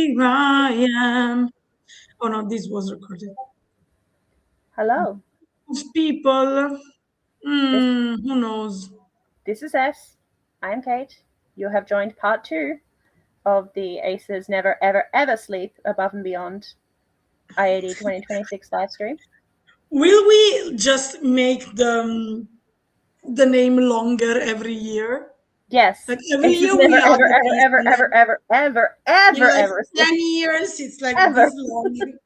here I am. Oh no, this was recorded. Hello. People, who knows? This is S. I'm Kate. You have joined part 2 of the ACEs Never Ever Ever Sleep Above and Beyond IAD 2026 live stream. Will we just make the name longer every year? Yes. Like every ACEs year Never we Ever add Ever Ever 10 years. It's like ever. this long.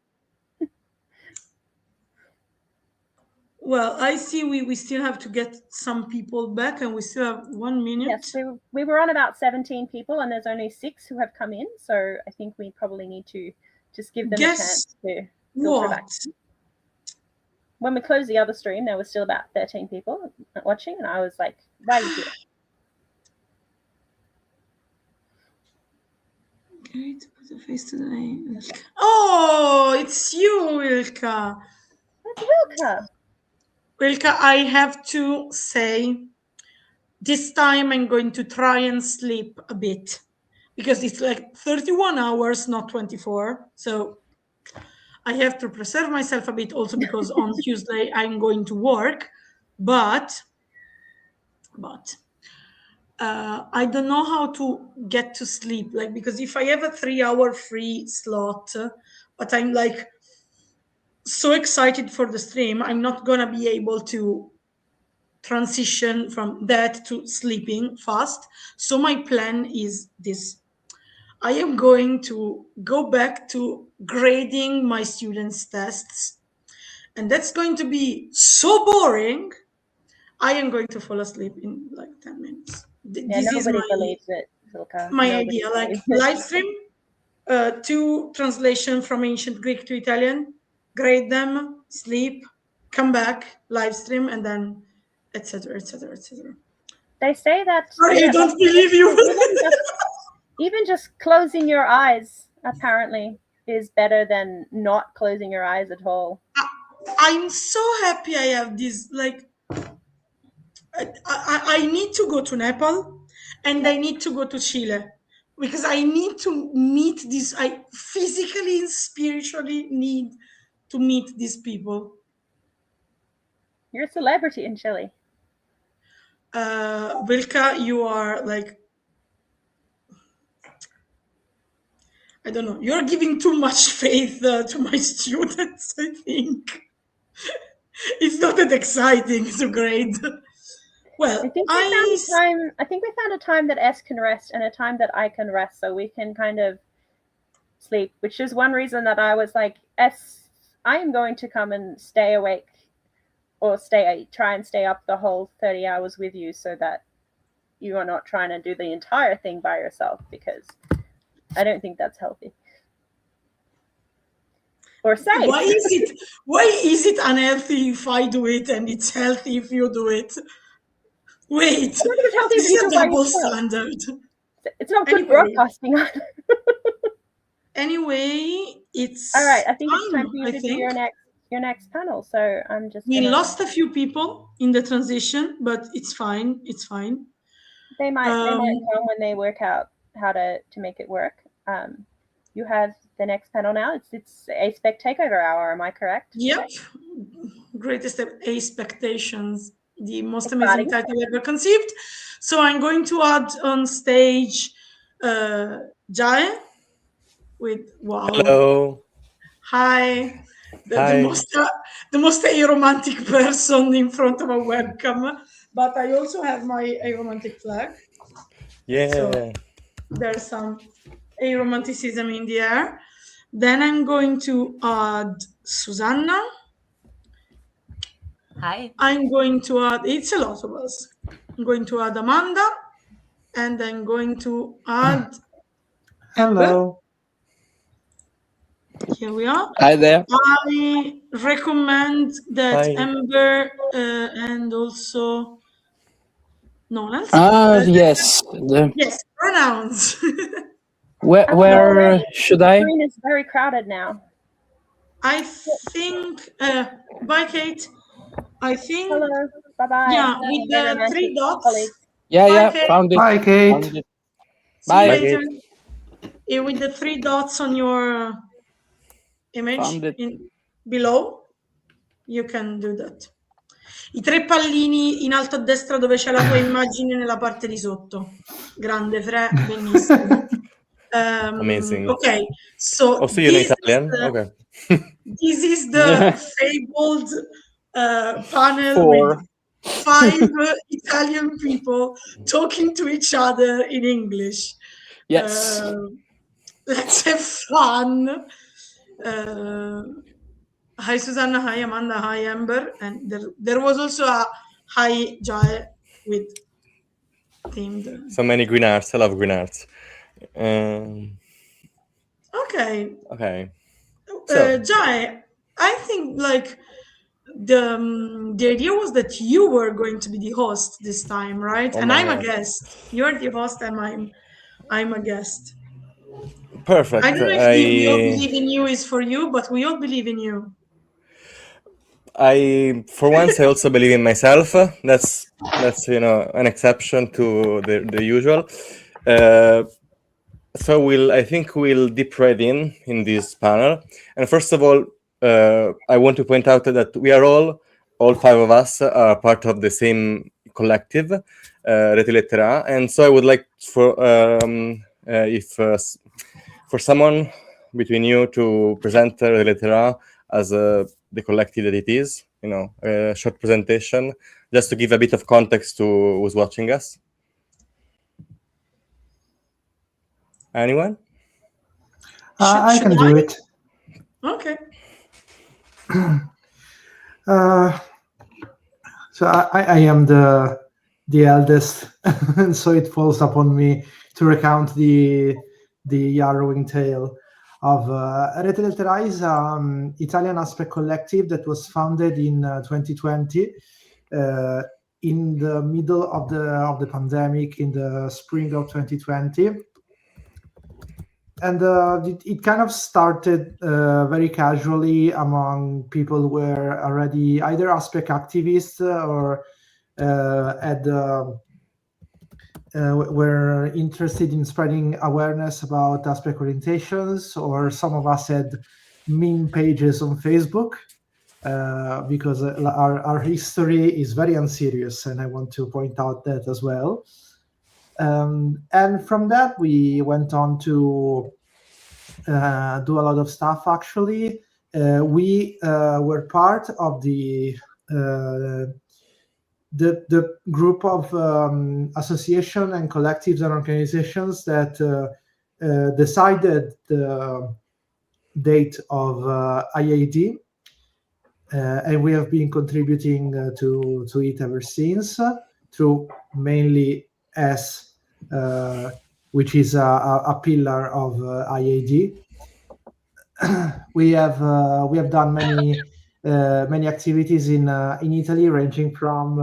Well, I see we still have to get some people back, and we still have 1 minute. Yes, we were on about 17 people, and there's only 6 who have come in. So I think we probably need to just give them a chance to filter back. When we closed the other stream, there was still about 13 people watching, and I was like, why are you here? Great, put a face to the name. Oh, it's you, Wilka. That's Wilka. Wilka, I have to say, this time I'm going to try and sleep a bit because it's like 31 hours, not 24. So I have to preserve myself a bit also because on Tuesday I'm going to work, but I don't know how to get to sleep, like, because if I have a 3-hour free slot, but I'm like so excited for the stream, I'm not gonna be able to transition from that to sleeping fast. So my plan is this: I am going to go back to grading my students' tests, and that's going to be so boring. I am going to fall asleep in like 10 minutes. Yeah, this nobody believes it, Wilka. My idea, like live stream, 2 translation from ancient Greek to Italian, grade them, sleep, come back, live stream, and then etc. etc. etc. They say that. Sorry, I don't believe you. Even just closing your eyes apparently is better than not closing your eyes at all. I'm so happy I have this. Like, I need to go to Nepal, and I need to go to Chile, because I need to meet this. I physically and spiritually need to meet these people. You're a celebrity in Chile. Wilka, you are like, I don't know, you're giving too much faith to my students, I think. It's not that exciting to grade. Well, I think we found a time that S can rest and a time that I can rest, so we can kind of sleep, which is one reason that I was like, S, I am going to come and stay awake or try and stay up the whole 30 hours with you so that you are not trying to do the entire thing by yourself, because I don't think that's healthy or safe. Why is it unhealthy if I do it and it's healthy if you do it? Wait, this is a double standard. It's not good broadcasting. Anyway, it's all right. I think it's time for you to do your next panel. So I'm just. We lost a few people in the transition, but it's fine. It's fine. They might come when they work out how to make it work. You have the next panel now. It's ASPEC Takeover Hour. Am I correct? Yep. Greatest ASPEC-TATIONS, the most amazing title ever conceived. So I'm going to add on stage Jae with wow. Hello. Hi. Hi. The most aromantic person in front of a webcam, but I also have my aromantic flag. Yeah. So there's some aromanticism in the air. Then I'm going to add Susanna. Hi. I'm going to add, it's a lot of us. I'm going to add Amanda, and I'm going to add Hello. Here we are. Hi there. I recommend that Hi. Amber and also Nolan. Yes. Yes, pronouns. Where should I? The screen is very crowded now. I think. Bye, Kate. I think. Hello. Bye bye. Yeah, with the 3 dots. Yeah, Bye, yeah. Kate. Found it. Bye, Kate. Found it. See you Bye. later. with the 3 dots on your image below, you can do that. I 3 pallini in alto a destra dove c'è la tua immagine nella parte di sotto. Grande, Fre, bellissimo. Amazing. Okay, so Also, you know Italian? Okay. This is the fabled panel 4. with 5 Italian people talking to each other in English. Yes. Let's have fun. Hi Susanna, hi Amanda, hi Amber, and there was also a hi Jai with themed. So many green arts. I love green arts. Okay. Okay. So, Jai, I think like the idea was that you were going to be the host this time, right? Oh and my I'm God. a guest. You're the host, and I'm a guest. Perfect. I don't know if the "we all believe in you" is for you, but we all believe in you. For once, I also believe in myself. That's an exception to the usual. So I think we'll deep right in this panel. And first of all, I want to point out that we are all 5 of us are part of the same collective, Rete Lettera A. And so I would like for someone between you to present Rete Lettera A as the collective that it is, a short presentation, just to give a bit of context to who's watching us. Anyone? I can do it. Okay. So I am the eldest, and so it falls upon me to recount the harrowing tale of Rete Lettera A is an Italian Aspec collective that was founded in 2020, in the middle of the pandemic, in the spring of 2020. And it kind of started very casually among people who were already either Aspec activists or were interested in spreading awareness about Aspec orientations, or some of us had meme pages on Facebook, because our history is very unserious, and I want to point out that as well. And from that, we went on to do a lot of stuff, actually. We were part of the group of association and collectives and organizations that decided the date of IAD, and we have been contributing to it ever since, through mainly S, which is a pillar of IAD. We have done many activities in Italy, ranging from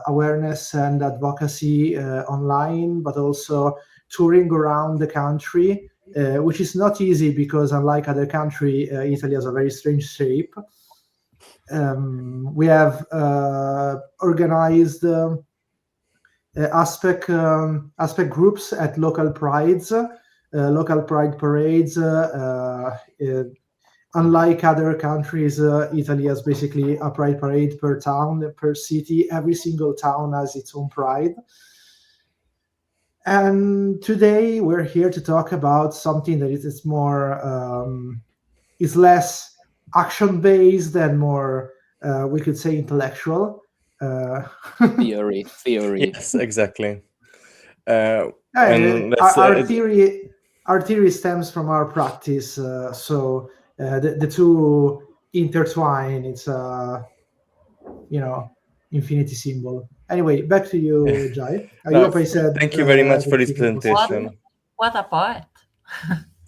awareness and advocacy online, but also touring around the country, which is not easy because, unlike other countries, Italy has a very strange shape. We have organized Aspec groups at local prides, local pride parades. Unlike other countries, Italy has basically a pride parade per town, per city. Every single town has its own pride. And today we're here to talk about something that is more, is less action-based and more, we could say, intellectual. Theory. Yes, exactly. Our theory stems from our practice, so the two intertwine. It's infinity symbol. Anyway, back to you, Jai. I hope I said. Thank you very much for this presentation. What a poet.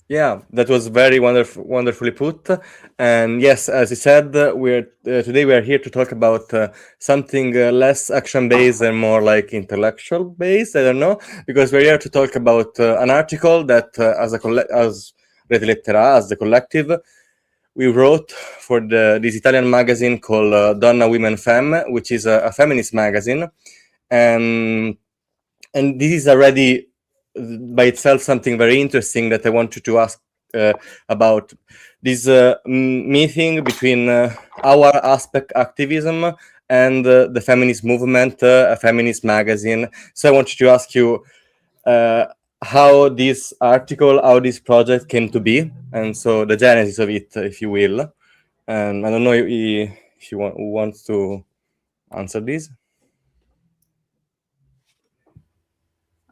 Yeah, that was very wonderfully put. And yes, as you said, today we are here to talk about something less action-based and more like intellectual-based. I don't know, because we're here to talk about an article that, as Rete Lettera A, as the collective, we wrote for this Italian magazine called Donna, Women, Femme, which is a feminist magazine, and this is already by itself something very interesting that I wanted to ask about. This meeting between our Aspec activism and the feminist movement, a feminist magazine. So I wanted to ask you how this article, how this project came to be, and so the genesis of it, if you will. And I don't know if you who wants to answer this.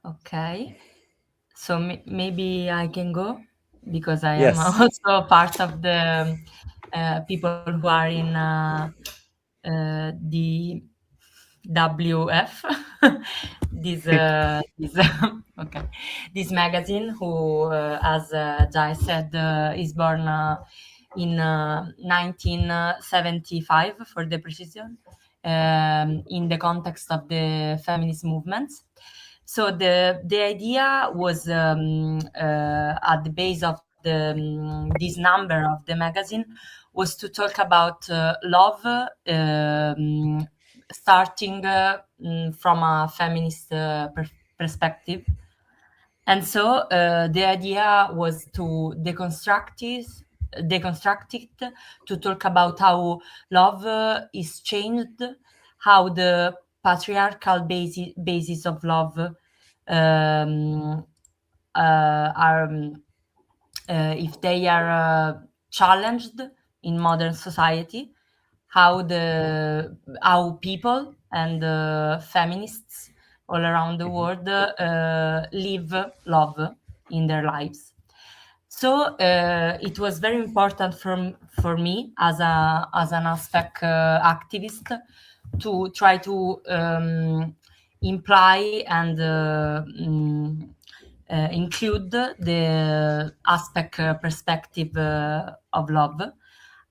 Okay, so maybe I can go, because I Yes. am also part of the people who are in the WF, this okay, this magazine, who, as Jai said, is born in 1975, for the precision, in the context of the feminist movements. So the idea was at the base of this number of the magazine was to talk about love, starting from a feminist perspective. And so the idea was to deconstruct it, to talk about how love is changed, how the patriarchal basis of love are, if they are challenged in modern society, how people and feminists all around the world live love in their lives. So it was very important for me as an Aspec activist to try to imply and include the Aspec perspective of love.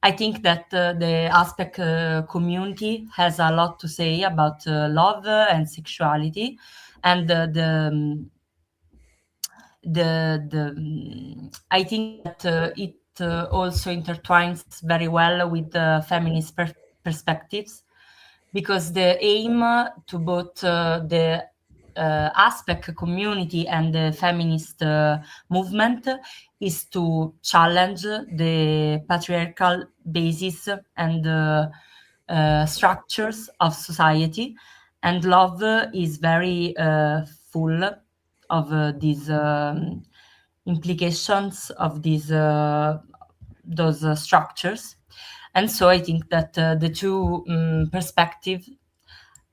I think that the Aspec community has a lot to say about love and sexuality, and I think that it also intertwines very well with the feminist perspectives, because the aim to both the Aspec community and the feminist movement is to challenge the patriarchal basis and structures of society, and love is very full of these implications of those structures. And so I think that the two perspectives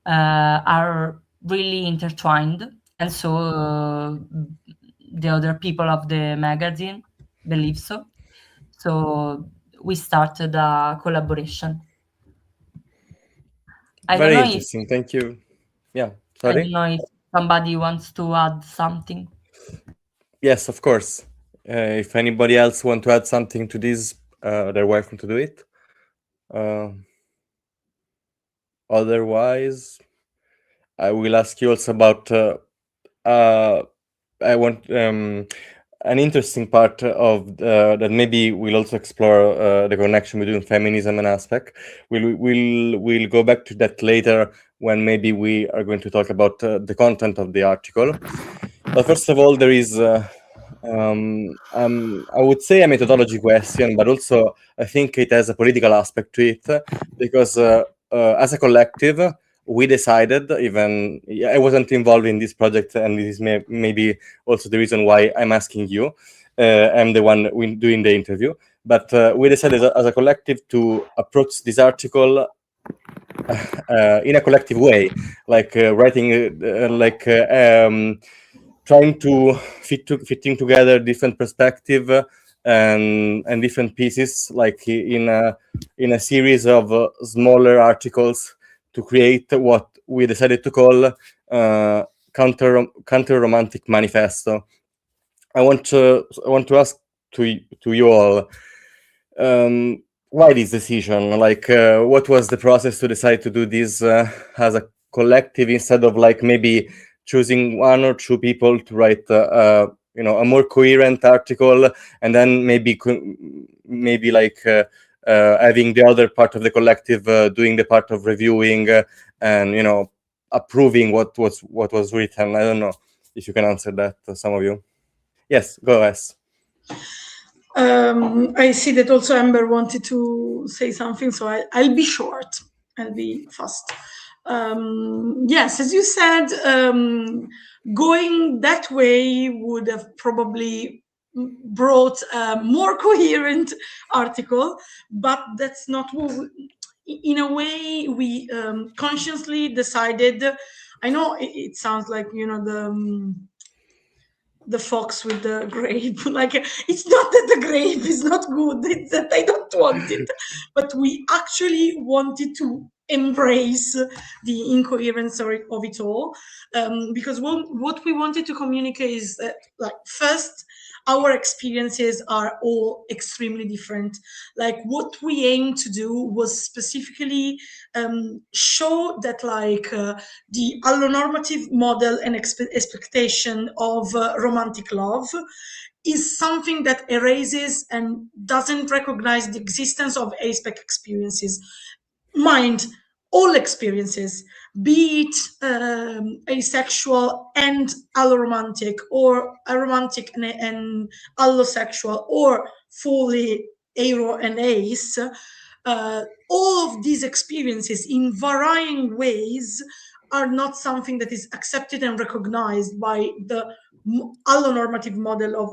are really intertwined, and so the other people of the magazine believe so. So we started a collaboration. Very interesting. Thank you. Yeah, sorry. I don't know if somebody wants to add something. Yes, of course. If anybody else want to add something to this, they're welcome to do it. Otherwise, I will ask you also about. I want an interesting part of that maybe we'll also explore the connection between feminism and Aspec. We'll go back to that later when maybe we are going to talk about the content of the article. But first of all, there is I would say a methodology question, but also I think it has a political aspect to it, because as a collective, we decided, even I wasn't involved in this project, and this is maybe also the reason why I'm asking you. I'm the one doing the interview, but we decided as a collective to approach this article in a collective way, like writing, trying to fitting together different perspective and different pieces, like in a series of smaller articles, to create what we decided to call Counter-Romantic Manifesto. I want to ask to you all, why this decision? Like, what was the process to decide to do this as a collective, instead of like maybe choosing one or two people to write a more coherent article, and then maybe like having the other part of the collective doing the part of reviewing and approving what was written? I don't know. if you can answer that, some of you. Yes, go ahead. I see that also Amber wanted to say something, so I'll be short. I'll be fast. Yes, as you said, going that way would have probably brought a more coherent article, but that's not what in a way we consciously decided. I know it sounds like, you know, the fox with the grape. Like, it's not that the grape is not good, it's that I don't want it, but we actually wanted to embrace the incoherence of it all, because what we wanted to communicate is that, like, first, our experiences are all extremely different. Like, what we aim to do was specifically show that, like, the allonormative model and expectation of romantic love is something that erases and doesn't recognize the existence of ASPEC experiences. Mind, all experiences, be it asexual and alloromantic, or aromantic and allosexual, or fully aro and ace, all of these experiences in varying ways are not something that is accepted and recognized by the allonormative model of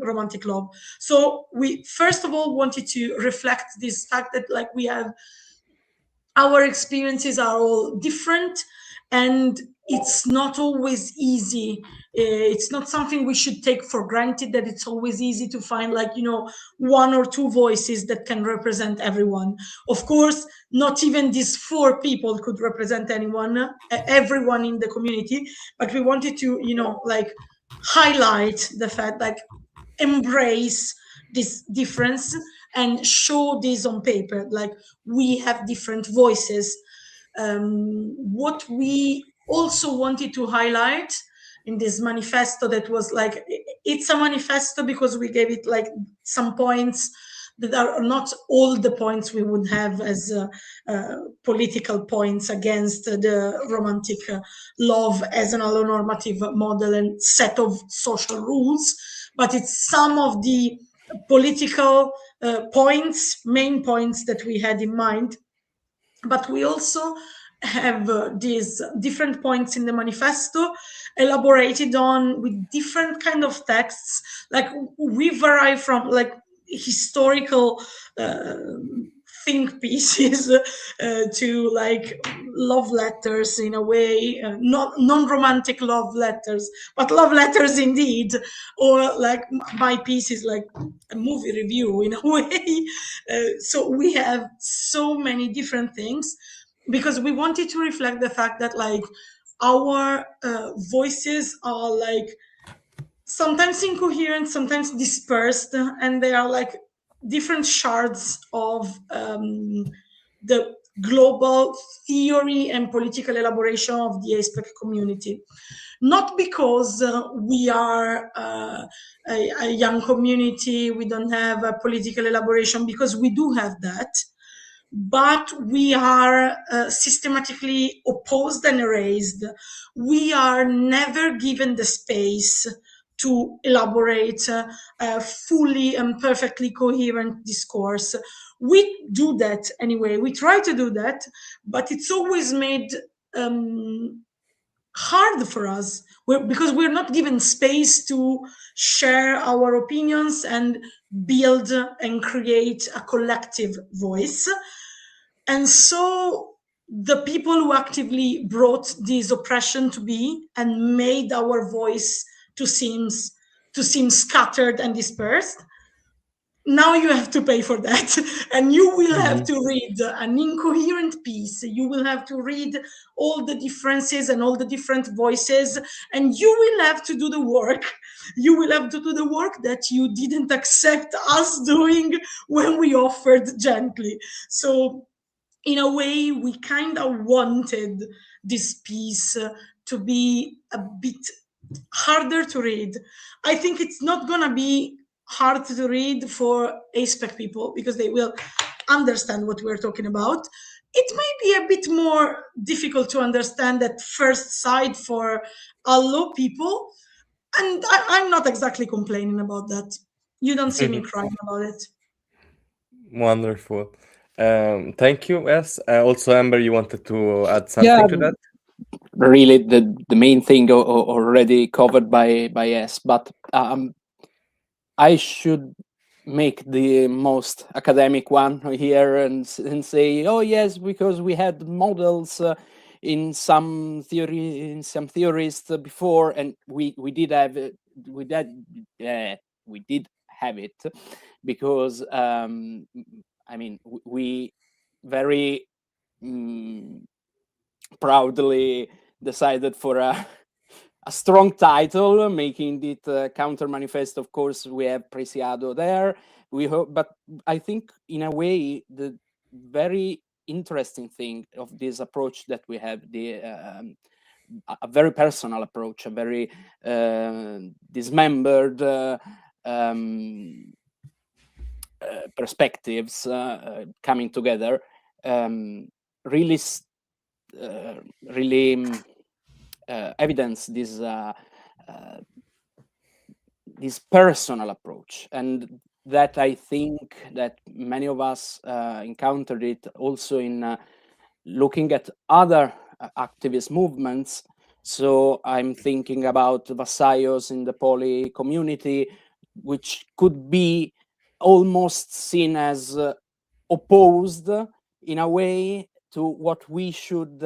romantic love. So we first of all wanted to reflect this fact that, like, we have, our experiences are all different, and it's not always easy. It's not something we should take for granted, that it's always easy to find, like, you know, one or two voices that can represent everyone. Of course, not even these 4 people could represent everyone in the community, but we wanted to, you know, like, highlight the fact, like, embrace this difference and show this on paper, like, we have different voices. What we also wanted to highlight in this manifesto, that was like, it's a manifesto because we gave it, like, some points that are not all the points we would have as political points against the romantic love as an allonormative model and set of social rules, but it's some of the political points, main points that we had in mind. But we also have these different points in the manifesto elaborated on with different kind of texts. Like, we vary from, like, historical think pieces to, like, love letters in a way, not non-romantic love letters, but love letters indeed, or like my piece is like a movie review in a way. So we have so many different things because we wanted to reflect the fact that, like, our voices are, like, sometimes incoherent, sometimes dispersed, and they are like different shards of the global theory and political elaboration of the ASPEC community. Not because we are a young community, we don't have a political elaboration, because we do have that, but we are systematically opposed and erased. We are never given the space to elaborate a fully and perfectly coherent discourse. We do that anyway, we try to do that, but it's always made hard for us because we're not given space to share our opinions and build and create a collective voice. And so the people who actively brought this oppression to be and made our voice to seem scattered and dispersed, now you have to pay for that. And you will have to read an incoherent piece. You will have to read all the differences and all the different voices, and you will have to do the work. You will have to do the work that you didn't accept us doing when we offered gently. So in a way, we kind of wanted this piece to be a bit harder to read. I think it's not going to be hard to read for ASPEC people because they will understand what we're talking about. it may be a bit more difficult to understand at first sight for allo people. And I'm not exactly complaining about that. You don't see me crying about it. Wonderful. Thank you. Yes. Also, Amber, you wanted to add something to that? Really, the main thing already covered by S, but I should make the most academic one here and say, oh yes, because we had models in some theories before, and we did have it, we did have it, because I mean, we very proudly decided for a strong title, making it Counter Manifesto. Of course, we have Preciado there. We hope, but I think in a way the very interesting thing of this approach that we have, a very personal approach, a very dismembered perspectives coming together, really evidence this personal approach, and that I think that many of us encountered it also in looking at other activist movements. So I'm thinking about Vassayos in the poly community, which could be almost seen as opposed in a way to what we should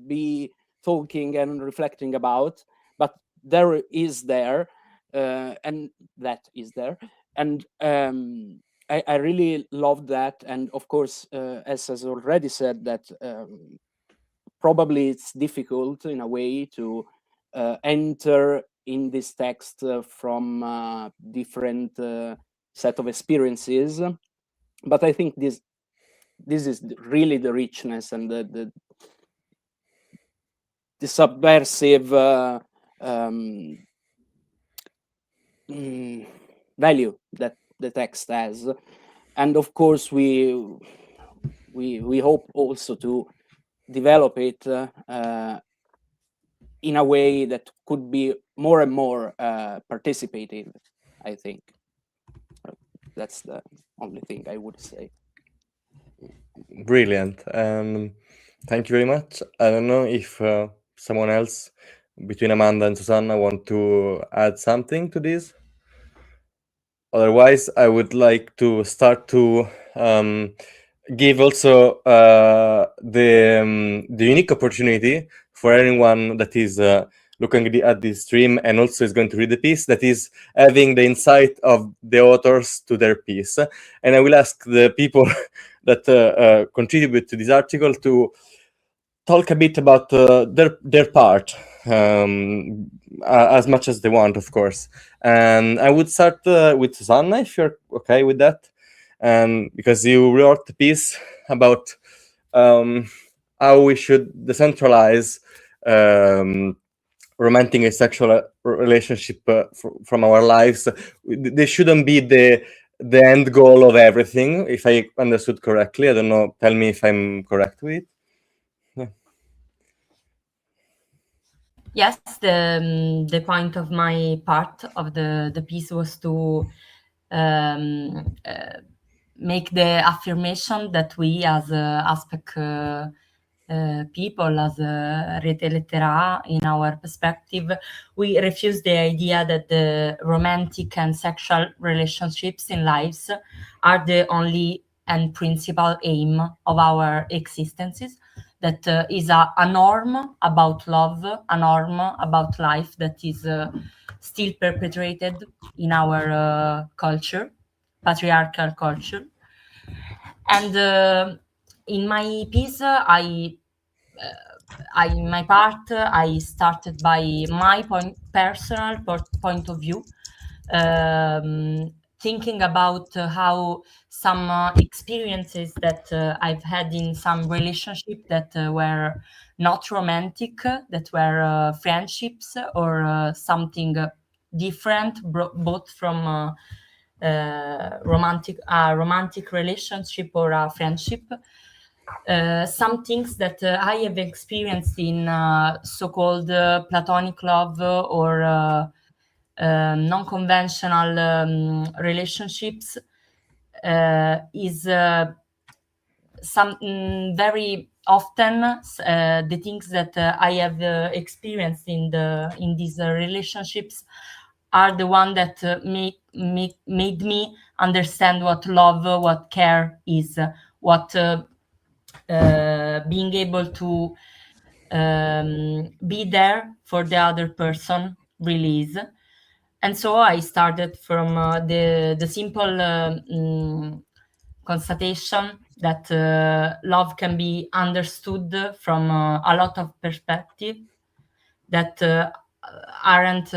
be talking and reflecting about, but there is there, and that is there, and I really love that. And of course, as has already said, that probably it's difficult in a way to enter in this text from different set of experiences, but I think this is really the richness and the subversive value that the text has. And of course, we hope also to develop it in a way that could be more and more participative, I think. That's the only thing I would say. Brilliant. Thank you very much. I don't know if someone else between Amanda and Susanna want to add something to this. Otherwise, I would like to start to give also the unique opportunity for anyone that is looking at this stream and also is going to read the piece, that is having the insight of the authors to their piece. And I will ask the people that contribute to this article to talk a bit about their part, as much as they want, of course. And I would start with Susanna, if you're okay with that, because you wrote a piece about how we should decentralize romantic and sexual relationship from our lives. They shouldn't be the end goal of everything, if I understood correctly. I don't know, tell me if I'm correct with it. Yes, the point of my part of the piece was to make the affirmation that we as Aspec people, as Rete Lettera A, in our perspective, we refuse the idea that the romantic and sexual relationships in lives are the only and principal aim of our existences. That is a norm about love, a norm about life that is still perpetrated in our culture, patriarchal culture. And in my piece, I started by my personal point of view, thinking about how some experiences that I've had in some relationship that were not romantic, that were friendships or something different, both from romantic relationship or a friendship. some things that I have experienced in so-called platonic love or non-conventional relationships is some very often the things that I have experienced in these relationships are the one that made me understand what love, what care is, what being able to be there for the other person really is. And so I started from the simple constatation that love can be understood from a lot of perspectives that aren't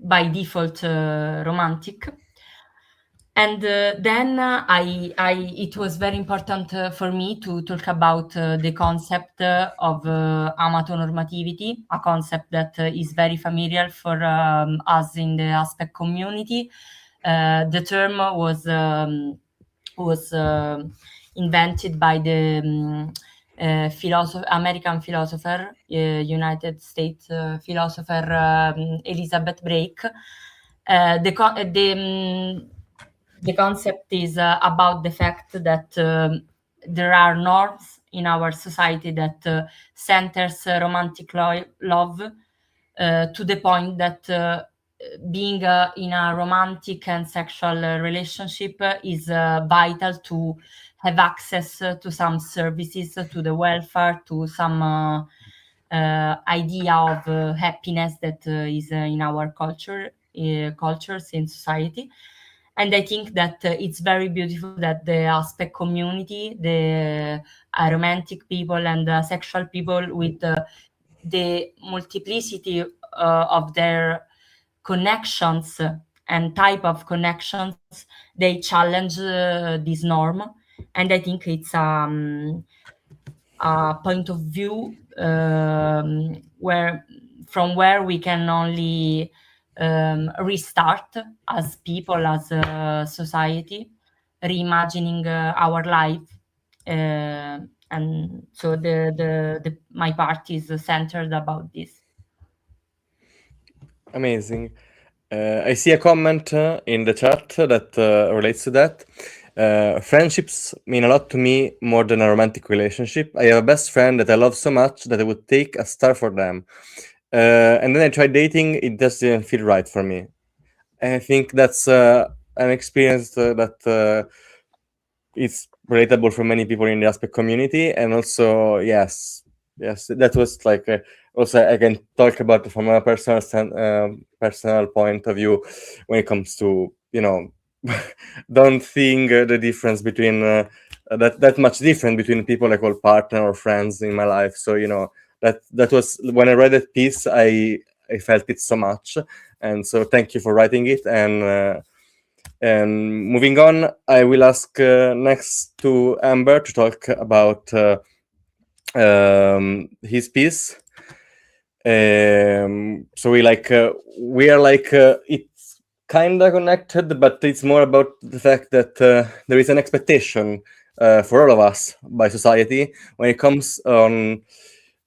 by default romantic. And then it was very important for me to talk about the concept of amatonormativity, a concept that is very familiar for us in the Aspec community. The term was invented by the American philosopher, United States philosopher Elizabeth Brake. The concept is about the fact that there are norms in our society that centers romantic love to the point that being in a romantic and sexual relationship is vital to have access to some services, to the welfare, to some idea of happiness that is in our cultures in society. And I think that it's very beautiful that the Aspec community, the aromantic people and sexual people with the multiplicity of their connections and type of connections, they challenge this norm. And I think it's a point of view where we can only restart as people, as a society, reimagining our life. And so my part is centered about this. Amazing. I see a comment in the chat that relates to that. Friendships mean a lot to me more than a romantic relationship. I have a best friend that I love so much that I would take a star for them. And then I tried dating, it just didn't feel right for me. And I think that's an experience that is relatable for many people in the Aspec community. And also, yes, that was like also I can talk about it from a personal point of view when it comes to, you know, don't think the difference between that much different between people I call partner or friends in my life. So, you know, that was when I read that piece, I felt it so much. And so thank you for writing it. And moving on, I will ask next to Amber to talk about his piece. So we are like it's kind of connected, but it's more about the fact that there is an expectation for all of us by society when it comes on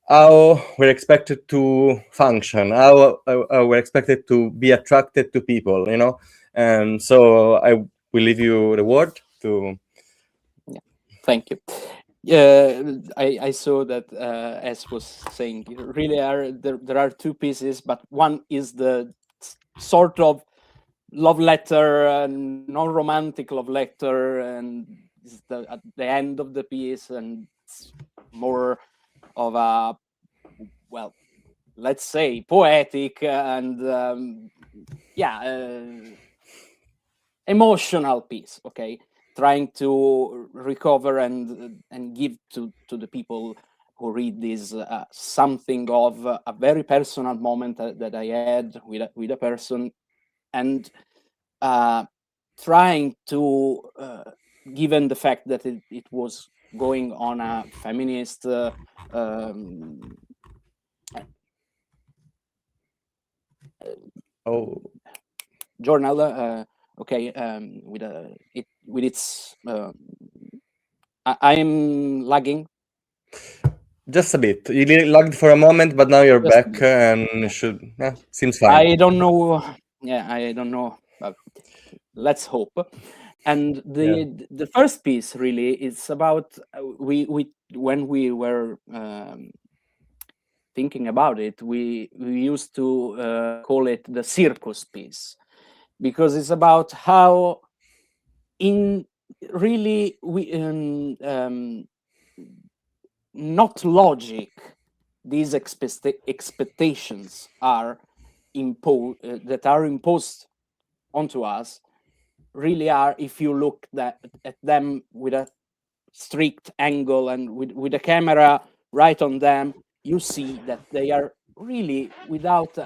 how we're expected to function, how we're expected to be attracted to people, you know. And so I will leave you the word to. Yeah, thank you. I saw that as was saying, really there are two pieces, but one is the sort of love letter, non-romantic love letter, and it's at the end of the piece, and it's more of a, well, let's say poetic and emotional piece, okay, trying to recover and give to the people who read this something of a very personal moment that I had with a person, and trying to given the fact that it was going on a feminist journal, Okay, with its. I am lagging. Just a bit. You logged for a moment, but now you're Just a back, bit. and seems fine. I don't know. Yeah, I don't know. But let's hope. And the first piece really is about when we were thinking about it, we used to call it the circus piece, because it's about how in really we not logic these expectations are that are imposed onto us really are, if you look at them with a strict angle and with a camera right on them, you see that they are really without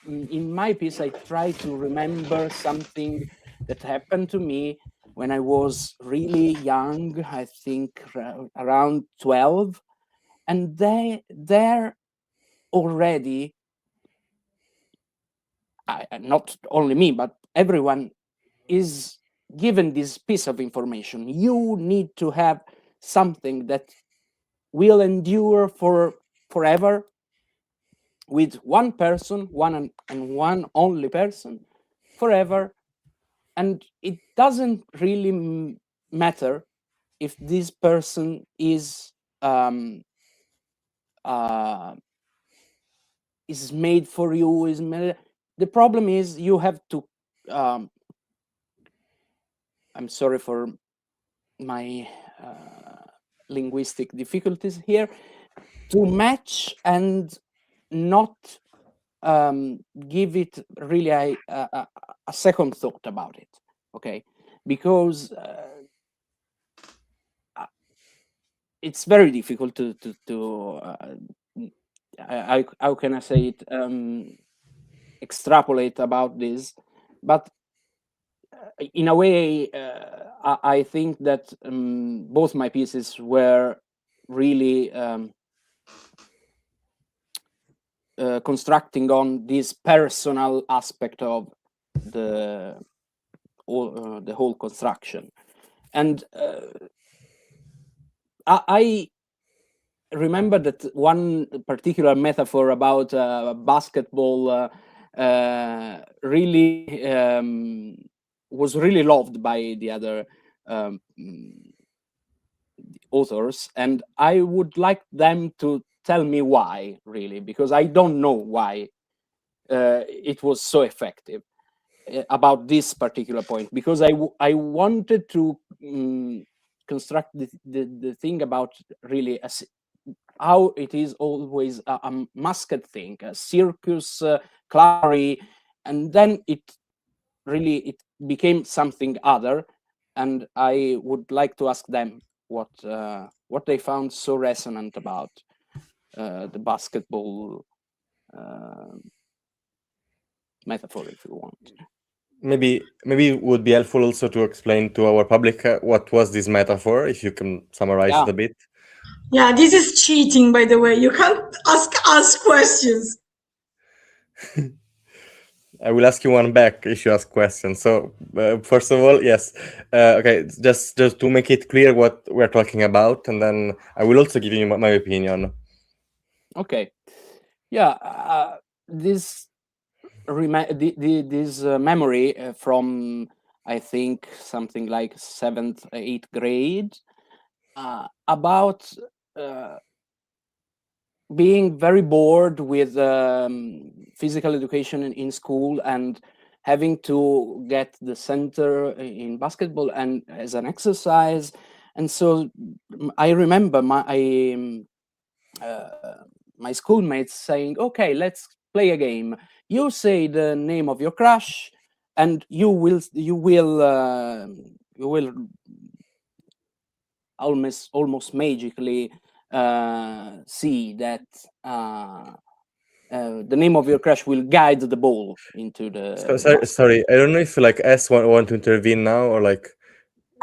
in my piece I try to remember something that happened to me when I was really young, I think around 12, and they're already not only me but everyone is given this piece of information. You need to have something that will endure forever with one person, one only person, forever. And it doesn't really matter if this person is made for you. The problem is you have to. I'm sorry for my linguistic difficulties here, to match and not give it really a second thought about it, okay? Because it's very difficult to how can I say it, extrapolate about this, but in a way I think that both my pieces were really constructing on this personal aspect of the whole construction. And I remember that one particular metaphor about basketball really was really loved by the other authors, and I would like them to tell me why, really, because I don't know why it was so effective about this particular point, because I wanted to construct the thing about really how it is always a masked thing, a circus, clownery, and then it became something other. And I would like to ask them what they found so resonant about the basketball metaphor, if you want. Maybe it would be helpful also to explain to our public what was this metaphor, if you can summarize it a bit. Yeah, this is cheating, by the way. You can't ask us questions. I will ask you one back if you ask questions. So first of all, yes. Okay, just to make it clear what we're talking about, and then I will also give you my opinion. Okay. Yeah, this memory from, I think, something like 7th, 8th grade about being very bored with physical education in school and having to get the center in basketball and as an exercise. And so I remember my schoolmates saying, okay, let's play a game. You say the name of your crush and you will almost magically see that the name of your crush will guide the ball into the sorry, I don't know if like S want to intervene now, or like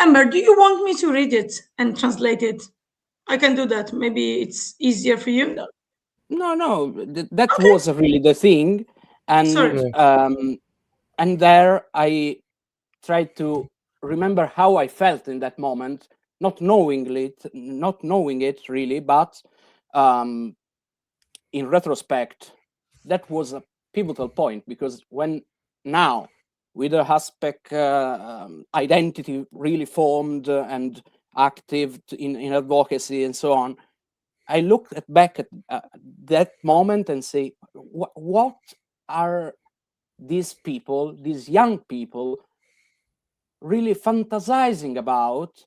Amber, do you want me to read it and translate it? I can do that. Maybe it's easier for you. No, that was really the thing. And Sorry. and there I tried to remember how I felt in that moment, not knowing it really, but in retrospect, that was a pivotal point, because when now, with the Aspec identity really formed and active in advocacy and so on, I look back at that moment and say, what are these people, these young people, really fantasizing about?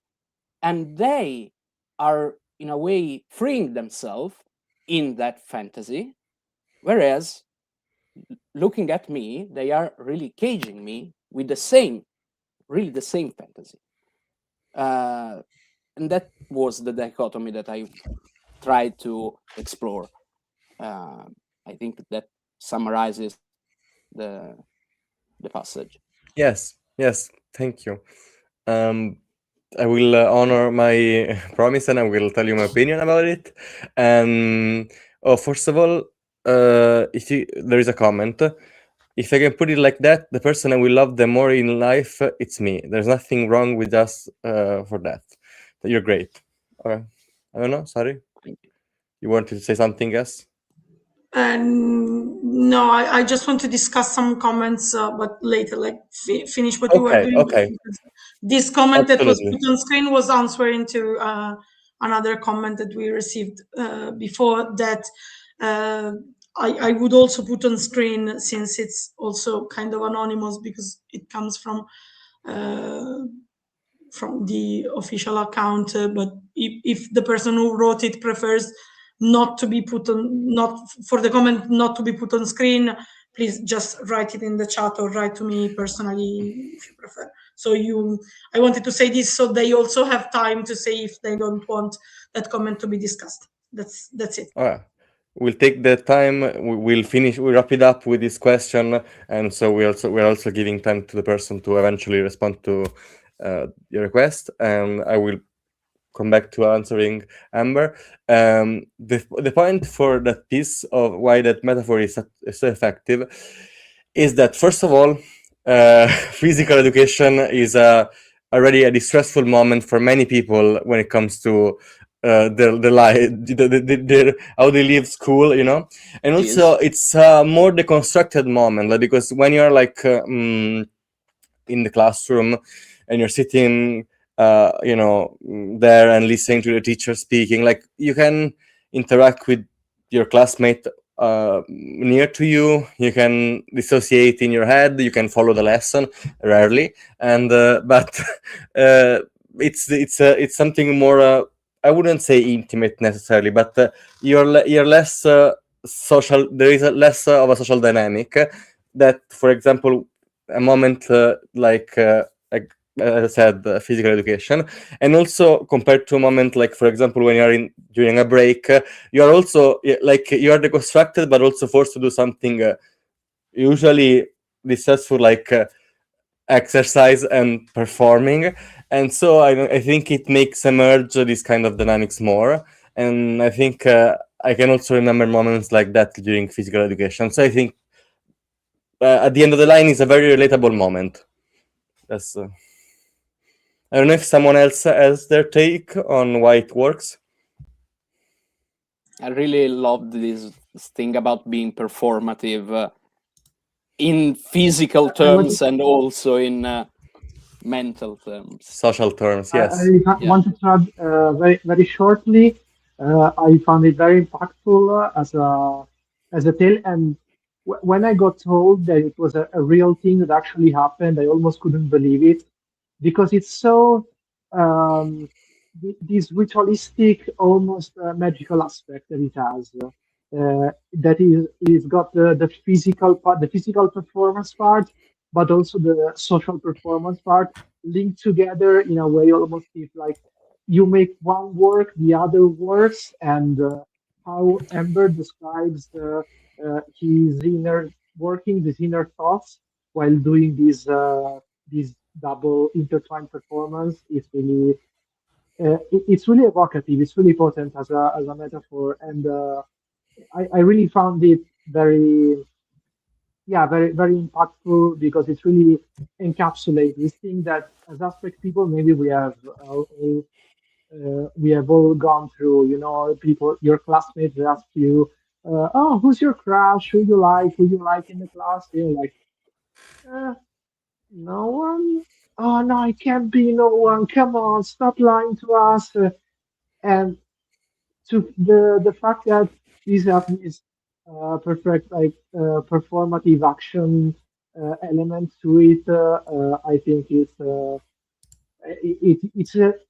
And they are, in a way, freeing themselves in that fantasy, whereas looking at me, they are really caging me with the same fantasy. And that was the dichotomy that I tried to explore. I think that summarizes the passage. Yes, thank you. I will honor my promise and I will tell you my opinion about it. And first of all, there is a comment. If I can put it like that, the person I will love the more in life, it's me. There's nothing wrong with us for that. You're great. Okay. I don't know. Sorry. You wanted to say something else? No, I just want to discuss some comments, but later, like finish what you were doing. Okay. This comment that was Absolutely. put on screen was answering to another comment that we received before that. I would also put on screen, since it's also kind of anonymous because it comes from the official account. But if the person who wrote it prefers not to be put on, not for the comment not to be put on screen, please just write it in the chat or write to me personally if you prefer. So I wanted to say this so they also have time to say if they don't want that comment to be discussed. That's it. All right. We'll take the time. We'll wrap it up with this question, and so we're also giving time to the person to eventually respond to your request, and I will come back to answering Amber. The point for that piece of why that metaphor is so effective is that, first of all, physical education is already a distressful moment for many people when it comes to the how they leave school, and also it's a more deconstructed moment, like, because when you're like in the classroom and you're sitting there and listening to the teacher speaking, like, you can interact with your classmate near to you, you can dissociate in your head, you can follow the lesson, rarely, and but it's something more I wouldn't say intimate necessarily, but you're less social. There is less of a social dynamic that, for example, a moment like as I said, physical education, and also compared to a moment like, for example, when you're during a break, you are also like you are deconstructed, but also forced to do something usually distressful, like exercise and performing. And so I think it makes emerge this kind of dynamics more. And I think I can also remember moments like that during physical education. So I think at the end of the line is a very relatable moment. That's I don't know if someone else has their take on why it works. I really loved this thing about being performative in physical terms and also in mental terms. Social terms, yes. I wanted to add very, very shortly. I found it very impactful as a tale, and when I got told that it was a real thing that actually happened, I almost couldn't believe it, because it's so this ritualistic, almost magical aspect that it has. That is got the physical part, the physical performance part, but also the social performance part linked together in a way almost if like you make one work, the other works, and how Ember describes his inner working, his inner thoughts while doing this double intertwined performance is really it's really evocative. It's really potent as a metaphor, and I really found it very yeah, very, very impactful, because it's really encapsulate this thing that as Aspec people, maybe we have all gone through, you know, people, your classmates ask you, oh, who's your crush, who you like in the class? You're like, no one? Oh, no, I can't be no one. Come on, stop lying to us. And to the fact that these have this perfect, like, performative action element to it, I think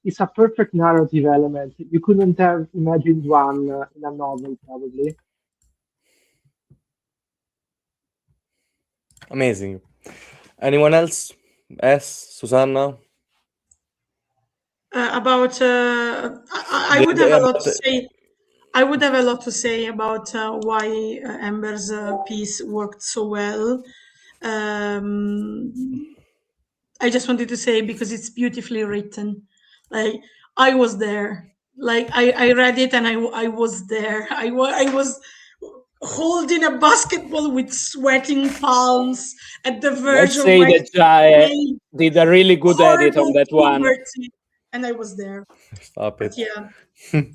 it's a perfect narrative element. You couldn't have imagined one in a novel, probably. Amazing. Anyone else? Susanna? About I would have a lot to say. I would have a lot to say about why Amber's piece worked so well. I just wanted to say, because it's beautifully written. Like, I was there. Like, I read it and I was there. I was holding a basketball with sweating palms at the verge Let's of say my that I did a really good edit on horrible that one. puberty, and I was there. Stop it. But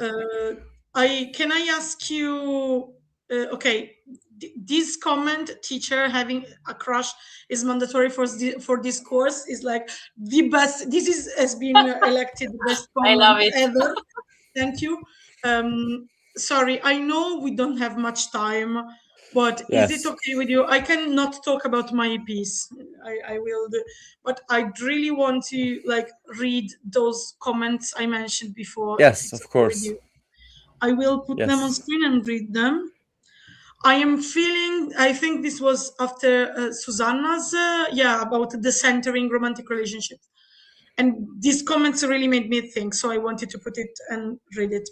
yeah, can I ask you? Okay, this comment, teacher having a crush is mandatory for this course, is like the best. This has been elected the best I love comment it. ever. Thank you. Sorry, I know we don't have much time, but Yes. is it okay with you? I cannot talk about my piece. I will do, but I really want to like read those comments I mentioned before. Yes, of course. I will put them on screen and read them. I am feeling, I think this was after Susanna's, about the centering romantic relationships. And these comments really made me think, so I wanted to put it and read it.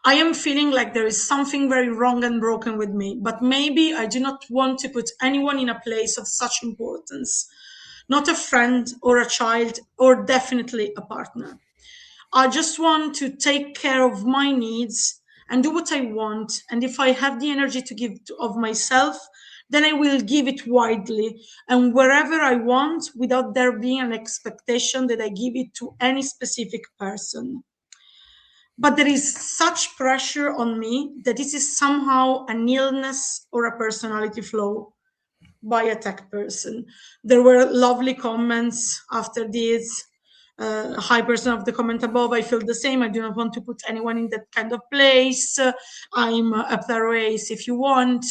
I am feeling like there is something very wrong and broken with me, but maybe I do not want to put anyone in a place of such importance. Not a friend or a child, or definitely a partner. I just want to take care of my needs and do what I want. And if I have the energy to give of myself, then I will give it widely and wherever I want, without there being an expectation that I give it to any specific person. But there is such pressure on me that this is somehow an illness or a personality flaw by a tech person. There were lovely comments after this. High person of the comment above, I feel the same. I do not want to put anyone in that kind of place. I'm up the race if you want.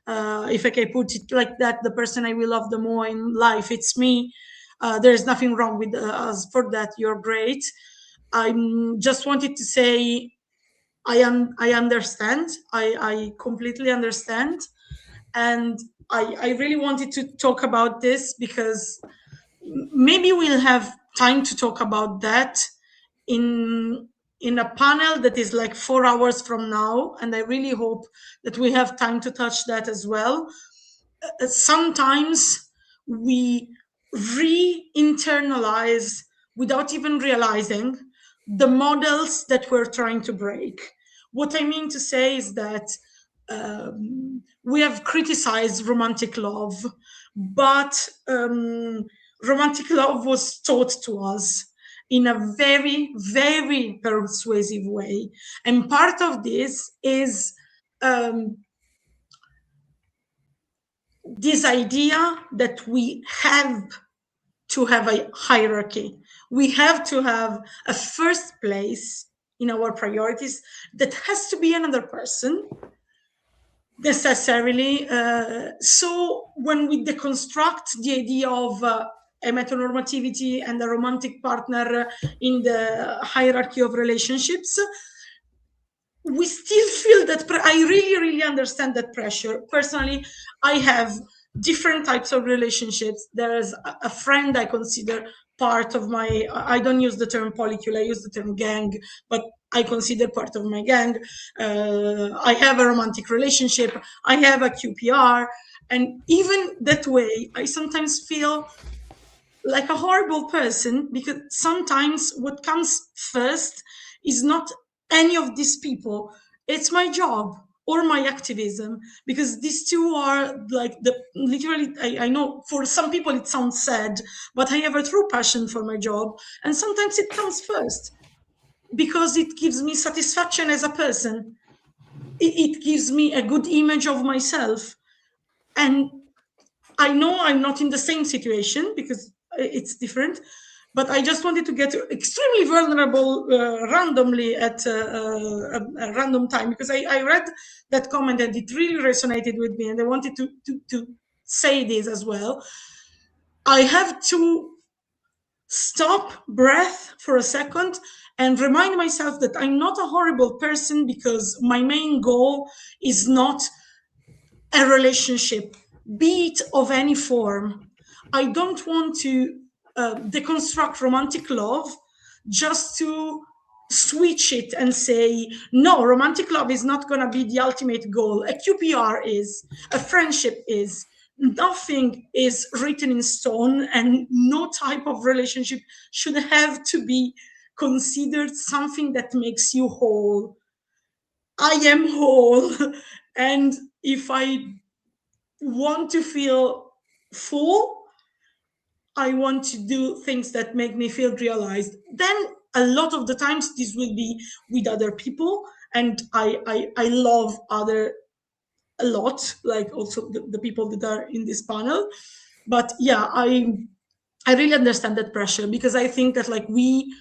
If I can put it like that, the person I will love the more in life, it's me. There's nothing wrong with us for that. You're great. I just wanted to say I understand. I completely understand. And I really wanted to talk about this because maybe we'll have time to talk about that in a panel that is like 4 hours from now. And I really hope that we have time to touch that as well. Sometimes we re-internalize without even realizing the models that we're trying to break. What I mean to say is that we have criticized romantic love, but romantic love was taught to us in a very, very persuasive way. And part of this is this idea that we have to have a hierarchy. We have to have a first place in our priorities that has to be another person necessarily. So when we deconstruct the idea of heteronormativity and a romantic partner in the hierarchy of relationships, we still feel that I really, really understand that pressure. Personally, I have different types of relationships. There's a friend I consider part of my, I don't use the term polycule, I use the term gang, but I consider part of my gang. I have a romantic relationship. I have a QPR. And even that way, I sometimes feel like a horrible person because sometimes what comes first is not any of these people. It's my job, or my activism, because these two are like literally, I know for some people it sounds sad, but I have a true passion for my job, and sometimes it comes first because it gives me satisfaction as a person. It gives me a good image of myself, and I know I'm not in the same situation because it's different, but I just wanted to get extremely vulnerable randomly at a random time, because I read that comment and it really resonated with me, and I wanted to say this as well. I have to stop, breath for a second, and remind myself that I'm not a horrible person, because my main goal is not a relationship, be it of any form. I don't want to deconstruct romantic love just to switch it and say, no, romantic love is not going to be the ultimate goal. A QPR is, a friendship is. Nothing is written in stone, and no type of relationship should have to be considered something that makes you whole. I am whole. And if I want to feel full, I want to do things that make me feel realized. Then a lot of the times this will be with other people, and I love other a lot, like also the people that are in this panel. But yeah, I really understand that pressure, because I think that like we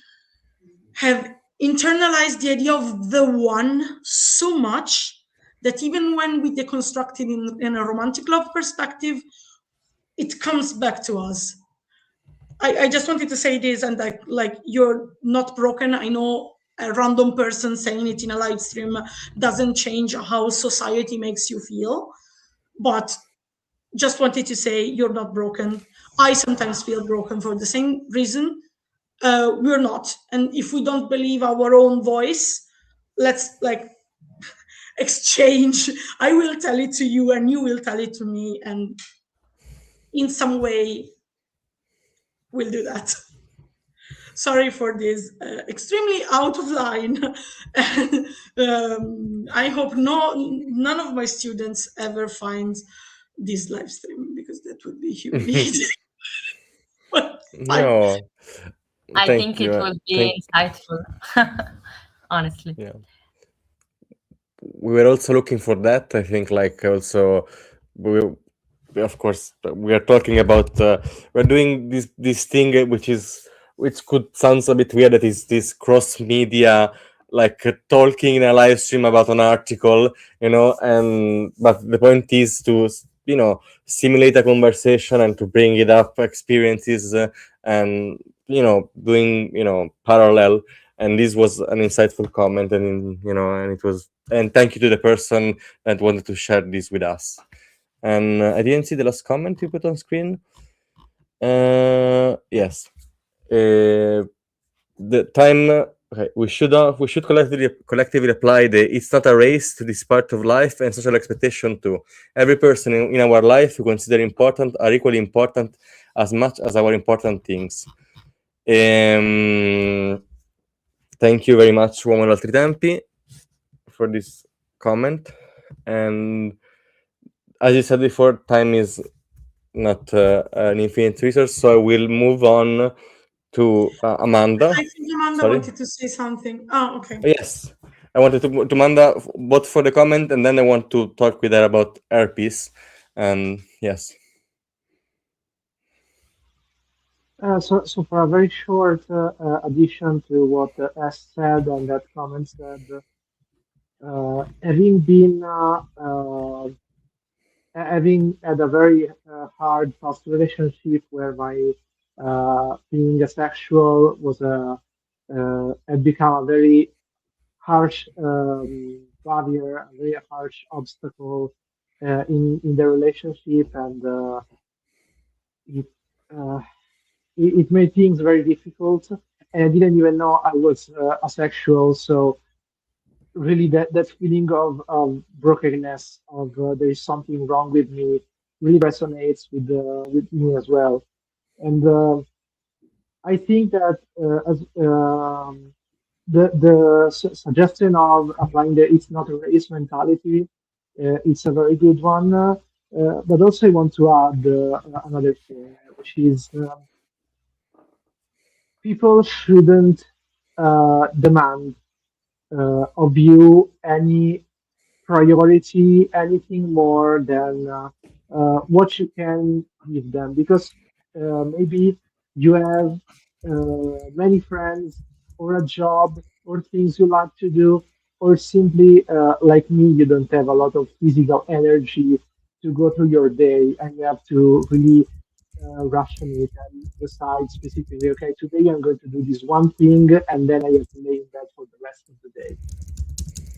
have internalized the idea of the one so much that even when we deconstruct it in a romantic love perspective, it comes back to us. I just wanted to say this, and like you're not broken. I know a random person saying it in a live stream doesn't change how society makes you feel, but just wanted to say you're not broken. I sometimes feel broken for the same reason. We're not, and if we don't believe our own voice, let's like exchange. I will tell it to you and you will tell it to me, and in some way we'll do that. Sorry for this extremely out of line. I hope none of my students ever find this live stream, because that would be humiliating. No, I thank think you. it will be insightful, honestly. Yeah. We were also looking for that. I think like also of course we are talking about we're doing this thing which could sound a bit weird, that is this cross media, like talking in a live stream about an article, and but the point is to simulate a conversation and to bring it up experiences and doing parallel. And this was an insightful comment, and and it was, and thank you to the person that wanted to share this with us. And I didn't see the last comment you put on screen. Yes, the time. Okay, we should collectively apply the "it's not a race" to this part of life and social expectation too. Every person in our life we consider important are equally important as much as our important things. Thank you very much, Uomo d'altri tempi, for this comment. And as you said before, time is not an infinite resource, so I will move on to Amanda. I think Amanda wanted to say something. Oh, okay. Yes, I wanted to Amanda both for the comment, and then I want to talk with her about her piece. And yes. So for a very short addition to what S said and that comment said, having had a very hard past relationship where my being asexual was had become a very harsh barrier, a very harsh obstacle in the relationship, and it made things very difficult. And I didn't even know I was asexual, so really that feeling of brokenness, of there is something wrong with me, really resonates with me as well. And I think that as the suggestion of applying the "it's not a race" mentality it's a very good one. But also I want to add another thing, which is people shouldn't demand of you any priority, anything more than what you can give them. Because maybe you have many friends, or a job, or things you like to do, or simply, like me, you don't have a lot of physical energy to go through your day, and you have to really ration it and decide specifically, okay, today I'm going to do this one thing, and then I have to lay in bed for the rest of the day.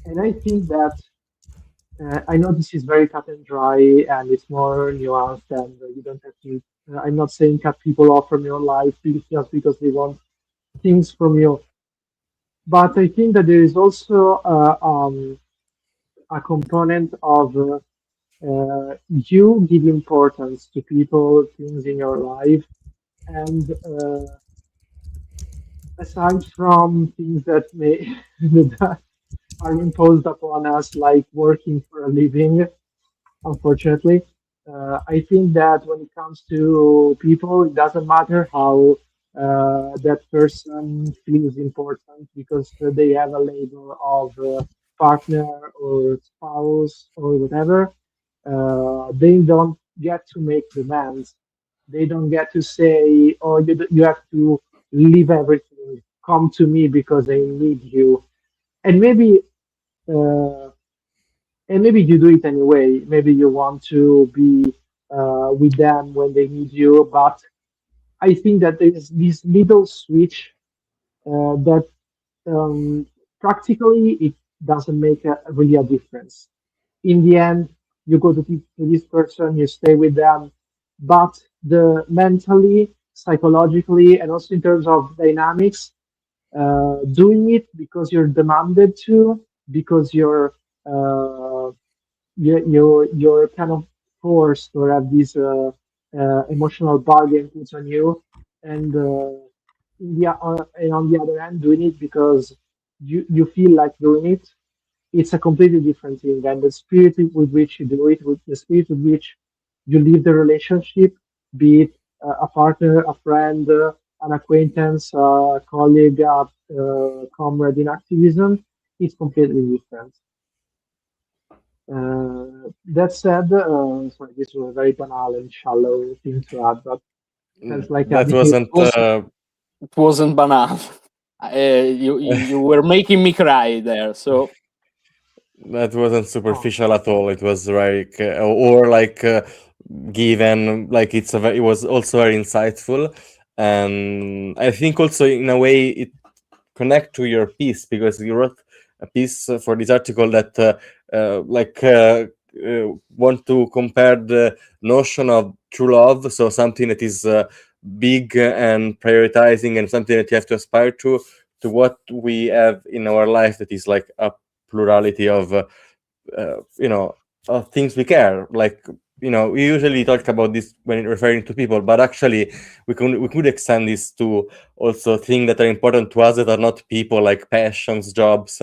And I think that I know this is very cut and dry, and it's more nuanced, and you don't have to. I'm not saying cut people off from your life just because they want things from you, but I think that there is also a component of you give importance to people, things in your life, and aside from things that may that are imposed upon us, like working for a living, unfortunately. I think that when it comes to people, it doesn't matter how that person feels important, because they have a label of partner or spouse or whatever. They don't get to make demands. They don't get to say, "Oh, you have to leave everything, come to me because I need you." And maybe uh, and maybe you do it anyway. Maybe you want to be with them when they need you, but I think that there is this little switch that um, practically it doesn't make really a difference. In the end, you go to this person, you stay with them, but the mentally, psychologically, and also in terms of dynamics, doing it because you're demanded to, because uh, you're kind of forced or have this emotional bargain put on you, and and on the other hand, doing it because you feel like doing it. It's a completely different thing, and the spirit with which you do it, with the spirit with which you leave the relationship, be it a partner, a friend, an acquaintance, a colleague, a comrade in activism, it's completely different. That said, sorry, this was a very banal and shallow thing to add, but it's like That wasn't. It wasn't banal. You were making me cry there. So That wasn't superficial at all. It was like, or like given, like it was also very insightful, and I think also in a way it connect to your piece, because you wrote a piece for this article that want to compare the notion of true love, so something that is big and prioritizing, and something that you have to aspire to what we have in our life, that is like a plurality of of things we care. Like, we usually talk about this when referring to people, but actually we could extend this to also things that are important to us that are not people, like passions, jobs,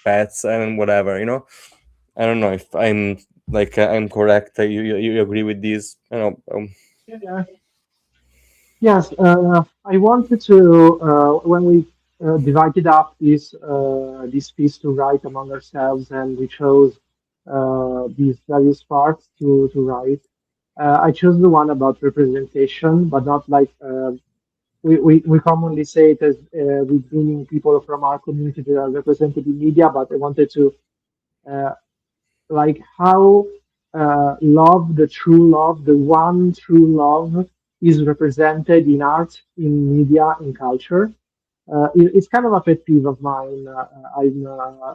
pets, and whatever. I don't know if I'm I'm correct. You agree with this? I don't know. Yeah. Yes, I wanted to when we divided up this piece to write among ourselves, and we chose these various parts to write. I chose the one about representation, but not like we commonly say it as with meaning people from our community that are represented in media. But I wanted to uh, like how love, the true love, the one true love, is represented in art, in media, in culture. It's kind of a pet peeve of mine. I'm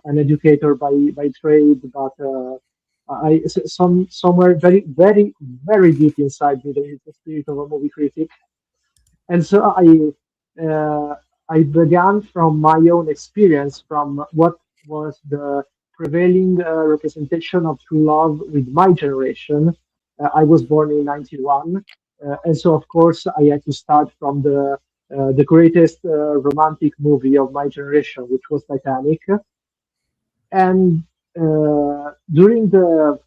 an educator by trade, but somewhere very, very, very deep inside me, there is the spirit of a movie critic. And so I began from my own experience, from what was the prevailing representation of true love with my generation. I was born in '91, and so of course I had to start from the greatest romantic movie of my generation, which was Titanic. And during the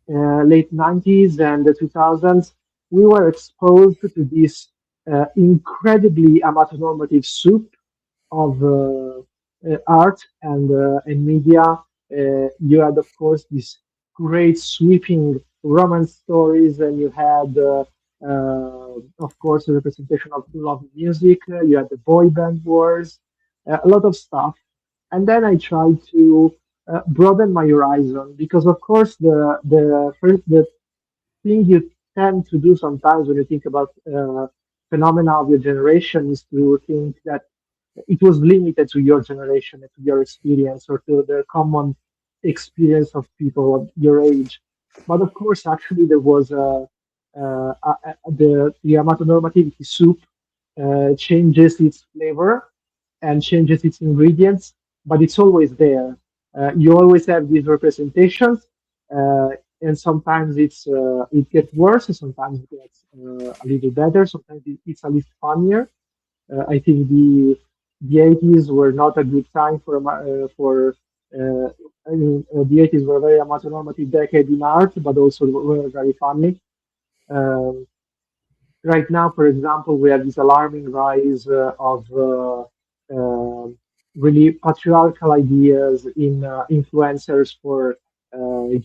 late 90s and the 2000s, we were exposed to this incredibly amatonormative soup of art and media. You had, of course, these great sweeping romance stories, and you had, of course, a representation of love music. You had the boy band wars, a lot of stuff. And then I tried to broaden my horizon because, of course, the thing you tend to do sometimes when you think about phenomena of your generation is to think that it was limited to your generation and to your experience or to the common experience of people of your age. But of course, actually, there was the amatonormativity soup changes its flavor and changes its ingredients, but it's always there. You always have these representations, and sometimes it gets worse, and sometimes it gets a little better. Sometimes it's a little funnier. I think the 80s were not a good time the 80s were a very amatonormative decade in art, but also were very funny. Um, right now, for example, we have this alarming rise of really patriarchal ideas in influencers for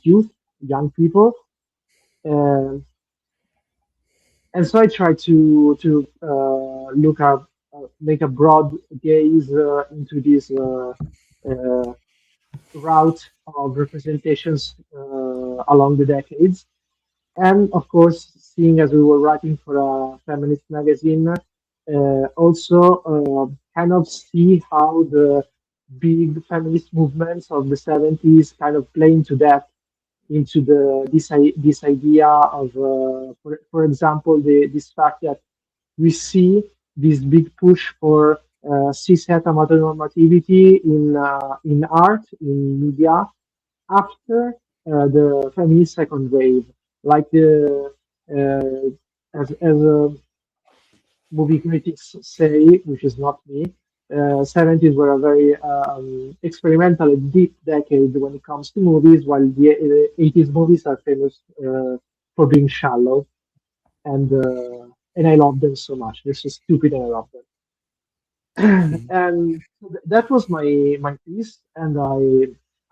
youth, young people. Uh, and so I try to look at make a broad gaze into this route of representations along the decades. And of course, seeing as we were writing for a feminist magazine, also kind of see how the big feminist movements of the 70s kind of play into that, into this idea of, for example, this fact that we see this big push for cishet amatonormativity in art, in media, after the feminist second wave, like the as movie critics say, which is not me. 70s were a very experimental and deep decade when it comes to movies, while the 80s movies are famous for being shallow, and I love them so much. They're so stupid, and I love them. And that was my piece, and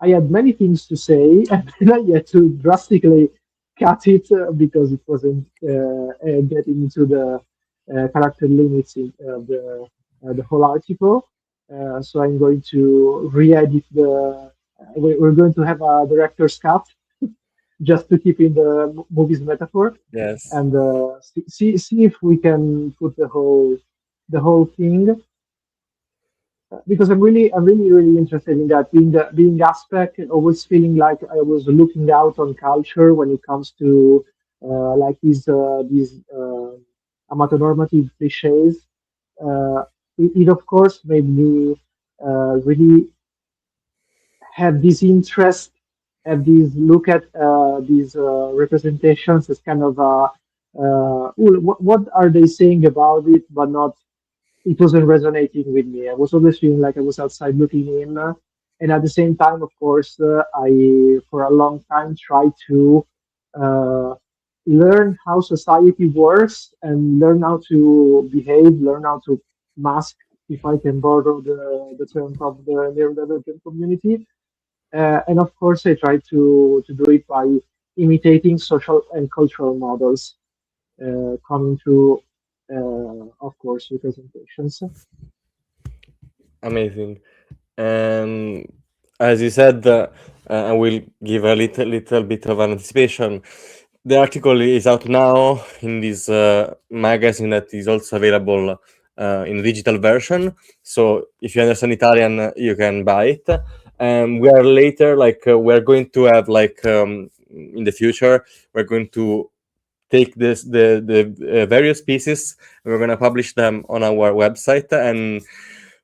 I had many things to say, and then I had to drastically cut it because it wasn't getting into the character limits in the whole article. So I'm going to re-edit we're going to have a director's cut just to keep in the movie's metaphor, Yes. and see if we can put the whole thing, because I'm really interested in that. Being Aspec, and always feeling like I was looking out on culture when it comes to like these amatonormative cliches. It of course made me really have this interest, have this look at these representations as kind of what are they saying about it, but not, it wasn't resonating with me. I was always feeling like I was outside looking in, and at the same time, of course, I for a long time tried to uh, learn how society works and learn how to behave, learn how to mask, if I can borrow the term from the neurodivergent community. And of course, I try to do it by imitating social and cultural models coming through, of course, representations. Amazing. And as you said, I will give a little bit of an anticipation. The article is out now in this magazine that is also available in digital version. So if you understand Italian, you can buy it. We are later, we're going to have in the future, we're going to take the various pieces, and we're going to publish them on our website, and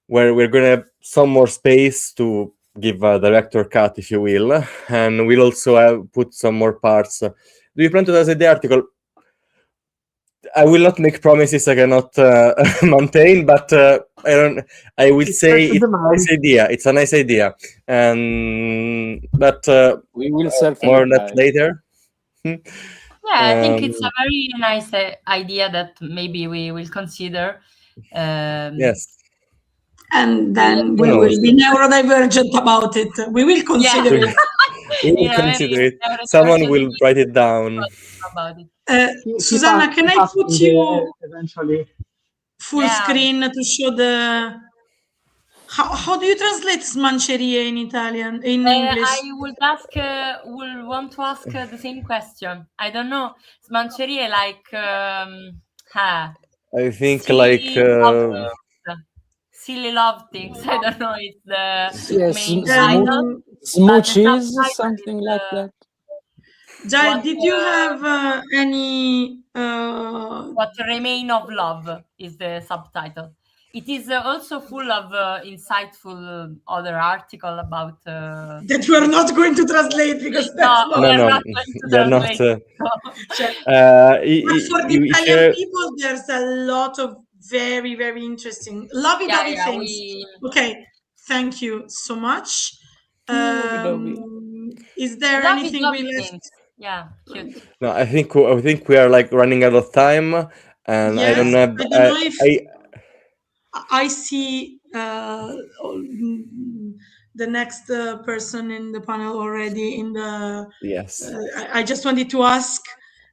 where we're going to have some more space to give a director cut, if you will, and we'll also put some more parts. Do you plan to translate the article? I will not make promises I cannot maintain, but I will say it's a nice idea. It's a nice idea, but we will more on that later. Yeah, I think it's a very nice idea that maybe we will consider. Yes. And then we will be neurodivergent about it. We will consider it. We will consider it. Someone will write it down. About it. Susanna, can I put you eventually full screen to show the... How do you translate smancerie in Italian, in English? I would want to ask the same question. I don't know. Smancerie, like, I think silly love things. I don't know. It's the main title. Smoochies, something like that. Jai, did you have any... What Remain of Love is the subtitle. It is also full of insightful other article about... that we are not going to translate because they're not. For the Italian people, there's a lot of very, very interesting, lovey-dovey things. Okay, thank you so much. Is there anything we left? Yeah, cute. No, I think we are like running out of time, and yes, I don't know if I see the next person in the panel already in the... Yes. I just wanted to ask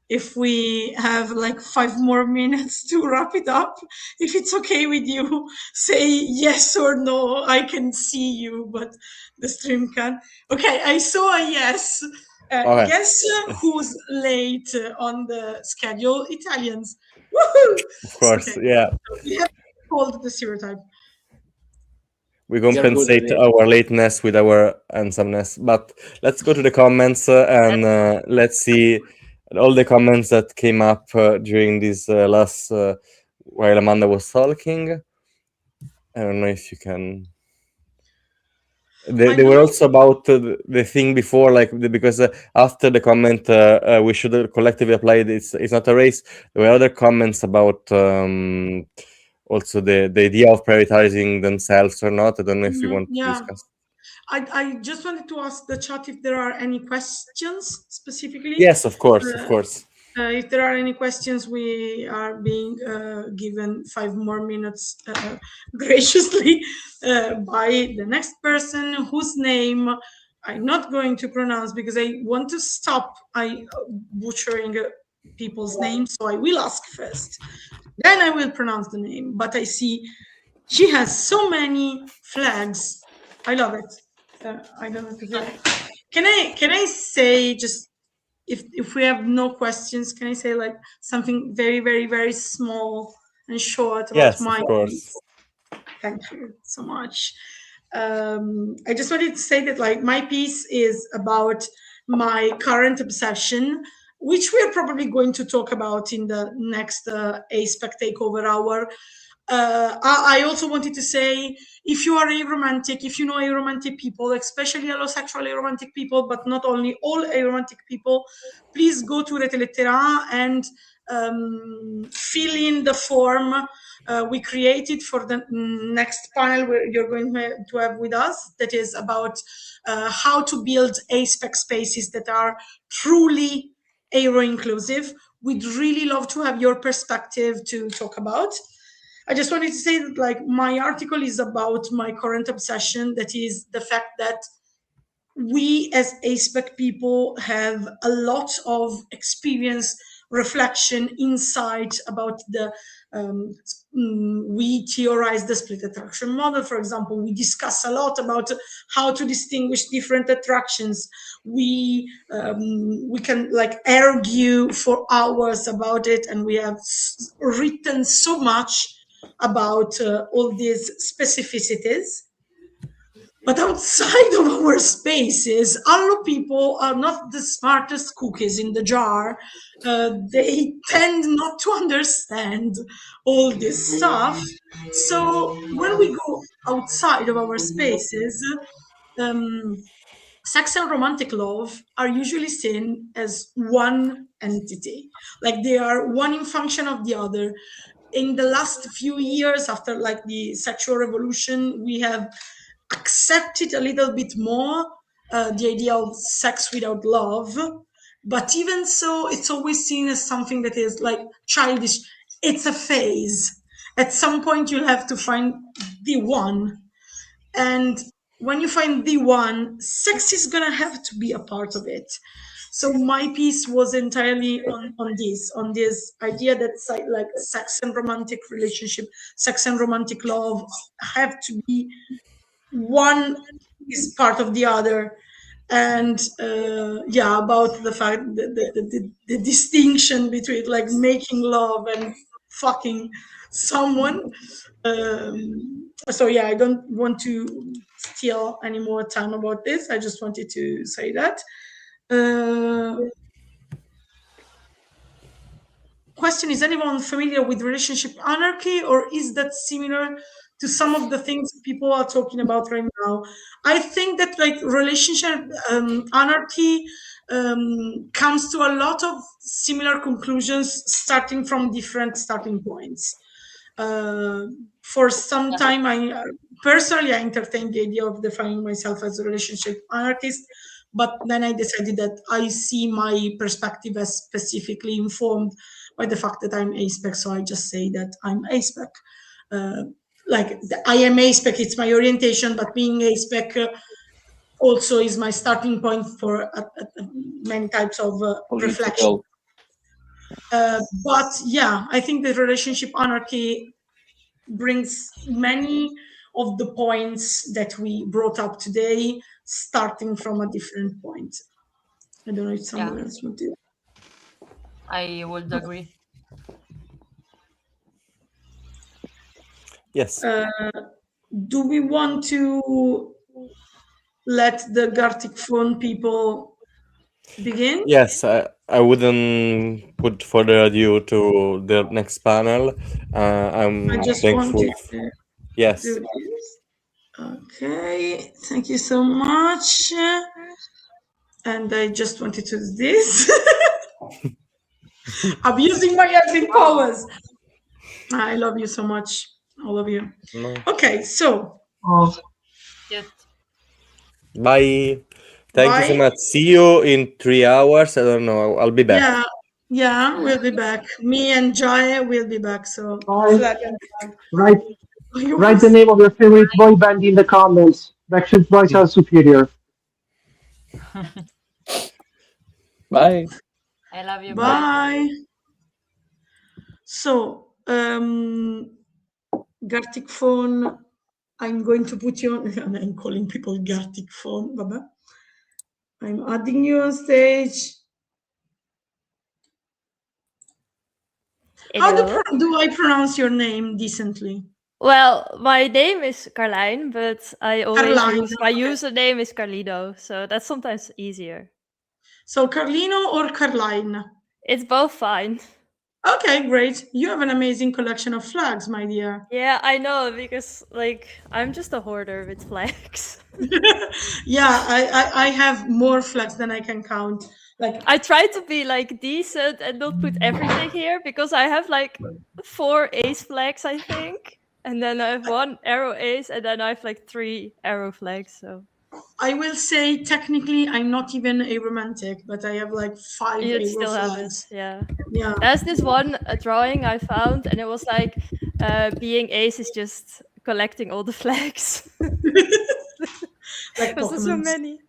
if we have like 5 more minutes to wrap it up. If it's okay with you, say yes or no. I can see you, but the stream can't. Okay, I saw a yes. Guess who's late on the schedule? Italians. Woohoo! Of course, okay. Yeah. We have called the stereotype. We compensate our lateness with our handsomeness. But let's go to the comments and let's see all the comments that came up during this last while Amanda was talking. I don't know if you can. They were also about the thing before, like because after the comment, we should collectively apply it. It's not a race. There were other comments about also the idea of prioritizing themselves or not. I don't know if you want to discuss. I just wanted to ask the chat if there are any questions specifically. Yes, of course, of course. If there are any questions, we are being given 5 more minutes graciously by the next person whose name I'm not going to pronounce because I want to stop butchering people's names. So I will ask first, then I will pronounce the name. But I see she has so many flags. I love it. I don't know if you can I say just if we have no questions, can I say like something very, very, very small and short about my piece? Thank you so much. I just wanted to say that like my piece is about my current obsession, which we're probably going to talk about in the next ASPEC takeover hour. I also wanted to say, if you are aromantic, if you know aromantic people, especially allosexual aromantic people, but not only all aromantic people, please go to Rete Lettera A and fill in the form we created for the next panel where you're going to have with us, that is about how to build ASPEC spaces that are truly aro-inclusive. We'd really love to have your perspective to talk about. I just wanted to say that like my article is about my current obsession, that is the fact that we as ASPEC people have a lot of experience, reflection, insight about the we theorize the split attraction model, for example. We discuss a lot about how to distinguish different attractions. We can like argue for hours about it, and we have written so much about all these specificities. But outside of our spaces, allo people are not the smartest cookies in the jar. They tend not to understand all this stuff. So when we go outside of our spaces, sex and romantic love are usually seen as one entity, like they are one in function of the other. In the last few years, after like the sexual revolution, we have accepted a little bit more the idea of sex without love. But even so, it's always seen as something that is like childish. It's a phase. At some point, you'll have to find the one. And when you find the one, sex is going to have to be a part of it. So my piece was entirely on this idea that like sex and romantic relationship, sex and romantic love have to be one is part of the other. And yeah, about the fact that the distinction between like making love and fucking someone. So yeah, I don't want to steal any more time about this. I just wanted to say that. Question, is anyone familiar with relationship anarchy, or is that similar to some of the things people are talking about right now? I think that like relationship anarchy comes to a lot of similar conclusions starting from different starting points. For some time, I personally entertained the idea of defining myself as a relationship anarchist, but then I decided that I see my perspective as specifically informed by the fact that I'm ASPEC, so I just say that I'm ASPEC. Like I am ASPEC, it's my orientation, but being ASPEC also is my starting point for many types of reflection. But yeah, I think the relationship anarchy brings many of the points that we brought up today, starting from a different point. I don't know if someone else would do. I would agree. Yes. Do we want to let the Gartic phone people begin? Yes, I wouldn't put further ado to the next panel. I'm I just thankful. wanted to Yes. do this. Okay, thank you so much. And I just wanted to do this. I'm using my admin powers. I love you so much, all of you. No. Okay, so. Yes. Bye. Thank you so much. See you in 3 hours. I don't know. I'll be back. Yeah, we'll be back. Me and Jaya will be back. So Write the name of your favorite boy band in the comments. Backstreet Boys are superior. Bye. I love you. Bye. So, Gartic phone, I'm going to put you on, and I'm calling people Gartic phone. Baba. I'm adding you on stage. How do I pronounce your name decently? Well, my name is Carlijn, but I always Carlijn, use my username is Carlino, so that's sometimes easier. So Carlino or Carlijn? It's both fine. Okay, great. You have an amazing collection of flags, my dear. Yeah, I know, because like I'm just a hoarder with flags. Yeah, I have more flags than I can count. Like I try to be like decent and not put everything here, because I have like 4 ace flags, I think. And then I have 1 arrow ace, and then I have like 3 arrow flags. So I will say technically I'm not even a romantic, but I have like 5 you arrow still flags. have it, yeah. Yeah. There's this one drawing I found, and it was like being ace is just collecting all the flags. Like because there's so many.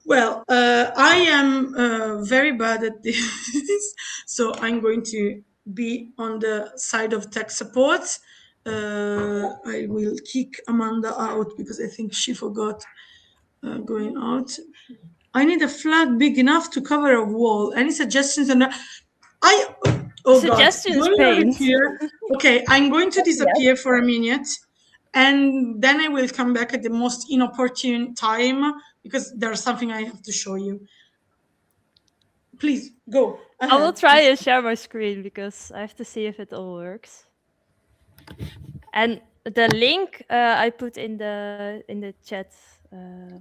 Well, I am very bad at this, so I'm going to be on the side of tech support. I will kick Amanda out because I think she forgot going out. I need a flag big enough to cover a wall. Any suggestions on that? Suggestions, paint. Okay, I'm going to disappear for a minute, and then I will come back at the most inopportune time because there's something I have to show you. Please go ahead. I will try and share my screen because I have to see if it all works. And the link I put in the chat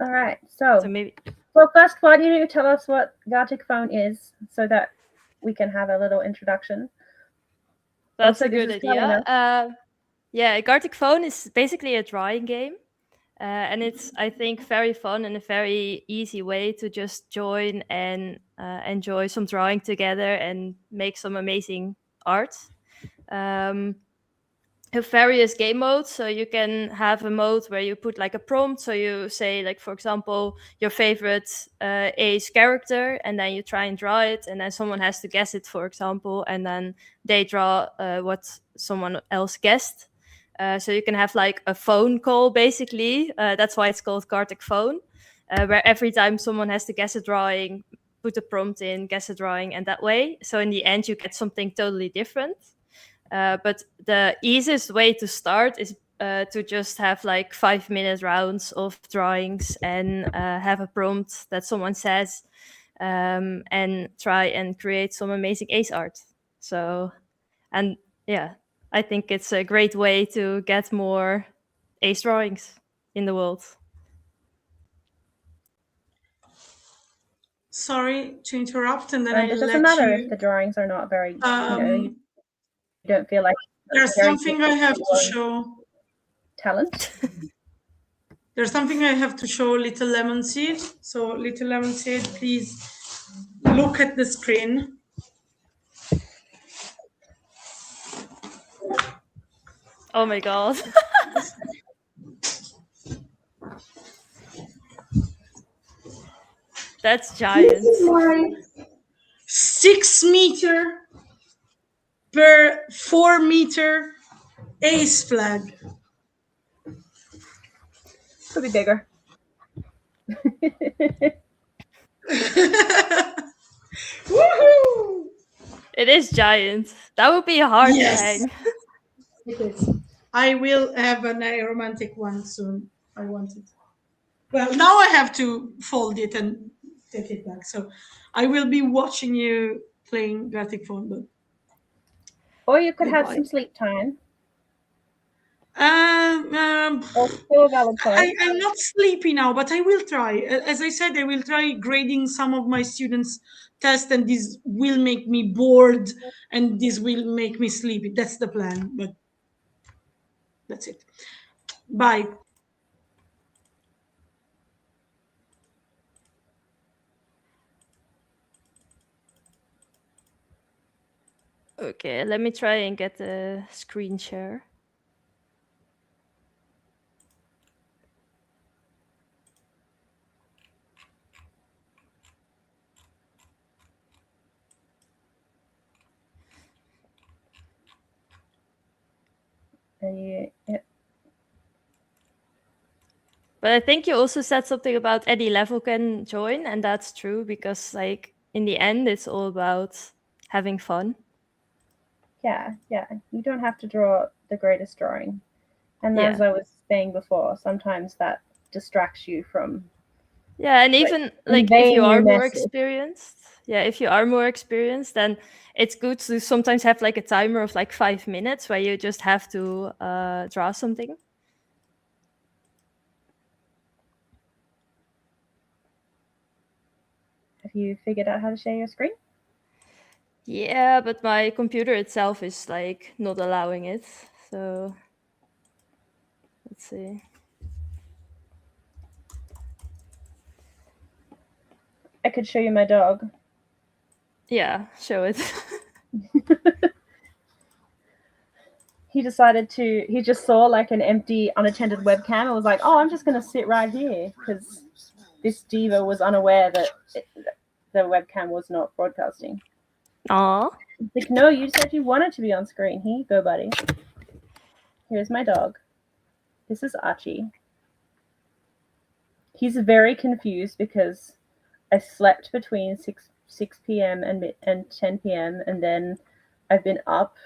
All right. So maybe. Well, first, why don't you tell us what Gartic phone is, so that we can have a little introduction. That's a good idea. Yeah, Gartic phone is basically a drawing game. And it's, I think, very fun and a very easy way to just join and enjoy some drawing together and make some amazing art. Have various game modes, so you can have a mode where you put like a prompt, so you say, like, for example, your favorite Ace character, and then you try and draw it, and then someone has to guess it, for example, and then they draw what someone else guessed. So you can have like a phone call, basically. That's why it's called Gartic phone, where every time someone has to guess a drawing, put a prompt in, guess a drawing, and that way. So in the end, you get something totally different. But the easiest way to start is to just have like 5-minute rounds of drawings and have a prompt that someone says, and try and create some amazing ace art. So, and yeah, I think it's a great way to get more ace drawings in the world. Sorry to interrupt, and then it doesn't matter if the drawings are not very, you don't feel like there's something I have to show. Talent. There's something I have to show Little Lemon Seed. So Little Lemon Seed, please look at the screen. Oh my god. That's giant. This is my 6 meter per 4 meter ace flag. Could be bigger. Woohoo! It is giant. That would be hard to hang. It is. I will have an aromantic one soon. I want it. Well, now I have to fold it and take it back. So I will be watching you playing Gartic phone. But... Or you could have some sleep time. I'm not sleepy now, but I will try. As I said, I will try grading some of my students' tests, and this will make me bored, and this will make me sleepy. That's the plan, but that's it. Bye. Okay, let me try and get the screen share. Yeah. But I think you also said something about any level can join, and that's true, because like in the end, it's all about having fun. Yeah. You don't have to draw the greatest drawing. And as I was saying before, sometimes that distracts you from... Yeah, and even like if you are more experienced, if you are more experienced, then it's good to sometimes have like a timer of like 5 minutes where you just have to draw something. Have you figured out how to share your screen? Yeah, but my computer itself is like not allowing it. So let's see. I could show you my dog. Yeah, show it. He decided to, he just saw like an empty unattended webcam and was like, oh, I'm just going to sit right here, because this diva was unaware that the webcam was not broadcasting. Aww. Like, no, you said you wanted to be on screen. Here you go, buddy. Here's my dog. This is Archie. He's very confused because I slept between 6 p.m. and 10 p.m. and then I've been up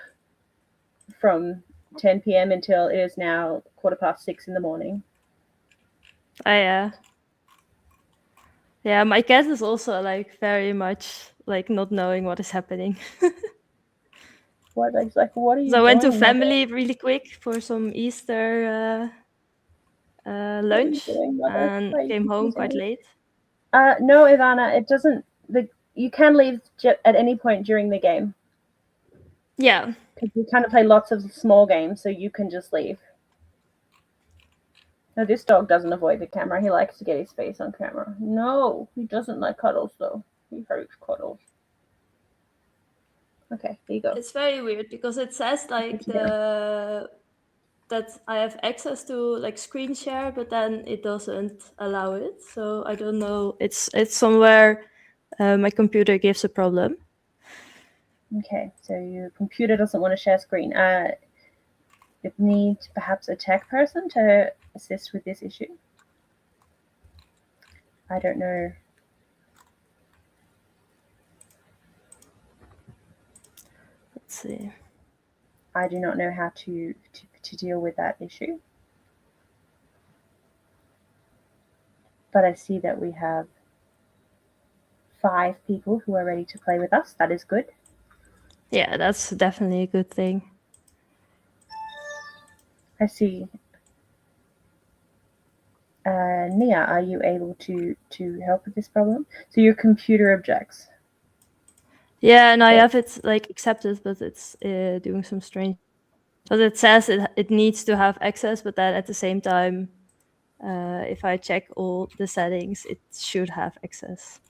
from 10 p.m. until it is now 6:15 in the morning. Oh, yeah. Yeah, my cat is also like very much like not knowing what is happening. What are you? So I went to family really quick for some Easter lunch doing, Mother? and Why are you came home confusing quite me? late. No, Ivana, it doesn't. You can leave at any point during the game. Yeah. Because we kind of play lots of small games, so you can just leave. No, this dog doesn't avoid the camera. He likes to get his face on camera. No, he doesn't like cuddles, though. He hates cuddles. Okay, there you go. It's very weird because it says like that I have access to like screen share, but then it doesn't allow it. So I don't know. It's somewhere my computer gives a problem. Okay, so your computer doesn't want to share screen. It needs perhaps a tech person to assist with this issue. I don't know. Let's see. I do not know how to deal with that issue. But I see that we have 5 people who are ready to play with us. That is good. Yeah, that's definitely a good thing. I see. Nia, are you able to help with this problem? So your computer objects. Yeah, and I have it like accepted, but it's doing some strange. But it says it needs to have access, but then at the same time, if I check all the settings, it should have access.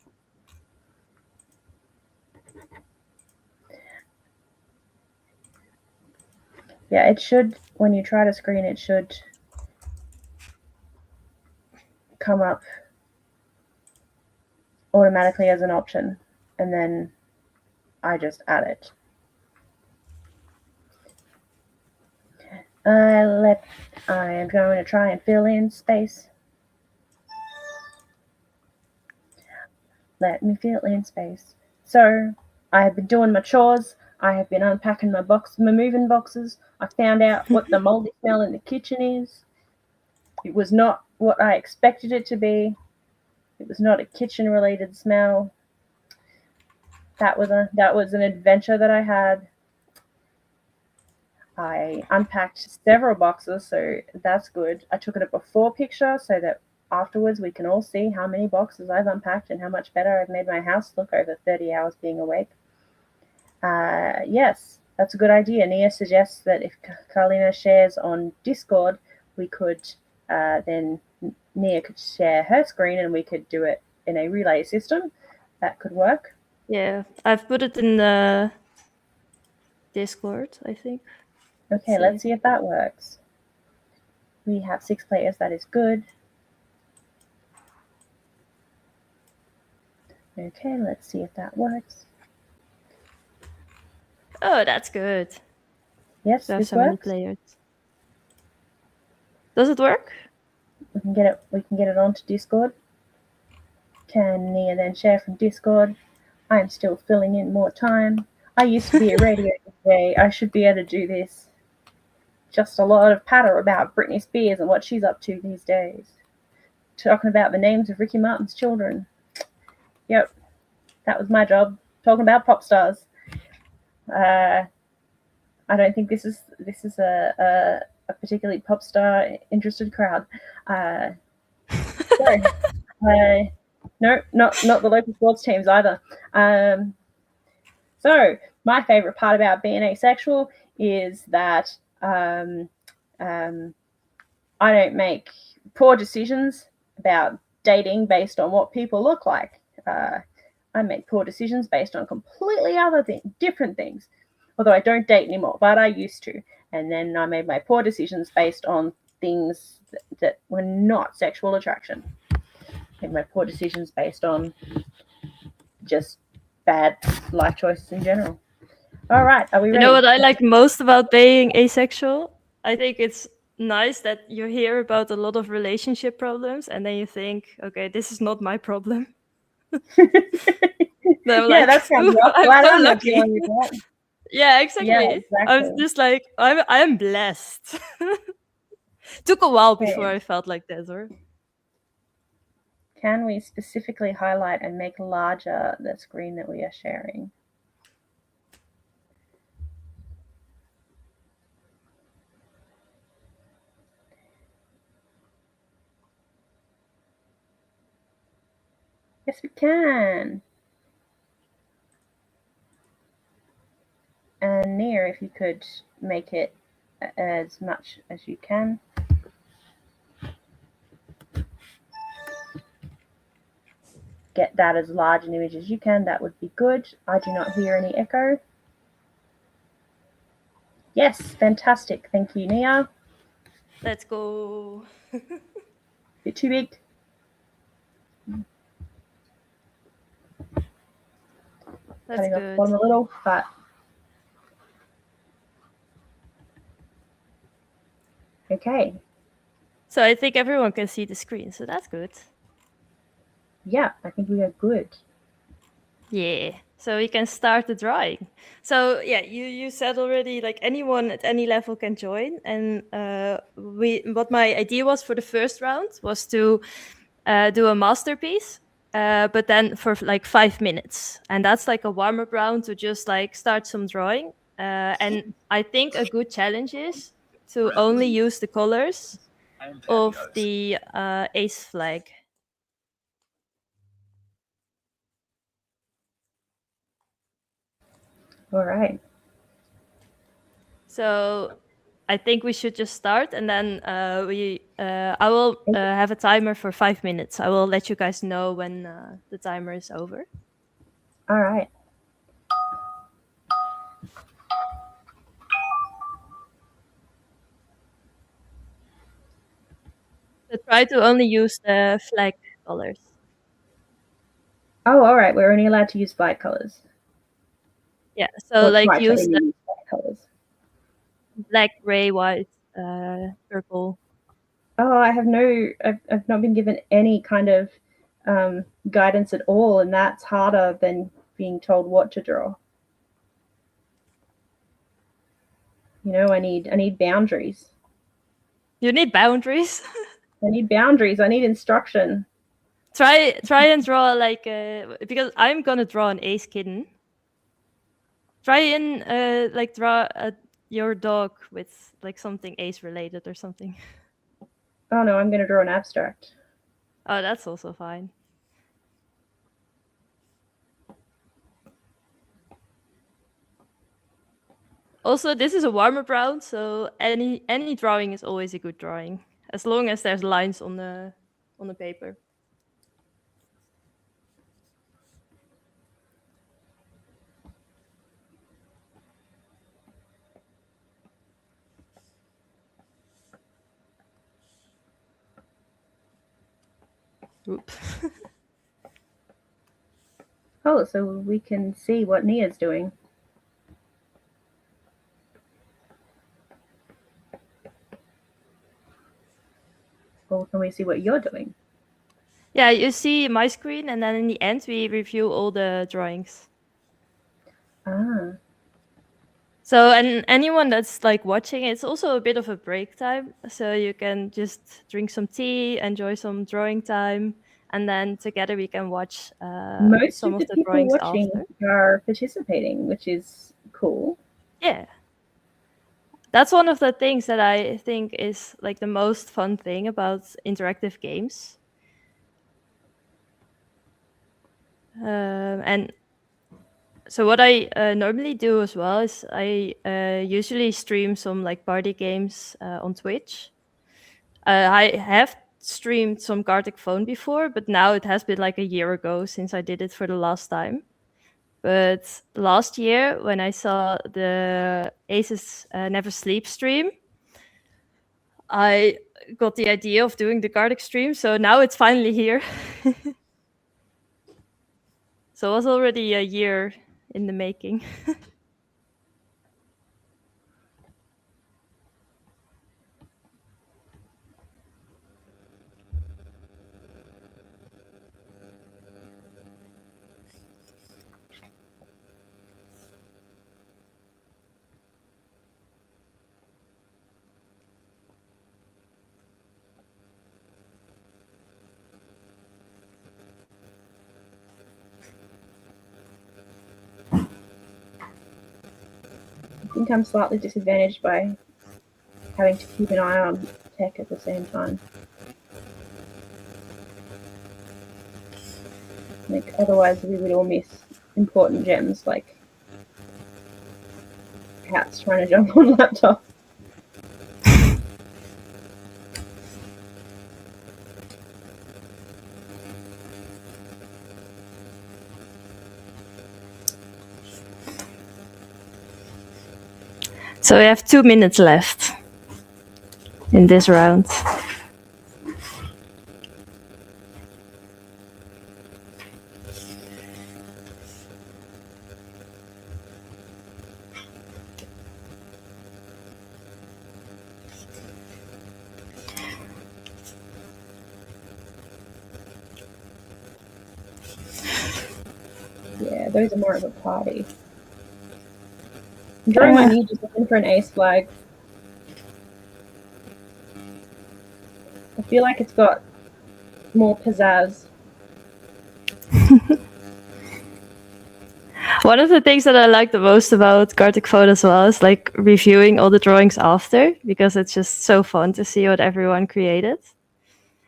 Yeah, it should, when you try to screen, it should come up automatically as an option, and then I just add it. I am going to try and fill in space. Let me fill in space. So I have been doing my chores. I have been unpacking my moving boxes. I found out what the moldy smell in the kitchen is. It was not what I expected it to be. It was not a kitchen-related smell. That was an adventure that I had. I unpacked several boxes, so that's good. I took it a before picture so that afterwards we can all see how many boxes I've unpacked and how much better I've made my house look over 30 hours being awake. Yes, that's a good idea. Nia suggests that if Carlina shares on Discord, we could then Nia could share her screen and we could do it in a relay system. That could work. Yeah, I've put it in the Discord, I think. Okay, let's see if that works. We have 6 players. That is good. Okay, let's see if that works. Oh, that's good. Yes, We have this so many works. players. Does it work? We can get it onto Discord. Can Nia then share from Discord? I'm still filling in more time. I used to be a radio DJ. I should be able to do this. Just a lot of patter about Britney Spears and what she's up to these days. Talking about the names of Ricky Martin's children. Yep, that was my job. Talking about pop stars. I don't think this is a particularly pop star interested crowd. No, not the local sports teams either. So my favorite part about being asexual is that I don't make poor decisions about dating based on what people look like. I make poor decisions based on completely different things. Although I don't date anymore, but I used to. And then I made my poor decisions based on things that were not sexual attraction. I made my poor decisions based on just bad life choices in general. All right, are we ready? You know what I like most about being asexual? I think it's nice that you hear about a lot of relationship problems and then you think, okay, this is not my problem. Yeah, that sounds rough. I'm so not lucky. dealing with that. Yeah, exactly. Yeah, exactly. I'm just like, I'm blessed. Took a while before I felt like that, or? Can we specifically highlight and make larger the screen that we are sharing? Yes, we can. And Nia, if you could make it as much as you can. Get that as large an image as you can, that would be good. I do not hear any echo. Yes, fantastic. Thank you, Nia. Let's go. Bit too big. That's Cutting off good. the bottom a little, but okay. So I think everyone can see the screen, so that's good. Yeah, I think we are good. Yeah, so we can start the drawing. So yeah, you said already, like anyone at any level can join, and what my idea was for the first round was to do a masterpiece, but then for like 5 minutes, and that's like a warm-up round to just like start some drawing. And I think a good challenge is to only use the colors of the ace flag. All right. So I think we should just start, and then I will have a timer for 5 minutes. I will let you guys know when the timer is over. All right. So try to only use the flag colors. Oh, all right. We're only allowed to use flag colors. Yeah, so like use the use flag colors. black, gray, white, purple. Oh, I've not been given any kind of guidance at all, and that's harder than being told what to draw. You know, I need boundaries. You need boundaries. I need boundaries. I need instruction. Try and draw like because I'm gonna draw an ace kitten. Try and like draw your dog with like something ace related or something. Oh no, I'm gonna draw an abstract. Oh, that's also fine. Also, this is a warm-up round, so any drawing is always a good drawing, as long as there's lines on the paper. Oops. Oh, so we can see what Nia's doing. Or can we see what you're doing? Yeah, you see my screen, and then in the end we review all the drawings. Ah. So, and anyone that's like watching, it's also a bit of a break time, so you can just drink some tea, enjoy some drawing time, and then together we can watch Most some of of the the people drawings watching after. are participating, which is cool. Yeah. That's one of the things that I think is like the most fun thing about interactive games. And so what I normally do as well is I usually stream some like party games on Twitch. I have streamed some Gartic phone before, but now it has been like a year ago since I did it for the last time. But last year, when I saw the Aces Never Sleep stream, I got the idea of doing the Gartic stream, so now it's finally here. So it was already a year in the making. I think I'm slightly disadvantaged by having to keep an eye on tech at the same time. Like, otherwise we would all miss important gems like cats trying to jump on laptop. So we have 2 minutes left in this round. Yeah, those are more of a party. I'm drawing my knee just looking for an ace flag. I feel like it's got more pizzazz. One of the things that I like the most about Gartic Photo as well is like reviewing all the drawings after, because it's just so fun to see what everyone created.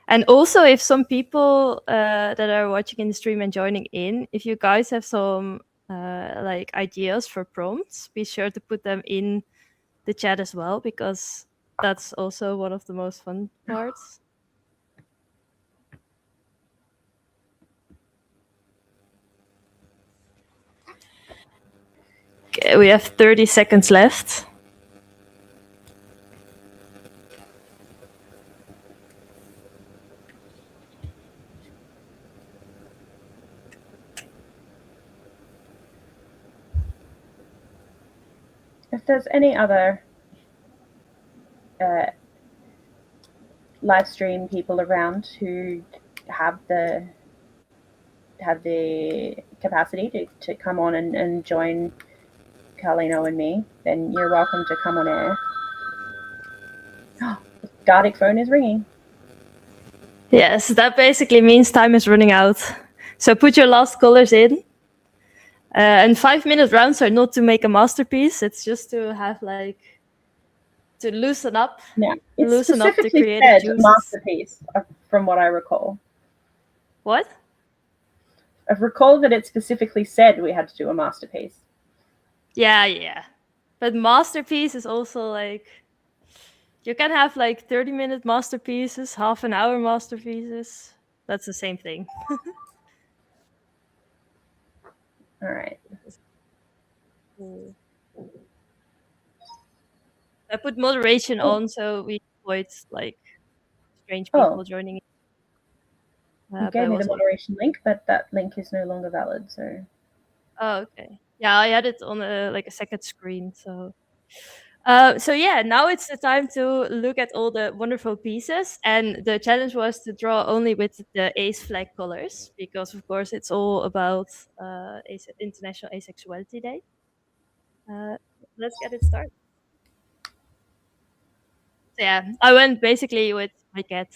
And also, if some people that are watching in the stream and joining in, if you guys have some like ideas for prompts, be sure to put them in the chat as well, because that's also one of the most fun parts. Okay, we have 30 seconds left. If there's any other live stream people around who have the capacity to come on and join Carlino and me, then you're welcome to come on air. Gartic phone is ringing. Yes, that basically means time is running out. So put your last colors in. And 5-minute rounds are not to make a masterpiece. It's just to have like to loosen up. Yeah, it's loosen up the specifically creative said juices. masterpiece, from what I recall. What? I recall that it specifically said we had to do a masterpiece. Yeah. But masterpiece is also like, you can have like 30-minute masterpieces, half an hour masterpieces. That's the same thing. All right. I put moderation on so we avoid like strange people joining in. You gave me the moderation link, but that link is no longer valid. So. Oh, okay. Yeah, I had it on like a second screen. So yeah, now it's the time to look at all the wonderful pieces. And the challenge was to draw only with the ace flag colors, because of course it's all about International Asexuality Day. Let's get it started. So yeah, I went basically with my cat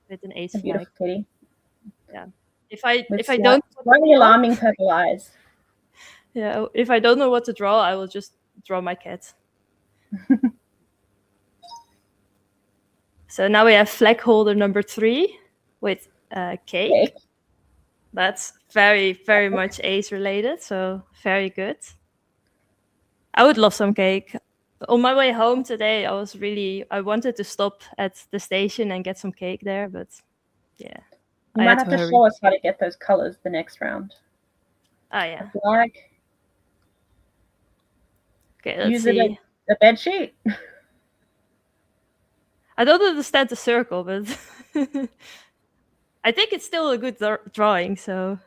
with an ace flag. Beautiful kitty. Yeah. If I With don't slightly alarming purple eyes. Yeah, if I don't know what to draw, I will just draw my cat. So now we have flag holder number 3 with cake. That's very, very much ace related, so very good. I would love some cake. On my way home today, I wanted to stop at the station and get some cake there, but yeah. You might have to show us how to get those colors the next round. Oh, yeah. Black. Okay, let's use see. it as a bed sheet. I don't understand the circle, but I think it's still a good drawing, so.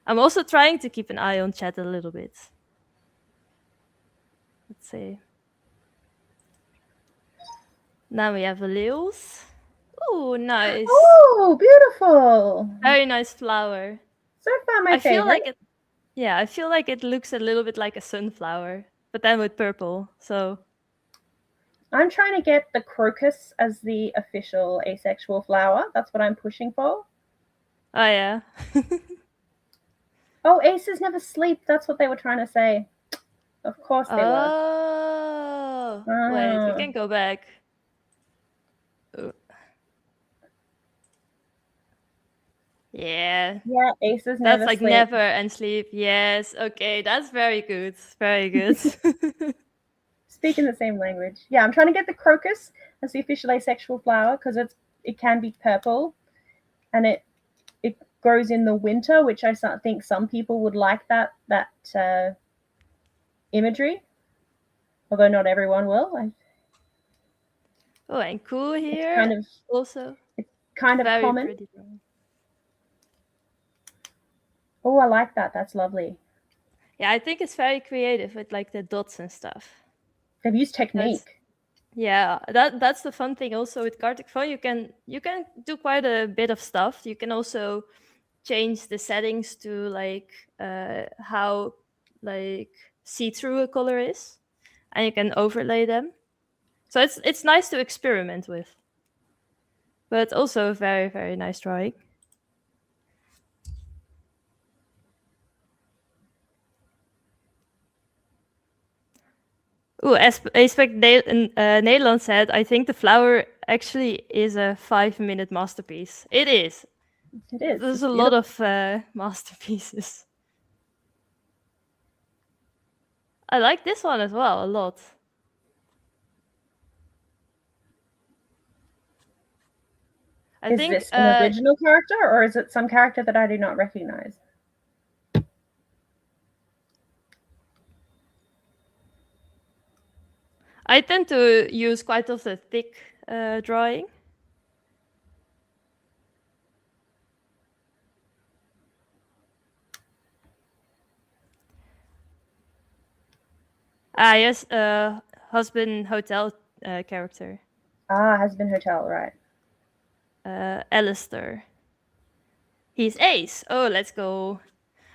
I'm also trying to keep an eye on chat a little bit. Let's see. Now we have Leos. Oh, nice. Oh, beautiful. Very nice flower. So far, my favorite. Feel like it. Yeah, I feel like it looks a little bit like a sunflower, but then with purple. So. I'm trying to get the crocus as the official asexual flower. That's what I'm pushing for. Oh, yeah. Oh, aces never sleep. That's what they were trying to say. Of course they were. Oh. Wait, we can go back. Yeah. Yeah, aces That's never like sleep. never and sleep. Yes. Okay, that's very good. Very good. Speaking the same language. Yeah, I'm trying to get the crocus as the official asexual flower because it can be purple, and it grows in the winter, which I think some people would like that imagery, although not everyone will. Oh, and cool here. Kind of also. Kind of very common. Pretty drawing. Oh, I like that. That's lovely. Yeah, I think it's very creative with like the dots and stuff. They've used technique. That's the fun thing also with Gartic Phone. You can do quite a bit of stuff. You can also change the settings to like how like see-through a color is, and you can overlay them. So it's nice to experiment with, but also a very, very nice drawing. Ooh, Aspec Nederland said, I think the flower actually is a 5-minute masterpiece. It is. It is. There's a lot of masterpieces. I like this one as well a lot. Is this an original character, or is it some character that I do not recognize? I tend to use quite of the thick drawing. Yes, husband hotel character. Husband hotel, right. Alistair. He's ace. Oh, let's go.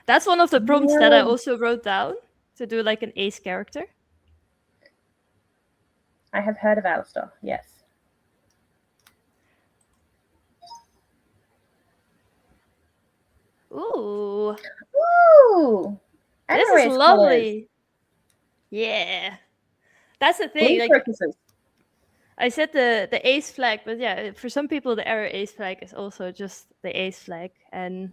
That's one of the prompts that I also wrote down to do like an ace character. I have heard of Alistair, yes. Ooh. Ooh. This is lovely. Colors. Yeah. That's the thing. Like, I said the ace flag, but yeah, for some people the aro ace flag is also just the ace flag. And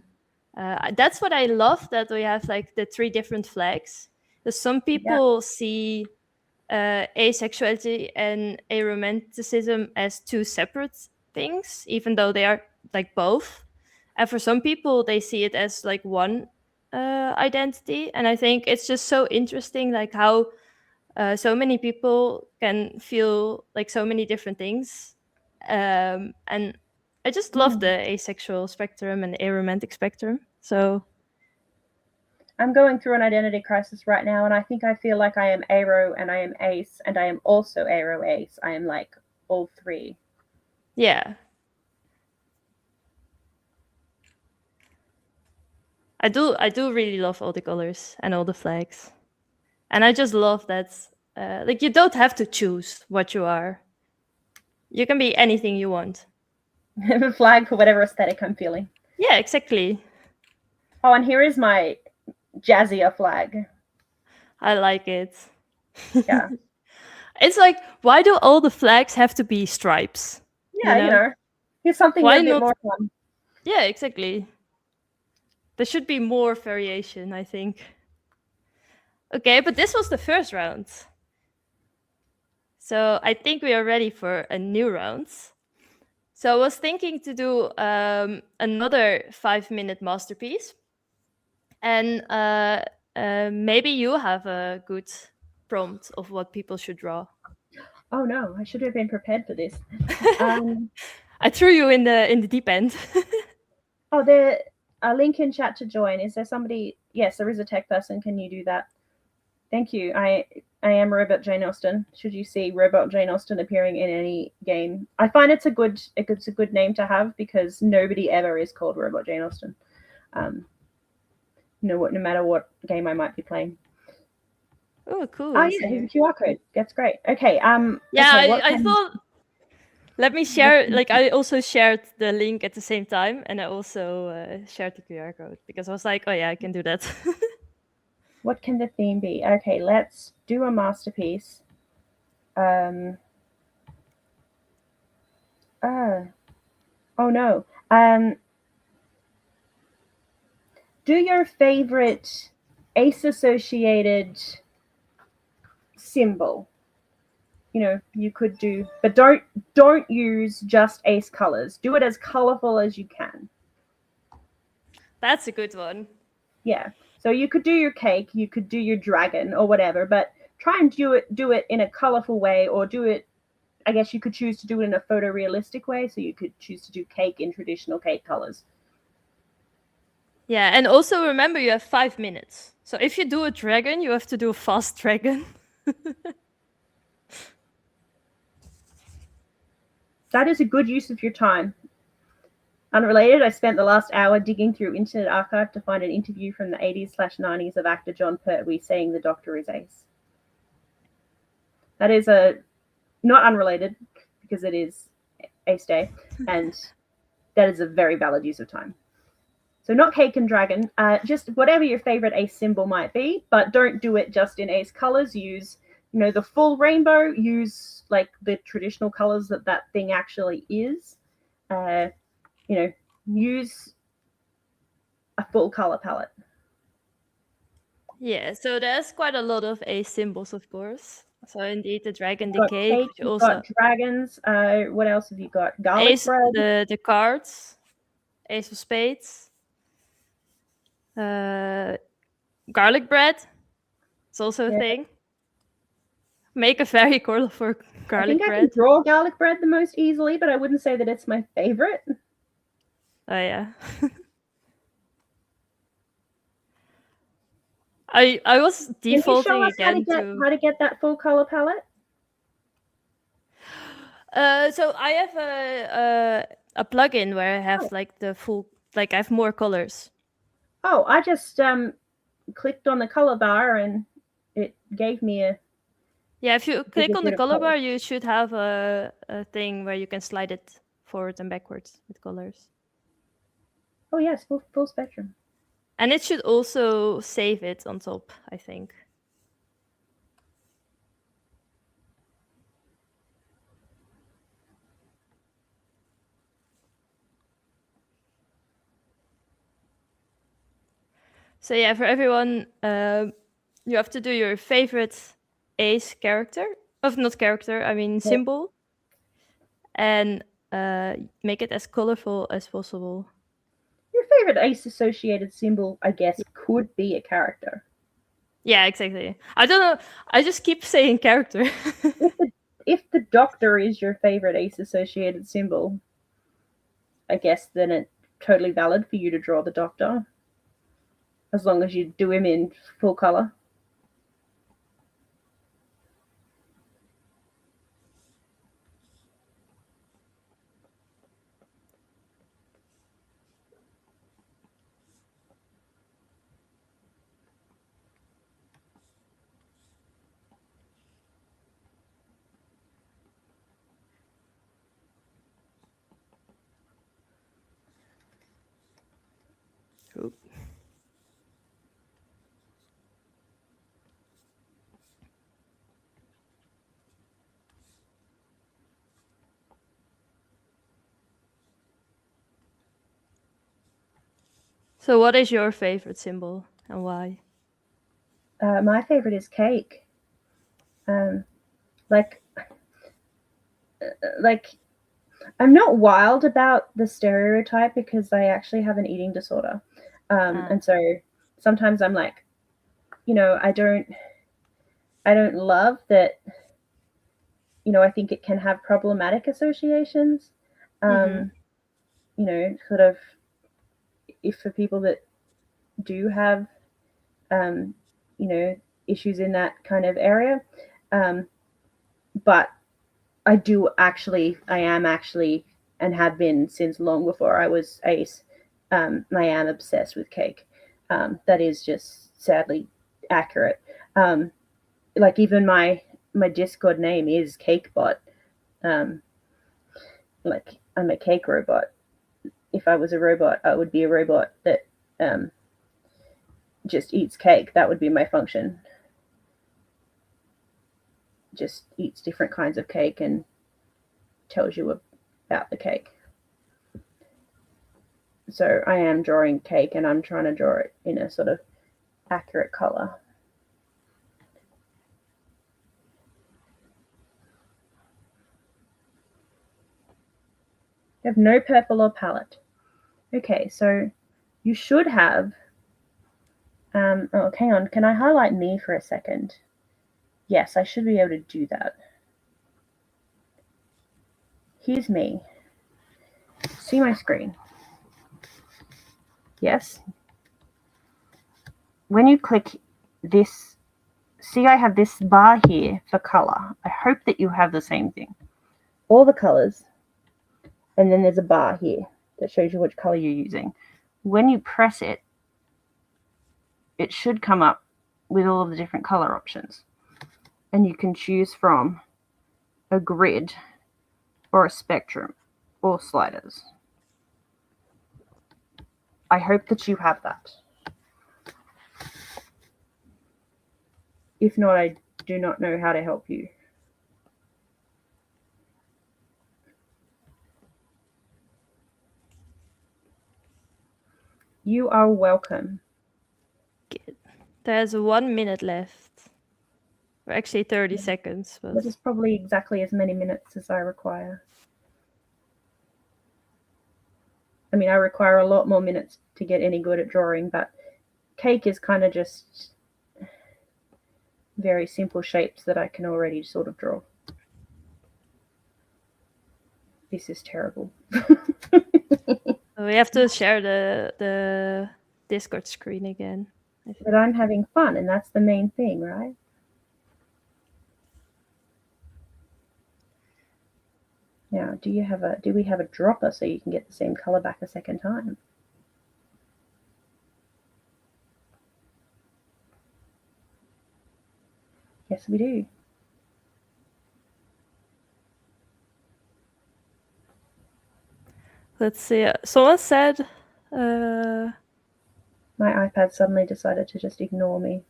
that's what I love, that we have like the 3 different flags. Because some people see asexuality and aromanticism as 2 separate things, even though they are like both. And for some people, they see it as like one identity. And I think it's just so interesting, like how so many people can feel like so many different things. And I just love the asexual spectrum and aromantic spectrum. So I'm going through an identity crisis right now, and I think I feel like I am aro and I am ace and I am also aro ace. I am like all 3. Yeah. I do really love all the colors and all the flags. And I just love that like you don't have to choose what you are. You can be anything you want. A flag for whatever aesthetic I'm feeling. Yeah, exactly. Oh, and here is my jazzier flag. I like it. Yeah. It's like, why do all the flags have to be stripes? Yeah, you know. Here's something a bit more fun. Yeah, exactly. There should be more variation, I think. Okay, but this was the first round. So I think we are ready for a new round. So I was thinking to do another 5-minute masterpiece. And maybe you have a good prompt of what people should draw. Oh no, I should have been prepared for this. I threw you in the deep end. Oh, there a link in chat to join. Is there somebody? Yes, there is a tech person. Can you do that? Thank you. I am Robot Jane Austen. Should you see Robot Jane Austen appearing in any game, I find it's a good name to have, because nobody ever is called Robot Jane Austen. No matter what game I might be playing. Oh, cool. Oh yeah, here's a QR code. That's great. Okay. Yeah, okay, I thought. Let me share. Like, I also shared the link at the same time, and I also shared the QR code because I was like, oh yeah, I can do that. What can the theme be? Okay, let's do a masterpiece. Oh no. do your favorite ace-associated symbol. You know, you could do, but don't use just ace colors. Do it as colorful as you can. That's a good one. Yeah. So you could do your cake, you could do your dragon or whatever, but try and do it in a colorful way, or do it, I guess you could choose to do it in a photorealistic way. So you could choose to do cake in traditional cake colors. Yeah, and also remember you have 5 minutes. So if you do a dragon, you have to do a fast dragon. That is a good use of your time. Unrelated, I spent the last hour digging through Internet Archive to find an interview from the 80s/90s of actor John Pertwee saying the Doctor is ace. That is not unrelated, because it is Ace Day, and that is a very valid use of time. So not cake and dragon, just whatever your favorite ace symbol might be, but don't do it just in ace colors. Use, you know, the full rainbow. Use like the traditional colors that thing actually is. You know, use a full color palette. Yeah, so there's quite a lot of ace symbols, of course. So indeed, the dragon, the Got cake, cake, which you've also got dragons. What else have you got? Garlic ace, bread. the cards, ace of spades, garlic bread. It's also a thing. Make a very colorful garlic bread. I think I can draw garlic bread the most easily, but I wouldn't say that it's my favorite. Oh yeah. I was defaulting Can you show us again how to get that full color palette? So I have a plugin where I have like the full, like I have more colors. Oh, I just clicked on the color bar and it gave me a. Yeah, if you click on the color bar, you should have a thing where you can slide it forward and backwards with colors. Oh yes, full spectrum. And it should also save it on top, I think. So yeah, for everyone, you have to do your favorite ace character. Not character, I mean symbol. And make it as colorful as possible. Your favorite ace-associated symbol, I guess, could be a character. Yeah, exactly. I don't know. I just keep saying character. If the Doctor is your favorite ace-associated symbol, I guess then it's totally valid for you to draw the Doctor, as long as you do him in full color. Cool. So what is your favorite symbol and why? My favorite is cake. Like I'm not wild about the stereotype because I actually have an eating disorder. And so sometimes I'm like, you know, I don't love that, you know, I think it can have problematic associations. You know, sort of, if for people that do have, you know, issues in that kind of area. But I am actually, and have been since long before I was ace, I am obsessed with cake. That is just sadly accurate. Like even my Discord name is CakeBot. Like I'm a cake robot. If I was a robot, I would be a robot that just eats cake. That would be my function. Just eats different kinds of cake and tells you about the cake. So I am drawing cake, and I'm trying to draw it in a sort of accurate color. You have no purple or palette. Okay, so you should have, oh, hang on, can I highlight me for a second? Yes, I should be able to do that. Here's me. See my screen? Yes. When you click this, see I have this bar here for color. I hope that you have the same thing. All the colors, and then there's a bar here that shows you which color you're using. When you press it, it should come up with all of the different color options. And you can choose from a grid or a spectrum or sliders. I hope that you have that. If not, I do not know how to help you. You are welcome. Good. There's 1 minute left. Or actually 30 seconds. But... That is probably exactly as many minutes as I require. I mean, I require a lot more minutes to get any good at drawing, but cake is kind of just very simple shapes that I can already sort of draw. This is terrible. We have to share the Discord screen again. But I'm having fun, and that's the main thing, right? Now, do we have a dropper so you can get the same color back a second time? Yes, we do. Let's see. Someone said... My iPad suddenly decided to just ignore me.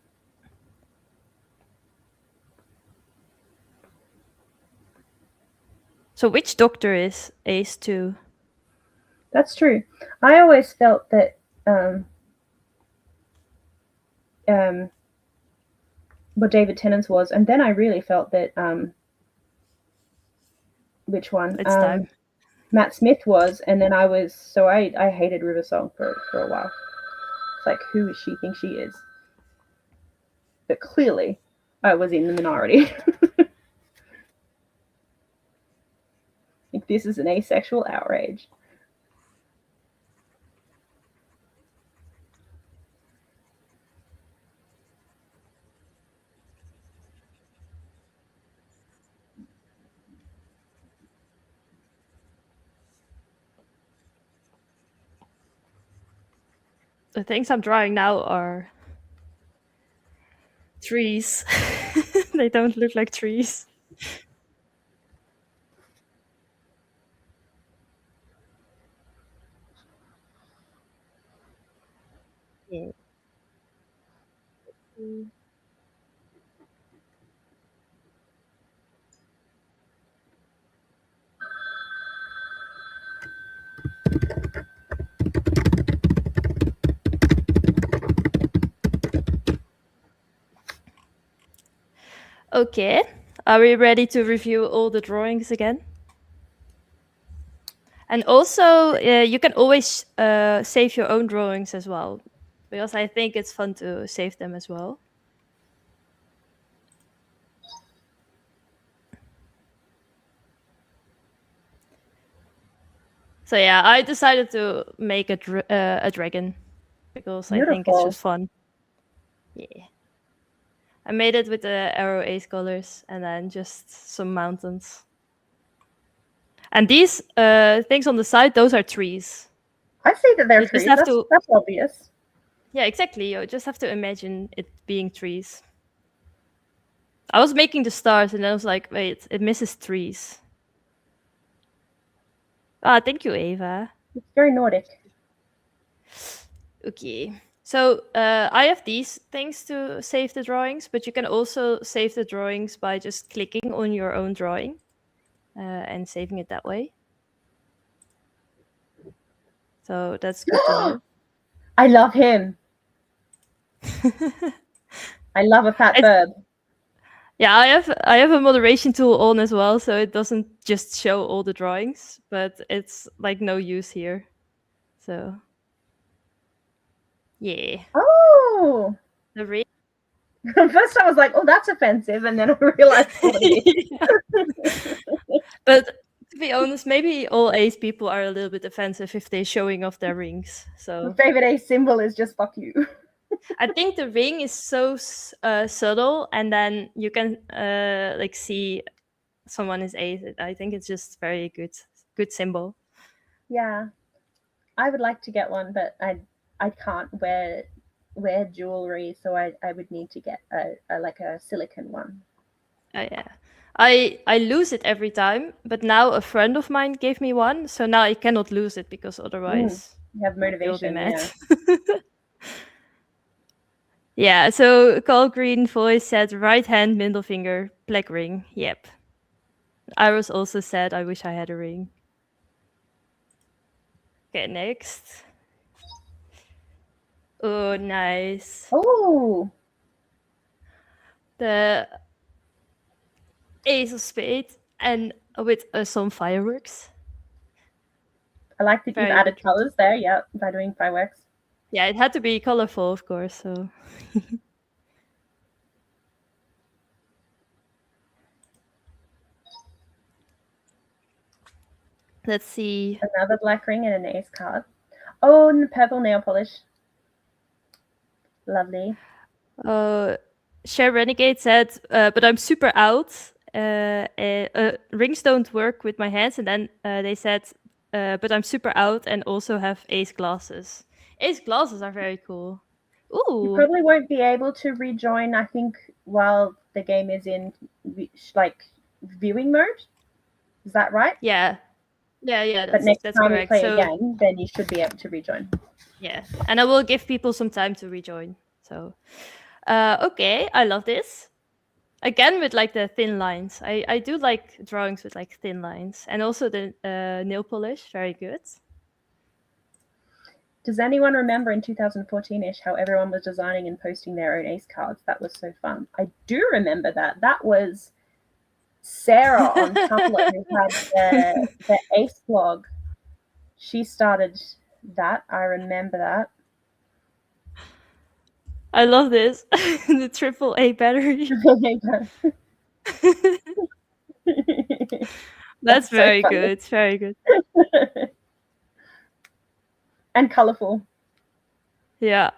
So which doctor is Ace 2? That's true. I always felt that what David Tennant's was, and then I really felt that which one? It's time. Matt Smith was, and then I hated River Song for a while. It's like, who does she think she is? But clearly, I was in the minority. Like, this is an asexual outrage. The things I'm drawing now are trees. They don't look like trees. Yeah. Okay, are we ready to review all the drawings again? And also, you can always save your own drawings as well, because I think it's fun to save them as well. So yeah, I decided to make a dragon, because I think it's just fun. Yeah. I made it with the Arrow Ace colors and then just some mountains. And these things on the side, those are trees. I see that they're trees. That's obvious. Yeah, exactly. You just have to imagine it being trees. I was making the stars and I was like, wait, it misses trees. Ah, thank you, Ava. It's very Nordic. Okay. So I have these things to save the drawings, but you can also save the drawings by just clicking on your own drawing and saving it that way. So that's good to know. I love him. I love a fat bird. Yeah, I have a moderation tool on as well, so it doesn't just show all the drawings, but it's like no use here. So yeah. Oh, The ring. First I was like, oh, that's offensive, and then I realized what it is. But to be honest, maybe all ace people are a little bit offensive if they're showing off their rings. So My favorite ace symbol is just fuck you. I think the ring is so subtle, and then you can like see someone is ace. I think it's just very good symbol. Yeah, I would like to get one, but I can't wear jewelry, so I would need to get a like a silicone one. Oh yeah. I lose it every time, but now a friend of mine gave me one, so now I cannot lose it because otherwise You have you'll be motivation. mad. Yeah. Yeah, so Call Green Voice said right hand, middle finger, black ring. Yep. Iris also said, I wish I had a ring. Okay, next. Oh, nice. Oh, The ace of spades and with some fireworks. I like that you've Very added good. colors there. Yeah, by doing fireworks. Yeah, it had to be colorful, of course. So let's see. Another black ring and an ace card. Oh, and the purple nail polish. Lovely. Cher Renegade said, but I'm super out. Rings don't work with my hands. And then they said, but I'm super out and also have ace glasses. Ace glasses are very cool. You Ooh. probably won't be able to rejoin, I think, while the game is in like viewing mode. Is that right? Yeah. But next that's time correct. you play So, again, then you should be able to rejoin. yeah, and I will give people some time to rejoin. So, okay, I love this. Again, with like the thin lines. I do like drawings with like thin lines, and also the nail polish. Very good. Does anyone remember in 2014-ish how everyone was designing and posting their own ace cards? That was so fun. I do remember that. That was Sarah on Tumblr who had the ace blog. She started that. I remember that. I love this. The AAA battery. That's so very funny. good. Very good. And colorful. Yeah.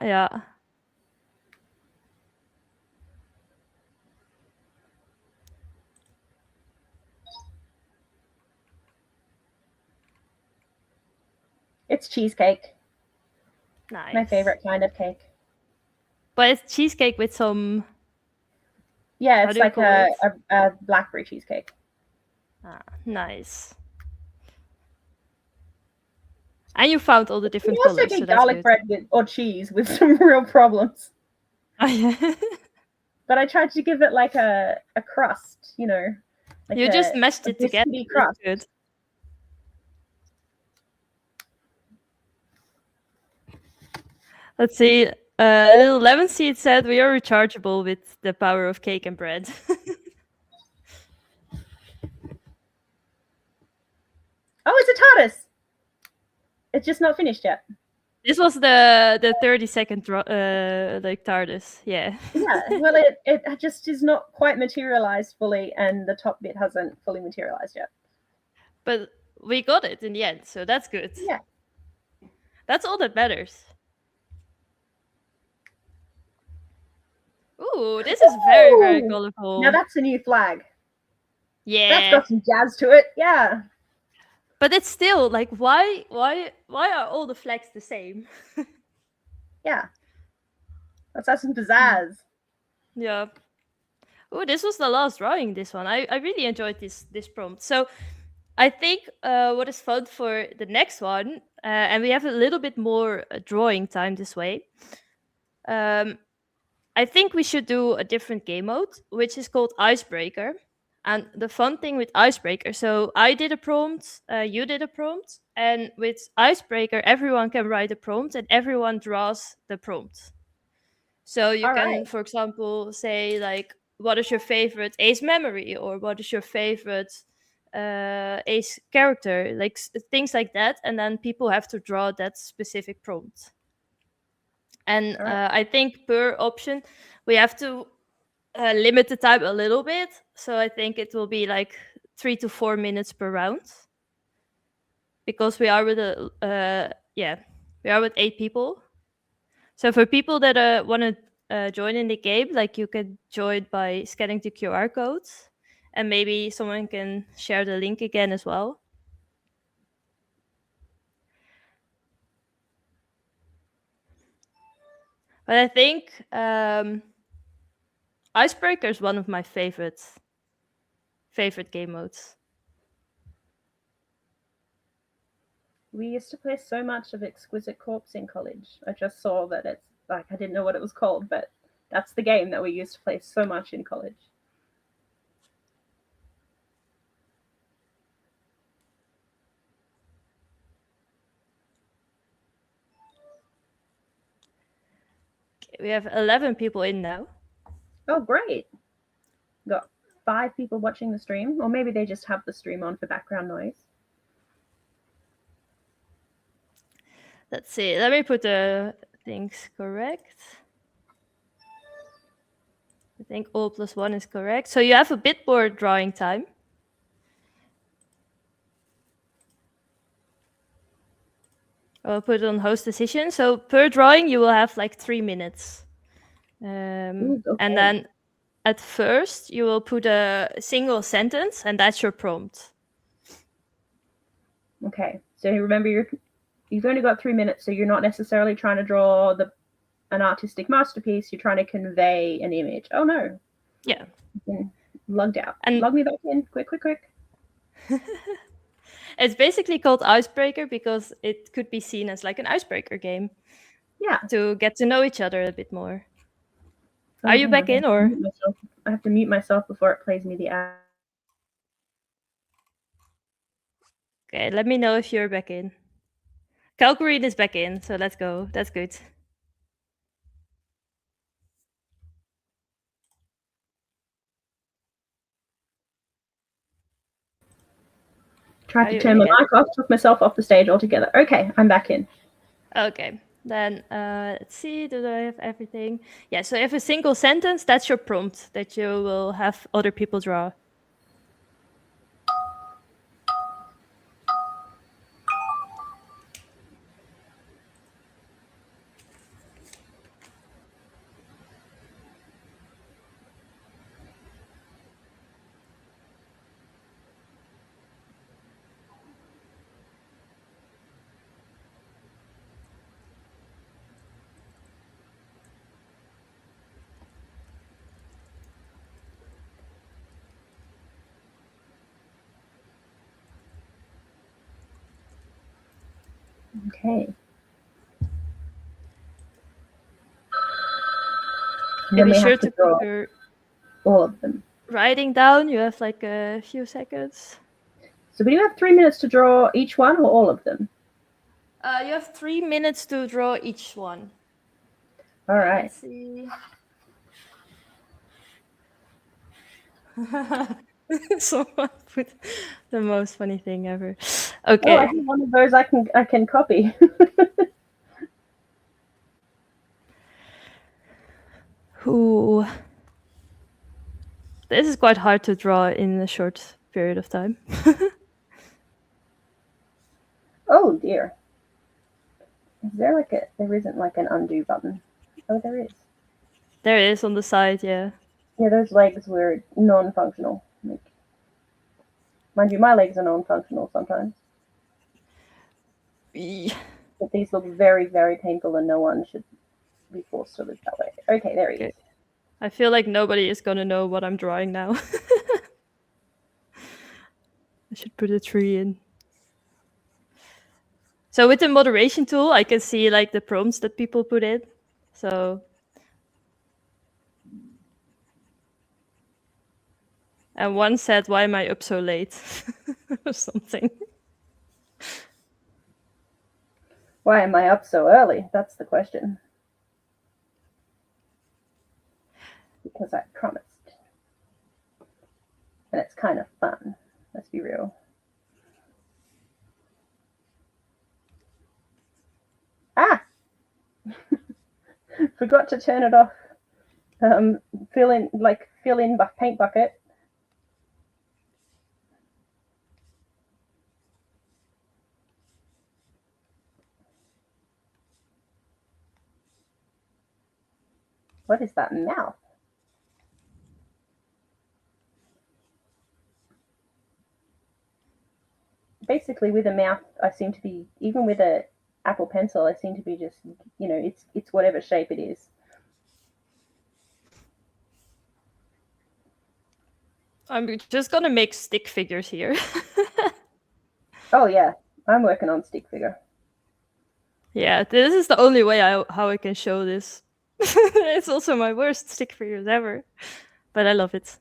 It's cheesecake. Nice. My favorite kind of cake. But it's cheesecake with some. Yeah, it's like a blackberry cheesecake. Ah, nice. And you found all the different You also colors. get So that's garlic good. bread or cheese with some real problems. Oh, yeah. But I tried to give it like a crust, you know. Like You just mashed it together. biscuity That's crust. good. Let's see. Little Lemon Seed said we are rechargeable with the power of cake and bread. Oh, it's a TARDIS. It's just not finished yet. This was the 30-second like TARDIS. Yeah. Yeah, well, it just is not quite materialized fully, and the top bit hasn't fully materialized yet. But we got it in the end, so that's good. Yeah. That's all that matters. Ooh, this is very, very Ooh. colorful. Now that's a new flag. Yeah. That's got some jazz to it. Yeah. But it's still like, why are all the flags the same? Yeah. Let's have some pizzazz. Yeah. Oh, this was the last drawing. This one, I really enjoyed this prompt. So, I think what is fun for the next one, and we have a little bit more drawing time this way. I think we should do a different game mode, which is called Icebreaker. And the fun thing with Icebreaker, so I did a prompt, you did a prompt, And with Icebreaker, everyone can write a prompt and everyone draws the prompt. So you All can, right. for example, say like, what is your favorite Ace memory, or what is your favorite Ace character, like things like that, and then people have to draw that specific prompt. And All right. I think per option we have to limit the time a little bit. So I think it will be like 3 to 4 minutes per round, because we are with we are with 8 people. So for people that want to join in the game, like you can join by scanning the QR codes, and maybe someone can share the link again as well. But I think Icebreaker is one of my favorite game modes. We used to play so much of Exquisite Corpse in college. I just saw that it's like, I didn't know what it was called, but that's the game that we used to play so much in college. We have 11 people in now. Oh, great. Got 5 people watching the stream, or maybe they just have the stream on for background noise. Let's see. Let me put the things correct. I think all plus 1 is correct. So you have a bit more drawing time. I'll put it on host decision. So per drawing, you will have like 3 minutes. Okay. And then at first, you will put a single sentence, and that's your prompt. Okay. So remember, you've only got 3 minutes, so you're not necessarily trying to draw an artistic masterpiece. You're trying to convey an image. Oh no. Yeah. Logged out. And log me back in. Quick. It's basically called Icebreaker because it could be seen as like an icebreaker game. Yeah. To get to know each other a bit more. Are you back in, or? I have to mute myself before it plays me the ad. Okay, let me know if you're back in. Calgary is back in, so let's go. That's good. Tried to turn my mic off, took myself off the stage altogether. Okay, I'm back in. Okay, then let's see, do I have everything? Yeah, so if a single sentence, that's your prompt that you will have other people draw. Okay. Be sure to put your all of them. Writing down, you have like a few seconds. So we do have 3 minutes to draw each one, or all of them? You have 3 minutes to draw each one. All right. Let's see. Someone put the most funny thing ever. Okay. Oh, I think one of those I can copy. Who? This is quite hard to draw in a short period of time. Oh dear. Is there there isn't like an undo button? Oh, there is. There is on the side, yeah. Yeah, those legs were non-functional. Mind you, my legs are non-functional sometimes. But these look very, very painful, and no one should be forced to live that way. Okay, there he is. I feel like nobody is gonna know what I'm drawing now. I should put a tree in. So with the moderation tool, I can see like the prompts that people put in. So. And one said, "Why am I up so late?" or something. Why am I up so early? That's the question. Because I promised. And it's kind of fun. Let's be real. Ah! Forgot to turn it off. Fill in paint bucket. What is that mouth? Basically, with a mouth, I seem to be, even with a Apple Pencil, I seem to be just, you know, it's whatever shape it is. I'm just gonna make stick figures here. Oh yeah, I'm working on stick figure. Yeah, this is the only way how I can show this. It's also my worst stick figures ever, but I love it.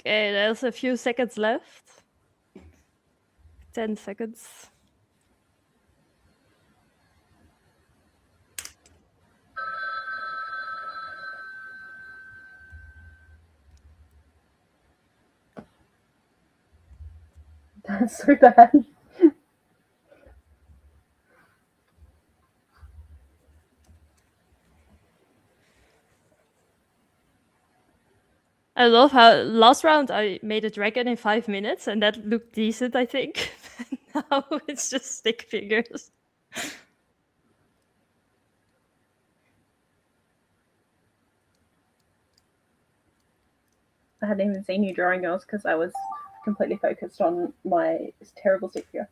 Okay, there's a few seconds left. 10 seconds. That's so bad. I love how last round I made a dragon in 5 minutes and that looked decent, I think. Now it's just stick figures. I hadn't even seen you drawing yours because I was completely focused on my terrible stick figure.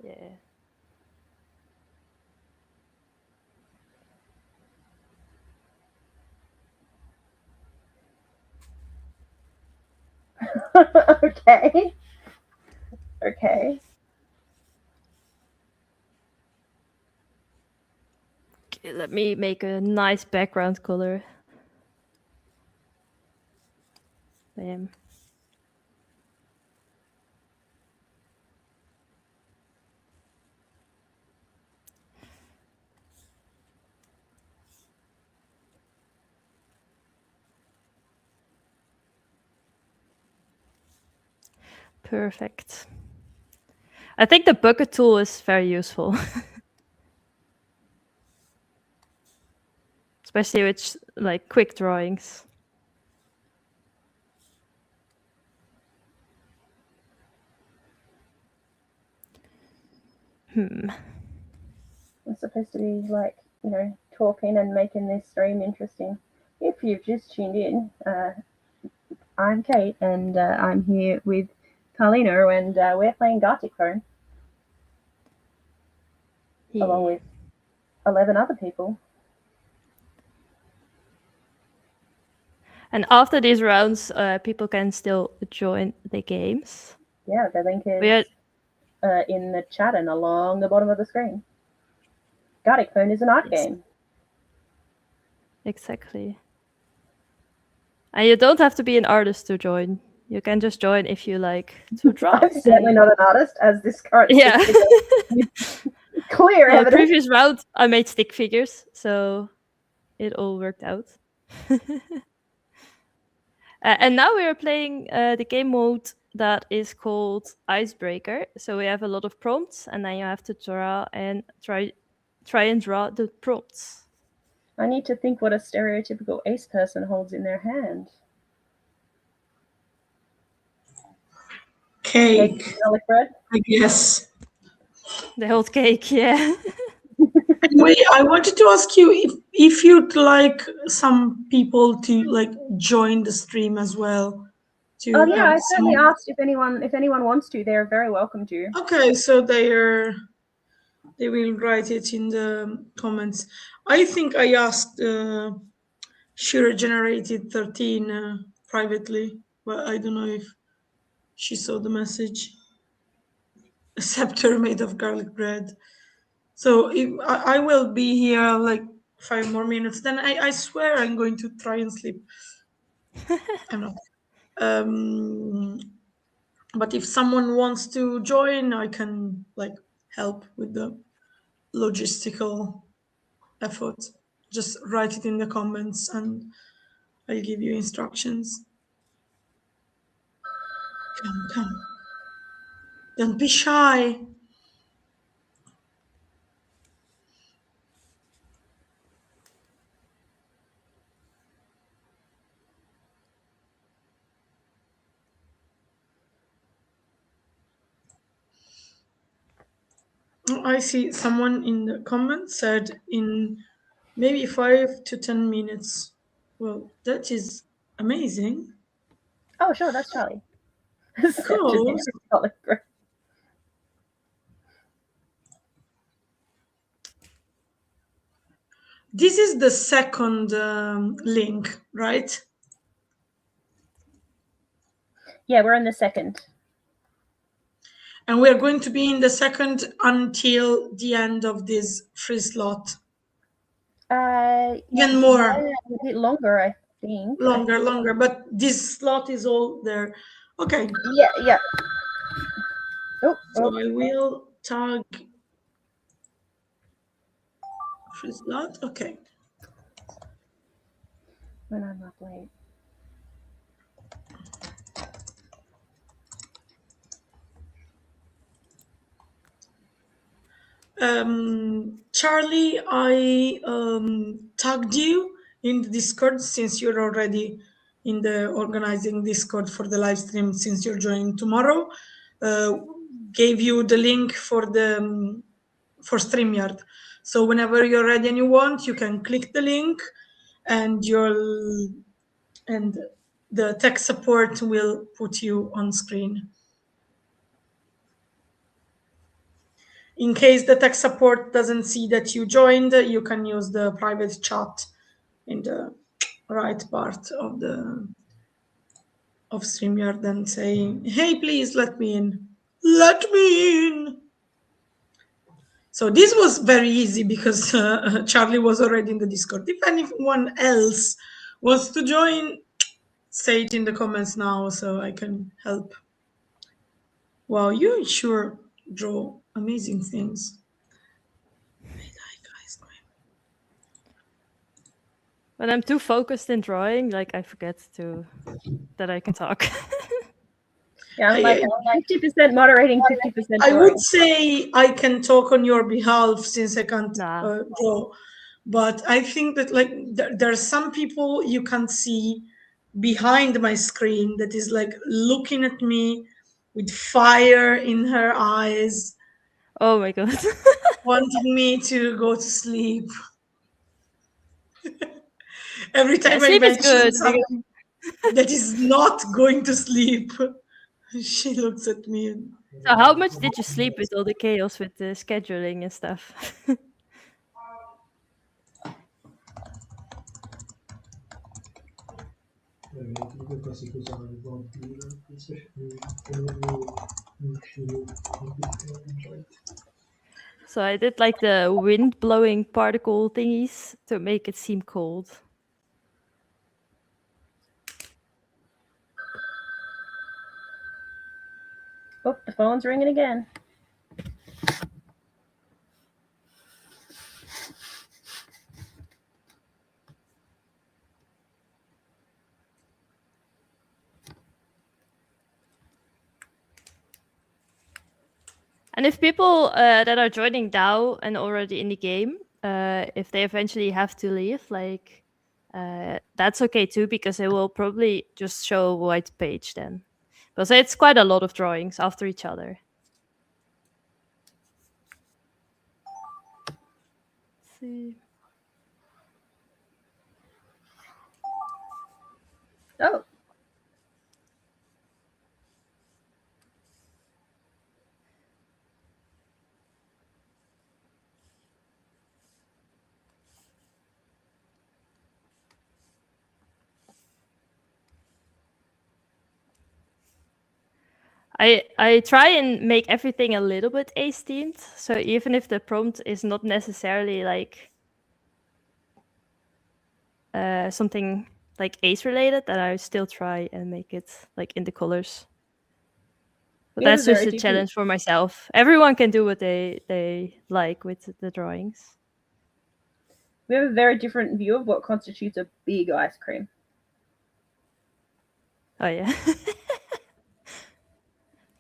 Yeah. Okay. Okay. Okay, let me make a nice background color. Bam. Perfect. I think the bucket tool is very useful. Especially with like quick drawings. I'm supposed to be like, you know, talking and making this stream interesting. If you've just tuned in, I'm Kate and I'm here with Carlina and we're playing Gartic phone. Yeah. Along with 11 other people. And after these rounds, people can still join the games. Yeah, the link is in the chat and along the bottom of the screen. Gartic phone is an art game. Exactly. And you don't have to be an artist to join. You can just join if you like to draw. I'm certainly not an artist, as this current yeah. Clear evidence. The previous round, I made stick figures, so it all worked out. And now we are playing the game mode that is called Icebreaker. So we have a lot of prompts, and then you have to draw and try and draw the prompts. I need to think what a stereotypical ace person holds in their hand. Cake. Garlic bread? I guess. The whole cake, yeah. Wait, I wanted to ask you if you'd like some people to like join the stream as well. Oh yeah, I certainly asked if anyone wants to. They're very welcome to. Okay, so they will write it in the comments. I think I asked Shira generated 13 privately, but I don't know if she saw the message. A scepter made of garlic bread. So if I will be here like 5 more minutes, then I swear I'm going to try and sleep. I'm not. But if someone wants to join, I can like help with the logistical effort. Just write it in the comments and I'll give you instructions. Come. Don't be shy. I see someone in the comments said in maybe 5 to 10 minutes. Well, that is amazing. Oh, sure, that's Charlie. Cool. This is the second link, right? Yeah, we're in the second. And we're going to be in the second until the end of this free slot. Even more. Yeah, a bit longer, I think. Longer, but this slot is all there. Okay. Yeah. So I will tag free slot. Okay. When I'm not late. Charlie, I tagged you in the Discord since you're already in the organizing Discord for the live stream since you're joining tomorrow. Gave you the link for the for StreamYard. So whenever you're ready and you want, you can click the link and the tech support will put you on screen. In case the tech support doesn't see that you joined, you can use the private chat in the right part of StreamYard and say, hey, please let me in. Let me in. So this was very easy because Charlie was already in the Discord. If anyone else wants to join, say it in the comments now so I can help. Wow, you sure draw amazing things. When I'm too focused in drawing, like I forget that I can talk. Yeah, I'm like 50% moderating, 50% I would say I can talk on your behalf since I can't draw. But I think that like there are some people you can't see behind my screen that is like looking at me with fire in her eyes. Oh my god. Wanting me to go to sleep. Every time I sleep is mention good, something that is not going to sleep, she looks at me. And... So how much did you sleep with all the chaos with the scheduling and stuff? So I did like the wind blowing particle thingies to make it seem cold. Oh, the phone's ringing again. And if people that are joining now and already in the game, if they eventually have to leave, like that's okay too, because it will probably just show a white page then. Because it's quite a lot of drawings after each other. Let's see. Oh. I try and make everything a little bit ace themed. So even if the prompt is not necessarily like something like ace related, then I still try and make it like in the colors. But We have that's a just very a different- challenge for myself. Everyone can do what they like with the drawings. We have a very different view of what constitutes a big ice cream. Oh yeah.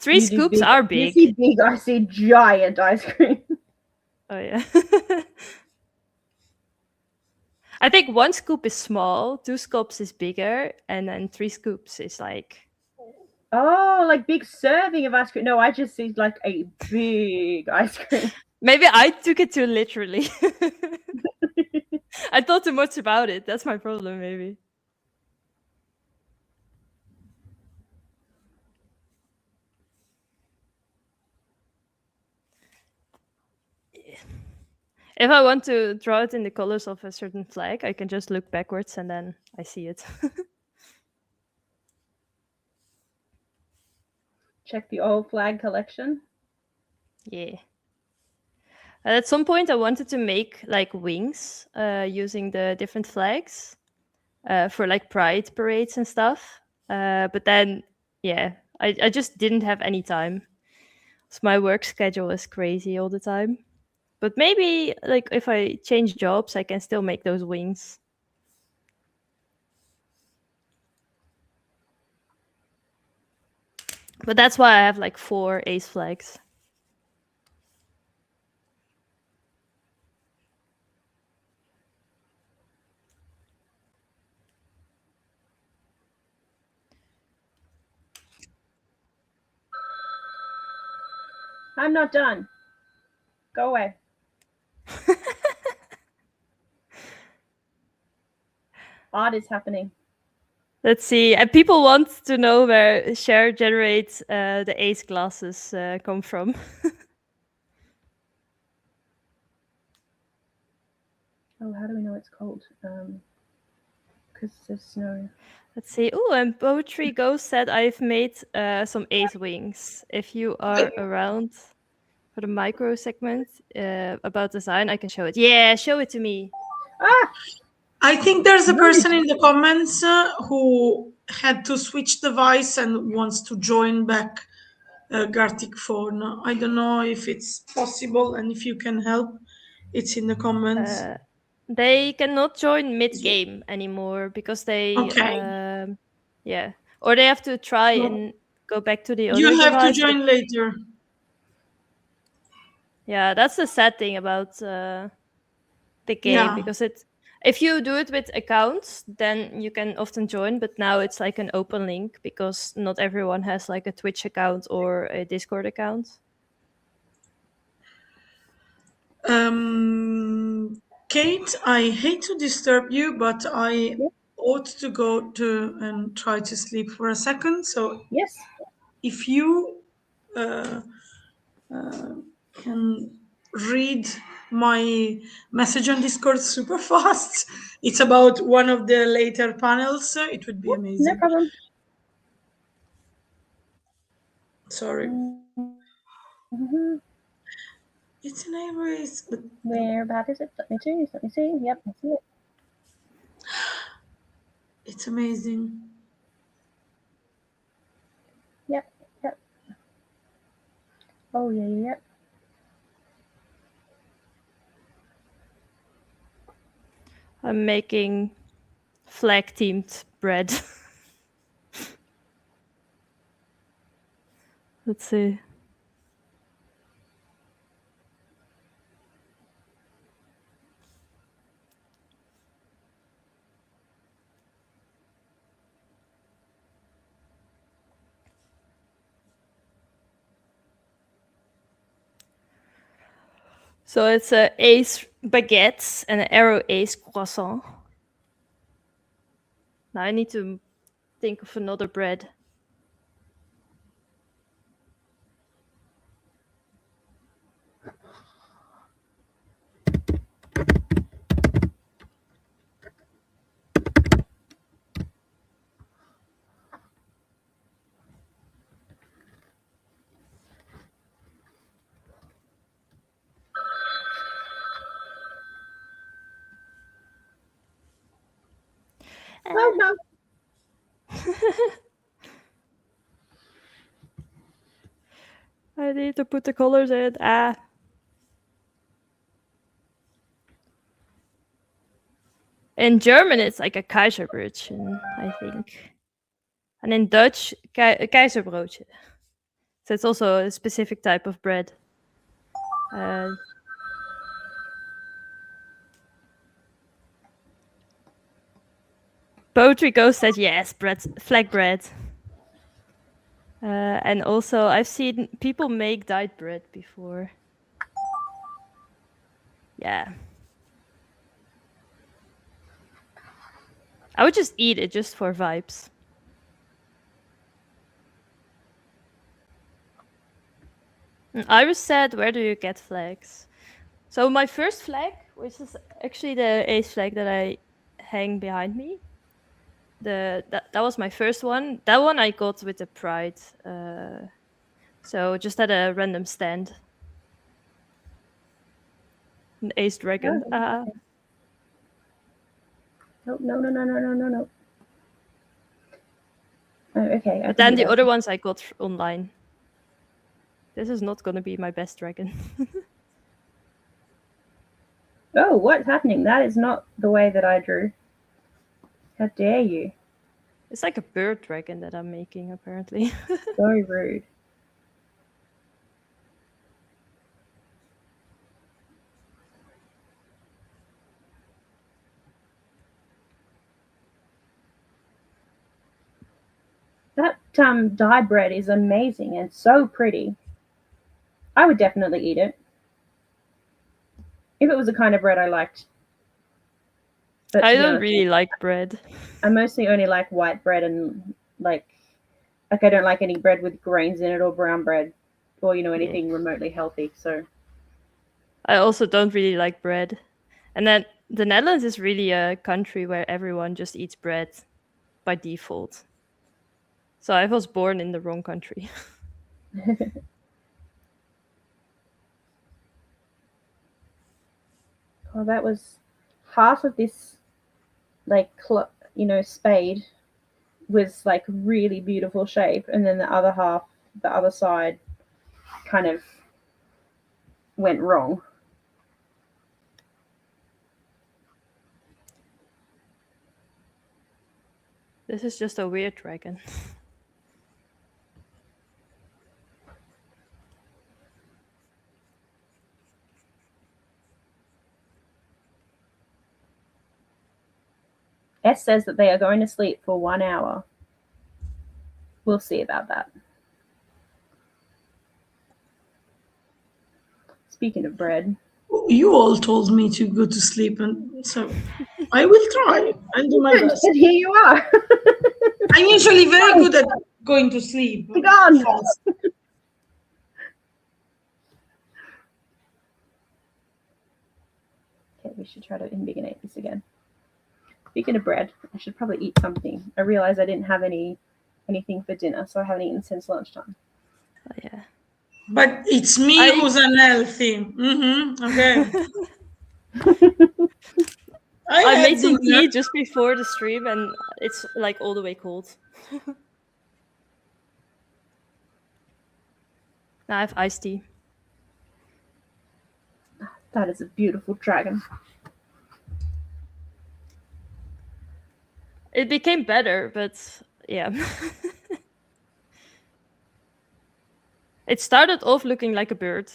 3 You do scoops big- are You big. see big, I see giant ice cream. Oh yeah. I think 1 scoop is small, 2 scoops is bigger, and then 3 scoops is like. Oh, like big serving of ice cream. No, I just see like a big ice cream. Maybe I took it too literally. I thought too much about it. That's my problem, maybe. If I want to draw it in the colors of a certain flag, I can just look backwards and then I see it. Check the old flag collection. Yeah. At some point, I wanted to make like wings using the different flags for like pride parades and stuff. But then, yeah, I just didn't have any time. So my work schedule is crazy all the time. But maybe like if I change jobs, I can still make those wings. But that's why I have like 4 ace flags. I'm not done. Go away. Odd is happening. Let's see. And people want to know where Cher generates the ace glasses come from. Oh, how do we know it's cold? Because there's no. Let's see. Oh, and Poetry Ghost said I've made some ace wings. If you are around for the micro segment about design, I can show it. Yeah, show it to me. Ah! I think there's a person in the comments who had to switch device and wants to join back Gartic phone. I don't know if it's possible and if you can help. It's in the comments. They cannot join mid-game anymore because they... Okay. yeah. Or they have to try and go back to the other You have device. to join later. Yeah, that's the sad thing about the game, because if you do it with accounts, then you can often join, but now it's like an open link because not everyone has like a Twitch account or a Discord account. Kate, I hate to disturb you, but I ought to go to and try to sleep for a second. So yes, if you can read my message on Discord super fast, it's about one of the later panels. It would be amazing. no problem. Sorry. Mm-hmm. It's an erase, but where about is it? Let me see. Let me see. Yep, I see it. It's amazing. Yep. Oh yeah. I'm making flag-themed bread. Let's see. So it's a ace baguette and an arrow ace croissant. Now I need to think of another bread. No, no. I need to put the colors in. In German, it's like a Kaiserbrötchen, I think. And in Dutch, Keizerbroodje. So it's also a specific type of bread. Poetry Ghost said yes, flatbread. And also, I've seen people make dyed bread before. Yeah. I would just eat it just for vibes. And Iris said, where do you get flags? So my first flag, which is actually the ace flag that I hang behind me, that was my first one. That one I got with the Pride. So just at a random stand. An ace dragon. No, no. Oh, okay. But then the other ones I got online. This is not going to be my best dragon. Oh, what's happening? That is not the way that I drew. How dare you? It's like a bird dragon that I'm making, apparently. So rude. That dye bread is amazing and so pretty. I would definitely eat it. If it was the kind of bread I liked. But I don't really like bread. I mostly only like white bread and like I don't like any bread with grains in it or brown bread or anything remotely healthy. So I also don't really like bread. And then the Netherlands is really a country where everyone just eats bread by default. So I was born in the wrong country. Well, that was half of this, spade was like really beautiful shape, and then the other half, the other side, kind of went wrong. This is just a weird dragon. S says that they are going to sleep for 1 hour. We'll see about that. Speaking of bread. You all told me to go to sleep, and so I will try. I'll do my best. And here you are. I'm usually very good at going to sleep. Be gone. Okay, we should try to invigonate this again. Speaking of bread, I should probably eat something. I realized I didn't have anything for dinner, so I haven't eaten since lunchtime. Oh, yeah. But it's me who's unhealthy. Okay. I made some tea just before the stream, and it's like all the way cold. Now I have iced tea. That is a beautiful dragon. It became better, but yeah. It started off looking like a bird.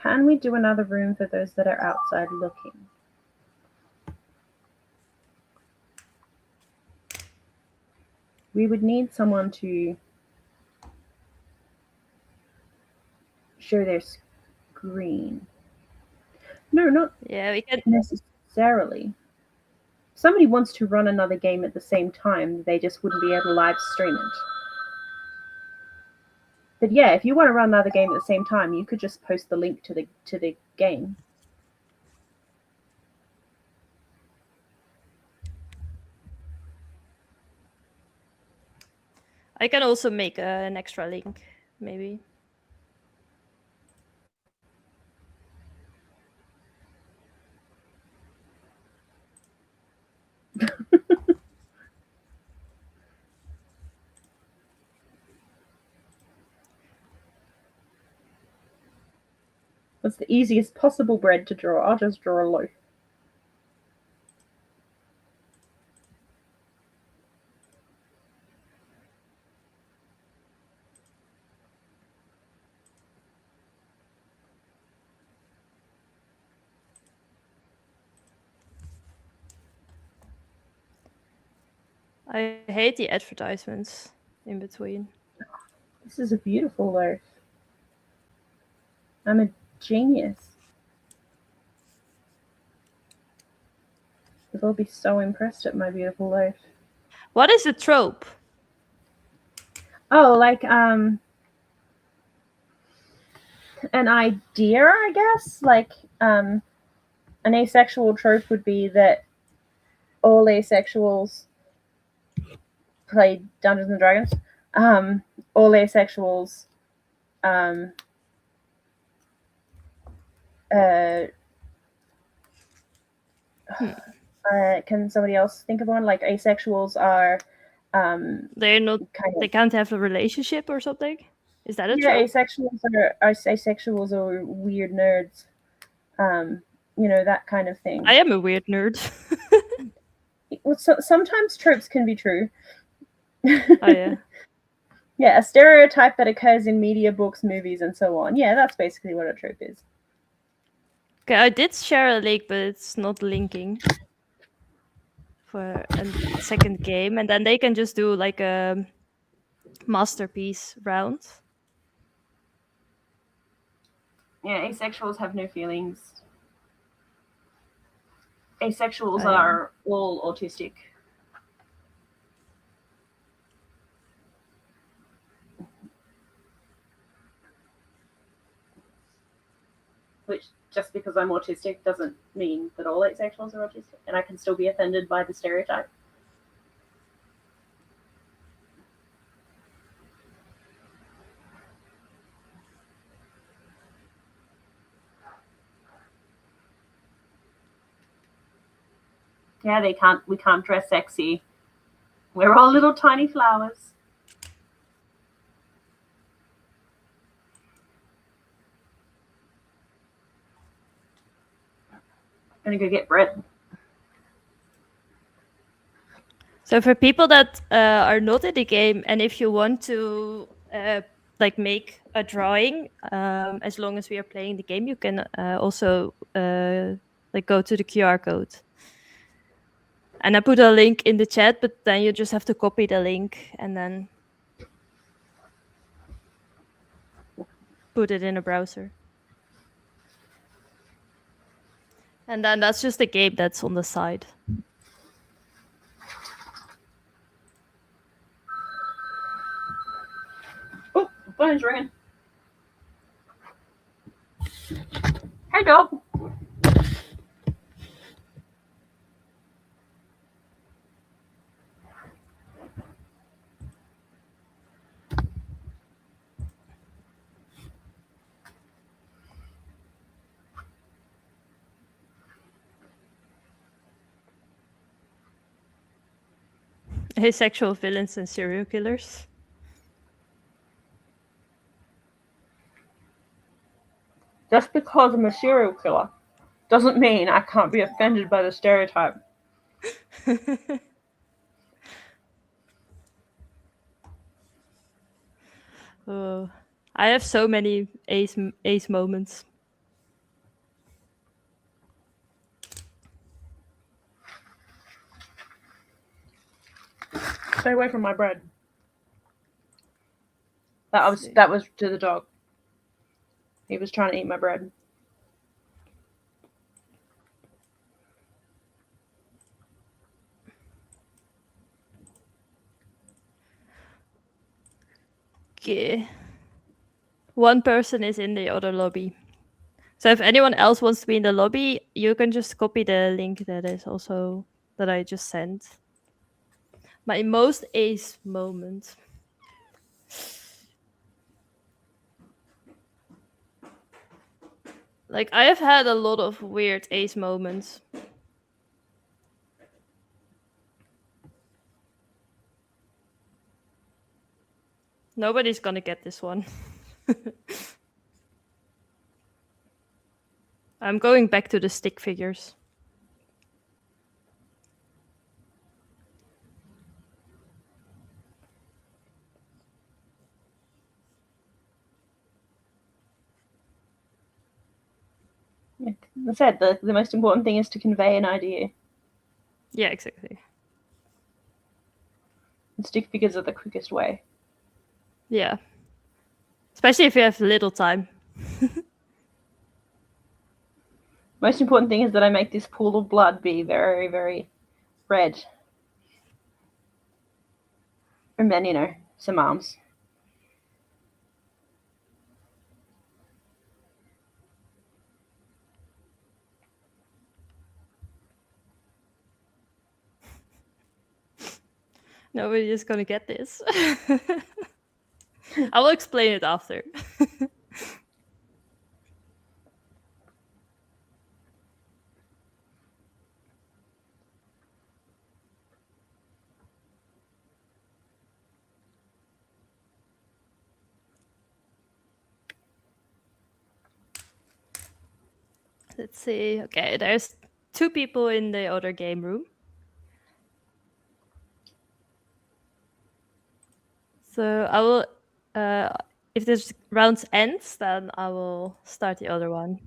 Can we do another room for those that are outside looking? We would need someone to share their screen. No, not we can necessarily. If somebody wants to run another game at the same time, they just wouldn't be able to live stream it. But yeah, if you want to run another game at the same time, you could just post the link to the game. I can also make an extra link. maybe. What's the easiest possible bread to draw? I'll just draw a loaf. I hate the advertisements in between. This is a beautiful loaf. I'm a genius. They'll be so impressed at my beautiful loaf. What is a trope? Oh, like an idea, I guess. Like an asexual trope would be that all asexuals play Dungeons and Dragons. All asexuals can somebody else think of one? Like asexuals are They're not. kind of, They can't have a relationship or something. Is that a yeah, trope? asexuals are weird nerds. You know, that kind of thing. I am a weird nerd. Well, sometimes tropes can be true. Oh yeah. Yeah, a stereotype that occurs in media, books, movies, and so on. Yeah, that's basically what a trope is. Okay, I did share a link, but it's not linking for a second game, and then they can just do like a masterpiece round. Yeah, asexuals have no feelings. Asexuals Oh, yeah. are all autistic. Which, just because I'm autistic doesn't mean that all asexuals are autistic, and I can still be offended by the stereotype. Yeah, we can't dress sexy. We're all little tiny flowers. I'm gonna go get bread. So for people that are not in the game, and if you want to like make a drawing, as long as we are playing the game, you can also like go to the QR code. And I put a link in the chat, but then you just have to copy the link and then put it in a browser. And then that's just the game that's on the side. Oh, the phone's ringing. Hey, dog. Asexual villains and serial killers. Just because I'm a serial killer doesn't mean I can't be offended by the stereotype. Oh, I have so many ace moments. Stay away from my bread. That was to the dog. He was trying to eat my bread. Okay. One person is in the other lobby. So if anyone else wants to be in the lobby, you can just copy the link that I just sent. My most ace moment. Like, I have had a lot of weird ace moments. Nobody's gonna get this one. I'm going back to the stick figures. Like I said, the most important thing is to convey an idea. Yeah, exactly. And stick figures are the quickest way. Yeah. Especially if you have little time. Most important thing is that I make this pool of blood be very, very red. And then, you know, some arms. Nobody is gonna get this. I will explain it after. Let's see. Okay, there's 2 people in the other game room. So I will, if this round ends, then I will start the other one.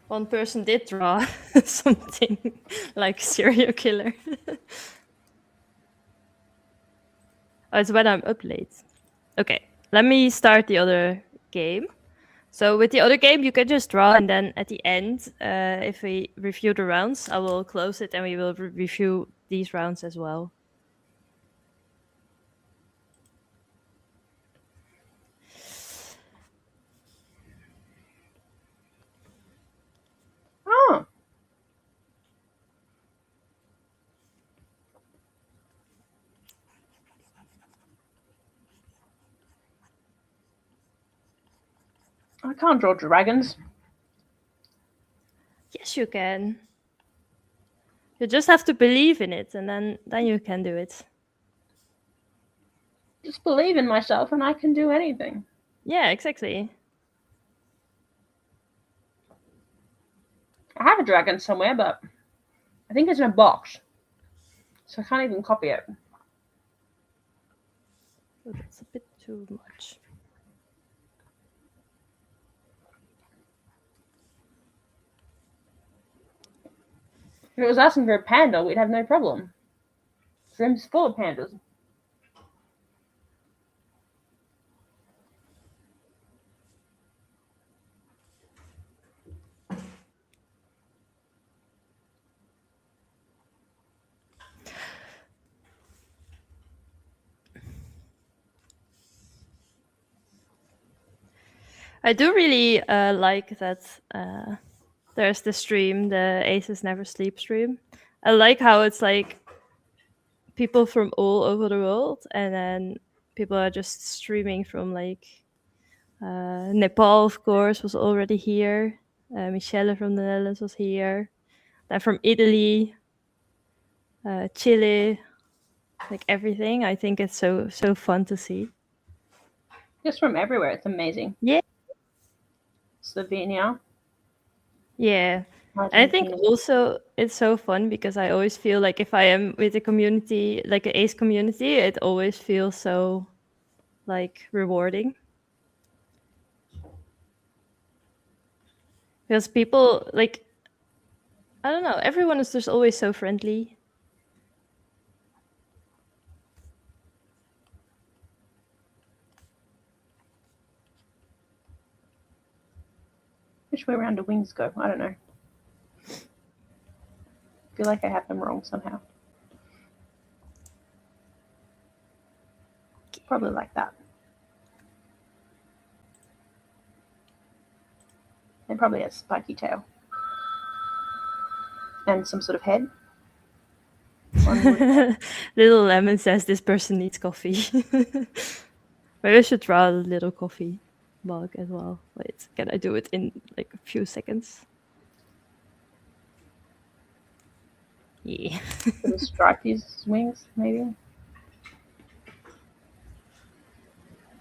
One person did draw something like serial killer. Oh, it's when I'm up late. Okay, let me start the other game. So with the other game, you can just draw, and then at the end, if we review the rounds, I will close it and we will review these rounds as well. Oh. I can't draw dragons. Yes, you can. You just have to believe in it, and then you can do it. Just believe in myself and I can do anything. Yeah, exactly. I have a dragon somewhere, but I think it's in a box. So I can't even copy it. Oh, that's a bit too much. If it was asking for a panda, we'd have no problem. The room's full of pandas. I do really like that there's the stream, the Aces Never Sleep stream. I like how it's like people from all over the world, and then people are just streaming from like Nepal, of course, was already here. Michelle from the Netherlands was here. Then from Italy, Chile, like everything. I think it's so fun to see. Just from everywhere. It's amazing. Yeah. Slovenia. Yeah. And I think also it's so fun because I always feel like if I am with a community, like an Ace community, it always feels so like rewarding. Because people like I don't know. Everyone is just always so friendly. Which way around do wings go? I don't know. I feel like I have them wrong somehow. Probably like that. It probably has a spiky tail. And some sort of head. Little Lemon says this person needs coffee. Maybe I should draw a little coffee mug as well. Wait, can I do it in like a few seconds? Yeah. Sort of stripy wings, maybe.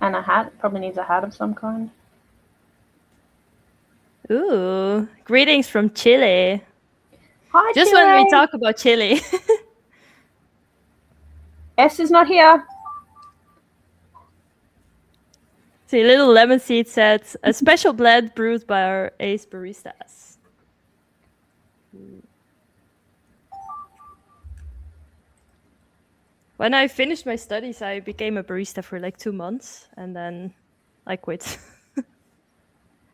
And a hat. Probably needs a hat of some kind. Ooh, greetings from Chile. Hi, Just Chile. when we talk about Chile. S is not here. See, Little Lemon Seed said, a special blend brewed by our ace baristas. When I finished my studies, I became a barista for like 2 months, and then I quit.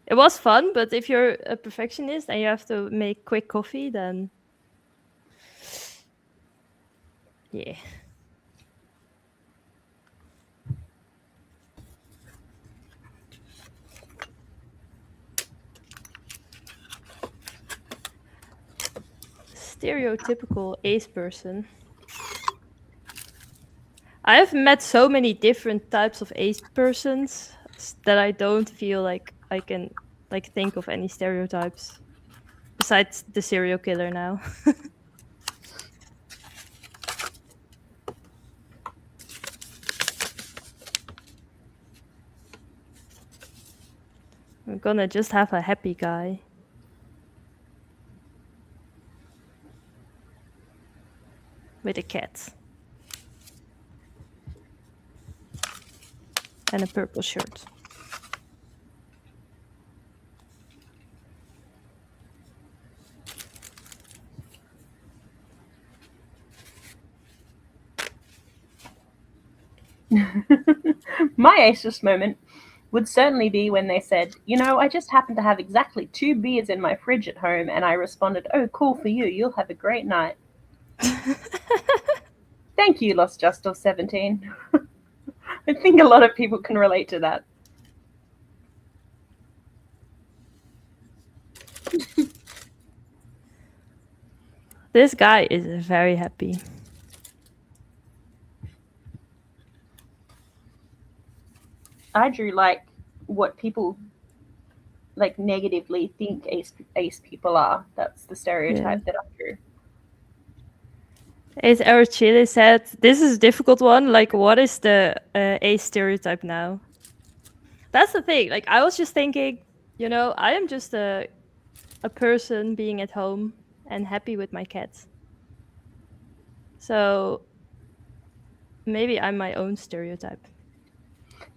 It was fun, but if you're a perfectionist and you have to make quick coffee, then yeah. Stereotypical ace person. I have met so many different types of ace persons that I don't feel like I can like think of any stereotypes besides the serial killer now. I'm gonna just have a happy guy. With a cat. And a purple shirt. My aces moment would certainly be when they said, you know, I just happen to have exactly 2 beers in my fridge at home, and I responded, oh, cool for you. You'll have a great night. Thank you, Lost Justice 17. I think a lot of people can relate to that. This guy is very happy. I drew like what people like negatively think ace people are. That's the stereotype that I drew. Ace Our Chile said, this is a difficult one. Like, what is the ace stereotype now? That's the thing. Like, I was just thinking, you know, I am just a person being at home and happy with my cats. So maybe I'm my own stereotype.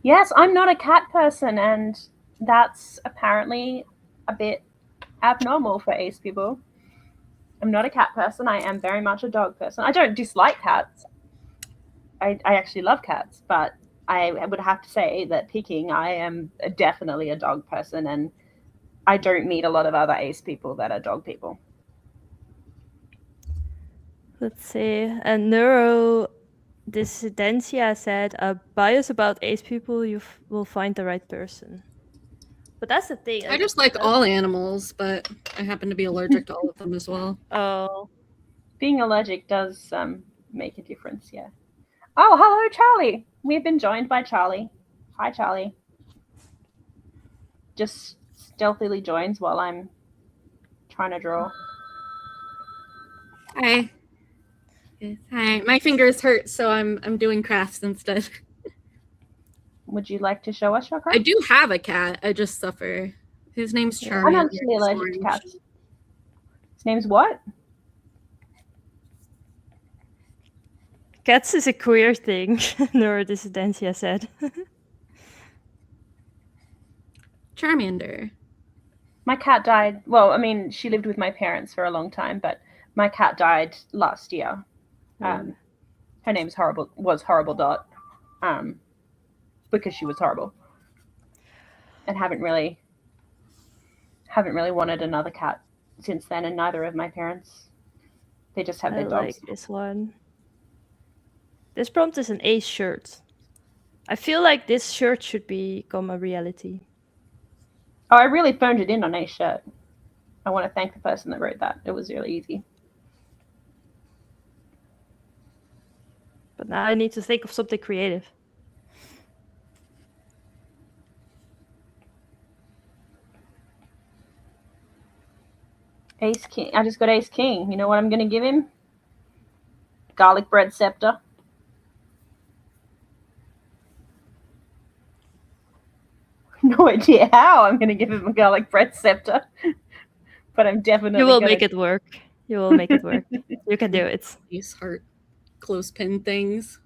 Yes, I'm not a cat person, and that's apparently a bit abnormal for ace people. I'm not a cat person. I am very much a dog person. I don't dislike cats. I actually love cats, but I would have to say that picking, I am definitely a dog person, and I don't meet a lot of other ace people that are dog people. Let's see. And Neurodissidentia said, a bias about ace people, you will find the right person. But that's the thing. I just like all animals, but I happen to be allergic to all of them as well. Oh. Being allergic does make a difference, yeah. Oh, hello, Charlie. We've been joined by Charlie. Hi, Charlie. Just stealthily joins while I'm trying to draw. Hi. Yes, hi. My fingers hurt, so I'm doing crafts instead. Would you like to show us your craft? I do have a cat. I just suffer. His name's Charmander. I'm actually allergic to cats. His name's what? Cats is a queer thing, Neurodissidentia said. Charmander. My cat died. Well, I mean, she lived with my parents for a long time, but my cat died last year. Her name's Horrible Dot, because she was horrible, and haven't really wanted another cat since then, and neither of my parents. They just have their dogs. Like this one. This prompt is an Ace shirt. I feel like this shirt should become a reality. Oh, I really phoned it in on Ace shirt. I want to thank the person that wrote that. It was really easy. But now I need to think of something creative. Ace King. I just got Ace King. You know what I'm going to give him? Garlic bread scepter. No idea how I'm going to give him a garlic bread scepter. But I'm definitely You will make it work. You will make it work. You can do it. These heart clothespin things.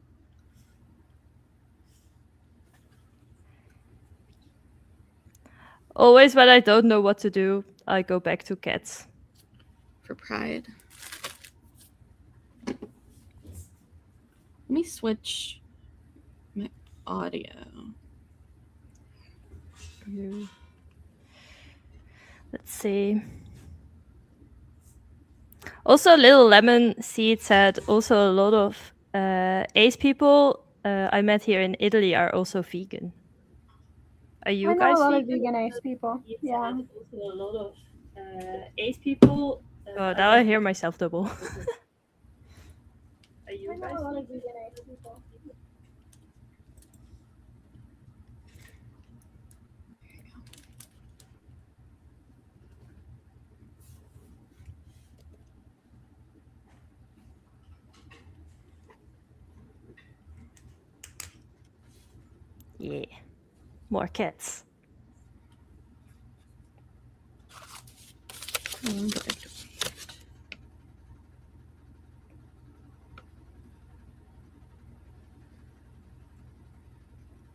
Always when I don't know what to do, I go back to cats. For pride. Let me switch my audio. Let's see. Also, Little Lemon Seed said also a lot of Ace people I met here in Italy are also vegan. Are you I know guys a lot of vegan? vegan Ace people. Yeah. Also a lot of Ace people. Oh, now I hear myself double. Are you I know a lot of vegan Ace people. Yeah, more cats.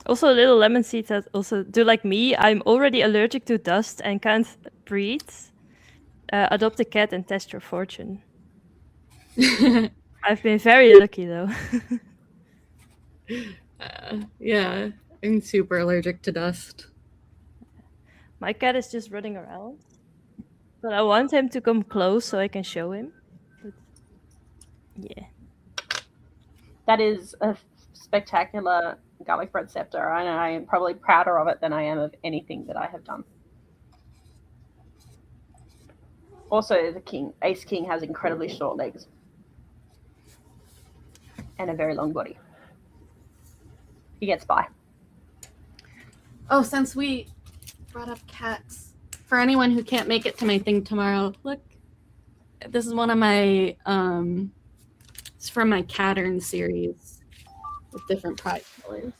Also, Little Lemon Seed says also, do like me, I'm already allergic to dust and can't breathe. Adopt a cat and test your fortune. I've been very lucky though. Yeah, I'm super allergic to dust. My cat is just running around. But I want him to come close so I can show him. But yeah. That is a spectacular garlic bread scepter, and I am probably prouder of it than I am of anything that I have done. Also, the king, Ace King, has incredibly short legs and a very long body. He gets by. Oh, since we brought up cats, for anyone who can't make it to my thing tomorrow, look, this is one of my, it's from my Cattern series with different pride colors.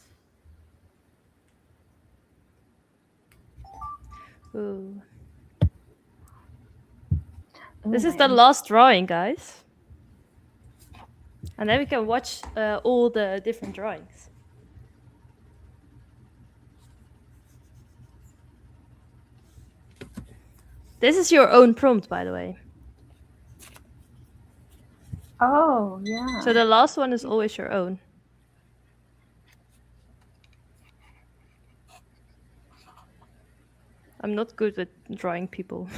Ooh. This is the last drawing, guys. And then we can watch all the different drawings. This is your own prompt, by the way. Oh, yeah. So the last one is always your own. I'm not good with drawing people.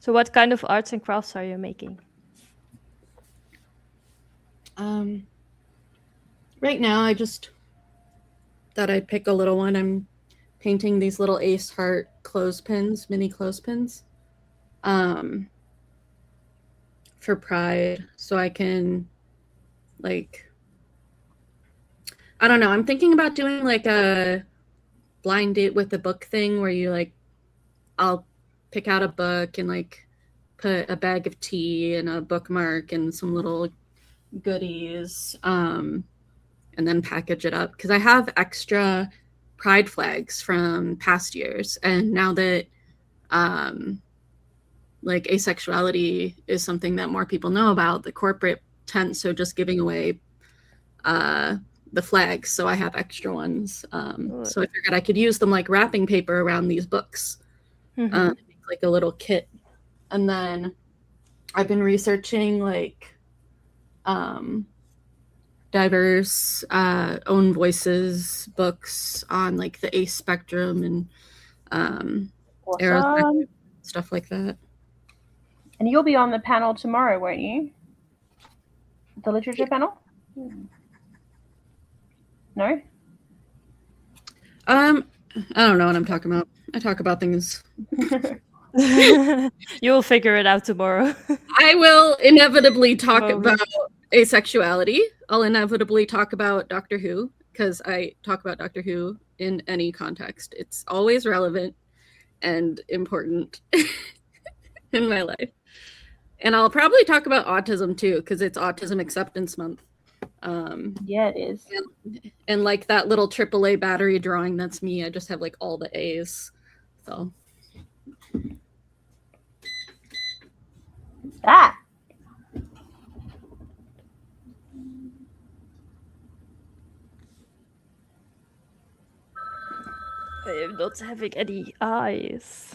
So what kind of arts and crafts are you making? Right now, I just thought I'd pick a little one. I'm painting these little Ace Heart clothespins, mini clothespins, for pride, so I can, like, I don't know. I'm thinking about doing like a blind date with a book thing where you like, I'll pick out a book and like put a bag of tea and a bookmark and some little goodies, and then package it up, because I have extra pride flags from past years, and now that like asexuality is something that more people know about. The corporate tents are just giving away the flags, so I have extra ones. So I figured I could use them like wrapping paper around these books, like a little kit. And then I've been researching like diverse own voices books on like the ace spectrum and Awesome. stuff like that. And you'll be on the panel tomorrow, won't you? The literature panel? No? I don't know what I'm talking about. I talk about things. You'll figure it out tomorrow. I will inevitably talk about asexuality. I'll inevitably talk about Doctor Who, because I talk about Doctor Who in any context. It's always relevant and important in my life. And I'll probably talk about autism too, because it's Autism Acceptance Month. Yeah, it is. And like that little AAA battery drawing, that's me. I just have like all the A's. So. Ah. I am not having any eyes.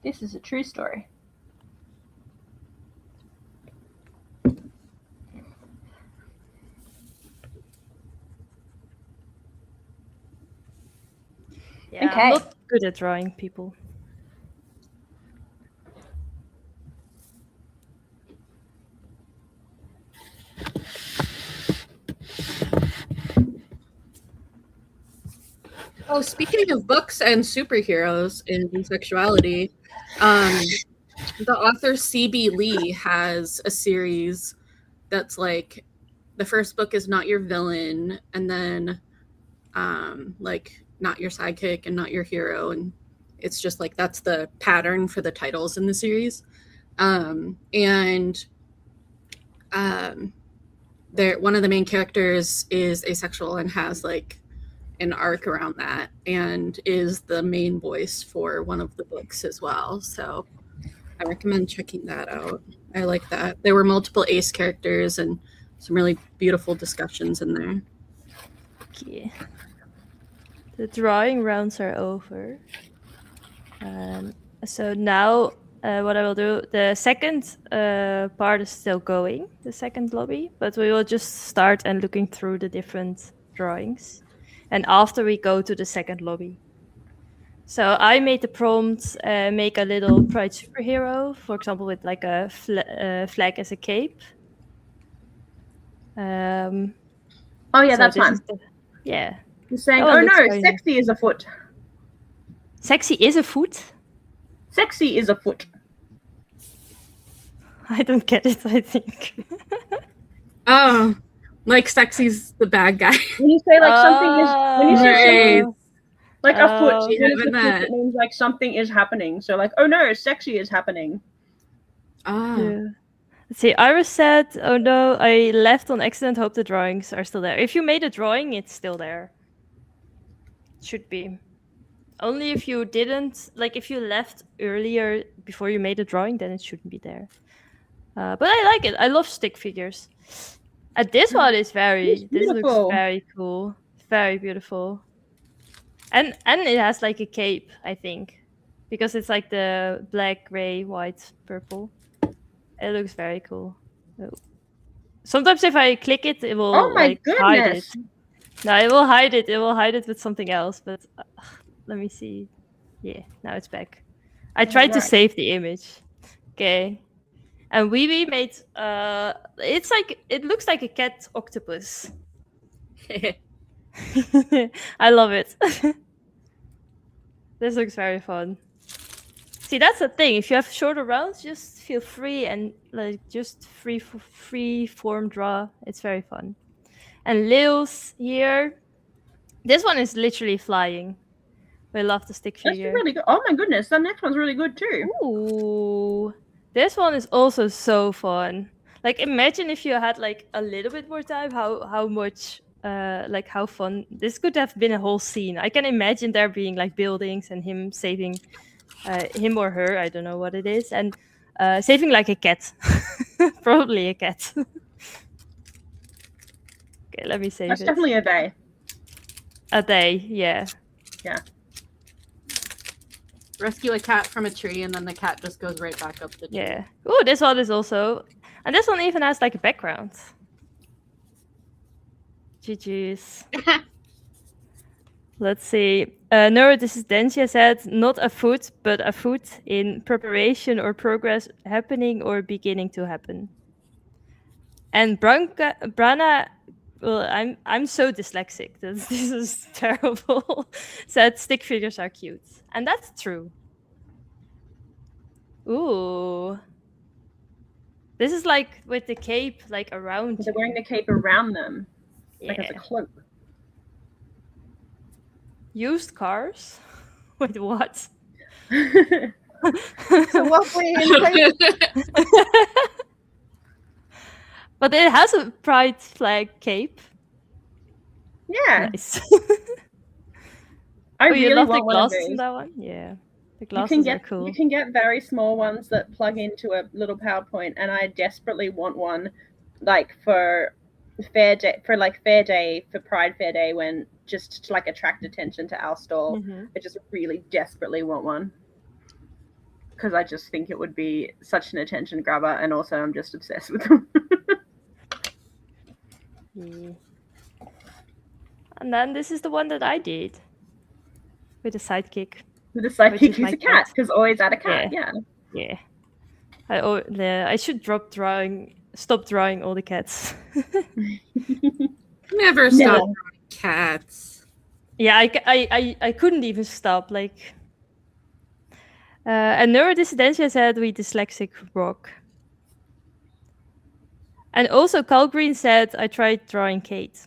This is a true story. Yeah, Okay. I'm not good at drawing people. Oh, speaking of books and superheroes in sexuality, the author C.B. Lee has a series that's like, the first book is Not Your Villain, and then like Not Your Sidekick and Not Your Hero, and it's just like that's the pattern for the titles in the series. One of the main characters is asexual and has like an arc around that, and is the main voice for one of the books as well. So I recommend checking that out. I like that. There were multiple ace characters and some really beautiful discussions in there. Okay. The drawing rounds are over. So now what I will do, the second part is still going, the second lobby, but we will just start and looking through the different drawings. And after we go to the second lobby. So I made the prompt, make a little pride superhero, for example, with like a flag as a cape. Oh yeah, so that's this fine. is yeah. You're saying, Oh, oh it looks no, very sexy is a foot. Sexy is a foot? Sexy is a foot. I don't get it, I think. Oh, like sexy's the bad guy. When you say like something is, when you say Right. like a foot, Yeah, when it's a but foot, that- it means like something is happening. So like, oh no, sexy is happening. Ah. Yeah. Let's see, Iris said, oh no, I left on accident, hope the drawings are still there. If you made a drawing, it's still there. Should be. Only if you didn't, like if you left earlier before you made a drawing, then it shouldn't be there. But I like it. I love stick figures. This one is this looks beautiful. very cool. Very beautiful. And it has like a cape, I think. Because it's like the black, gray, white, purple. It looks very cool. Oh. Sometimes if I click it, it will Oh my like hide it. goodness. No, it will hide it. It will hide it with something else. But let me see. Yeah, now it's back. I tried to Alright. save the image. Okay. And we made it's like it looks like a cat octopus. I love it. This looks very fun. See, that's the thing. If you have shorter rounds, just feel free and like just free form draw. It's very fun. And Lil's here. This one is literally flying. We love the stick That's figure. really good. Oh my goodness, that next one's really good too. Ooh. This one is also so fun. Like imagine if you had like a little bit more time, how much like how fun this could have been. A whole scene. I can imagine there being like buildings and him saving him or her, I don't know what it is, and saving like a cat. Probably a cat. Okay, let me save That's it. definitely a day. A day, yeah. Yeah. Rescue a cat from a tree, and then the cat just goes right back up the tree. Yeah. Oh, this one is also, and this one even has like a background. GG's. Let's see. Neurodysdentia said, not afoot, but afoot in preparation or progress, happening or beginning to happen. And Brana, well, I'm so dyslexic that this is terrible. Said stick figures are cute, and that's true. Ooh, this is like with the cape like around. They're wearing the cape around them, like Yeah. it's a cloak. Used cars? Wait, what? So what we in But it has a pride flag cape. Yeah. Nice. I Oh, you really love the want one of glasses in those. that one? Yeah. The You glasses can are cool. You can get very small ones that plug into a little PowerPoint, and I desperately want one, like for Fair Day, for Pride Fair Day, when just to like attract attention to our stall. Mhm. I just really desperately want one because I just think it would be such an attention grabber, and also I'm just obsessed with them. Yeah. And then this is the one that I did with a sidekick. With a Which sidekick is who's my a cat, because always add a cat. Yeah. Yeah. Yeah. I should stop drawing all the cats. Never stop drawing cats. Yeah, I couldn't even stop. Like, and Neurodysdentia said we dyslexic rock. And also, Carl Green said I tried drawing Kate.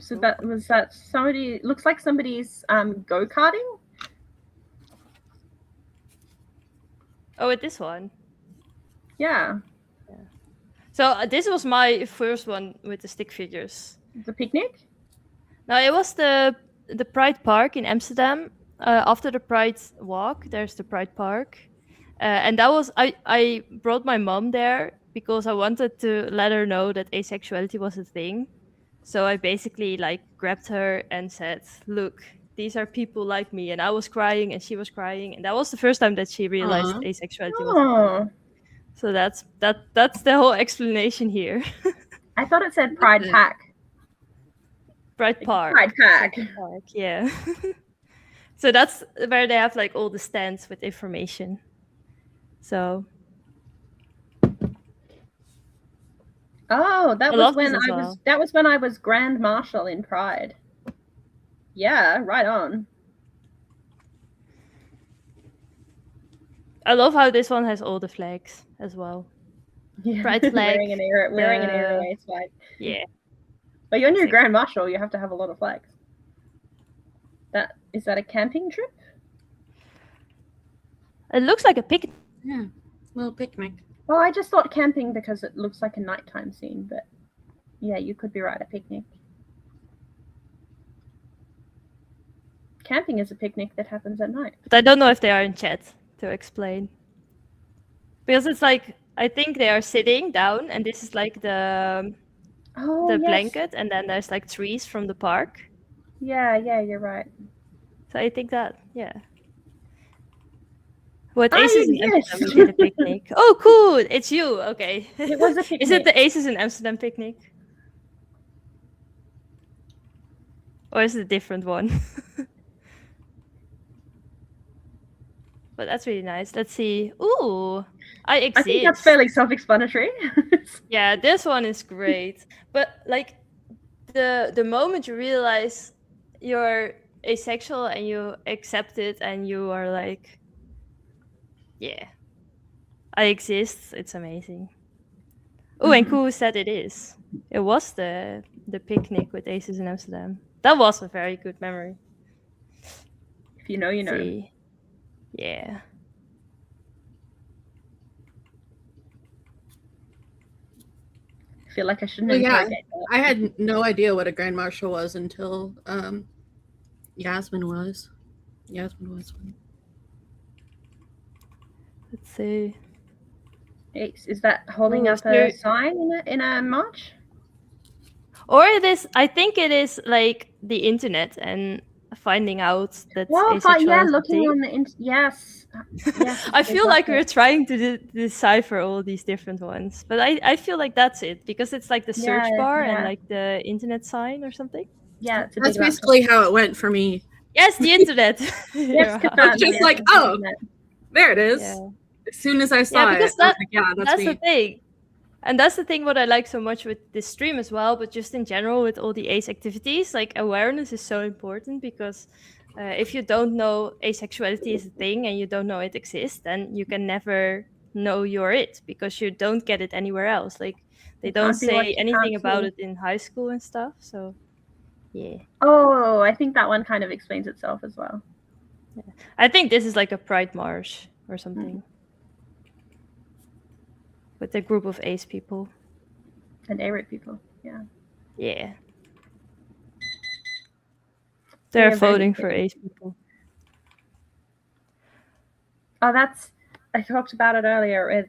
So that somebody looks like somebody's go-karting. Oh, with this one. Yeah. So this was my first one with the stick figures. The picnic? No, it was the Pride Park in Amsterdam. After the Pride Walk, there's the Pride Park. And that was, I brought my mom there because I wanted to let her know that asexuality was a thing. So I basically like grabbed her and said, look, these are people like me. And I was crying and she was crying. And that was the first time that she realized asexuality was a thing. So that's the whole explanation here. I thought it said Pride Pack. Pride Park. Pride Pack. Park, yeah. So that's where they have like all the stands with information. So. Oh, that I was love when this as I was. well. That was when I was Grand Marshal in Pride. Yeah, right on. I love how this one has all the flags as well. Yeah. Pride flag. wearing an airways flag. Yeah. But you're your Grand Marshal, you have to have a lot of flags. Is that a camping trip? It looks like a picnic. Yeah, little picnic. Well, I just thought camping because it looks like a nighttime scene, but yeah, you could be right, a picnic. Camping is a picnic that happens at night. But I don't know if they are in chat to explain. Because it's like, I think they are sitting down and this is like the blanket and then there's like trees from the park. Yeah, you're right. So I think that, yeah. What Ah, Aces in yes. Amsterdam did a picnic. Oh, cool! It's you. Okay. It was a picnic. Is it the Aces in Amsterdam picnic? Or is it a different one? But that's really nice. Let's see. Ooh, I exist. I think that's fairly self-explanatory. Yeah, this one is great. But like the moment you realize you're asexual and you accept it and you are like, yeah, I exist, it's amazing. Oh, and Koe said it is. It was the picnic with Aces in Amsterdam. That was a very good memory. If you know, you know. See. Yeah. feel like I shouldn't Well, yeah, interrogate that. I had no idea what a Grand Marshal was until Yasmin was. Let's see. Is that holding Ooh, up so a sign in a march? Or it is, I think it is like the internet and finding out that asexuality. Yeah, looking on the yes. Yes. I feel like exactly. we're trying to decipher all these different ones, but I feel like that's it, because it's like the search bar and like the internet sign or something. Yeah, it's That's basically how it went for me. Yes, the internet. Yes, It's just like, oh, there it is. Yeah. As soon as I saw because it, I was like, yeah, that's me. the thing. And that's the thing what I like so much with this stream as well, but just in general with all the ace activities, like awareness is so important, because if you don't know asexuality is a thing and you don't know it exists, then you can never know you're it, because you don't get it anywhere else. Like they don't say anything about it in high school and stuff. So yeah. Oh, I think that one kind of explains itself as well. Yeah. I think this is like a pride march or something. With a group of ace people. And A-rate people, yeah. Yeah. They're voting for ace people. Oh, I talked about it earlier with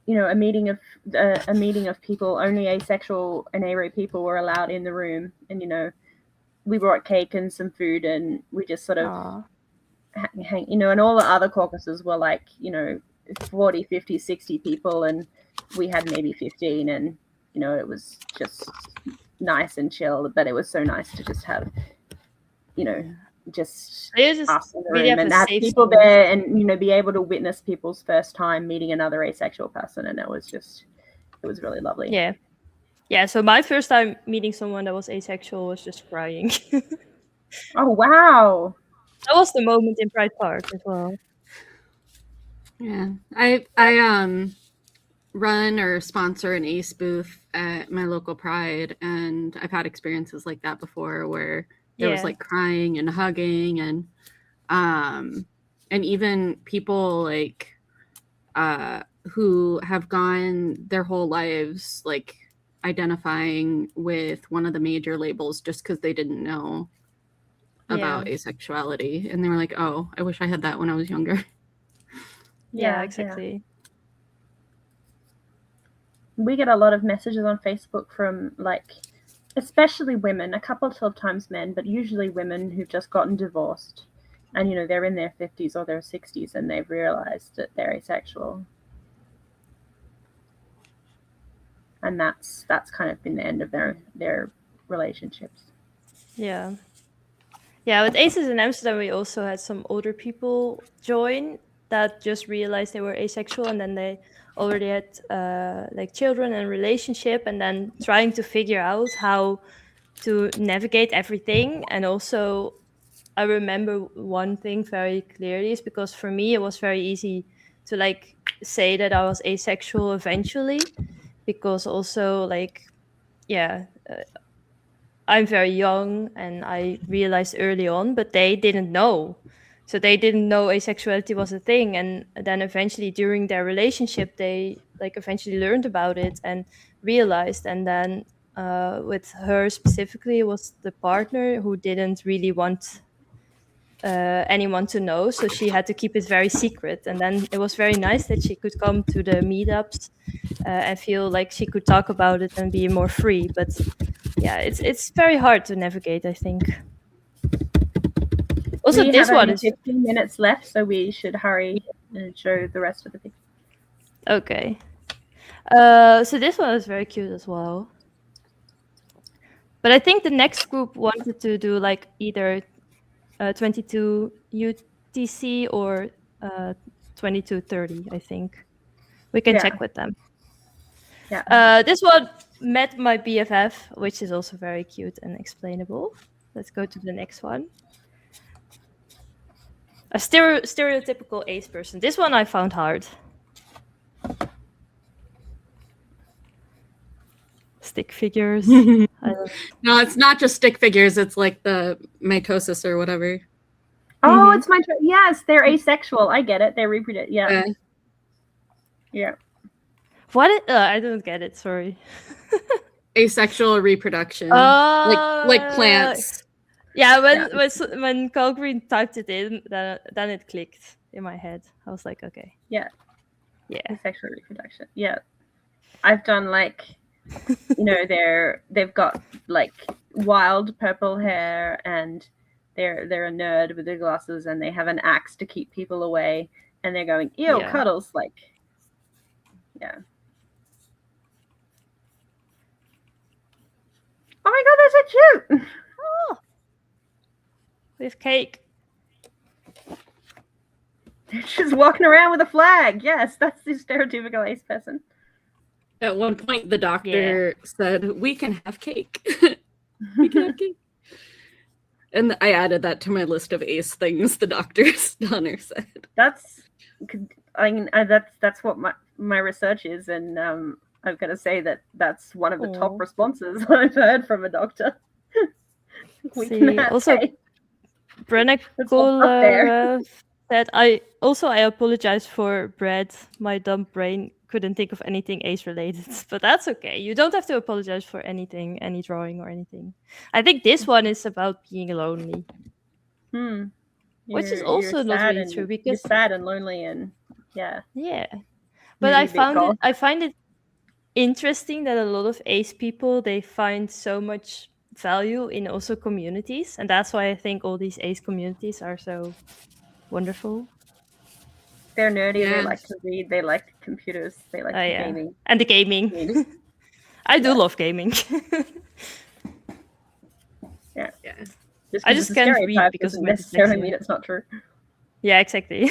you know, a meeting of people. Only asexual and A-rate people were allowed in the room, and you know, we brought cake and some food, and we just sort of hang, you know, and all the other caucuses were like, you know, 40, 50, 60 people, and we had maybe 15, and you know, it was just nice and chill. But it was so nice to just have, you know, just us in the room and have people there, and you know, be able to witness people's first time meeting another asexual person, and it was really lovely. Yeah, so my first time meeting someone that was asexual was just crying. Oh wow, that was the moment in Pride Park as well. Yeah, I run or sponsor an ace booth at my local Pride, and I've had experiences like that before where there was like crying and hugging, and even people like who have gone their whole lives like identifying with one of the major labels just because they didn't know about asexuality, and they were like, oh, I wish I had that when I was younger. Yeah, exactly. We get a lot of messages on Facebook from like, especially women, a couple of times men, but usually women who've just gotten divorced, and you know, they're in their 50s or their 60s, and they've realized that they're asexual, and that's kind of been the end of their relationships. Yeah, with Aces in Amsterdam, we also had some older people join that just realized they were asexual, and then they already had like children and relationship, and then trying to figure out how to navigate everything. And also I remember one thing very clearly, is because for me it was very easy to like say that I was asexual eventually, because also like I'm very young and I realized early on, but they didn't know. So they didn't know asexuality was a thing. And then eventually during their relationship, they like eventually learned about it and realized. And then with her specifically, it was the partner who didn't really want anyone to know. So she had to keep it very secret. And then it was very nice that she could come to the meetups and feel like she could talk about it and be more free. But yeah, it's very hard to navigate, I think. Also, we this have one only is 15 minutes left, so we should hurry and show the rest of the picture. Okay. So this one is very cute as well. But I think the next group wanted to do like either 22 UTC or 2230, I think. We can check with them. Yeah. This one met my BFF, which is also very cute and explainable. Let's go to the next one. A stereotypical ace person. This one I found hard. Stick figures. No, it's not just stick figures. It's like the mitosis or whatever. Oh, it's my yes. They're asexual. I get it. They're reproductive. Yeah. What? I don't get it. Sorry. Asexual reproduction. Oh, like plants. Yeah, when Carl Green typed it in, then it clicked in my head. I was like, okay. Yeah. Yeah. Asexual reproduction. Yeah. I've done like, you know, they've got like wild purple hair, and they're a nerd with their glasses, and they have an axe to keep people away, and they're going, ew, Yeah. cuddles, like, yeah. Oh my god, they're so cute! Oh, with cake. They're just walking around with a flag. Yes, that's the stereotypical ace person. At one point, the doctor said, "We can have cake. We can have cake." And I added that to my list of ace things the doctor's done or said. That's, I mean, that's what my research is, and I've got to say that's one of the top responses I've heard from a doctor. We can have also, cake. Brenna Cole said, I apologize for Brad. My dumb brain couldn't think of anything ace related, but that's okay. You don't have to apologize for anything, any drawing or anything. I think this one is about being lonely. Which is also not really true, because you're sad and lonely, and yeah. But I find it interesting that a lot of ace people, they find so much value in also communities, and that's why I think all these ace communities are so wonderful. They're nerdy. They like to read. They like computers. They like gaming. And the gaming. I do love gaming. Yeah. I just can't read because doesn't necessarily mean it's not true. Yeah, exactly.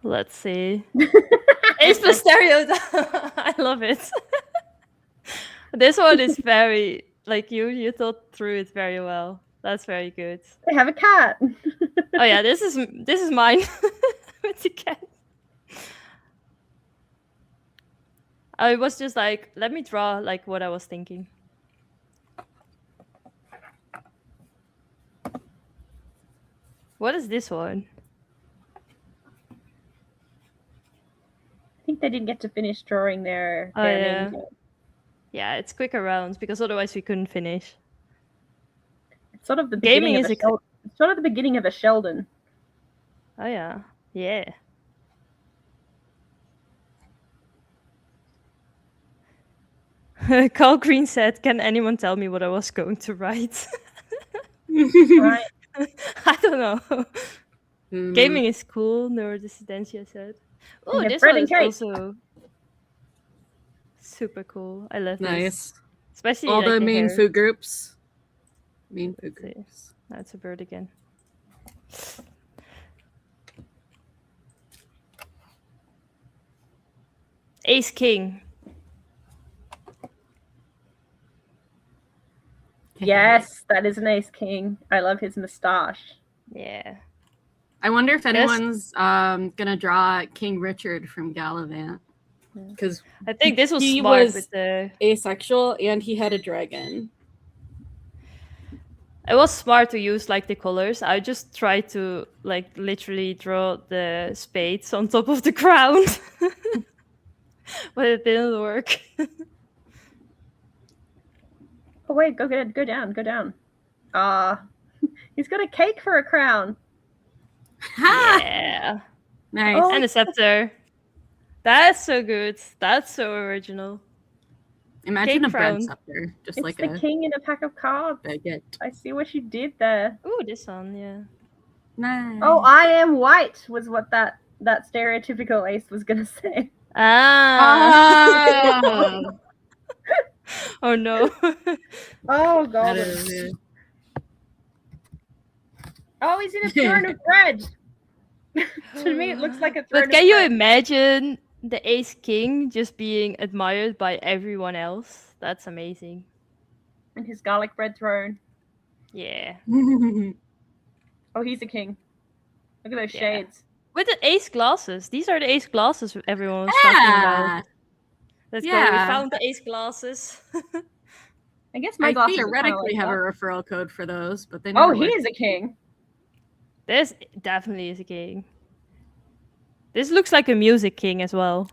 Let's see. Ace plus stereotype. I love it. This one is very, like, you thought through it very well. That's very good. They have a cat. Oh yeah, this is mine with the cat. I was just like, let me draw like what I was thinking. What is this one? I think they didn't get to finish drawing their yeah. names. Yeah, it's quicker rounds because otherwise we couldn't finish. It's sort of the beginning of it's sort of the beginning of a Sheldon. Oh yeah. Yeah. Carl Green said, "Can anyone tell me what I was going to write?" Right. I don't know. Gaming is cool, Neurodissidentia said. Oh, this one is also super cool. I love this. Especially all like the main hair. food groups. Main food groups. That's a bird again. Ace King. Yes, that is an Ace King. I love his moustache. Yeah. I wonder if anyone's gonna draw King Richard from Gallivant, because I think this was he smart was with the asexual and he had a dragon. It was smart to use like the colors. I just tried to like literally draw the spades on top of the ground, but it didn't work. Oh wait, go down. He's got a cake for a crown. Yeah. Nice. And a scepter. That's so good. That's so original. Imagine cake a bread crown. scepter, just It's like the king in a pack of cards. baguette. I see what you did there. Ooh, this one, yeah. Nice. Oh, I am white was what that stereotypical ace was gonna say. Ah. Oh no. Oh god. That is, Oh, he's in a throne of bread. To me, it looks like a throne. But can you imagine the Ace King just being admired by everyone else? That's amazing. And his garlic bread throne. Yeah. Oh, he's a king. Look at those shades. With the ace glasses. These are the ace glasses everyone was talking about. Let's go. We found the ace glasses. I guess my I glasses theoretically are have a like referral code for those, but they Oh, never he work. is a king. This definitely is a king. This looks like a music king as well.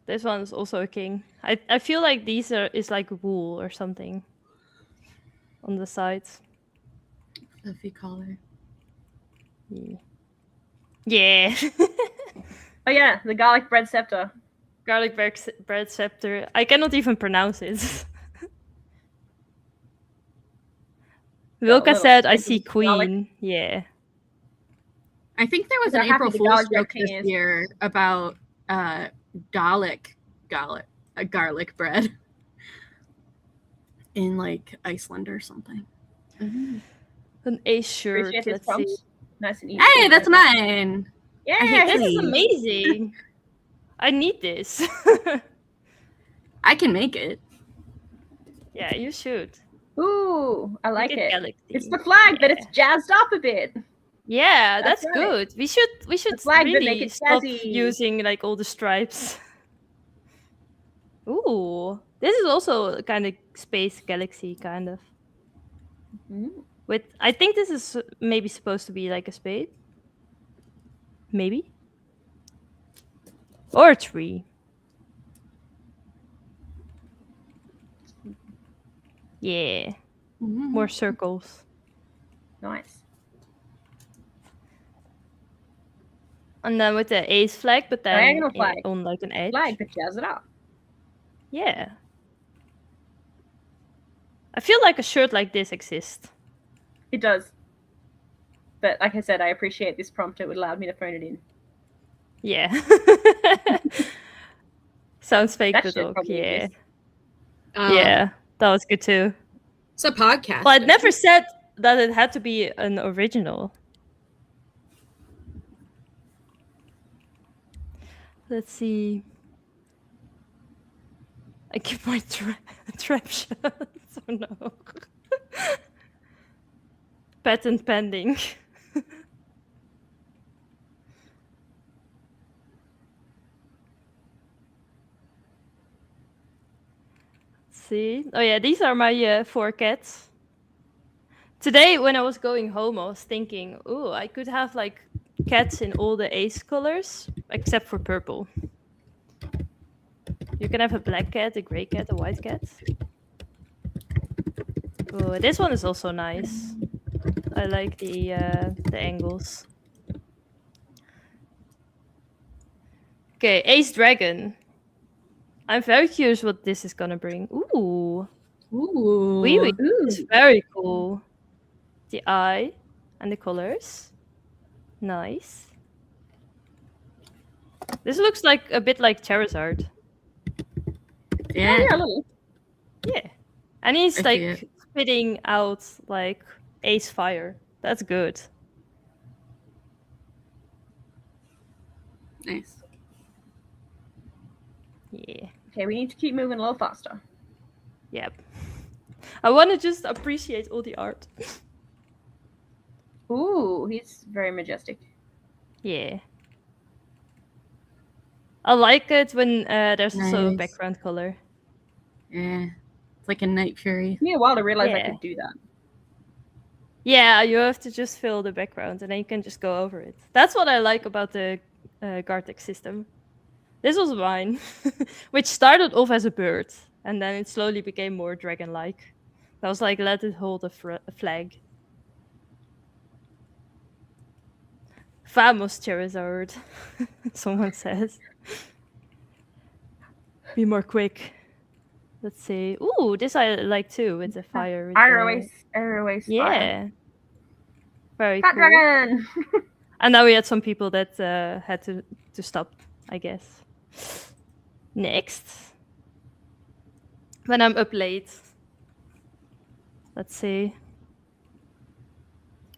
This one's also a king. I feel like these is like wool or something on the sides. Fluffy collar. Yeah. Oh yeah, the garlic bread scepter. Garlic bread scepter. I cannot even pronounce it. Wilka said, "I see queen." Garlic. Yeah. I think there was They're an happy April the Fool's garlic bread joke king this is. year about garlic bread in like Iceland or something. An ace shirt. Appreciate this Let's see. prompt. Nice and easy. Hey, that's mine. Yeah, I hate This is cookies. amazing. I need this. I can make it. Yeah, you should. Ooh, I like Look at it. Galaxy. It's the flag, but it's jazzed up a bit. Yeah, That's that's right. good. We should flag, but make really it stop jazzy. using like all the stripes. Ooh, this is also kind of space galaxy kind of. With I think this is maybe supposed to be like a spade. Maybe. Or a tree. Yeah. More circles. Nice. And then with the ace flag, but then Diagonal flag. on like an edge. Flag, but jazz it up. Yeah. I feel like a shirt like this exists. It does. But like I said, I appreciate this prompt. It would allow me to phone it in. Yeah. Sounds fake, That but shit okay. probably Yeah. exists. Yeah, that was good too. It's a podcast. Well, I never said that it had to be an original. Let's see. I keep my trap shut. Oh no. Patent pending. See? Oh yeah, these are my 4 cats. Today, when I was going home, I was thinking, oh, I could have like cats in all the ace colors, except for purple. You can have a black cat, a gray cat, a white cat. Oh, this one is also nice. I like the angles. Okay, ace dragon. I'm very curious what this is gonna bring. Ooh. Ooh. Wee wee. It's very cool. The eye and the colors. Nice. This looks like a bit like Charizard. Yeah. Yeah, a little. Yeah. And he's I see like it. spitting out like ace fire. That's good. Nice. Yeah. Okay, we need to keep moving a little faster. Yep. I want to just appreciate all the art. Ooh, he's very majestic. Yeah. I like it when there's also a Nice. background color. Yeah. It's like a night fury. Took me a while to realize I Yeah. could do that. Yeah, you have to just fill the background and then you can just go over it. That's what I like about the Gartic system. This was mine, which started off as a bird and then it slowly became more dragon-like. I was like, let it hold a flag. Famous Charizard, someone says. Be more quick. Let's see. Ooh, this I like too with the fire. With Aero-ace. yeah. Very Fat cool. dragon! And now we had some people that had to stop, I guess. Next. When I'm up late. Let's see.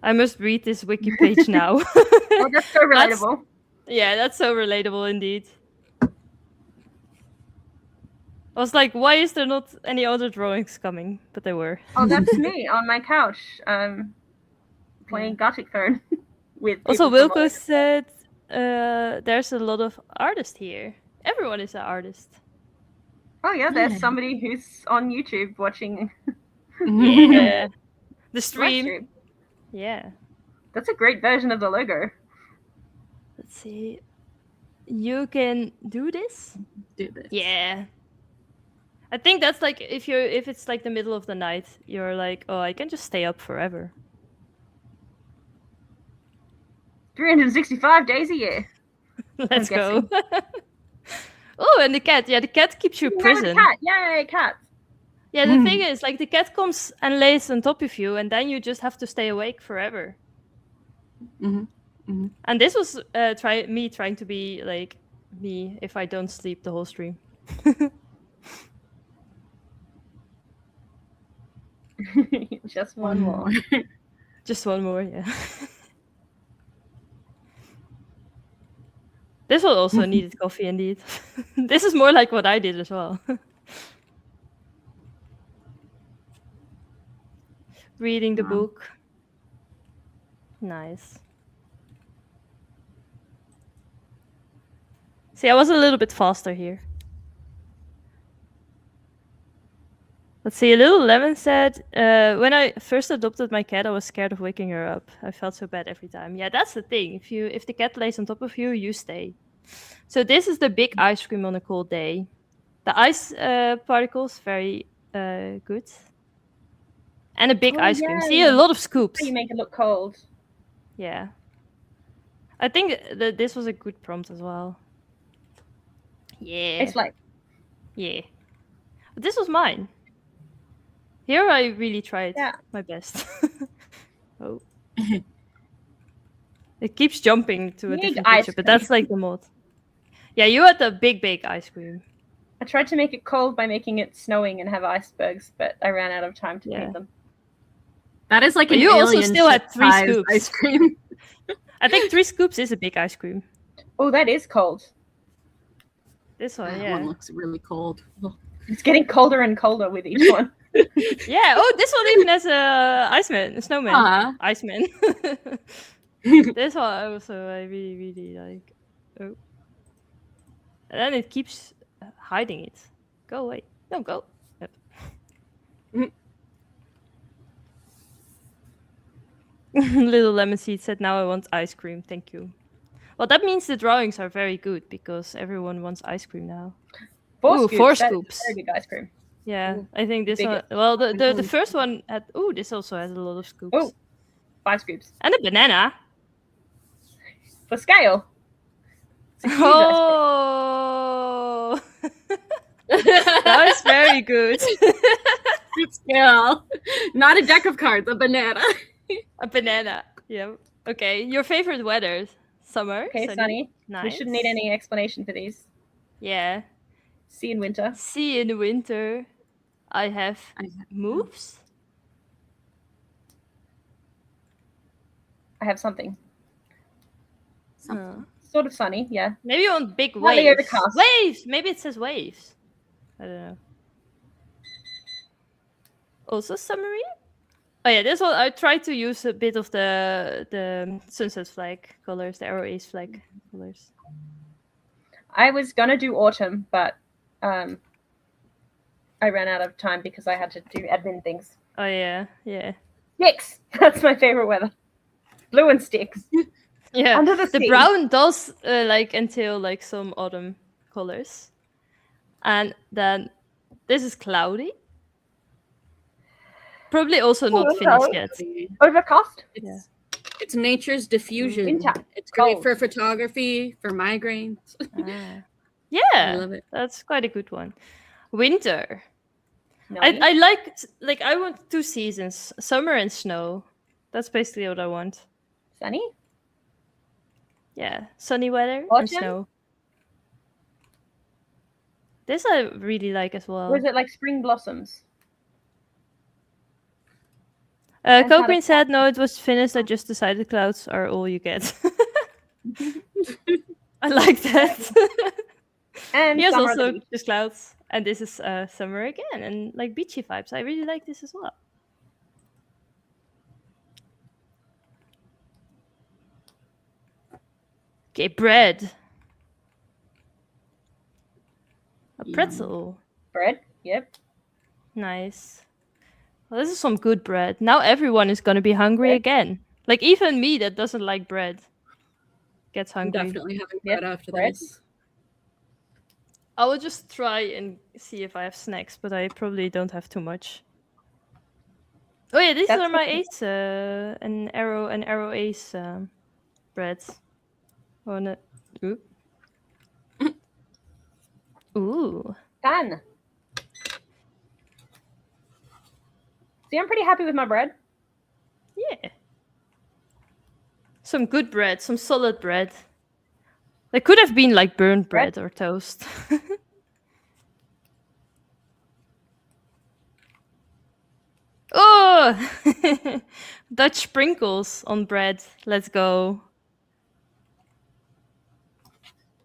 I must read this wiki page now. Oh, that's so relatable. Yeah, that's so relatable indeed. I was like, why is there not any other drawings coming? But there were. Oh, that's me on my couch, playing Gartic phone with. Also, people from Wilco said there's a lot of artists here. Everyone is an artist. Oh yeah, there's Yeah. somebody who's on YouTube watching Yeah. The live stream. stream. Yeah. That's a great version of the logo. Let's see. You can do this? Do this. Yeah. I think that's like if it's like the middle of the night, you're like, oh, I can just stay up forever. 365 days a year. Let's I'm go. Oh, and the cat. Yeah, the cat keeps you Yeah, prison. cat. Yay, cat. Yeah, the thing is, like, the cat comes and lays on top of you, and then you just have to stay awake forever. And this was me trying to be like me if I don't sleep the whole stream. Just one more. Just one more, yeah. This one also needed coffee, indeed. This is more like what I did as well. Reading the book. Nice. See, I was a little bit faster here. Let's see, Little Lemon said, when I first adopted my cat, I was scared of waking her up. I felt so bad every time. Yeah, that's the thing. If the cat lays on top of you, you stay. So this is the big ice cream on a cold day. The ice particles, very good. And a big ice cream. See, a lot of scoops. You make it look cold. Yeah. I think that this was a good prompt as well. Yeah. It's like... Yeah. But this was mine. Here I really tried my best. Oh. It keeps jumping to a different picture, but that's like the mod. Yeah, you had the big ice cream. I tried to make it cold by making it snowing and have icebergs, but I ran out of time to paint them. That is like an you also alien still had 3 size scoops. ice cream. I think 3 scoops is a big ice cream. Oh, that is cold. This one, That one looks really cold. It's getting colder and colder with each one. Yeah. Oh, this one even has a snowman. Iceman. This one also I really like. Oh. And then it keeps hiding it. Go away. No, go. Yep. Little Lemon Seed said, now I want ice cream. Thank you. Well, that means the drawings are very good because everyone wants ice cream now. 4 scoops. 4 That's scoops. very big ice cream. Yeah, I think this Big. one. Well, the first one had. Oh, this also has a lot of scoops. Oh, 5 scoops. And a banana. For scale. Oh, that was very good. Good scale. Not a deck of cards, a banana. A banana. Yeah. Okay. Your favorite weather? Summer. Okay, sunny. Nice. We shouldn't need any explanation for these. Yeah. Sea in winter. Sea in winter. I have moves. I have something. Huh. Sort of sunny, yeah. Maybe you want big Slightly waves. overcast. Waves. Maybe it says waves. I don't know. Also summery. Oh yeah, this one I tried to use a bit of the sunset flag colors, the arrow ace flag colors. I was gonna do autumn, but I ran out of time because I had to do admin things. Oh yeah, yeah. Sticks! That's my favorite weather. Blue and sticks. Yeah, Under the sea. brown does like entail like some autumn colors, and then this is cloudy. Probably also not finished yet. Overcast. It's nature's diffusion. Winter. It's great Cold. for photography, for migraines. Yeah, I love it. That's quite a good one. Winter. No. I like I want 2 seasons, summer and snow. That's basically what I want. Sunny. Yeah, sunny weather and Autumn? snow. This I really like as well. Or is it like spring blossoms? Coquin said, no, it was finished. I just decided clouds are all you get. I like that. And Here's summer at the also beach. just clouds. And this is summer again. And like beachy vibes. I really like this as well. Okay, bread. A pretzel. Bread. Yep. Nice. Well, this is some good bread. Now everyone is gonna be hungry again. Like even me that doesn't like bread gets I'm hungry. definitely having Yep, bread after bread. this. I will just try and see if I have snacks, but I probably don't have too much. Oh yeah, these are my ace, an arrow ace breads. Oh no. Ooh. Ooh. Done. See, I'm pretty happy with my bread. Yeah. Some good bread, some solid bread. It could have been like burnt bread or toast. Oh! Dutch sprinkles on bread. Let's go.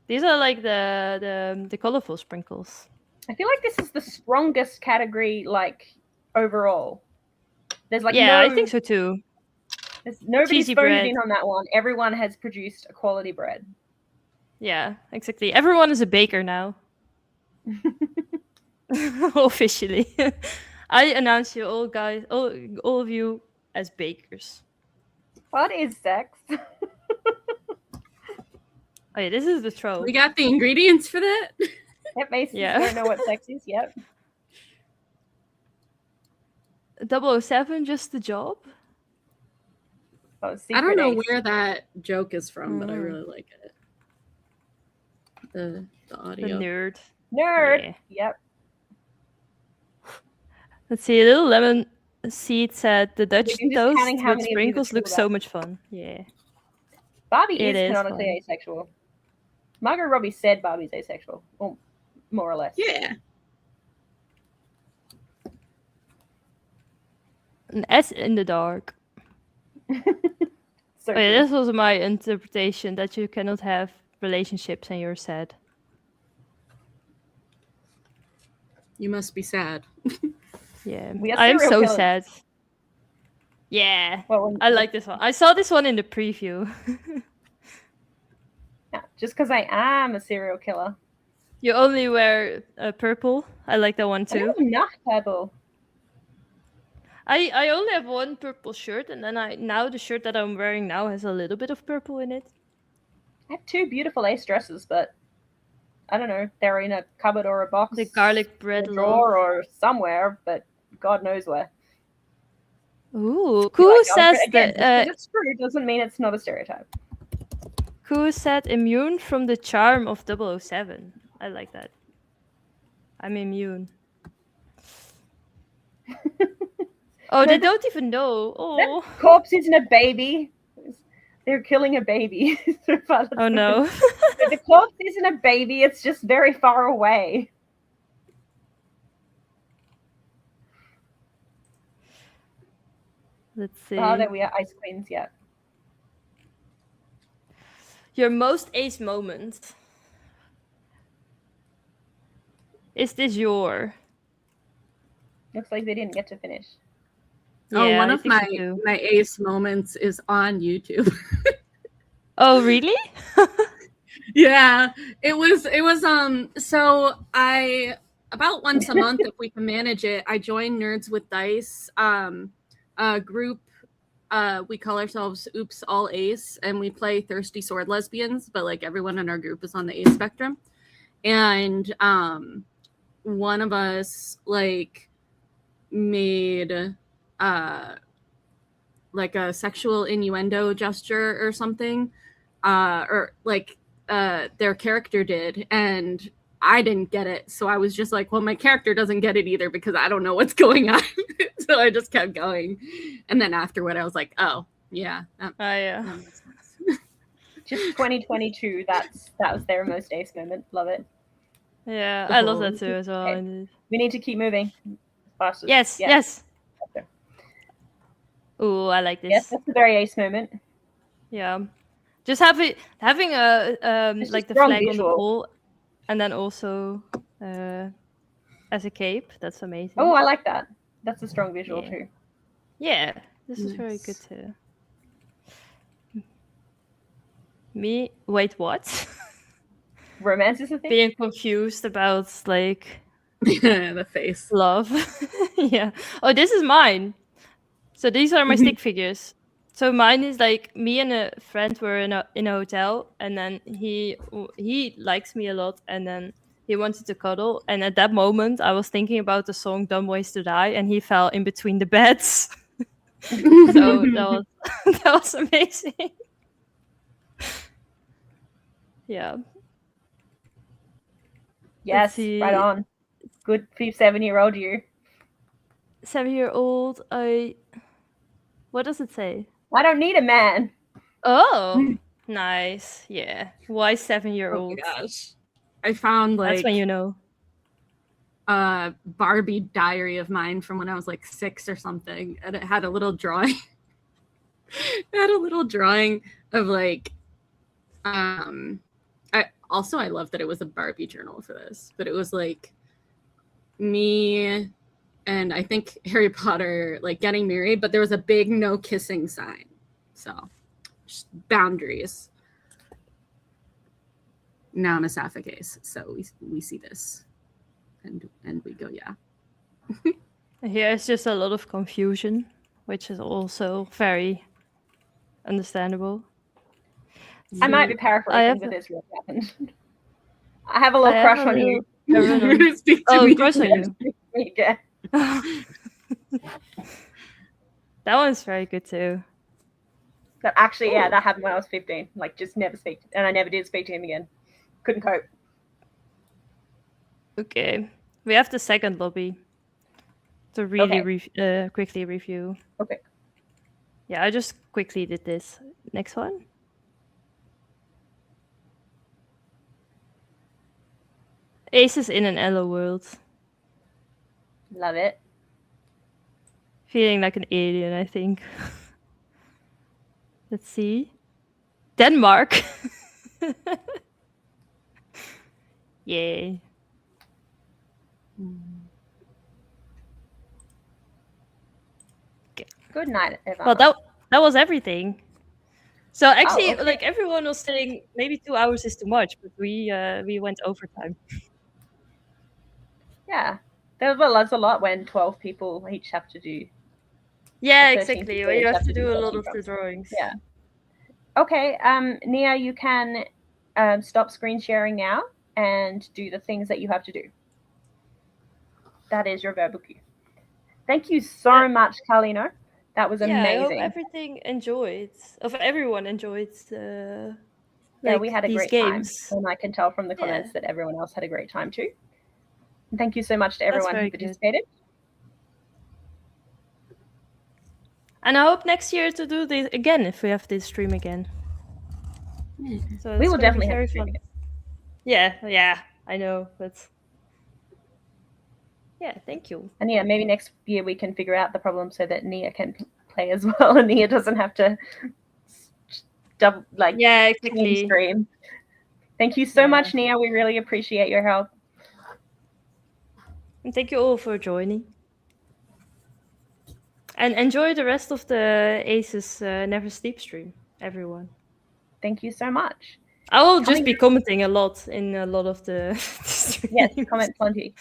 These are like the colorful sprinkles. I feel like this is the strongest category, like, overall. There's like yeah, no, I think so too. Nobody's Cheesy phoned bread. in on that one. Everyone has produced a quality bread. Yeah, exactly. Everyone is a baker now. Officially. I announce you all guys, all of you as bakers. What is sex? Oh yeah, this is the trope. We got the ingredients for that. Yep, Mason Yeah. don't know what sex is. Yep. 007, just the job? Oh, I don't know ace. where that joke is from, but I really like it. The audio. The nerd. Nerd. Yeah. Yep. Let's see, Little Lemon Seed said the Dutch just toast counting how with many of you sprinkles that looks feel so that. much fun. Yeah. Barbie It is is canonically fun. asexual. Margot Robbie said Barbie's asexual, or more or less. Yeah. An S in the dark. So Oh, yeah, true. this was my interpretation that you cannot have relationships and you're sad. You must be sad. Yeah. We are I am serial so killers. sad. Yeah. Well, I like this one. I saw this one in the preview. yeah, just because I am a serial killer. You only wear purple. I like that one too. I'm not purple. I only have one purple shirt, and then now the shirt that I'm wearing now has a little bit of purple in it. I have two beautiful ace dresses, but I don't know. They're in a cupboard or a box. The garlic bread in a drawer or somewhere, but God knows where. Ooh, Koo Like, says again, that. just because it's true doesn't mean it's not a stereotype. Koo said immune from the charm of 007. I like that. I'm immune. Oh, they don't even know. Oh, That corpse isn't a baby. They're killing a baby. oh no. The corpse isn't a baby. It's just very far away. Let's see. Oh, there we are. Ice Queens, yeah. Your most ace moment. Is this your? Looks like they didn't get to finish. Oh, Yeah, one I of think so my too. my ace moments is on YouTube. Oh, really? Yeah, it was so I about once a month, if we can manage it, I join Nerds with Dice, a group. We call ourselves Oops All Ace, and we play Thirsty Sword Lesbians, but like everyone in our group is on the ace spectrum. And one of us like made like a sexual innuendo gesture or something, or like their character did, and I didn't get it. So I was just like, well, my character doesn't get it either because I don't know what's going on. So I just kept going. And then afterward, I was like, oh, yeah. Yeah. That makes sense. Just 2022. That was their most ace moment. Love it. Yeah, I love that too as well. Okay. Indeed. We need to keep moving. Faster. Yes. Ooh, I like this. Yes, that's a very ace moment. Yeah. Just having a It's like just the strong flag visual. on the pole, and then also as a cape. That's amazing. Oh, I like that. That's a strong visual Yeah. too. Yeah, this is very good too. Me? Wait, what? Romance is a thing? Being confused about like The face. love. Yeah. Oh, this is mine. So these are my stick figures. So mine is like me and a friend were in a hotel, and then he likes me a lot, and then he wanted to cuddle, and at that moment I was thinking about the song "Dumb Ways to Die," and he fell in between the beds. So that was that was amazing. Yeah. Yes, see. right on. Good for 7-year-old you. 7-year-old. What does it say? I don't need a man. Oh, nice. Yeah. Why Oh 7-year-old? my gosh. I found like That's when you know. a Barbie diary of mine from when I was like 6 or something, and it had a little drawing. It had a little drawing of like I love that it was a Barbie journal for this, but it was like me and I think Harry Potter like getting married, but there was a big no kissing sign. So just boundaries. Now I'm a sapphic ace, so we see this and we go, yeah. Here is just a lot of confusion, which is also very understandable. I might be paraphrasing, but this really happened. I have a little crush on you. Oh, crush on you. Yeah. That one's very good too. But actually, yeah, that happened when I was 15. Like, just never speak, and I never did speak to him again. Couldn't cope. Okay, we have the second lobby to really quickly review. Okay. Yeah, I just quickly did this. Next one. Aces in an Elo world. Love it. Feeling like an alien, I think. Let's see. Denmark. Yay. Okay. Good night, Eva. Well, that was everything. So actually, like everyone was saying, maybe 2 hours is too much, but we went overtime. Yeah, there's a lot when 12 people each have to do. Yeah, exactly. You have to do a lot of the drawings. Yeah. Okay, Nia, you can stop screen sharing now and do the things that you have to do. That is your verbal cue. Thank you so much, Carlino. That was amazing. I hope everyone enjoyed. Yeah, we had a great games. time, and I can tell from the comments that everyone else had a great time too. And thank you so much to everyone who participated. And I hope next year to do this again if we have this stream again. So we will definitely have this stream again. Yeah, I know, but yeah, thank you. And yeah, maybe next year we can figure out the problem so that Nia can play as well, and Nia doesn't have to double exactly. Stream. Thank you so much, Nia. We really appreciate your help. And thank you all for joining. And enjoy the rest of the Aces Never Sleep stream, everyone. Thank you so much. I will just be commenting a lot in a lot of the streams. Yes, comment plenty.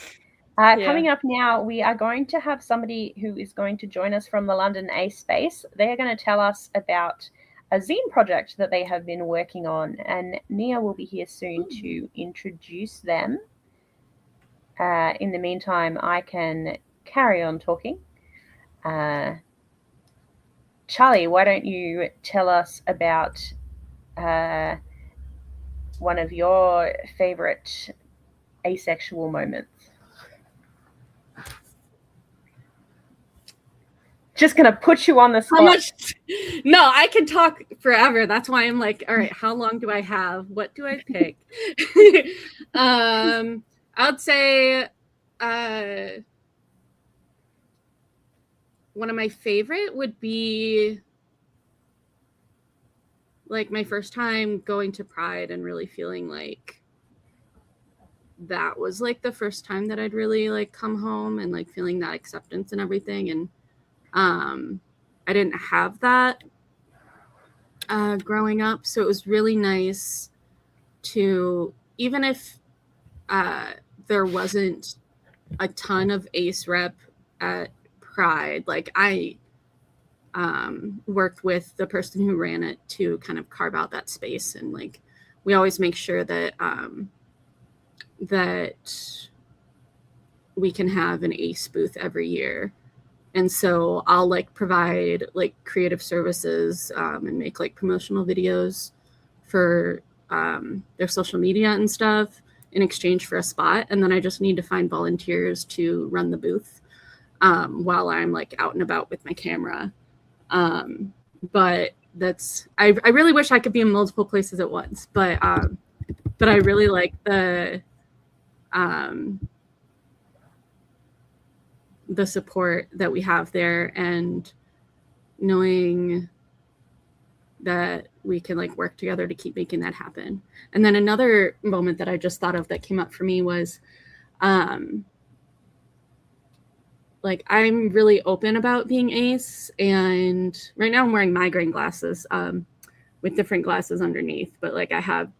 Coming up now, we are going to have somebody who is going to join us from the London A Space. They're going to tell us about a zine project that they have been working on, and Nia will be here soon to introduce them. In the meantime, I can carry on talking. Charlie, why don't you tell us about one of your favorite asexual moments? Just gonna put you on the spot. No, I can talk forever. That's why I'm like, all right, how long do I have? What do I pick? I would say one of my favorite would be like my first time going to Pride and really feeling like that was like the first time that I'd really like come home and like feeling that acceptance and everything. And I didn't have that growing up, so it was really nice to, even if there wasn't a ton of ACE rep at Pride, like I worked with the person who ran it to kind of carve out that space, and like we always make sure that that we can have an ACE booth every year. And so I'll like provide like creative services and make like promotional videos for their social media and stuff in exchange for a spot. And then I just need to find volunteers to run the booth while I'm like out and about with my camera. But that's, I really wish I could be in multiple places at once, but I really like the support that we have there, and knowing that we can like work together to keep making that happen. And then another moment that I just thought of that came up for me was like I'm really open about being ACE, and right now I'm wearing migraine glasses with different glasses underneath, but like I have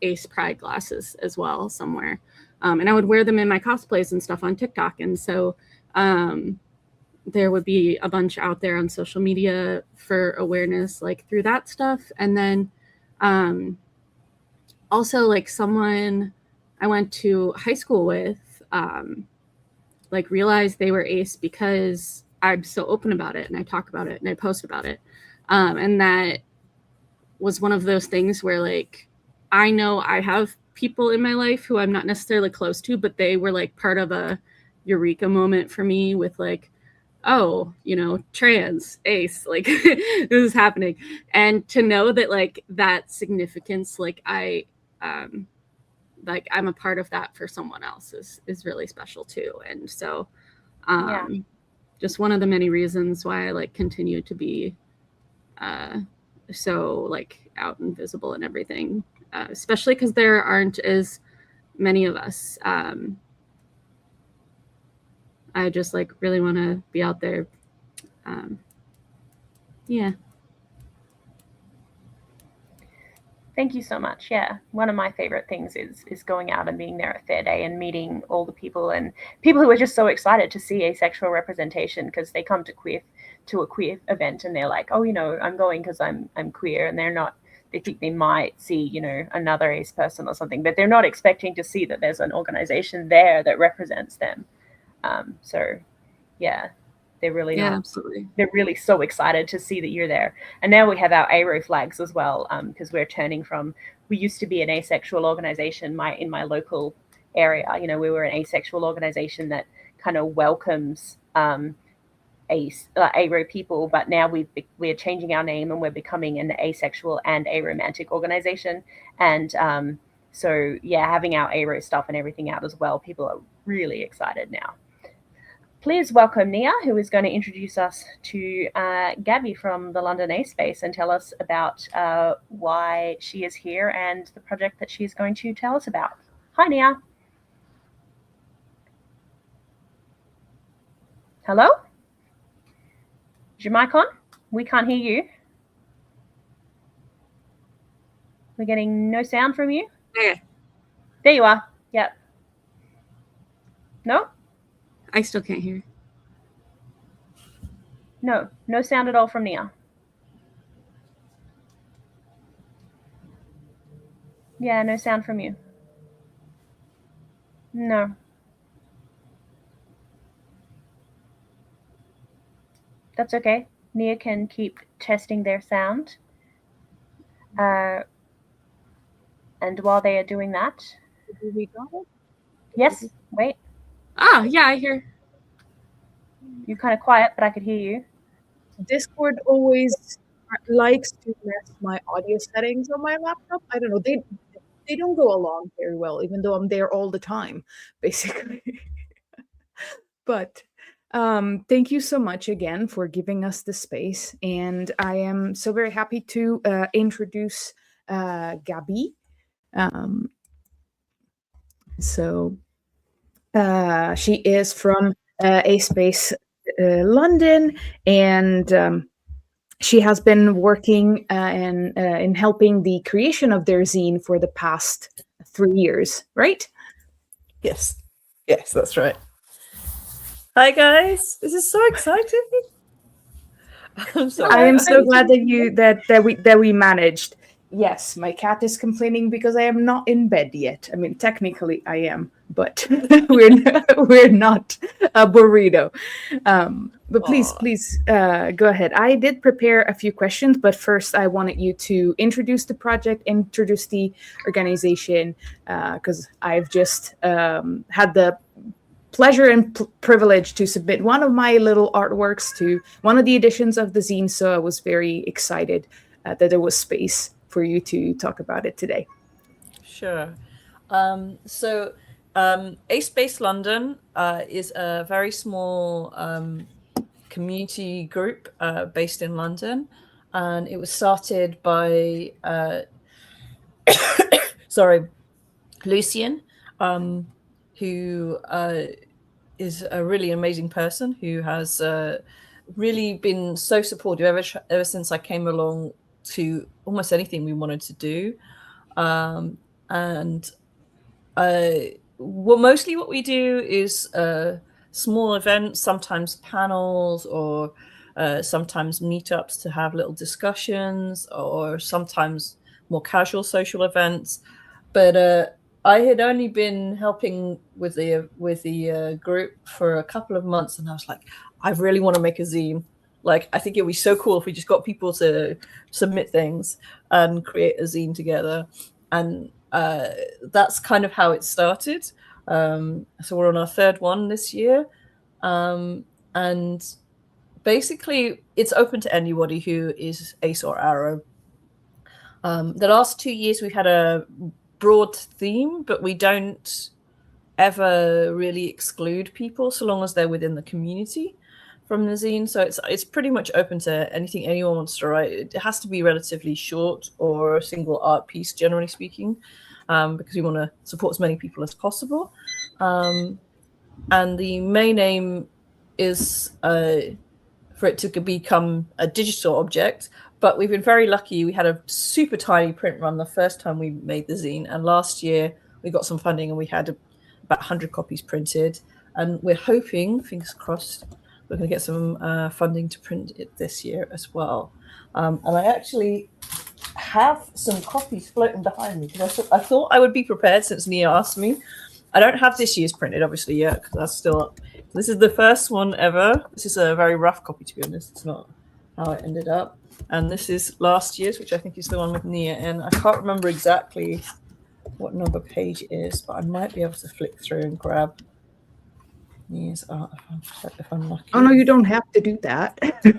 ACE Pride glasses as well somewhere, and I would wear them in my cosplays and stuff on TikTok. And so there would be a bunch out there on social media for awareness, like through that stuff. And then also like someone I went to high school with, like realized they were ACE because I'm so open about it and I talk about it and I post about it. And that was one of those things where like, I know I have people in my life who I'm not necessarily close to, but they were like part of a eureka moment for me with like, oh, you know, trans, ACE, like this is happening. And to know that like that significance, like I'm a part of that for someone else is really special too. And so just one of the many reasons why I like continue to be so like out and visible and everything, especially because there aren't as many of us. I just like really want to be out there. Yeah. Thank you so much. Yeah, one of my favorite things is going out and being there at Fair Day and meeting all the people and people who are just so excited to see asexual representation, because they come to a queer event and they're like, oh, you know, I'm going because I'm queer, and they think they might see, you know, another ace person or something, but they're not expecting to see that there's an organization there that represents them. So yeah, they're really absolutely. They're really so excited to see that you're there. And now we have our aro flags as well, because we're turning from, we used to be an asexual organization in my local area. You know, we were an asexual organization that kind of welcomes aro people, but now we're changing our name and we're becoming an asexual and aromantic organization. And so yeah, having our aro stuff and everything out as well, people are really excited now. Please welcome Nia, who is going to introduce us to Gabby from the London A Space and tell us about why she is here and the project that she's going to tell us about. Hi, Nia. Hello? Is your mic on? We can't hear you. We're getting no sound from you. Okay. There you are. Yep. No? I still can't hear. No sound at all from Nia. Yeah, no sound from you. No. That's okay. Nia can keep testing their sound. And while they are doing that... We got it? Yes, wait. Oh, yeah, I hear. You're kind of quiet, but I could hear you. Discord always likes to mess my audio settings on my laptop. I don't know. They don't go along very well, even though I'm there all the time, basically. But thank you so much again for giving us the space. And I am so very happy to introduce Gabby. She is from A Space London, and she has been working in helping the creation of their zine for the past 3 years, right? Yes, that's right. Hi guys, this is so exciting. I'm sorry. I am so glad that we managed. Yes, my cat is complaining because I am not in bed yet. I mean, technically I am, but we're not a burrito. But please go ahead. I did prepare a few questions, but first I wanted you to introduce the project, introduce the organization, because I've just had the pleasure and privilege to submit one of my little artworks to one of the editions of the zine, so I was very excited that there was space for you to talk about it today. Sure. So Ace-Based London is a very small community group based in London, and it was started by Lucian, who is a really amazing person who has really been so supportive ever since I came along to almost anything we wanted to do. Mostly what we do is small events, sometimes panels, or sometimes meetups to have little discussions, or sometimes more casual social events. But I had only been helping with the group for a couple of months, and I was like, I really want to make a zine. Like, I think it would be so cool if we just got people to submit things and create a zine together. And that's kind of how it started. So we're on our third one this year. And basically, it's open to anybody who is Ace or Aro. The last 2 years, we've had a broad theme, but we don't ever really exclude people so long as they're within the community from the zine. So it's pretty much open to anything anyone wants to write. It has to be relatively short or a single art piece, generally speaking, because we want to support as many people as possible. And the main aim is for it to become a digital object. But we've been very lucky. We had a super tiny print run the first time we made the zine. And last year we got some funding and we had about 100 copies printed. And we're hoping, fingers crossed, we're going to get some funding to print it this year as well. And I actually have some copies floating behind me because I thought I would be prepared since Nia asked me. I don't have this year's printed, obviously, yet, because that's still up. This is the first one ever. This is a very rough copy, to be honest. It's not how it ended up. And this is last year's, which I think is the one with Nia. And I can't remember exactly what number page it is, but I might be able to flick through and grab Nia's art if I'm lucky. Oh no, you don't have to do that.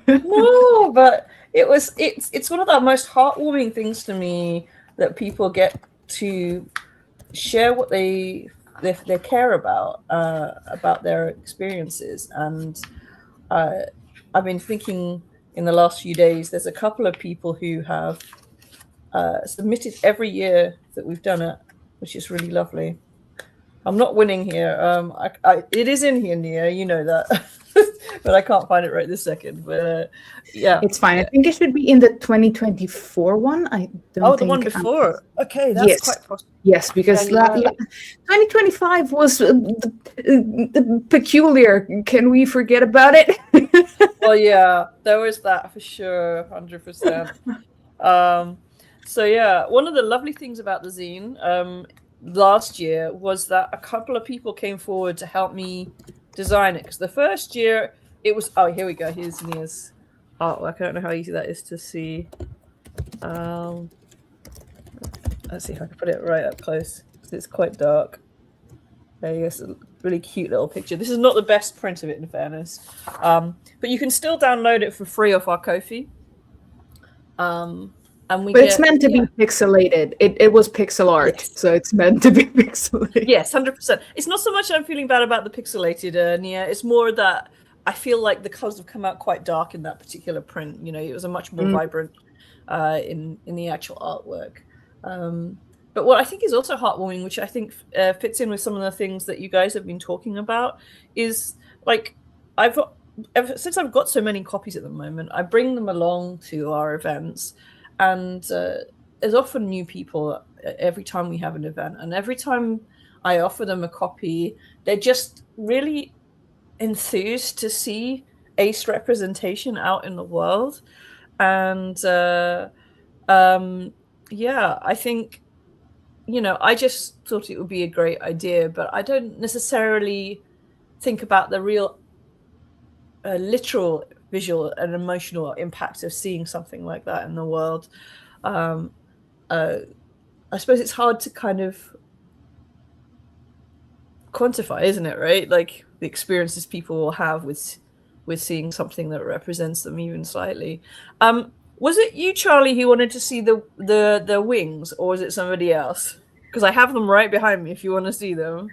No, but it's one of the most heartwarming things to me that people get to share what they care about their experiences. And I've been thinking in the last few days, there's a couple of people who have submitted every year that we've done it, which is really lovely. I'm not winning here. It is in here, Nia, you know that. But I can't find it right this second. But yeah. It's fine. I think it should be in the 2024 one. I don't think... the one before. Okay, that's quite possible. Yes, because 2025 was peculiar. Can we forget about it? Well, yeah, there was that for sure, 100%. So yeah, one of the lovely things about the zine last year was that a couple of people came forward to help me design it. Because the first year it was, oh, here we go. Here's Nia's artwork. I don't know how easy that is to see. Let's see if I can put it right up close because it's quite dark. There you go. It's a really cute little picture. This is not the best print of it, in fairness, but you can still download it for free off our Ko-fi. But it's meant to be pixelated. It was pixel art, so it's meant to be pixelated. Yes, 100%. It's not so much I'm feeling bad about the pixelated, Nia. It's more that I feel like the colors have come out quite dark in that particular print. You know, it was a much more vibrant in the actual artwork. But what I think is also heartwarming, which I think fits in with some of the things that you guys have been talking about, is like since I've got so many copies at the moment, I bring them along to our events, and there's often new people every time we have an event, and every time I offer them a copy, they're just really enthused to see ace representation out in the world. And yeah, I think, you know, I just thought it would be a great idea, but I don't necessarily think about the real literal visual and emotional impact of seeing something like that in the world. I suppose it's hard to kind of quantify, isn't it, right? Like the experiences people will have with seeing something that represents them even slightly. Was it you, Charlie, who wanted to see the wings, or was it somebody else? Because I have them right behind me if you want to see them.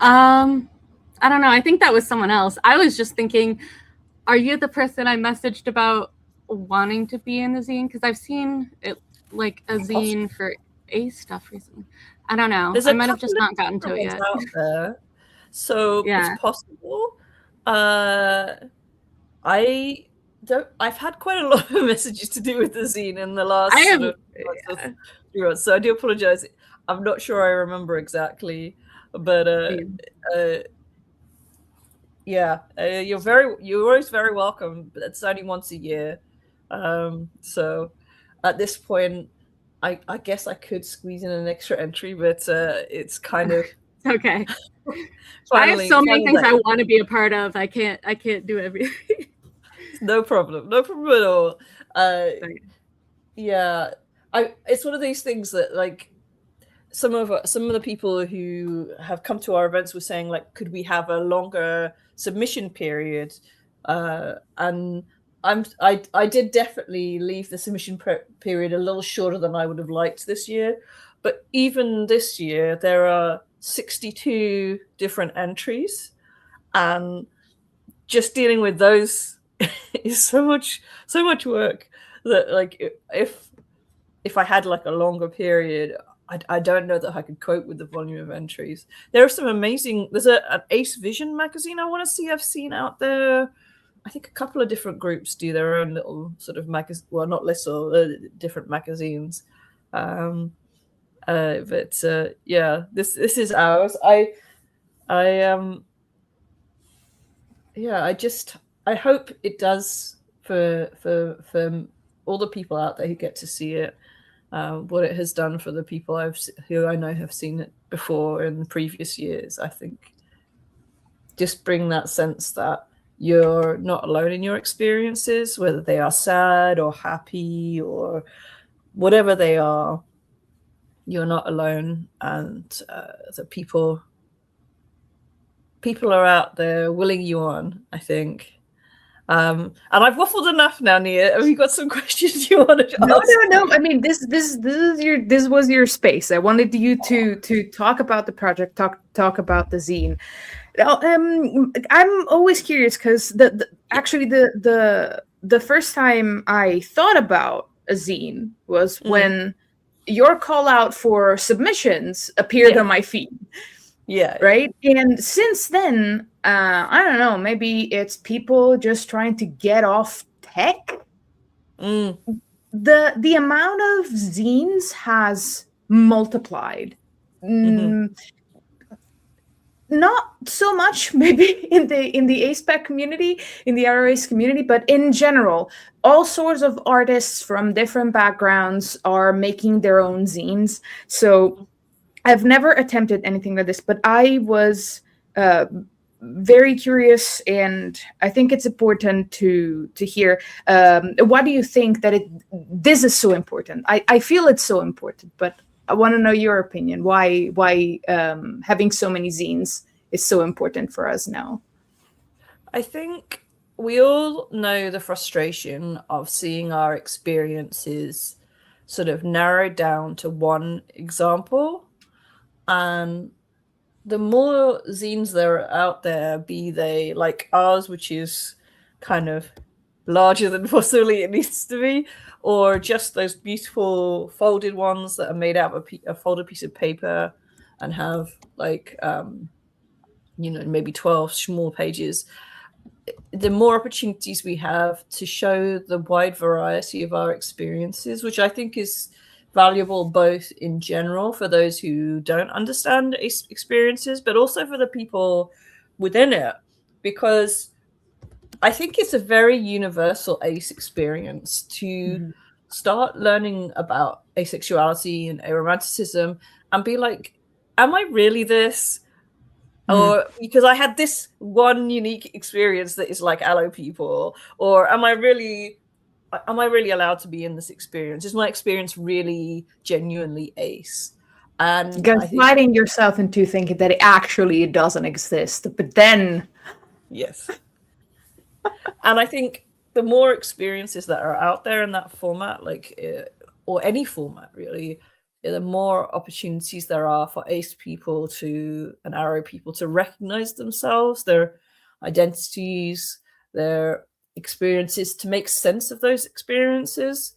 I don't know. I think that was someone else. I was just thinking, are you the person I messaged about wanting to be in the zine? Because I've seen it, like a zine for ace stuff recently. I don't know. I might have just not gotten to it yet. Out there. So yeah, it's possible. I've had quite a lot of messages to do with the zine in the last few months, so I do apologize. I'm not sure I remember exactly, but yeah, you're always very welcome. But it's only once a year, so at this point, I guess I could squeeze in an extra entry, but it's kind of okay. I have so many things I want to be a part of. I can't do everything. No problem at all. Yeah, it's one of these things that, like, some of the people who have come to our events were saying, like, could we have a longer submission period? And I did definitely leave the submission period a little shorter than I would have liked this year. But even this year, there are 62 different entries, and just dealing with those is so much work that, like, if I had like a longer period, I don't know that I could cope with the volume of entries. There are some amazing. There's an Ace Vision magazine I want to see. I've seen out there. I think a couple of different groups do their own little sort of magazine. Well, not little, different magazines. But yeah, this is ours. Yeah, I hope it does for all the people out there who get to see it, what it has done for the people who I know have seen it before in previous years. I think just bring that sense that you're not alone in your experiences, whether they are sad or happy or whatever they are. You're not alone, and the people are out there willing you on, I think. And I've waffled enough now, Nia. Have you got some questions you want to ask? No. I mean, this was your space. I wanted you to talk about the project, talk about the zine. I'm always curious because actually the first time I thought about a zine was when your call out for submissions appeared on my feed. Yeah. Right. And since then, I don't know, maybe it's people just trying to get off tech. The amount of zines has multiplied. Not so much maybe in the ASPEC community, in the aro-ace community, but in general, all sorts of artists from different backgrounds are making their own zines. So I've never attempted anything like this, but I was very curious, and I think it's important to hear. Why do you think that this is so important? I feel it's so important, but I want to know your opinion. Why having so many zines is so important for us now? I think we all know the frustration of seeing our experiences sort of narrowed down to one example. And the more zines there are out there, be they like ours, which is kind of larger than possibly it needs to be, or just those beautiful folded ones that are made out of a folded piece of paper and have like, maybe 12 small pages. the more opportunities we have to show the wide variety of our experiences, which I think is valuable both in general for those who don't understand ACE experiences, but also for the people within it, because I think it's a very universal ACE experience to start learning about asexuality and aromanticism and be like, am I really this? Or because I had this one unique experience that is like allo people, or am I really allowed to be in this experience? Is my experience really genuinely ace? And gaslighting yourself into thinking that it actually doesn't exist, but then yes. And I think the more experiences that are out there in that format, like or any format really, the more opportunities there are for ace people and aro people to recognize themselves, their identities, their experiences, to make sense of those experiences.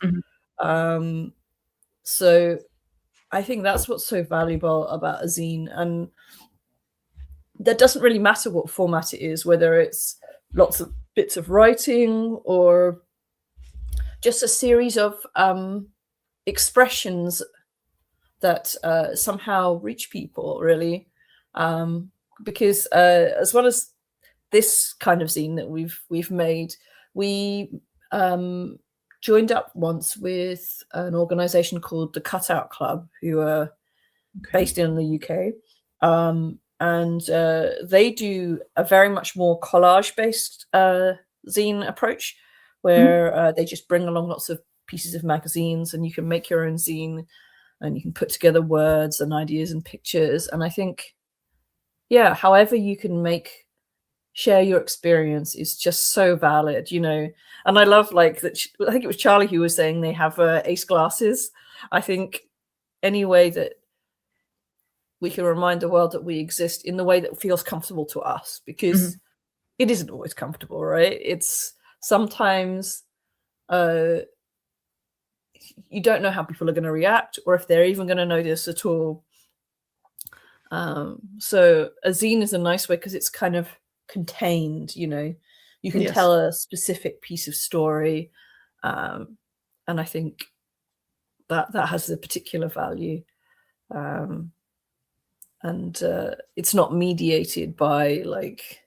So I think that's what's so valuable about a zine. And that doesn't really matter what format it is, whether it's lots of bits of writing or just a series of expressions that somehow reach people, really. Because as well as this kind of zine that we've made, we joined up once with an organization called the Cutout Club, who are based in the UK. And they do a very much more collage-based zine approach, where they just bring along lots of pieces of magazines, and you can make your own zine, and you can put together words and ideas and pictures. And I think, yeah, however you can share your experience is just so valid, you know. And I love, like, that. I think it was Charlie who was saying they have ace glasses. I think any way that we can remind the world that we exist in the way that feels comfortable to us, because it isn't always comfortable, right? It's sometimes you don't know how people are going to react, or if they're even going to notice at all. So a zine is a nice way because it's kind of contained, you know. You can tell a specific piece of story, and I think that has a particular value. And it's not mediated by, like,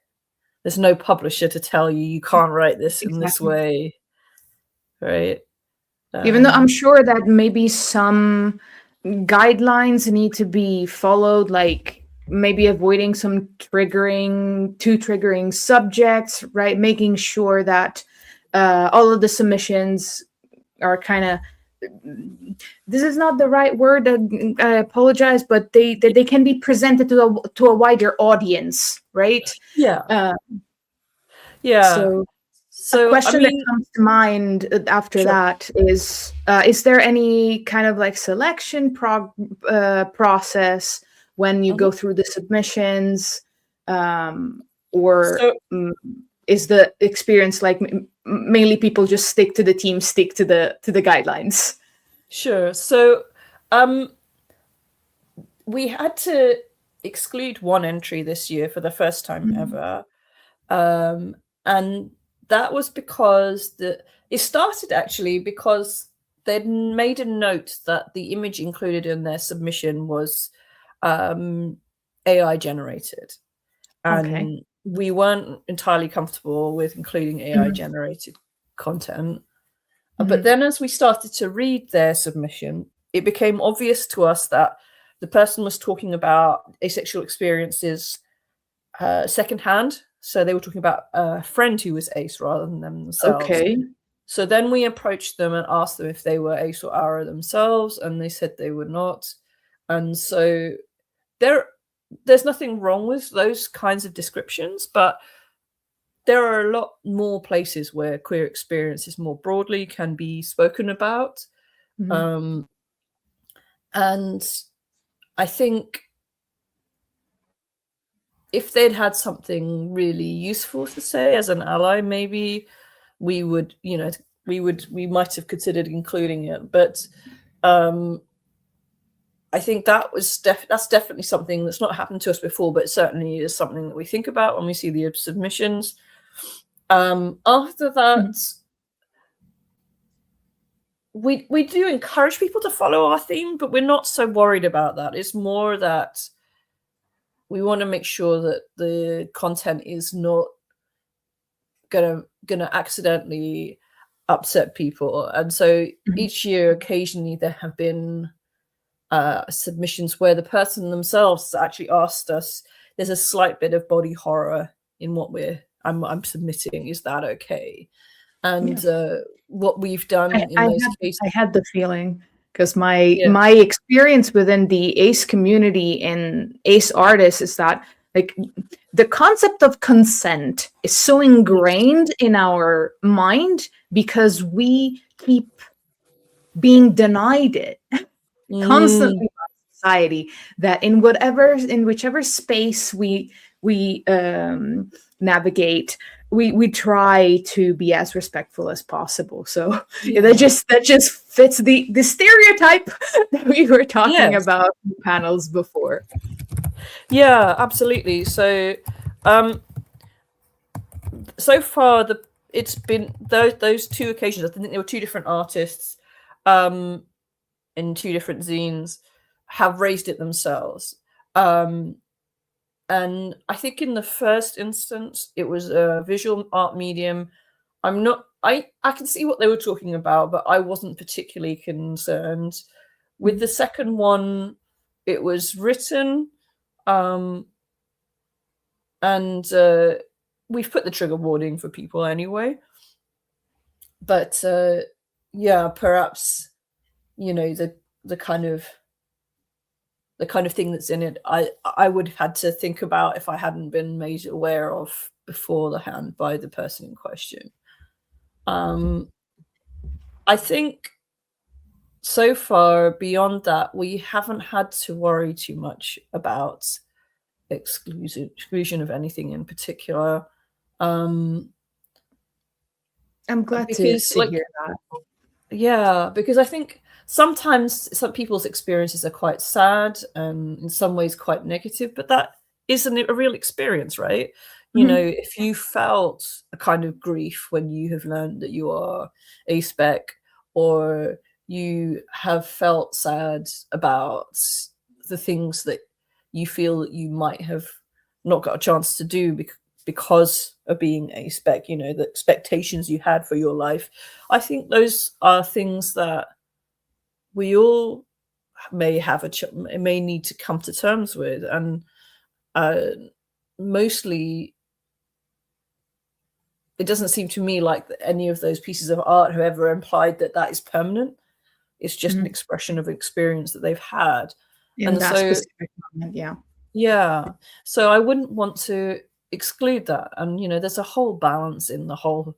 there's no publisher to tell you can't write this in this way, right? Even though I'm sure that maybe some guidelines need to be followed, like maybe avoiding some too triggering subjects, right? Making sure that all of the submissions are kind of, this is not the right word, I apologize, but they can be presented to a wider audience, right? Yeah. So a question that comes to mind after that is there any kind of like selection process when you go through the submissions, or is the experience like mainly people just stick to the team, stick to the guidelines? Sure. So we had to exclude one entry this year for the first time ever, and that was because it started actually because they'd made a note that the image included in their submission was AI generated, and we weren't entirely comfortable with including AI generated content. But then as we started to read their submission, it became obvious to us that the person was talking about asexual experiences secondhand. So they were talking about a friend who was ace rather than themselves. So then we approached them and asked them if they were ace or aro themselves, and they said they were not. And so there's nothing wrong with those kinds of descriptions, but there are a lot more places where queer experiences more broadly can be spoken about. And I think if they'd had something really useful to say as an ally, maybe we would, you know, we might have considered including it. But I think that's definitely something that's not happened to us before, but certainly is something that we think about when we see the submissions. After that, we do encourage people to follow our theme, but we're not so worried about that. It's more that we want to make sure that the content is not gonna accidentally upset people. And so each year, occasionally, there have been submissions where the person themselves actually asked us, there's a slight bit of body horror in what I'm submitting, is that okay? And what we've done I had the feeling, because my experience within the ACE community and ACE artists is that, like, the concept of consent is so ingrained in our mind because we keep being denied it constantly by society, that in whichever space we navigate, we try to be as respectful as possible. So that just fits the stereotype that we were talking about in panels before. Yeah, absolutely. So so far it's been those two occasions. I think there were two different artists in two different zines have raised it themselves. And I think in the first instance, it was a visual art medium. I can see what they were talking about, but I wasn't particularly concerned. With the second one, it was written, and we've put the trigger warning for people anyway. But yeah, perhaps, you know, the kind of thing that's in it, I would have had to think about if I hadn't been made aware of beforehand by the person in question. I think so far beyond that, we haven't had to worry too much about exclusion of anything in particular. I'm glad to hear that. Yeah, because I think sometimes some people's experiences are quite sad and in some ways quite negative, but that isn't a real experience, right? You know, if you felt a kind of grief when you have learned that you are ASPEC, or you have felt sad about the things that you feel that you might have not got a chance to do because of being ASPEC, you know, the expectations you had for your life. I think those are things that we all may may need to come to terms with, and mostly it doesn't seem to me like any of those pieces of art have ever implied that that is permanent. It's just an expression of experience that they've had. In and that so, specific moment, yeah. So I wouldn't want to exclude that. And, you know, there's a whole balance in the whole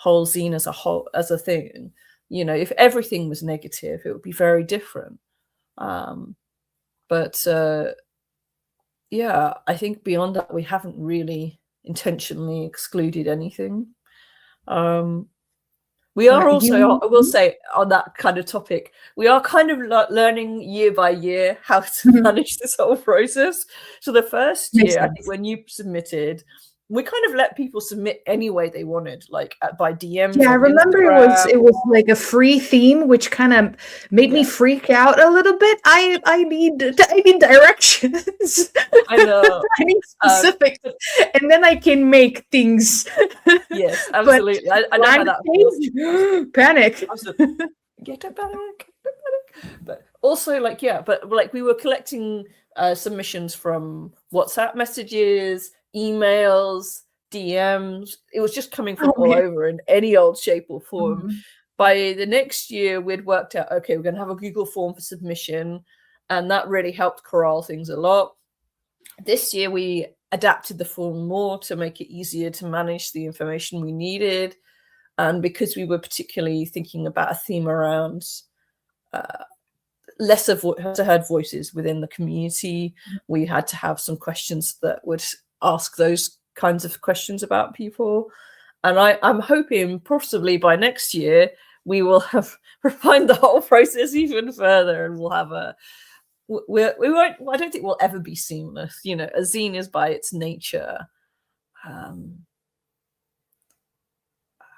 zine as a thing. You know, if everything was negative, it would be very different. But yeah, I think beyond that, we haven't really intentionally excluded anything. We are also, I will say, on that kind of topic, we are kind of learning year by year how to manage this whole process. So the first year, I think when you submitted, we kind of let people submit any way they wanted, like by DMs. Yeah, I remember it was like a free theme, which kind of made me freak out a little bit. I need directions. I know. I need specifics, and then I can make things. Yes, absolutely. I know how that feels. Panic. Get a panic. But also, like, yeah, but like we were collecting submissions from WhatsApp messages, emails, DMs. It was just coming from all over in any old shape or form. By the next year, we'd worked out, okay, we're going to have a Google form for submission, and that really helped corral things a lot. This year, we adapted the form more to make it easier to manage the information we needed. And because we were particularly thinking about a theme around lesser heard voices within the community, we had to have some questions that would ask those kinds of questions about people. And I'm hoping possibly by next year we will have refined the whole process even further, and we'll have we won't, I don't think we'll ever be seamless. You know, a zine is by its nature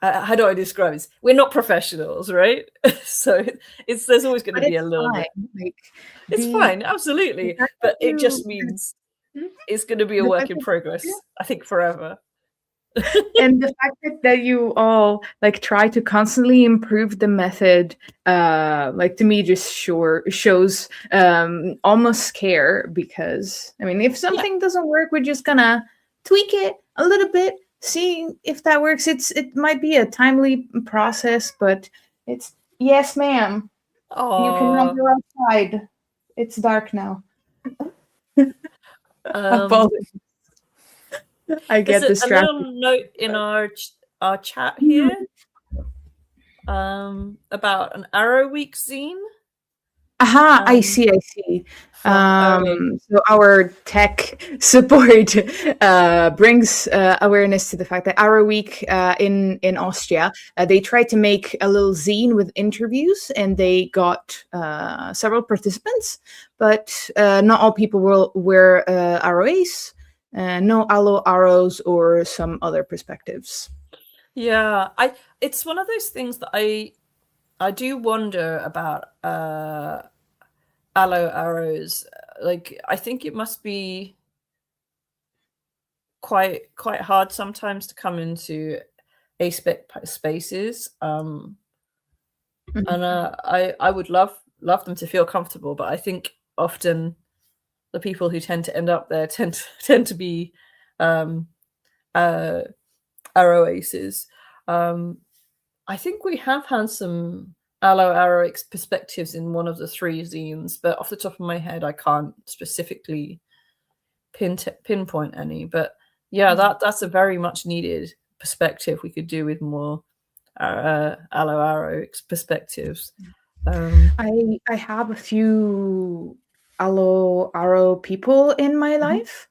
how do I describe this? We're not professionals, right? So there's always going to be a little bit. Like, it's fine, absolutely, but it just means it's going to be a work in progress, I think, forever. And the fact that you all like try to constantly improve the method, like to me just shows almost care, because I mean, if something doesn't work, we're just gonna tweak it a little bit, see if that works. It might be a timely process, but it's yes, ma'am. You can now go outside. It's dark now. Apologies. I get distracted. A little note in our chat here about an Arrow Week zine. Aha, I see. So our tech support brings awareness to the fact that Arrow Week in Austria, they tried to make a little zine with interviews, and they got several participants, but not all people were ROAs. No allo arrows or some other perspectives. Yeah, it's one of those things that I do wonder about allo arrows. Like, I think it must be quite hard sometimes to come into ASPEC spaces. And I would love them to feel comfortable, but I think often the people who tend to end up there tend to be arrow aces. I think we have had some arrow perspectives in one of the 3 zines, but off the top of my head, I can't specifically pinpoint any. But yeah, that's a very much needed perspective we could do with more arrow perspectives. I have a few arrow people in my life,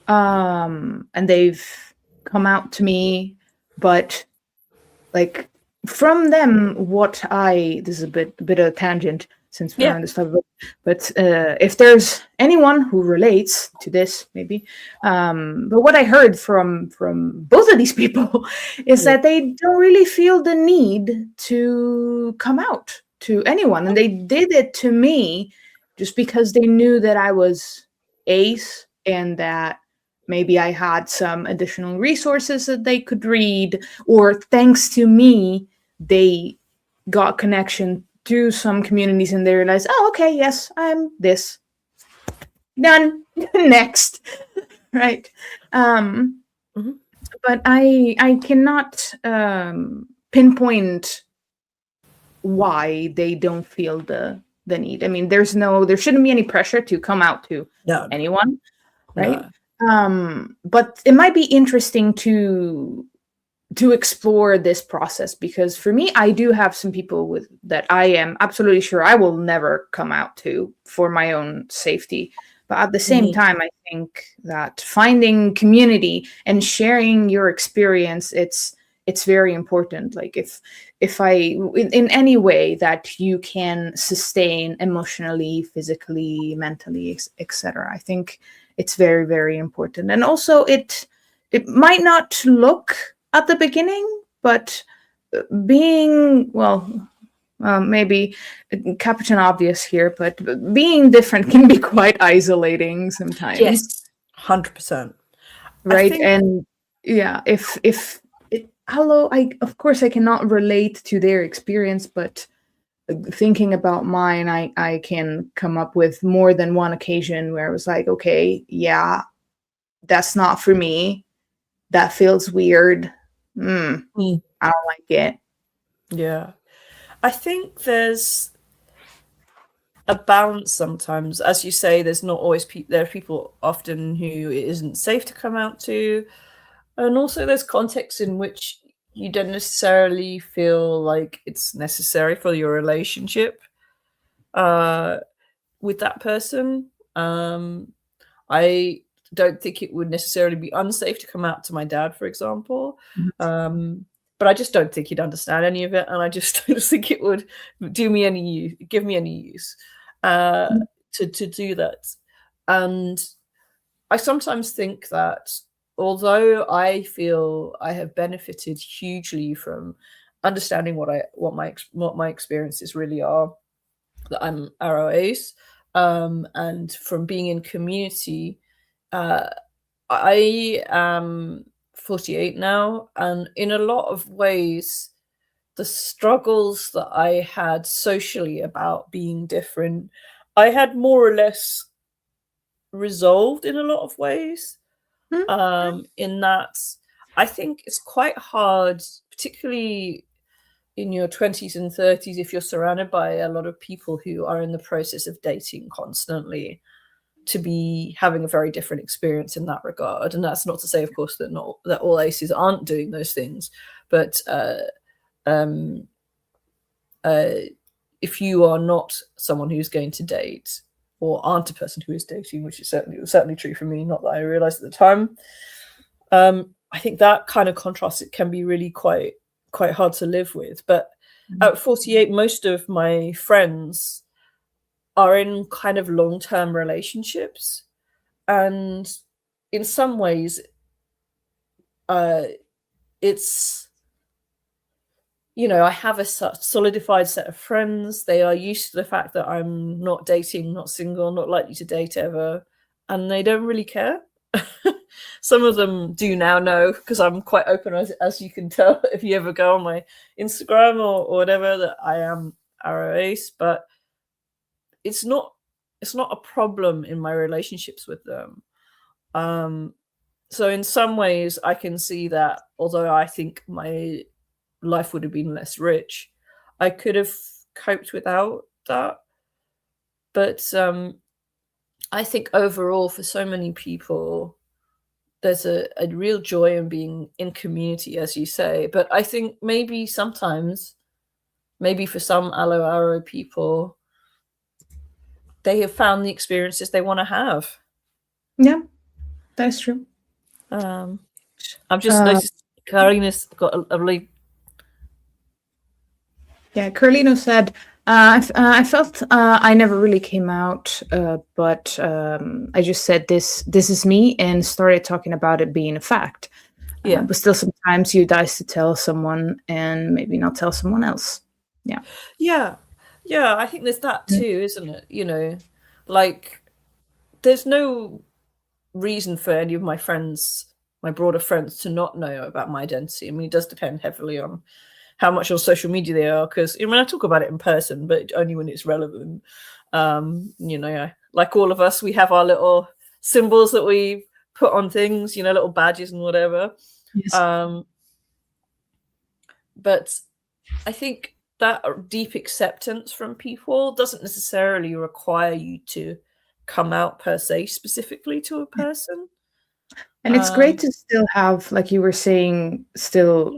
and they've come out to me, but like from them, this is a bit of a tangent since we're on this topic, but if there's anyone who relates to this, maybe, but what I heard from both of these people is that they don't really feel the need to come out to anyone, and they did it to me just because they knew that I was ace and that maybe I had some additional resources that they could read, or thanks to me, they got connection to some communities and they realized, oh, okay, yes, I'm this. Done. Next. Right. But I cannot pinpoint why they don't feel the need. I mean, there shouldn't be any pressure to come out to anyone, right? But it might be interesting to explore this process, because for me, I do have some people that I am absolutely sure I will never come out to for my own safety. But at the same time, I think that finding community and sharing your experience, it's very important. Like if I, in any way that you can sustain emotionally, physically, mentally, etc., I think it's very, very important. And also it might not look at the beginning, but being, maybe Captain Obvious here, but being different can be quite isolating sometimes. Yes, 100%. Right. And yeah, of course I cannot relate to their experience, but thinking about mine, I can come up with more than one occasion where I was like, okay, yeah, that's not for me. That feels weird. I don't like it. Yeah. I think there's a balance sometimes. As you say, there's not always there are people often who it isn't safe to come out to. And also there's contexts in which you don't necessarily feel like it's necessary for your relationship with that person. I don't think it would necessarily be unsafe to come out to my dad, for example. But I just don't think he'd understand any of it, and I just don't think it would give me any use to do that. And I sometimes think that although I feel I have benefited hugely from understanding what my experiences really are, that I'm aro-ace, and from being in community, I am 48 now, and in a lot of ways, the struggles that I had socially about being different, I had more or less resolved in a lot of ways. In that, I think it's quite hard, particularly in your 20s and 30s, if you're surrounded by a lot of people who are in the process of dating constantly, to be having a very different experience in that regard. And that's not to say, of course, that all aces aren't doing those things, but if you are not someone who's going to date, or aren't a person who is dating, which is certainly true for me, not that I realized at the time, I think that kind of contrast, it can be really quite hard to live with. But at 48, most of my friends are in kind of long-term relationships, and in some ways it's, you know, I have a solidified set of friends. They are used to the fact that I'm not dating, not single, not likely to date ever, and they don't really care. Some of them do now know, because I'm quite open, as you can tell if you ever go on my Instagram or whatever, that I am aro-ace, but it's not a problem in my relationships with them. So in some ways I can see that, although I think my life would have been less rich, I could have coped without that. But I think overall, for so many people, there's a real joy in being in community, as you say. But I think maybe sometimes, maybe for some aro people, they have found the experiences they want to have. Yeah, that's true. I've just noticed Karina's got a really... Yeah, Carlino said, I felt I never really came out, but I just said this is me, and started talking about it being a fact. Yeah. But still, sometimes you dice to tell someone and maybe not tell someone else. Yeah. Yeah, I think there's that too, isn't it? You know, like, there's no reason for any of my friends, my broader friends, to not know about my identity. I mean, it does depend heavily on how much on social media they are, because I mean, I talk about it in person, but only when it's relevant. You know, like all of us, we have our little symbols that we put on things, you know, little badges and whatever. Yes. But I think that deep acceptance from people doesn't necessarily require you to come out per se specifically to a person. And it's great to still have, like you were saying, still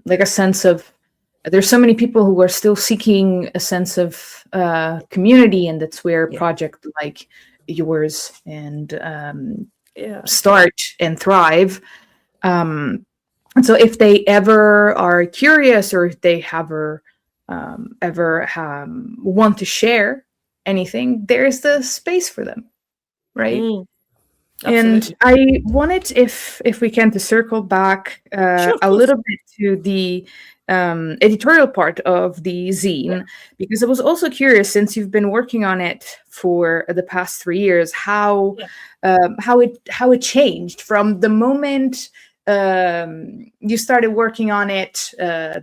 like a sense of, there's so many people who are still seeking a sense of community, and that's where a project like yours and start and thrive. And so if they ever are curious, or if they ever want to share anything, there's the space for them, right? And I wanted, if we can, to circle back a little bit to the editorial part of the zine, because I was also curious, since you've been working on it for the past 3 years, how it changed from the moment you started working on it,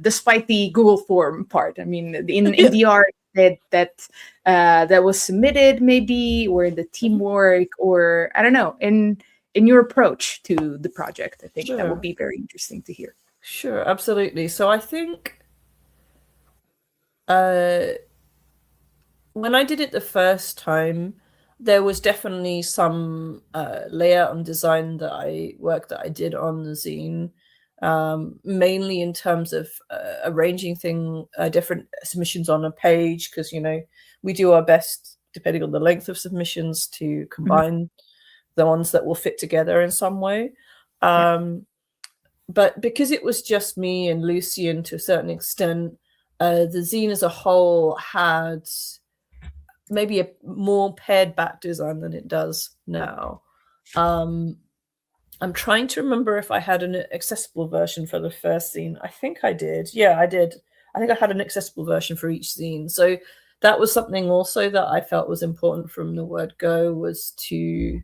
despite the Google form part. I mean, in the art that was submitted, maybe, or the teamwork, or I don't know, in your approach to the project. I think that would be very interesting to hear. Sure, absolutely. So I think when I did it the first time, there was definitely some layout and design that I did on the zine, mainly in terms of arranging different submissions on a page, because, you know, we do our best, depending on the length of submissions, to combine the ones that will fit together in some way. But because it was just me and Lucian to a certain extent, the zine as a whole had maybe a more pared back design than it does now. I'm trying to remember if I had an accessible version for the first zine. I think I did. Yeah, I did. I think I had an accessible version for each zine. So that was something also that I felt was important from the word go, was to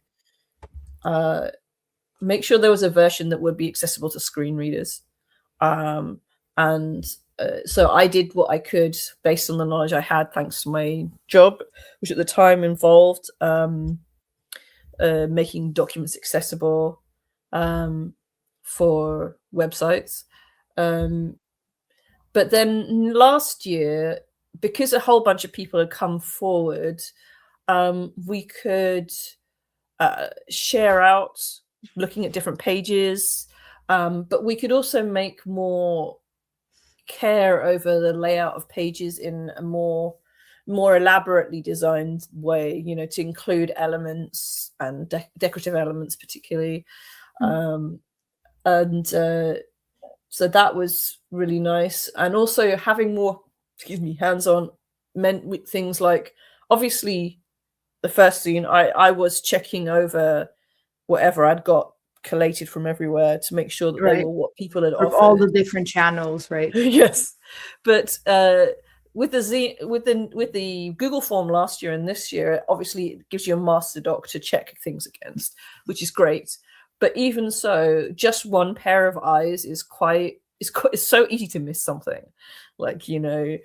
make sure there was a version that would be accessible to screen readers. So I did what I could based on the knowledge I had, thanks to my job, which at the time involved making documents accessible for websites. But then last year, because a whole bunch of people had come forward, we could share out looking at different pages, but we could also make more care over the layout of pages in a more elaborately designed way, you know, to include elements and decorative elements particularly. So that was really nice. And also having more, hands-on meant with things like, obviously the first zine, I was checking over whatever I'd got collated from everywhere to make sure that they were what people had offered. All the different channels, right? Yes. But with the Google form last year and this year, obviously it gives you a master doc to check things against, which is great. But even so, just one pair of eyes is so easy to miss something. Like, you know,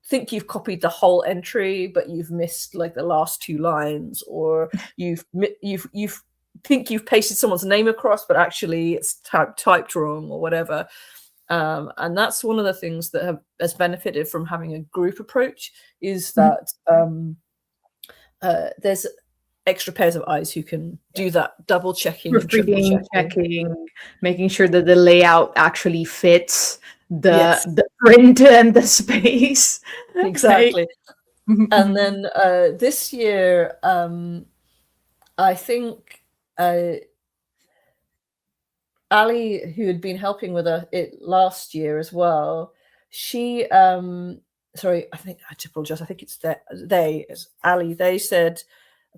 think you've copied the whole entry, but you've missed like the last 2 lines, or you've think you've pasted someone's name across, but actually it's typed wrong or whatever. And that's one of the things that has benefited from having a group approach, is that there's extra pairs of eyes who can do that double checking, checking, making sure that the layout actually fits the print and the space. Exactly. And then this year, I think Ali, who had been helping with it last year as well, she sorry, I think I apologize. I think it's Ali. They said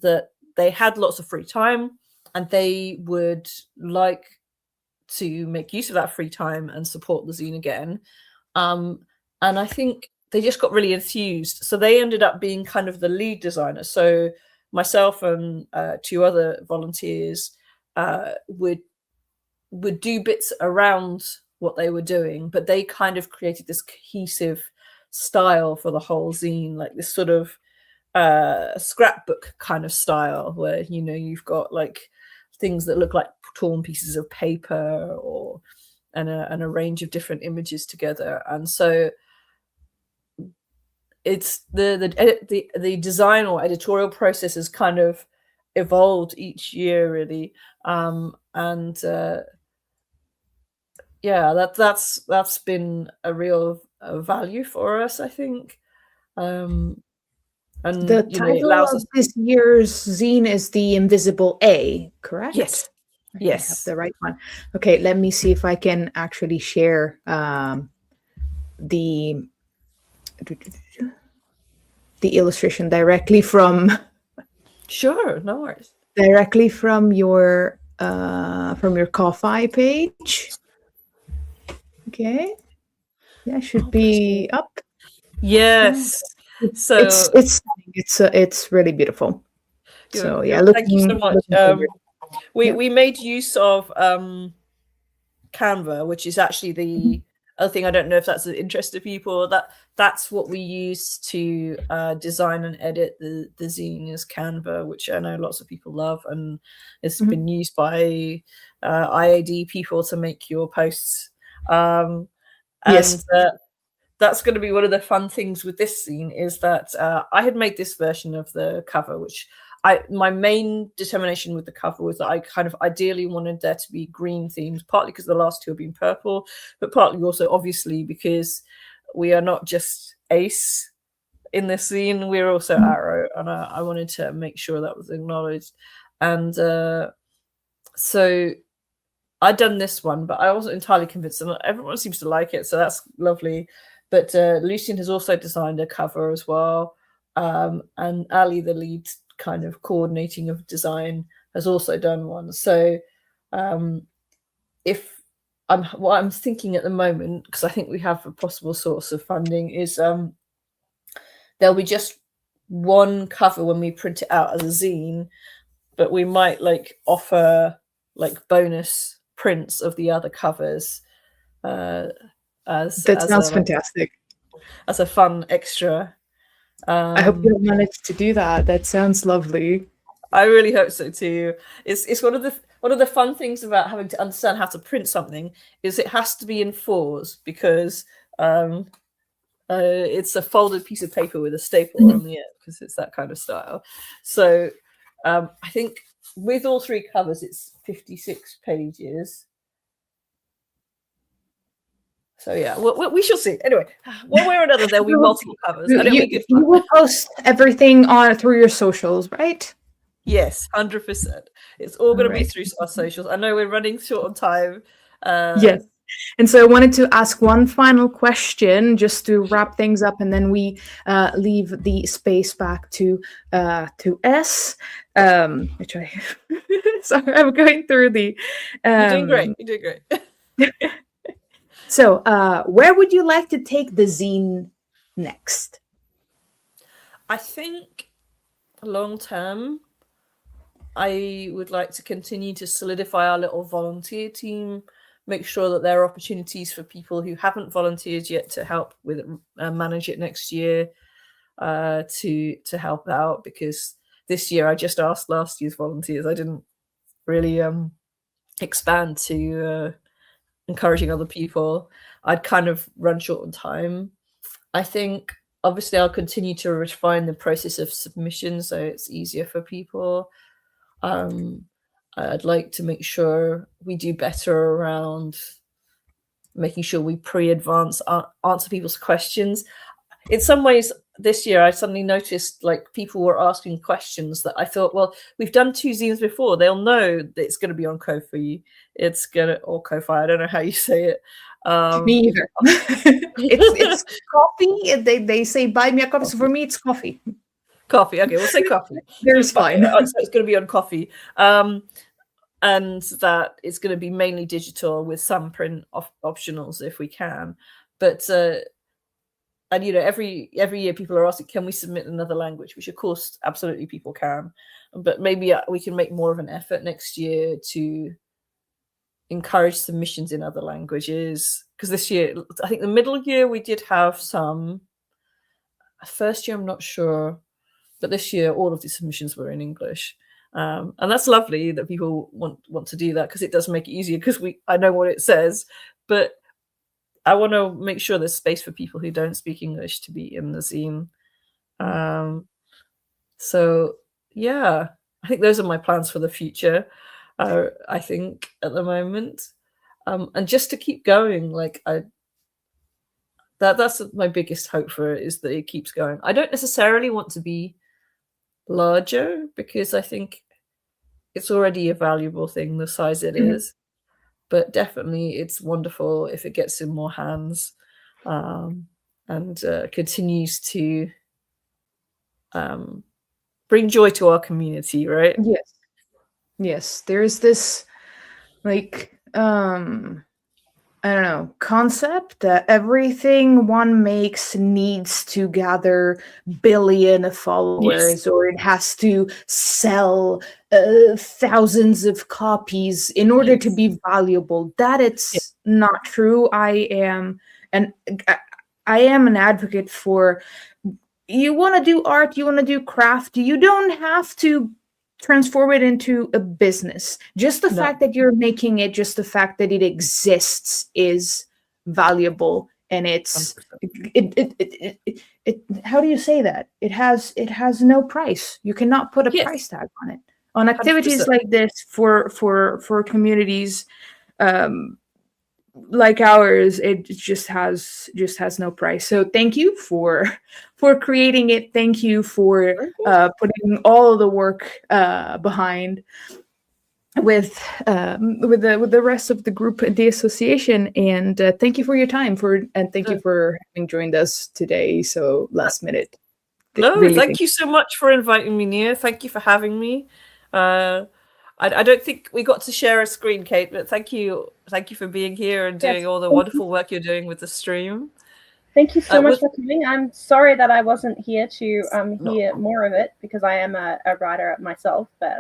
that they had lots of free time and they would like to make use of that free time and support the zine again. And I think they just got really enthused. So they ended up being kind of the lead designer. So myself and 2 other volunteers would do bits around what they were doing, but they kind of created this cohesive style for the whole zine, like this sort of scrapbook kind of style, where, you know, you've got like things that look like torn pieces of paper and a range of different images together. And so it's the design or editorial process has kind of evolved each year, really. That's been a real value for us, I think. And the title of this year's zine is The Invisible A, correct? Yes. Yes. I have the right one. Okay, let me see if I can actually share the illustration directly from. Sure, no worries. Directly from your Ko-Fi page. Okay. Yeah, should be up. Yes. So it's really beautiful. So yeah, thank you so much. We made use of Canva, which is actually the other thing. I don't know if that's of interest to people. That's what we use to design and edit the zine, is Canva, which I know lots of people love, and it's been used by IAD people to make your posts. Yes. That's going to be one of the fun things with this zine, is that I had made this version of the cover, which my main determination with the cover was that I kind of ideally wanted there to be green themes, partly because the last 2 have been purple, but partly also obviously because we are not just Ace in this zine, we're also Aro, and I wanted to make sure that was acknowledged. And so I'd done this one, but I wasn't entirely convinced, and everyone seems to like it, so that's lovely. But Lucien has also designed a cover as well, and Ali, the lead kind of coordinating of design, has also done one. So If what I'm thinking at the moment, because I think we have a possible source of funding, is there'll be just one cover when we print it out as a zine, but we might like offer like bonus prints of the other covers That sounds fantastic. As a fun extra. I hope you'll manage to do that. That sounds lovely. I really hope so too. It's one of the fun things about having to understand how to print something is it has to be in fours, because it's a folded piece of paper with a staple on the end, because it's that kind of style. So I think with all three covers, it's 56 pages. So yeah, we shall see. Anyway, one way or another, there'll be multiple covers. And You will post everything through your socials, right? Yes, 100%. It's all going to be through our socials. I know we're running short on time. Yes. And so I wanted to ask one final question just to wrap things up, and then we leave the space back to S, which I sorry, I'm going through the You're doing great. You're doing great. So where would you like to take the zine next? I think long term, I would like to continue to solidify our little volunteer team, make sure that there are opportunities for people who haven't volunteered yet to help with manage it next year, to help out, because this year I just asked last year's volunteers. I didn't really expand to encouraging other people. I'd kind of run short on time. I think obviously I'll continue to refine the process of submission so it's easier for people. I'd like to make sure we do better around making sure we pre-advance answer people's questions. In some ways, this year I suddenly noticed like people were asking questions that I thought, well, we've done 2 zines before. They'll know that it's going to be on Ko-fi. It's gonna, or Ko-fi. I don't know how you say it. Me either. it's coffee. They say buy me a coffee. So for me, it's coffee. Coffee. Okay, we'll say coffee. There's fine. So it's going to be on coffee. And that it's going to be mainly digital with some print optionals if we can. But and you know, every year people are asking, can we submit in another language? Which of course, absolutely people can. But maybe we can make more of an effort next year to encourage submissions in other languages. Because this year, I think the middle year we did have some. First year, I'm not sure. But this year, all of the submissions were in English. And that's lovely that people want to do that, because it does make it easier, because I know what it says. But I want to make sure there's space for people who don't speak English to be in the zine. So, yeah, I think those are my plans for the future, I think, at the moment. And just to keep going, like that's my biggest hope for it, is that it keeps going. I don't necessarily want to be larger, because I think it's already a valuable thing the size it is, but definitely it's wonderful if it gets in more hands, and continues to bring joy to our community, right? Yes, there's this like I don't know, concept that everything one makes needs to gather billion followers, or it has to sell thousands of copies in order to be valuable. That it's not true. I am an advocate for, you want to do art, you want to do craft, you don't have to transform it into a business. Just the fact that you're making it, just the fact that it exists is valuable, and it's it how do you say that? It has no price. You cannot put a price tag on it. On activities 100%. like this for communities like ours, it just has no price. So thank you for creating it. Thank you for putting all of the work behind with the rest of the group at the association. And thank you for your time and thank you for having joined us today so last minute. No, Really thank you so much for inviting me, Nia. Thank you for having me. I don't think we got to share a screen, Kate, but thank you for being here and doing all the wonderful work you're doing with the stream. Thank you so much for coming. I'm sorry that I wasn't here to hear more of it, because I am a writer myself, but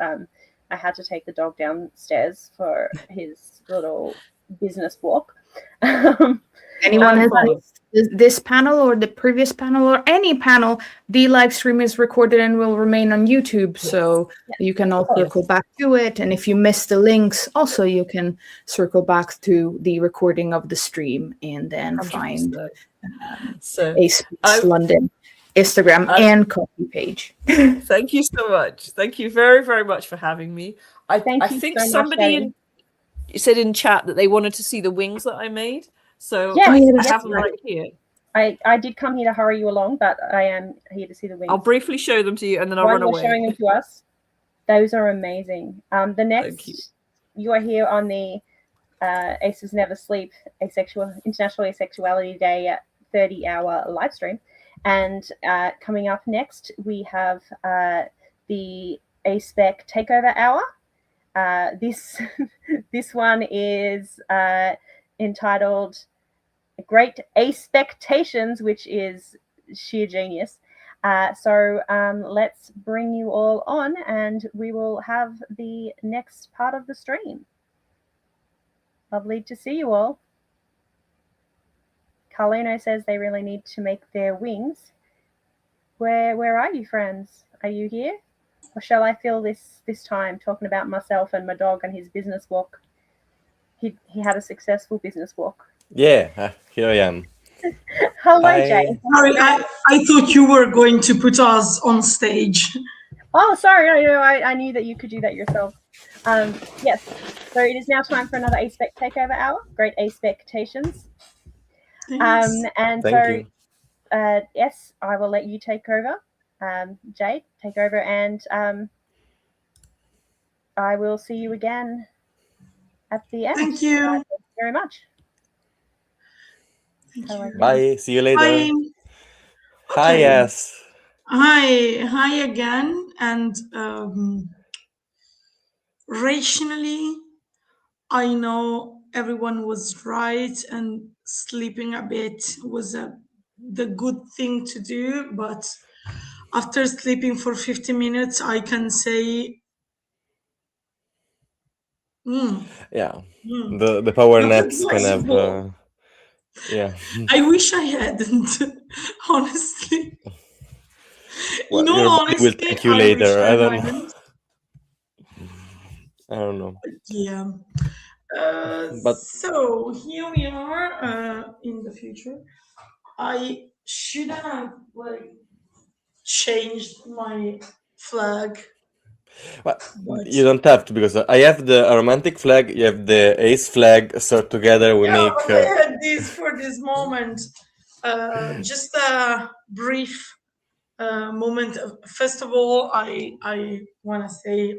I had to take the dog downstairs for his little business walk. Anyone has this panel or the previous panel or any panel, the live stream is recorded and will remain on YouTube. So you can all circle back to it. And if you missed the links, also you can circle back to the recording of the stream and then 100%. Find ASPEC's London Instagram and coffee page. Thank you so much. Thank you very, very much for having me. I think somebody said in chat that they wanted to see the wings that I made. So I have them right here. I did come here to hurry you along, but I am here to see the wings. I'll briefly show them to you and then I'll run away. Showing them to us. Those are amazing. The next, you are here on the Aces Never Sleep International Asexuality Day 30-hour live stream. And coming up next, we have the ASPEC Takeover Hour. This one is entitled Great ASPEC-TATIONS, which is sheer genius. So let's bring you all on and we will have the next part of the stream. Lovely to see you all. Carlino says they really need to make their wings. Where are you, friends? Are you here? Or shall I fill this time talking about myself and my dog and his business walk? He had a successful business walk. Yeah, here I am. Hello, Jay. Sorry, I thought you were going to put us on stage. Oh, sorry. I knew that you could do that yourself. Yes. So it is now time for another ASPEC Takeover Hour. Great ASPEC-TATIONS. And Thank so, yes, I will let you take over. Jay, take over, and I will see you again at the end. Thank you. Thank you very much. Bye. See you later. Bye. Hi, yes. Hi again. And rationally, I know everyone was right, and sleeping a bit was the good thing to do. But after sleeping for 50 minutes, I can say, the power naps kind of. Yeah. I wish I hadn't, honestly. Well, your body will thank you later. I don't know. I don't know. Yeah. But so here we are in the future. I should have changed my flag. But you don't have to, because I have the romantic flag, you have the ace flag, so together we make. I had this for this moment. Just a brief moment. First of all, I want to say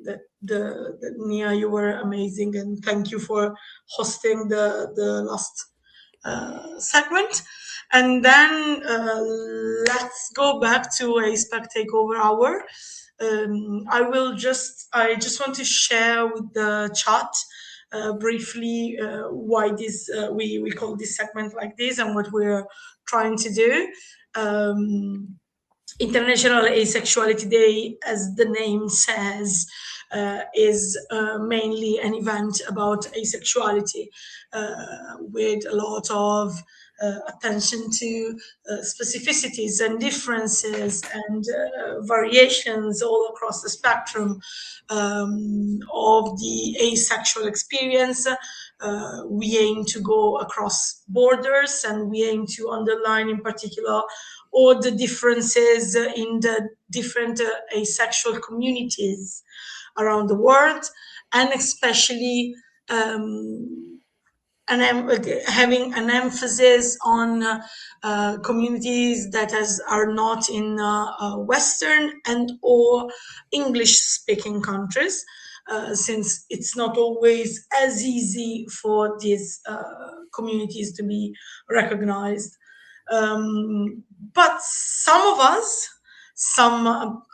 that the Nia, you were amazing, and thank you for hosting the last segment. And then let's go back to ASPEC Takeover Hour. I just want to share with the chat briefly why this we call this segment like this and what we're trying to do. International Asexuality Day, as the name says, is mainly an event about asexuality with a lot of attention to specificities and differences and variations all across the spectrum of the asexual experience. We aim to go across borders, and we aim to underline in particular all the differences in the different asexual communities around the world, and especially having an emphasis on communities that are not in Western and or English-speaking countries, since it's not always as easy for these communities to be recognized. But some of us,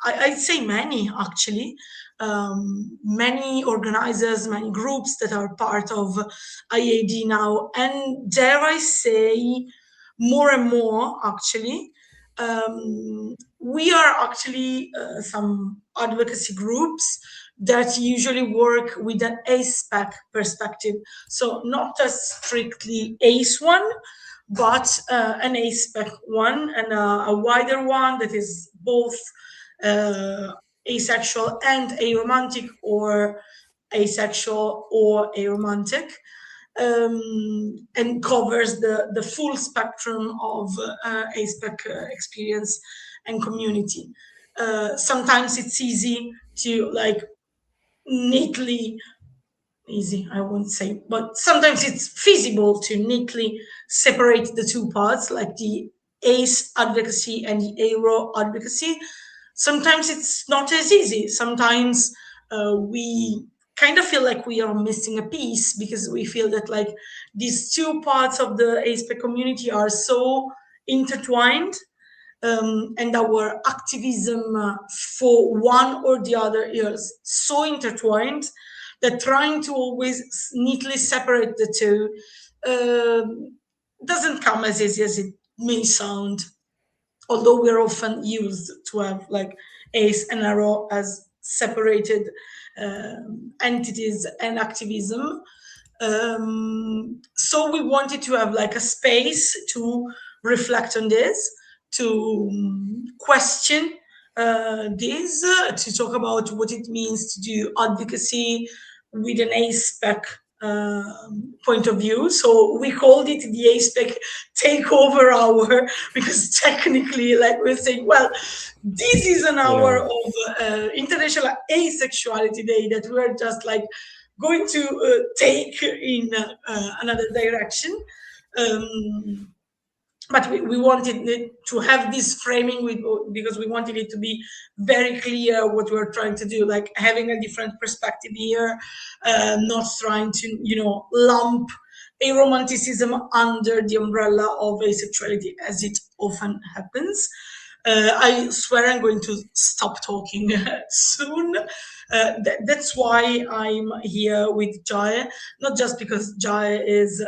I'd say many actually, many organizers, many groups that are part of IAD now, and dare I say, more and more actually. We are actually some advocacy groups that usually work with an ASPEC perspective. So not a strictly ACE one, but an ASPEC one and a wider one that is both asexual and aromantic, or asexual or aromantic, and covers the full spectrum of ASPEC experience and community. Sometimes it's easy to neatly, easy I won't say, but sometimes it's feasible to neatly separate the two parts, like the ACE advocacy and the ARO advocacy. Sometimes it's not as easy. Sometimes we kind of feel like we are missing a piece, because we feel that these two parts of the ASPEC community are so intertwined, and our activism for one or the other is so intertwined that trying to always neatly separate the two doesn't come as easy as it may sound, although we're often used to have ACE and ARO as separated entities and activism. So we wanted to have a space to reflect on this, to question this, to talk about what it means to do advocacy with an ASPEC point of view. So we called it the ASPEC takeover hour, because technically, we're saying, well, this is an hour of International Asexuality Day that we're just going to take in another direction. But we wanted to have this framing because we wanted it to be very clear what we're trying to do, having a different perspective here, not trying to, lump aromanticism under the umbrella of asexuality, as it often happens. I swear I'm going to stop talking soon. That's why I'm here with Jaya, not just because Jaya is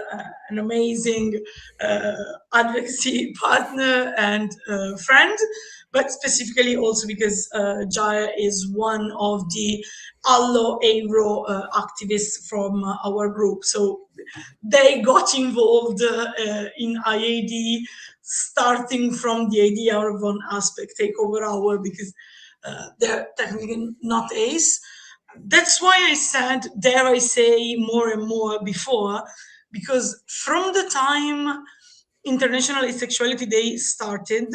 an amazing advocacy partner and friend, but specifically also because Jaya is one of the allo-aro activists from our group. So they got involved in IAD, starting from the idea of an Aspec takeover hour, because they're technically not ACE. That's why I said, dare I say, more and more before, because from the time International Asexuality Day started,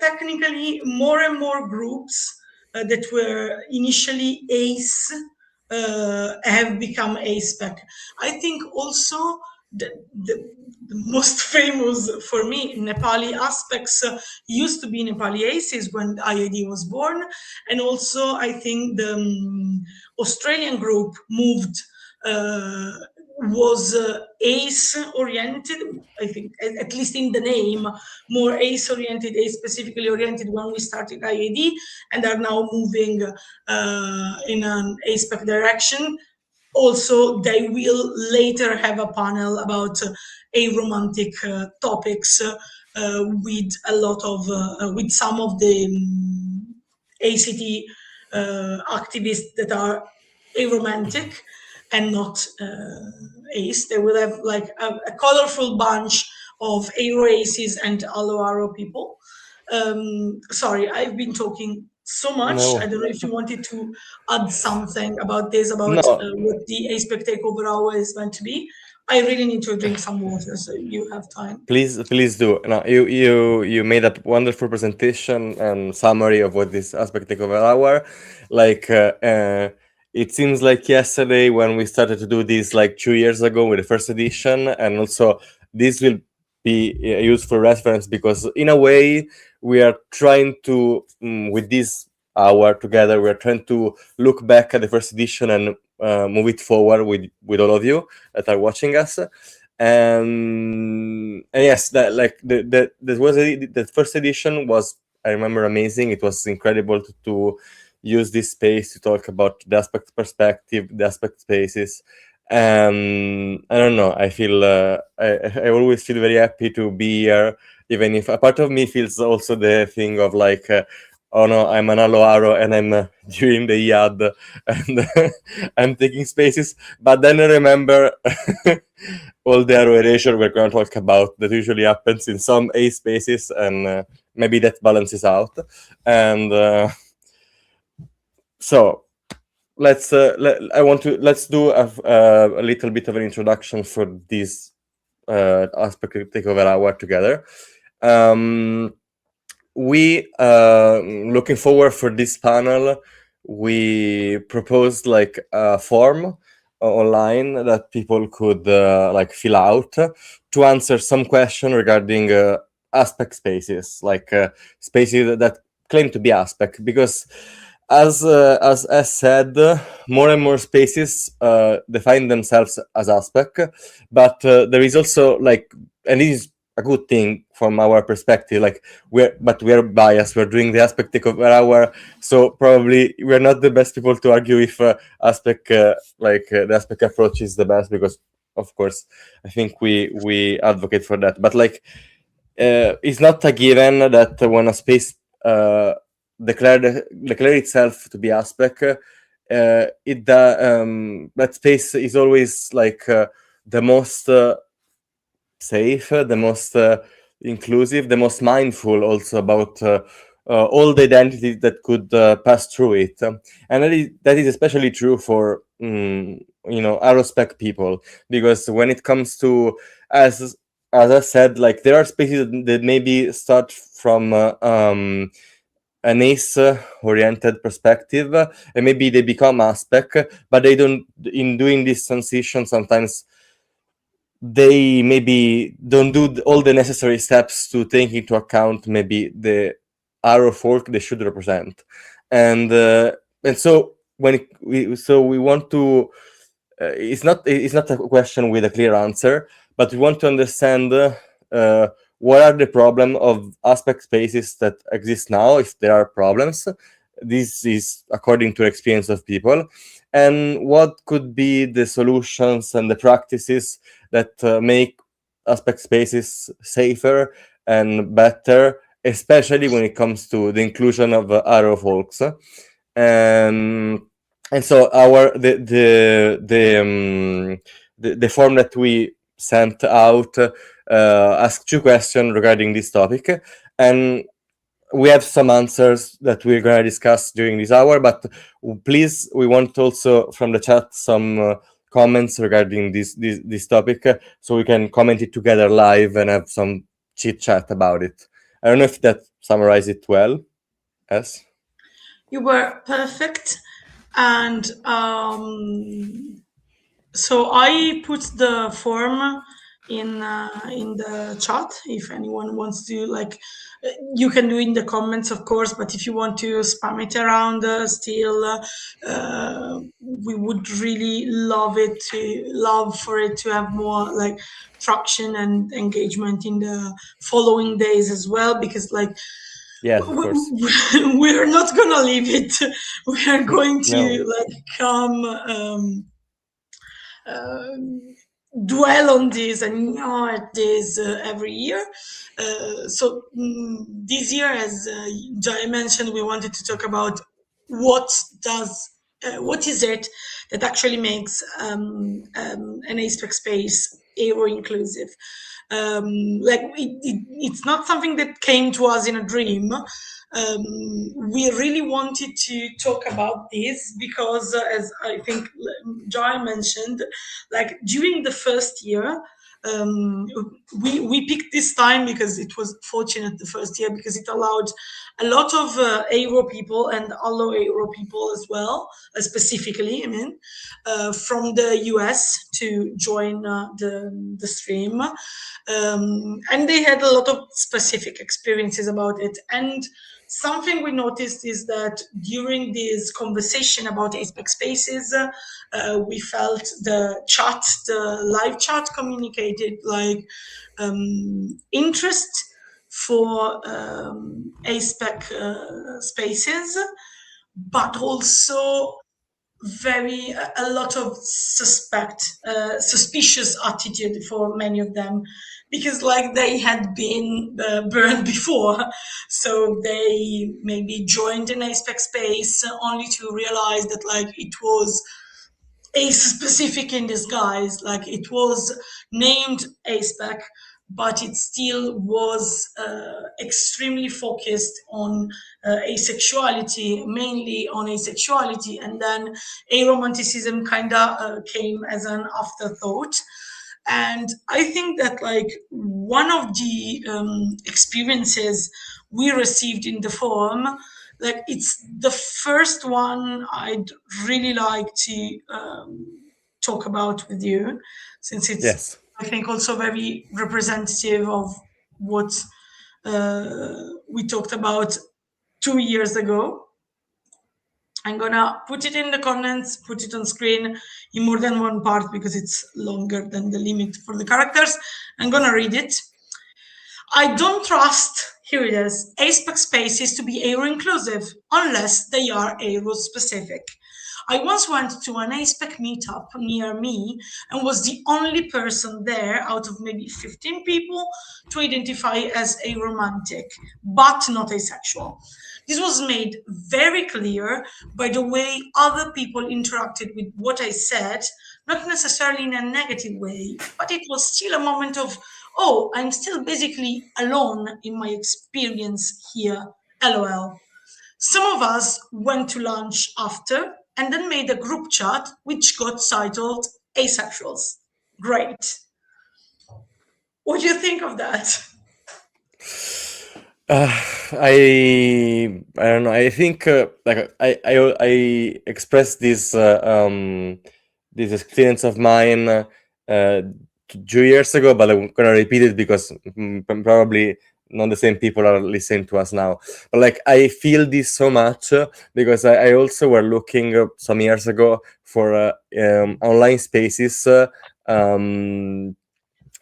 technically more and more groups that were initially ACE have become ASPEC. I think also the most famous for me, Nepali Aspects used to be Nepali ACEs when IAD was born, and also I think the Australian group moved was ACE oriented, I think, at least in the name, more ACE oriented, ACE specifically oriented when we started IAD, and are now moving in an ASPEC direction. Also, they will later have a panel about aromantic topics with a lot of with some of the ACT activists that are aromantic and not ACE. They will have a colorful bunch of aro-aces and allo-aro people. Sorry, I've been talking so much. No. I don't know if you wanted to add something about this, about what the ASPEC takeover hour is meant to be. I really need to drink some water, so you have time. Please do. No, you made a wonderful presentation and summary of what this Aspec takeover hour. It seems like yesterday when we started to do this 2 years ago with the first edition, and also this will be a useful reference, because in a way we are trying to, with this hour together, we are trying to look back at the first edition and move it forward with all of you that are watching us. And yes, that the first edition was, I remember, amazing. It was incredible to use this space to talk about the aspect perspective, the aspect spaces. And I don't know, I feel I always feel very happy to be here, even if a part of me feels also the thing of like, oh no, I'm an aro and I'm doing the IAD and I'm taking spaces. But then I remember all the aro erasure we're going to talk about that usually happens in some A spaces, and maybe that balances out. And so let's do a little bit of an introduction for this Aspec takeover hour together. We looking forward for this panel. We proposed like a form online that people could like fill out to answer some question regarding Aspec spaces, like spaces that claim to be Aspec, because as said, more and more spaces define themselves as Aspec, but there is also like, and this is a good thing from our perspective, like we're biased. We're doing the Aspec takeover hour, so probably we're not the best people to argue if Aspec the Aspec approach is the best, because of course I think we advocate for that, but like it's not a given that when a space declare itself to be Aspec, that space is always like the most safe, the most inclusive, the most mindful also about all the identities that could pass through it. And that is especially true for aro-spec people, because when it comes to, as I said, like there are spaces that maybe start from an ace-oriented perspective, and maybe they become Aspec, but they don't, in doing this transition, sometimes they maybe don't do all the necessary steps to take into account maybe the aro fork they should represent. And so when we want to, it's not a question with a clear answer, but we want to understand what are the problem of Aspec spaces that exist now, if there are problems. This is according to experience of people, and what could be the solutions and the practices that make Aspec spaces safer and better, especially when it comes to the inclusion of aro folks. And so the form that we sent out asked 2 questions regarding this topic, and we have some answers that we're going to discuss during this hour, but please, we want also from the chat some comments regarding this topic, so we can comment it together live and have some chit chat about it. I don't know if that summarized it well. Yes, you were perfect. And so I put the form in the chat. If anyone wants to, like, you can do in the comments, of course, but if you want to spam it around still, we would really love for it to have more like traction and engagement in the following days as well, because like, yes, of course, we're not gonna leave it. We are going to no. like come dwell on this and at this every year. So this year, as Jai mentioned, we wanted to talk about what is it that actually makes an Aspec space aro-inclusive. Like it's not something that came to us in a dream. We really wanted to talk about this because, as I think Jai mentioned, like during the first year, we picked this time because it was fortunate the first year, because it allowed a lot of aro people and allo aro people as well, specifically, I mean, from the US to join the stream, and they had a lot of specific experiences about it. And something we noticed is that during this conversation about Aspec spaces, we felt the live chat communicated like interest for Aspec spaces, but also a lot of suspicious attitude for many of them, because like they had been burned before, so they maybe joined an ASPEC space only to realize that like it was specific in disguise, like it was named ASPEC, but it still was extremely focused on asexuality, mainly on asexuality, and then aromanticism kind of came as an afterthought. And I think that like one of the experiences we received in the forum, like it's the first one I'd really like to talk about with you, since it's, Yes. I think, also very representative of what we talked about 2 years ago. I'm gonna put it in the comments, put it on screen in more than one part because it's longer than the limit for the characters. I'm gonna read it. I don't trust, here it is, ASPEC spaces to be aro-inclusive unless they are aro-specific. I once went to an ASPEC meetup near me and was the only person there out of maybe 15 people to identify as aromantic, but not asexual. This was made very clear by the way other people interacted with what I said, not necessarily in a negative way, but it was still a moment of, oh, I'm still basically alone in my experience here, LOL. Some of us went to lunch after and then made a group chat which got titled Asexuals. Great. What do you think of that? I don't know. I think like I expressed this this experience of mine 2 years ago, but I'm gonna repeat it because probably not the same people are listening to us now. But like I feel this so much because I also were looking some years ago for online spaces.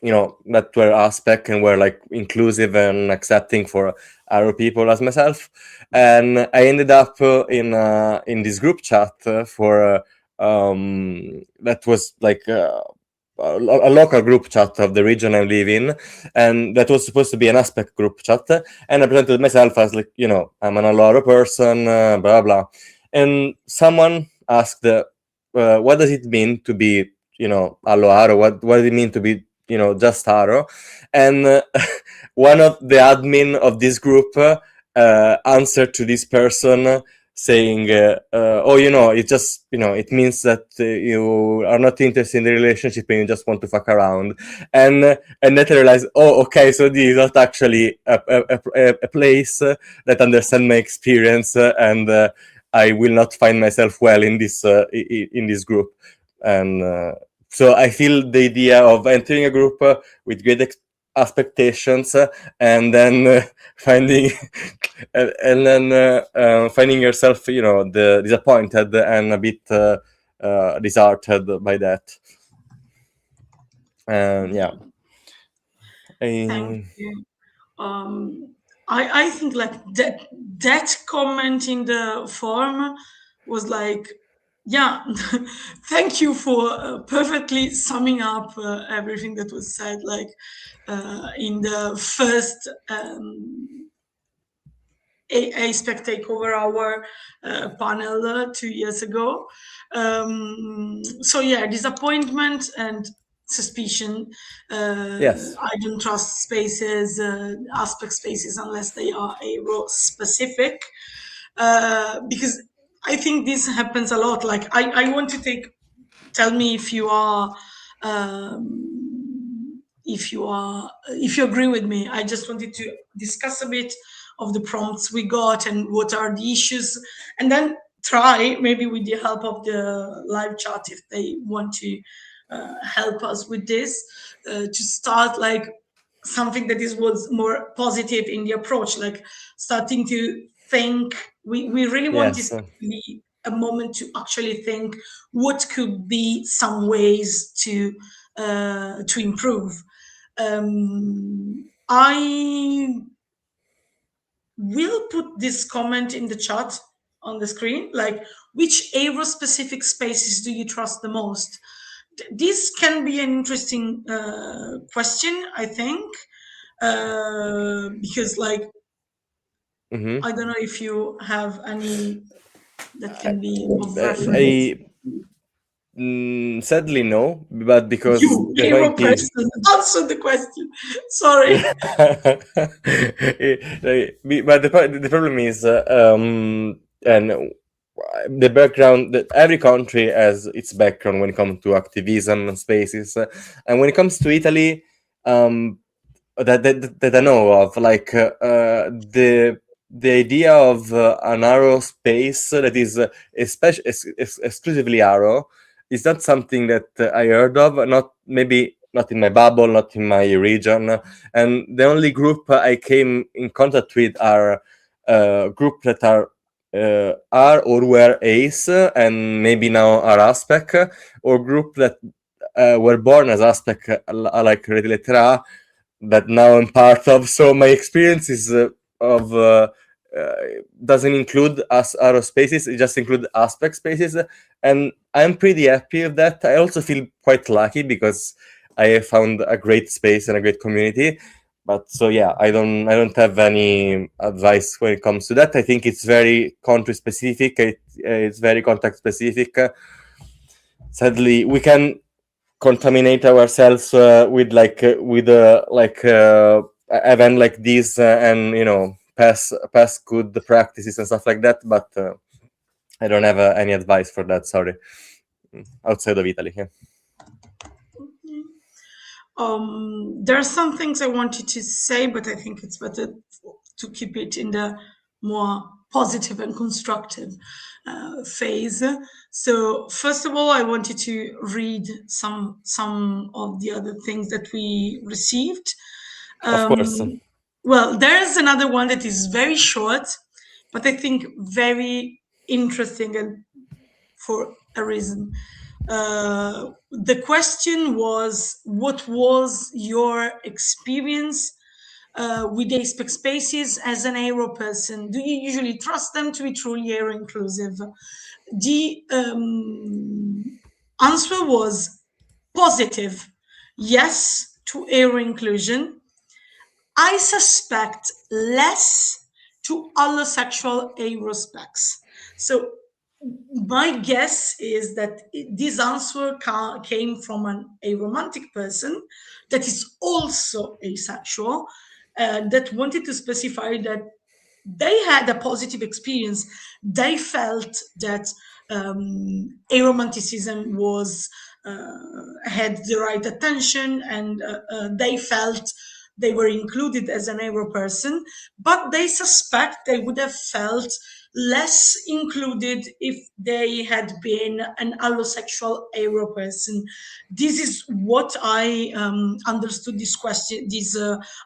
You know, that were Aspec and were like inclusive and accepting for our people as myself, and I ended up in this group chat for that was like a local group chat of the region I live in, and that was supposed to be an Aspec group chat, and I presented myself as like, you know, I'm an allo person, blah blah, and someone asked, what does it mean to be, you know, allo what does it mean to be, you know, just aro? And one of the admin of this group answered to this person saying, oh, you know, it just, you know, it means that you are not interested in the relationship and you just want to fuck around. And then I realized, oh, okay, so this is not actually a place that understands my experience, and I will not find myself well in this group. And so I feel the idea of entering a group with great expectations and then finding and then finding yourself, you know, disappointed and a bit disheartened by that. And yeah, Thank you. I think like that comment in the forum was like, yeah, thank you for perfectly summing up everything that was said, like in the first ASPEC takeover hour panel 2 years ago. So yeah, disappointment and suspicion. Yes. I don't trust spaces, Aspec spaces, unless they are aro specific, because I think this happens a lot. Like I want to tell me if you are. If you agree with me. I just wanted to discuss a bit of the prompts we got and what are the issues, and then try, maybe with the help of the live chat, if they want to help us with this, to start like something that was more positive in the approach, like starting to think. We really want this to be a moment to actually think what could be some ways to improve. I will put this comment in the chat on the screen, like which aro-specific spaces do you trust the most? This can be an interesting question, I think, because like I don't know if you have any that can be of reference. Sadly, no, but because you, the aro point is, person, answer the question. Sorry. But the problem is, and the background that every country has its background when it comes to activism and spaces, and when it comes to Italy, that I know of, like the idea of an aro space that is exclusively aro is not something that I heard of. Maybe not in my bubble, not in my region, and the only group I came in contact with are groups that are or were ACE and maybe now are Aspec, or group that were born as Aspec, like Rete Lettera A, that now I'm part of. So my experience is doesn't include aro spaces, it just includes Aspec spaces, and I'm pretty happy with that. I also feel quite lucky because I found a great space and a great community. But so yeah, I don't have any advice when it comes to that. I think it's very country specific. It's very contact specific. Sadly, we can contaminate ourselves with event like this, and pass good practices and stuff like that. But I don't have any advice for that. Sorry, outside of Italy. Yeah. There are some things I wanted to say, but I think it's better to keep it in the more positive and constructive phase. So first of all, I wanted to read some of the other things that we received. Of course. Well, there's another one that is very short, but I think very interesting, and for a reason. The question was, what was your experience with ASPEC spaces as an aro person? Do you usually trust them to be truly aro-inclusive? The answer was positive, yes to aro-inclusion. I suspect less to allosexual aro-specs. So my guess is that this answer came from an aromantic person that is also asexual, that wanted to specify that they had a positive experience. They felt that aromanticism was had the right attention, and they felt they were included as an aro person, but they suspect they would have felt less included if they had been an allosexual aro person. This is what I understood this question, this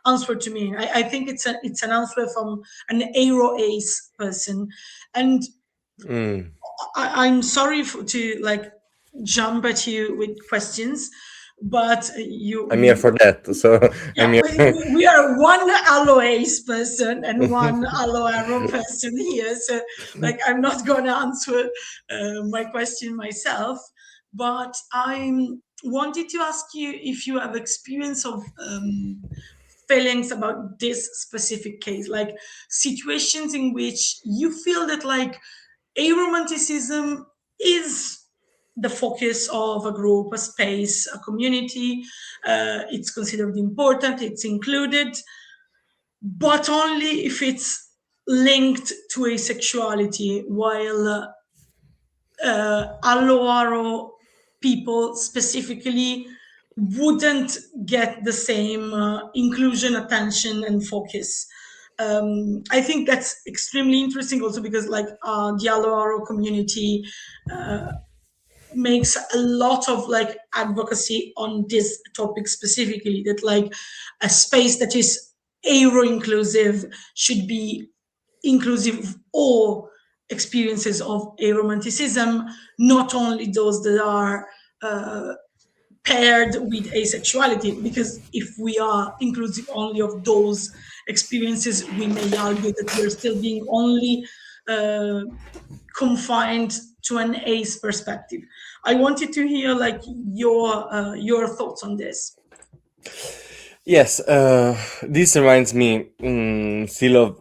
answer to me. I think it's an answer from an aro ace person, and I'm sorry to jump at you with questions, but I'm here for that. So yeah, we are one allo ace person and one allo aro person here. So I'm not going to answer my question myself, but I wanted to ask you if you have experience of feelings about this specific case, like situations in which you feel that aromanticism is the focus of a group, a space, a community. It's considered important, it's included, but only if it's linked to asexuality, while allo-aro people specifically wouldn't get the same inclusion, attention, and focus. I think that's extremely interesting also because the allo-aro community makes a lot of advocacy on this topic specifically, that a space that is aro-inclusive should be inclusive of all experiences of aromanticism, not only those that are paired with asexuality, because if we are inclusive only of those experiences, we may argue that we're still being only confined to an ace perspective. I wanted to hear like your thoughts on this. Yes, this reminds me still of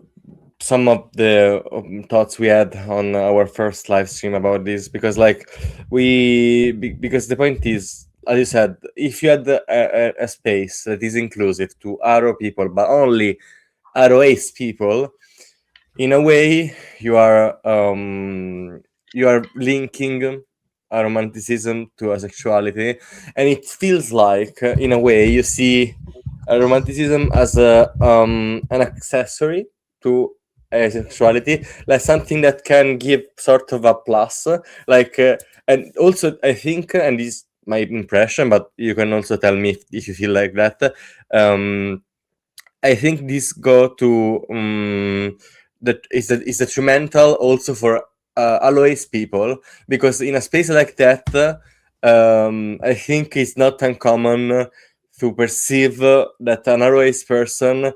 some of the thoughts we had on our first live stream about this, because like because the point is, as you said, if you had a space that is inclusive to aro people but only aro ace people, in a way you are linking romanticism to asexuality, and it feels like in a way you see romanticism as an accessory to asexuality, like something that can give sort of a plus, like and also I think, and this is my impression, but you can also tell me if you feel like that, I think this go to that is detrimental also for alloys people, because in a space like that, I think it's not uncommon to perceive that an alloys person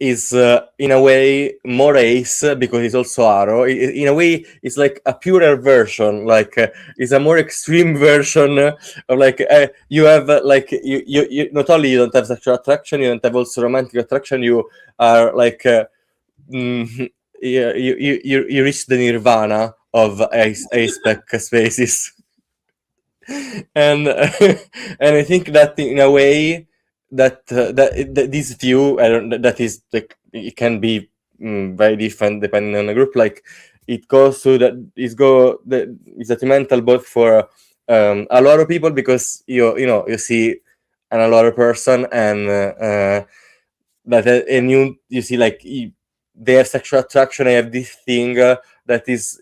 is in a way more ace because he's also aro. In a way, it's like a purer version, like it's a more extreme version of like you have like you not only you don't have sexual attraction, you don't have also romantic attraction. You are like you reach the nirvana of ASPEC spaces. And and I think that in a way that this view, that is like, it can be very different depending on the group. Like it goes to that it's detrimental both for a lot of people, because you see a lot of person and that and you see like their sexual attraction. I have this thing that is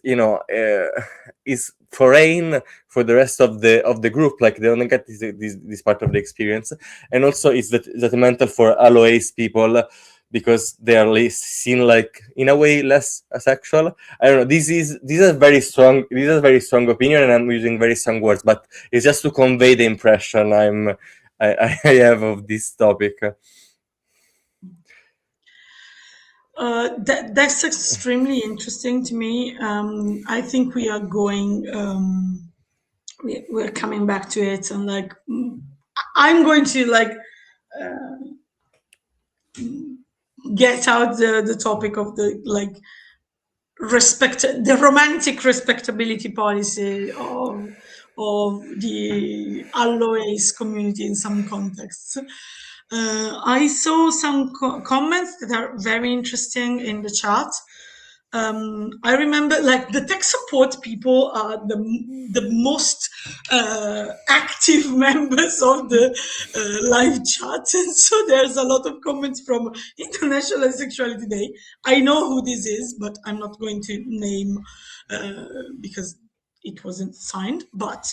is foreign for the rest of the group, like they don't get this part of the experience, and also it's detrimental for alloys people because they are seen like in a way less asexual. I don't know. This is a very strong opinion, and I'm using very strong words, but it's just to convey the impression I have of this topic. That's extremely interesting to me. I think we are going. We're coming back to it, and like I'm going to like get out the topic of the like the romantic respectability policy of the alloys community in some contexts. I saw some comments that are very interesting in the chat. I remember like the tech support people are the most active members of the live chat, and so there's a lot of comments from International Asexuality Day. I know who this is, but I'm not going to name because it wasn't signed. But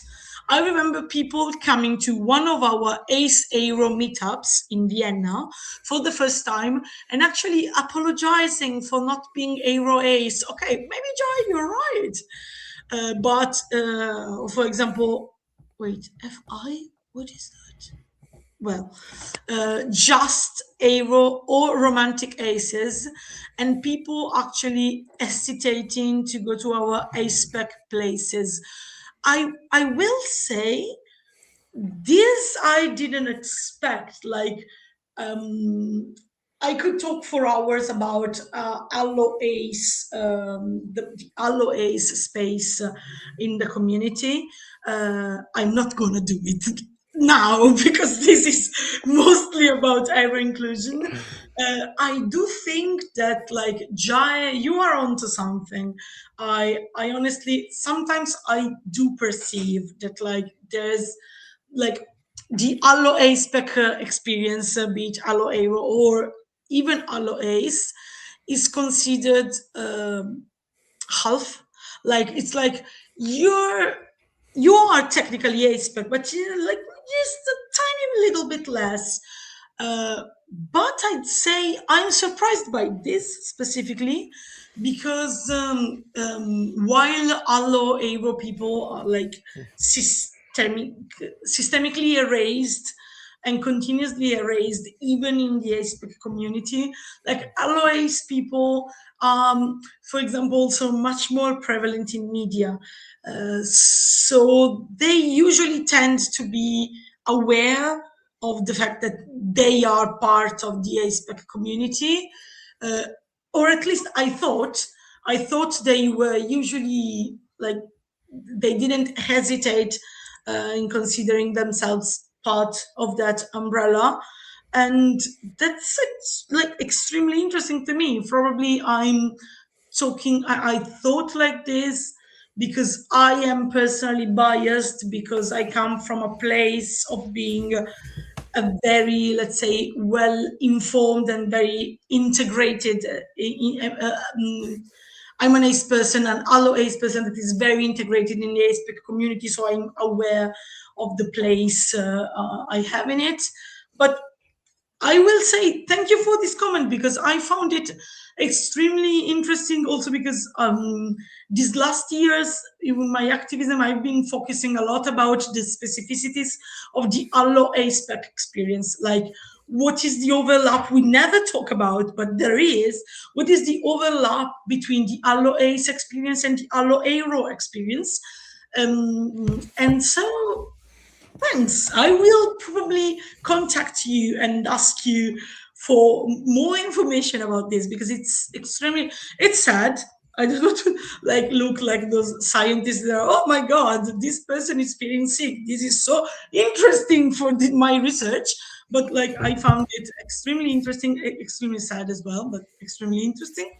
I remember people coming to one of our Ace Aero meetups in Vienna for the first time and actually apologizing for not being Aero Ace. Okay, maybe Joy, you're right. But for example, wait, FI? What is that? Well, just Aero or romantic aces, and people actually hesitating to go to our ASPEC places. I will say this I didn't expect. Like I could talk for hours about allo ace, the allo ace space in the community. I'm not gonna do it now because this is mostly about aro inclusion. I do think that like Jai, you are onto something. I honestly sometimes I do perceive that like there's like the allo ASPEC experience, be it allo aero or even allo ace, is considered half. Like it's like you are technically ASPEC, but you're like just a tiny little bit less. But I'd say I'm surprised by this specifically because while allo aero people are like systemically erased and continuously erased, even in the ASPEC community. Like allo-ace people, for example, also much more prevalent in media. So they usually tend to be aware of the fact that they are part of the ASPEC community, or at least I thought they were usually like, they didn't hesitate in considering themselves part of that umbrella. And that's like extremely interesting to me. Probably I'm talking, I thought like this because I am personally biased, because I come from a place of being a very, let's say, well-informed and very integrated. I'm an ACE person, an allo-ACE person that is very integrated in the ASPEC community, so I'm aware of the place I have in it. But I will say thank you for this comment, because I found it extremely interesting also because these last years in my activism, I've been focusing a lot about the specificities of the allo-ASPEC experience. Like, what is the overlap? We never talk about, but there is. What is the overlap between the allo-ACE experience and the allo-aro experience? And so, thanks. I will probably contact you and ask you for more information about this, because it's sad. I don't want to like look like those scientists that are, oh my God, this person is feeling sick. This is so interesting for my research. But like, I found it extremely interesting, extremely sad as well, but extremely interesting.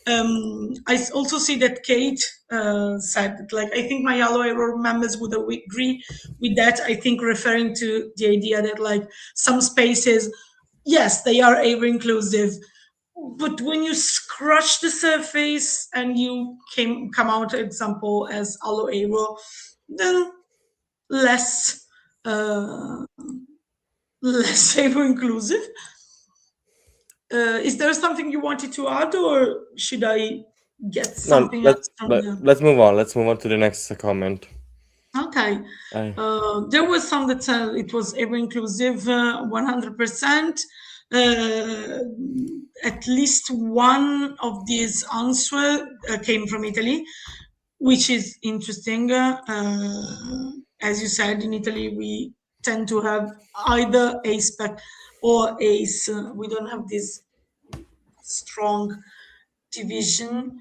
I also see that Kate said that, like, I think my allo-aro members would agree with that. I think referring to the idea that like some spaces, yes, they are aro-inclusive, but when you scratch the surface and you come out, example, as allo-aro, then less aro-inclusive. Is there something you wanted to add, or should I get something else from let's move on. Let's move on to the next comment. Okay. There was some that said it was aro-inclusive 100%. At least one of these answers came from Italy, which is interesting. As you said, in Italy, we tend to have either ASPEC or ACE. We don't have this strong division.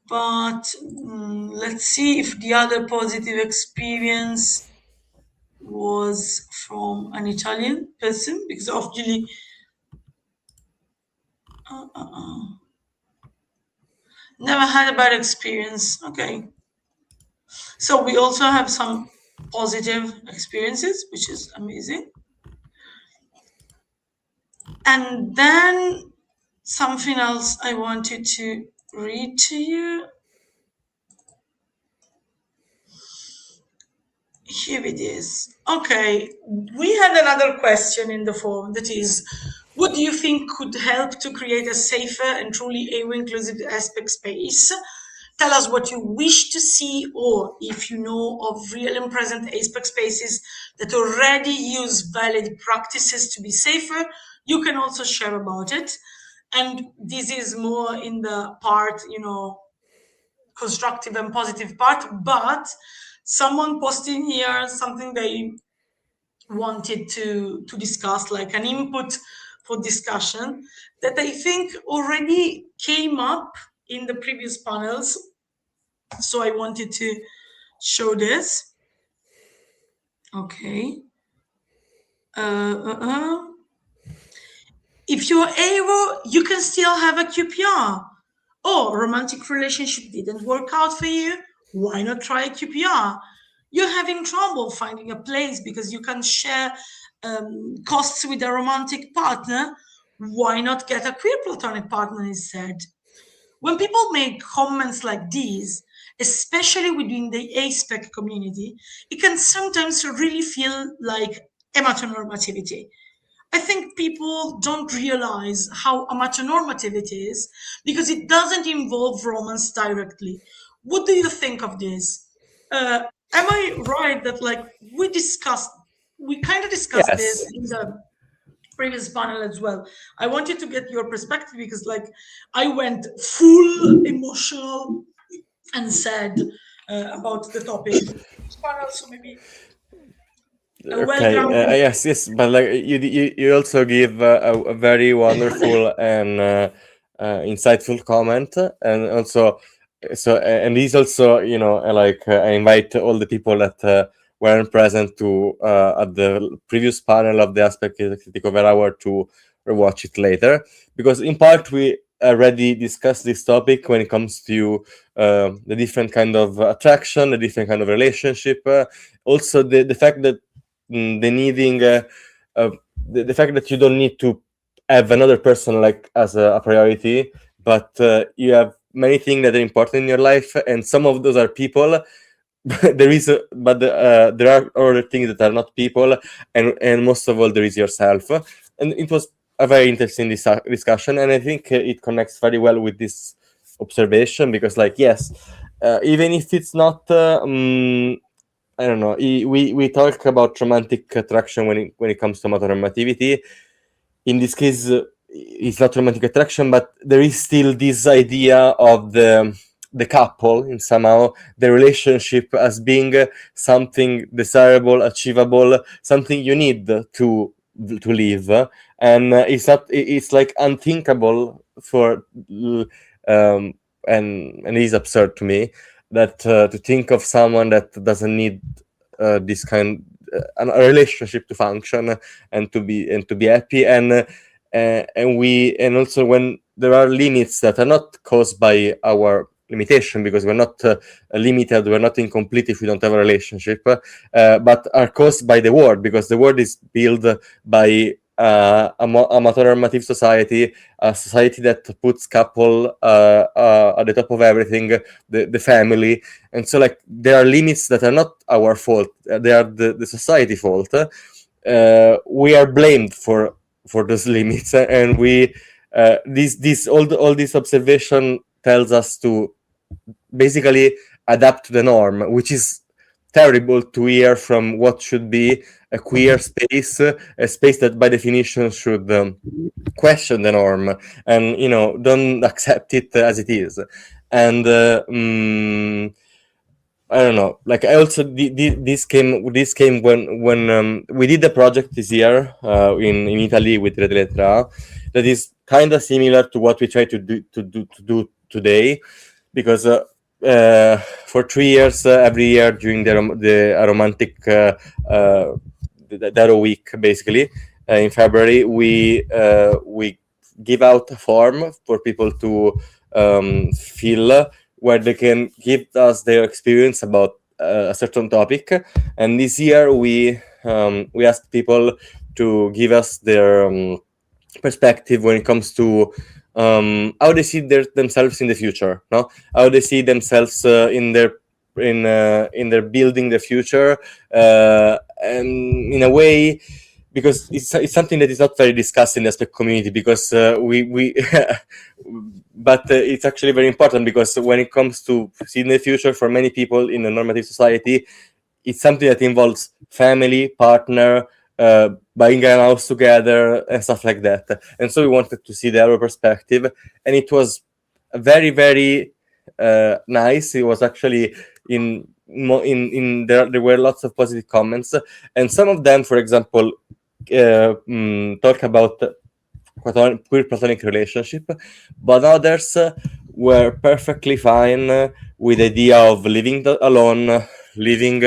But let's see if the other positive experience was from an Italian person, because obviously never had a bad experience. Okay. So we also have some positive experiences, which is amazing. And then something else I wanted to read to you. Here it is. Okay, we had another question in the form that is, what do you think could help to create a safer and truly aro-inclusive ASPEC space? Tell us what you wish to see, or if you know of real and present ASPEC spaces that already use valid practices to be safer, you can also share about it. And this is more in the part, constructive and positive part, but someone posting here something they wanted to discuss, like an input for discussion that I think already came up in the previous panels. So I wanted to show this. Okay. If you're aro, you can still have a QPR. Oh, romantic relationship didn't work out for you? Why not try a QPR? You're having trouble finding a place because you can share costs with a romantic partner? Why not get a queer platonic partner instead? When people make comments like these, especially within the ASPEC community, it can sometimes really feel like hematonormativity. I think people don't realize how amatonormative it is because it doesn't involve romance directly. What do you think of this? Am I right that, like, we discussed we kind of discussed Yes. this in the previous panel as well. I wanted to get your perspective because, like, I went full emotional and sad about the topic. Panel, so maybe Okay, yes, but like you also give a very wonderful and insightful comment, and also and these also, you know, like I invite all the people that weren't present to at the previous panel of the Aspec Critical Hour to rewatch it later, because in part we already discussed this topic when it comes to the different kind of attraction, the different kind of relationship, also the fact that the needing the fact that you don't need to have another person like as a priority, but you have many things that are important in your life, and some of those are people. There is there are other things that are not people, and most of all there is yourself. And it was a very interesting discussion, and I think it connects very well with this observation, because like, yes, even if it's not I don't know. We talk about romantic attraction when it comes to heteronormativity. In this case, it's not romantic attraction, but there is still this idea of the couple, in somehow the relationship as being something desirable, achievable, something you need to live, and it's not. It's like unthinkable for, and it is absurd to me that to think of someone that doesn't need this kind a relationship to function and to be happy, and also when there are limits that are not caused by our limitation, because we're not limited, we're not incomplete if we don't have a relationship, but are caused by the world, because the world is built by a heteronormative society, a society that puts couple at the top of everything, the family. And so like there are limits that are not our fault, they are the society fault. We are blamed for those limits, and we all this observation tells us to basically adapt to the norm, which is terrible to hear from what should be a queer space, a space that by definition should question the norm and, you know, don't accept it as it is. And I don't know, like I also this came when we did the project this year in Italy with Rete Lettera A, that is kind of similar to what we try to do today, because for 3 years every year during the romantic Aro week, basically in February, we give out a form for people to fill, where they can give us their experience about a certain topic. And this year we asked people to give us their perspective when it comes to how they see themselves in the future, no? How they see themselves in their building the future, and in a way, because it's something that is not very discussed in the Aspec community, because we but it's actually very important, because when it comes to seeing the future for many people in a normative society, it's something that involves family, partner, buying a house together and stuff like that. And so we wanted to see their perspective, and it was very, very nice. It was actually there were lots of positive comments, and some of them, for example, talk about queer platonic relationship, but others were perfectly fine with the idea of living alone, living,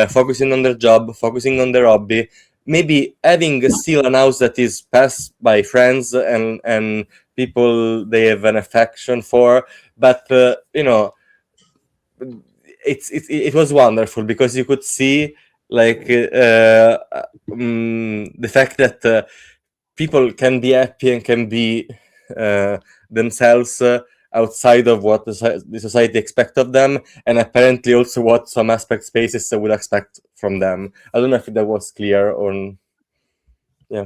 focusing on their job, focusing on their hobby, maybe having still an house that is passed by friends and people they have an affection for, but you know, it was wonderful, because you could see like the fact that people can be happy and can be themselves outside of what the society expects of them, and apparently also what some Aspec spaces would expect from them. I don't know if that was clear or yeah.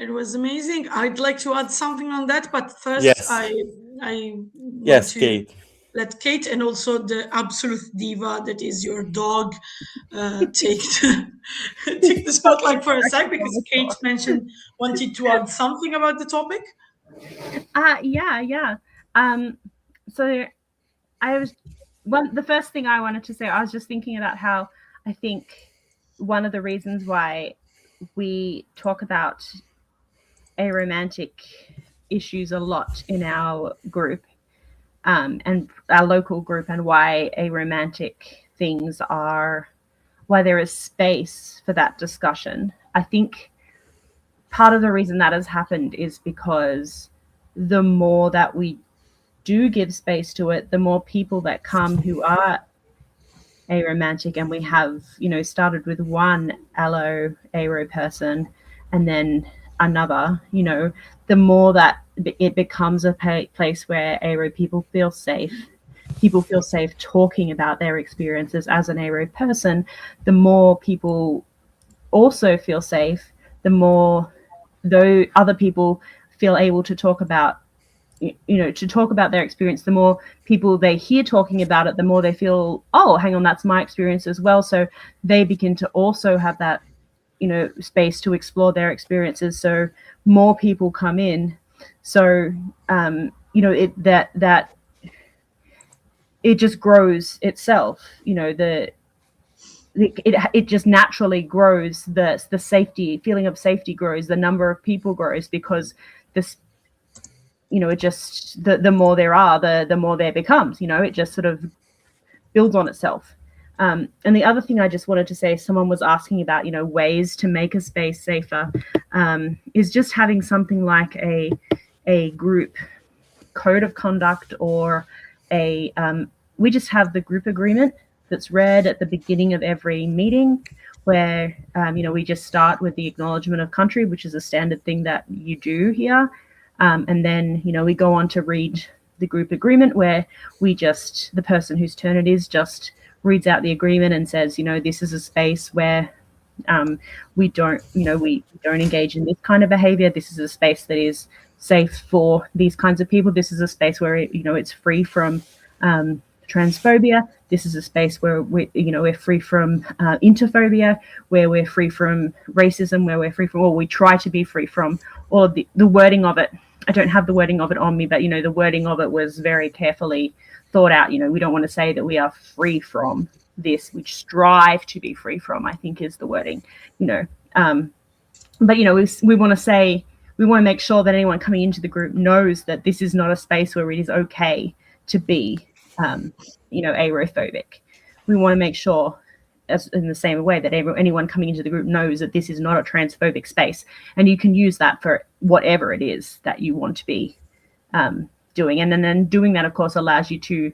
It was amazing. I'd like to add something on that, but first Yes. I want Yes, to Kate. let Kate and also the absolute diva that is your dog take take the spotlight for a sec, because Kate wanted to add something about the topic. Yeah. So the first thing I wanted to say, I was just thinking about how I think one of the reasons why we talk about aromantic issues a lot in our group, and our local group, and why aromantic things are, why there is space for that discussion. I think part of the reason that has happened is because the more that we do give space to it, the more people that come who are aromantic, and we have, started with one aro person and then another, the more that it becomes a place where aro people feel safe. People feel safe talking about their experiences as an aro person. The more people also feel safe, the more though other people feel able to talk about their experience. The more people they hear talking about it, the more they feel, oh, hang on, that's my experience as well. So they begin to also have that, space to explore their experiences. So more people come in. So, it just grows itself, it just naturally grows. The safety feeling of safety grows, the number of people grows, because this, it just, the more there are, the more there becomes, it just sort of builds on itself. And the other thing I just wanted to say, someone was asking about, ways to make a space safer, is just having something like a group code of conduct, or we just have the group agreement that's read at the beginning of every meeting, where we just start with the acknowledgement of country, which is a standard thing that you do here, and then we go on to read the group agreement, where the person whose turn it is just reads out the agreement and says, this is a space where we don't engage in this kind of behavior. This is a space that is safe for these kinds of people. This is a space where it's free from transphobia. This is a space where we're free from interphobia, where we're free from racism, where we're free from, or we try to be free from all of the wording of it. I don't have the wording of it on me, but the wording of it was very carefully thought out. We don't want to say that we are free from this, we strive to be free from, I think is the wording, but we want to say, we want to make sure that anyone coming into the group knows that this is not a space where it is okay to be arophobic. We want to make sure, as in the same way, that anyone coming into the group knows that this is not a transphobic space, and you can use that for whatever it is that you want to be doing. And then doing that, of course, allows you to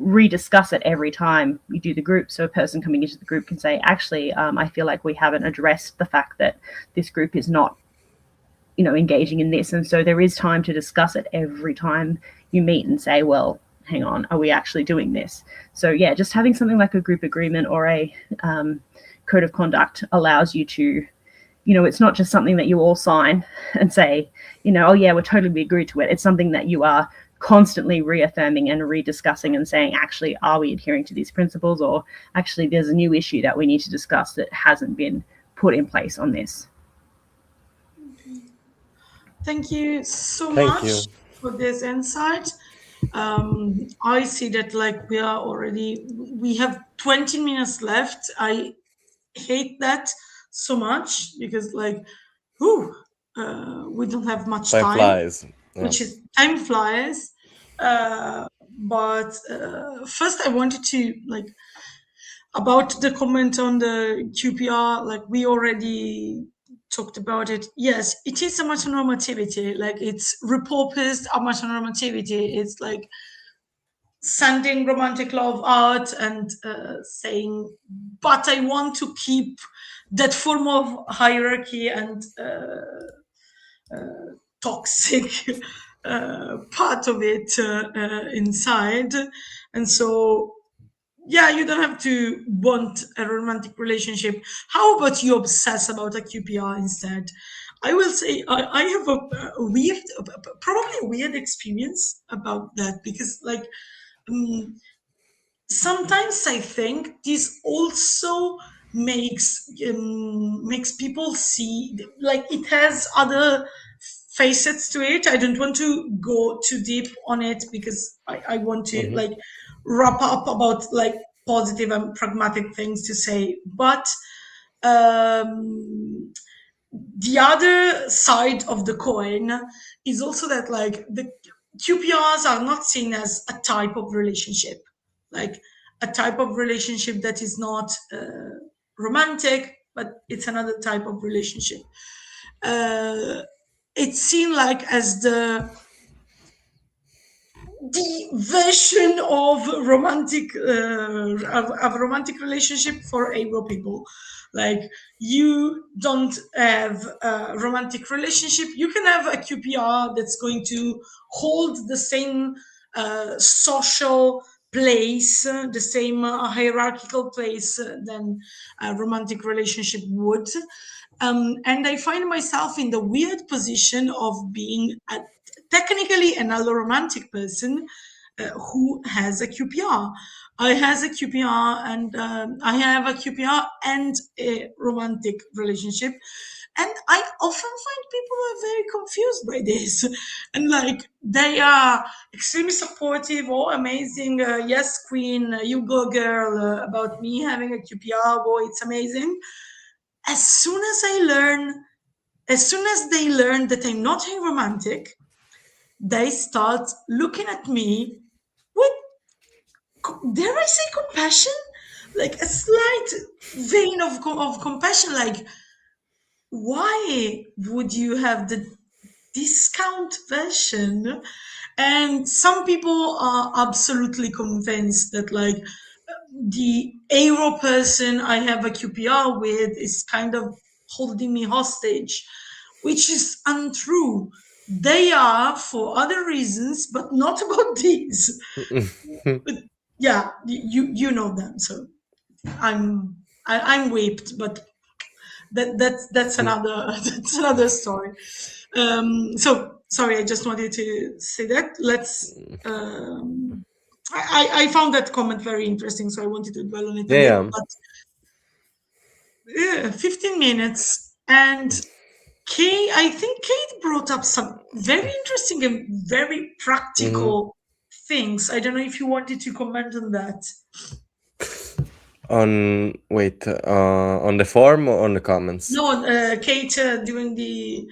rediscuss it every time you do the group. So a person coming into the group can say, actually, I feel like we haven't addressed the fact that this group is not engaging in this. And so there is time to discuss it every time you meet and say, well, hang on, are we actually doing this? So yeah, just having something like a group agreement or a code of conduct allows you to, it's not just something that you all sign and say, oh yeah, we're totally agreed to it. It's something that you are constantly reaffirming and rediscussing and saying, actually, are we adhering to these principles? Or actually, there's a new issue that we need to discuss that hasn't been put in place on this. Thank you so much for this insight. I see that we have 20 minutes left. I hate that so much, because we don't have much time. Time flies. Time flies. But first I wanted to about the comment on the QPR, we already talked about it. Yes, it is amatonormativity. It's repurposed amatonormativity. It's sending romantic love out and saying, but I want to keep that form of hierarchy and toxic part of it inside. And so, yeah, you don't have to want a romantic relationship. How about you obsess about a QPR instead? I will say I have a weird experience about that, because sometimes I think this also makes people see, like, it has other facets to it. I don't want to go too deep on it because I want to like wrap up about like positive and pragmatic things to say, but the other side of the coin is also that like the QPRs are not seen as a type of relationship, like a type of relationship that is not romantic, but it's another type of relationship. It's seen like as the version of romantic of a romantic relationship for aro people. Like, you don't have a romantic relationship, you can have a QPR that's going to hold the same social place, the same hierarchical place than a romantic relationship would. And I find myself in the weird position of being technically an allo-romantic person who has a QPR. I has a QPR, and I have a QPR and a romantic relationship. And I often find people are very confused by this. And like, they are extremely supportive, oh, amazing, yes, queen, you go girl, about me having a QPR, oh, it's amazing. As soon as they learn that I'm not a romantic, they start looking at me with, dare I say, compassion? Like a slight vein of compassion, like, why would you have the discount version? And some people are absolutely convinced that like the aro person I have a QPR with is kind of holding me hostage, which is untrue. They are for other reasons, but not about these. But yeah, you know them, so I'm whipped, but that's another story. So sorry, I just wanted to say that. Let's. I found that comment very interesting, so I wanted to dwell on it a bit. But 15 minutes, and I think Kate brought up some very interesting and very practical things. I don't know if you wanted to comment on that. On the form or on the comments? No, Kate doing the.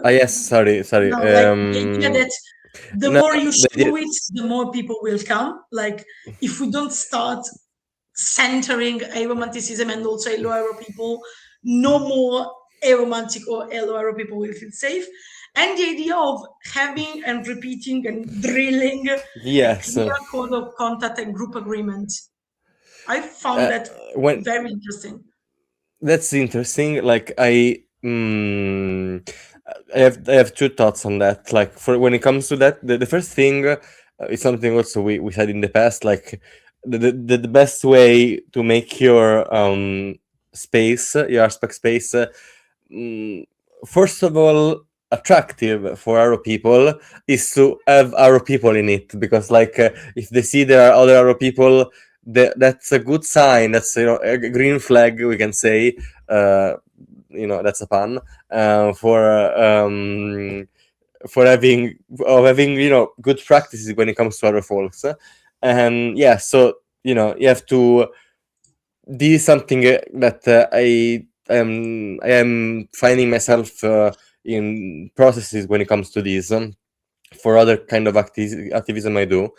Yes, sorry. No, like the idea that the more you show it, the more people will come. Like, if we don't start centering aromanticism and also aro people, no more aromantic or aro people will feel safe. And the idea of having and repeating and drilling a clear code of contact and group agreement. I found that very interesting. That's interesting. Like, I have two thoughts on that. Like, for when it comes to that, the first thing is something also we said in the past. Like, the best way to make your space, your Aspec space, first of all, attractive for aro people is to have aro people in it, because like if they see there are other aro people, that's a good sign. That's a green flag, we can say. That's a pun for having good practices when it comes to other folks. And yeah, so you have to. This is something that I am finding myself in processes when it comes to this. For other kind of activism I do,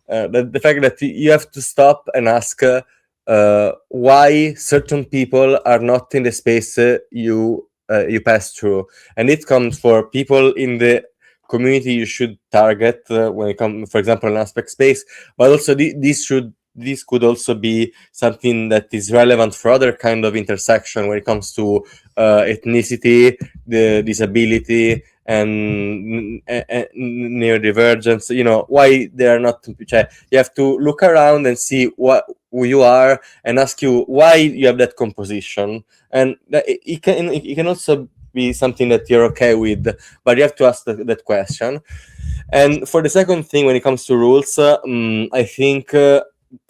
the fact that you have to stop and ask why certain people are not in the space you pass through, and it comes for people in the community you should target when it comes, for example, an Aspec space, but also this could also be something that is relevant for other kind of intersection when it comes to ethnicity, the disability, and neurodivergence. Why they are not. You have to look around and see who you are and ask you why you have that composition, and it can also be something that you're okay with, but you have to ask that question. And for the second thing, when it comes to rules, I think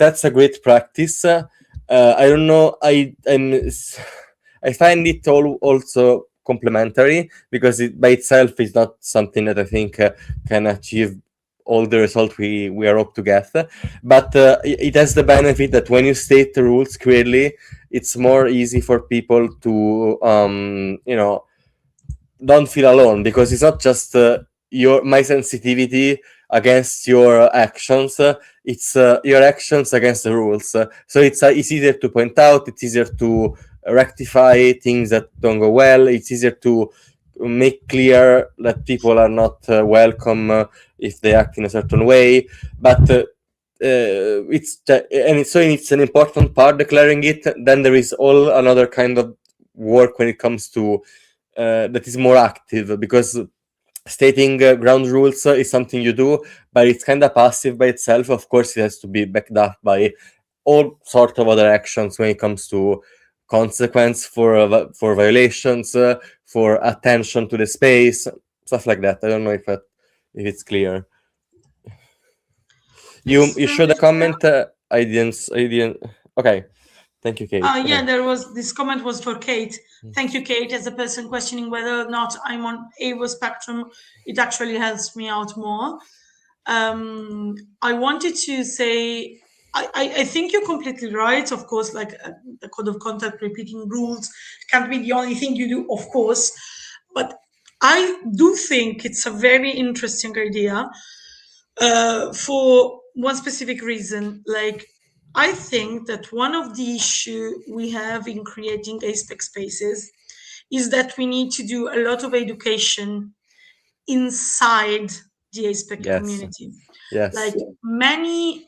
that's a great practice. I don't know. I find it also complementary, because it by itself is not something that I think can achieve all the result we are up to get. But it has the benefit that when you state the rules clearly, it's more easy for people to don't feel alone, because it's not just my sensitivity against your actions, it's your actions against the rules. So it's easier to point out, it's easier to rectify things that don't go well, it's easier to make clear that people are not welcome if they act in a certain way. But it's an important part, declaring it. Then there is all another kind of work when it comes to that is more active, because stating ground rules is something you do, but it's kind of passive by itself. Of course, it has to be backed up by all sort of other actions when it comes to consequence for violations, for attention to the space, stuff like that. I don't know if it's clear. You showed a comment. I didn't. Okay. Thank you, Kate. Yeah, there was this comment was for Kate. Thank you, Kate. As a person questioning whether or not I'm on AWO spectrum, it actually helps me out more. I wanted to say, I think you're completely right. Of course, like the code of conduct, repeating rules can't be the only thing you do, of course. But I do think it's a very interesting idea for one specific reason. Like, I think that one of the issues we have in creating ASPEC spaces is that we need to do a lot of education inside the ASPEC community. Yes. Like many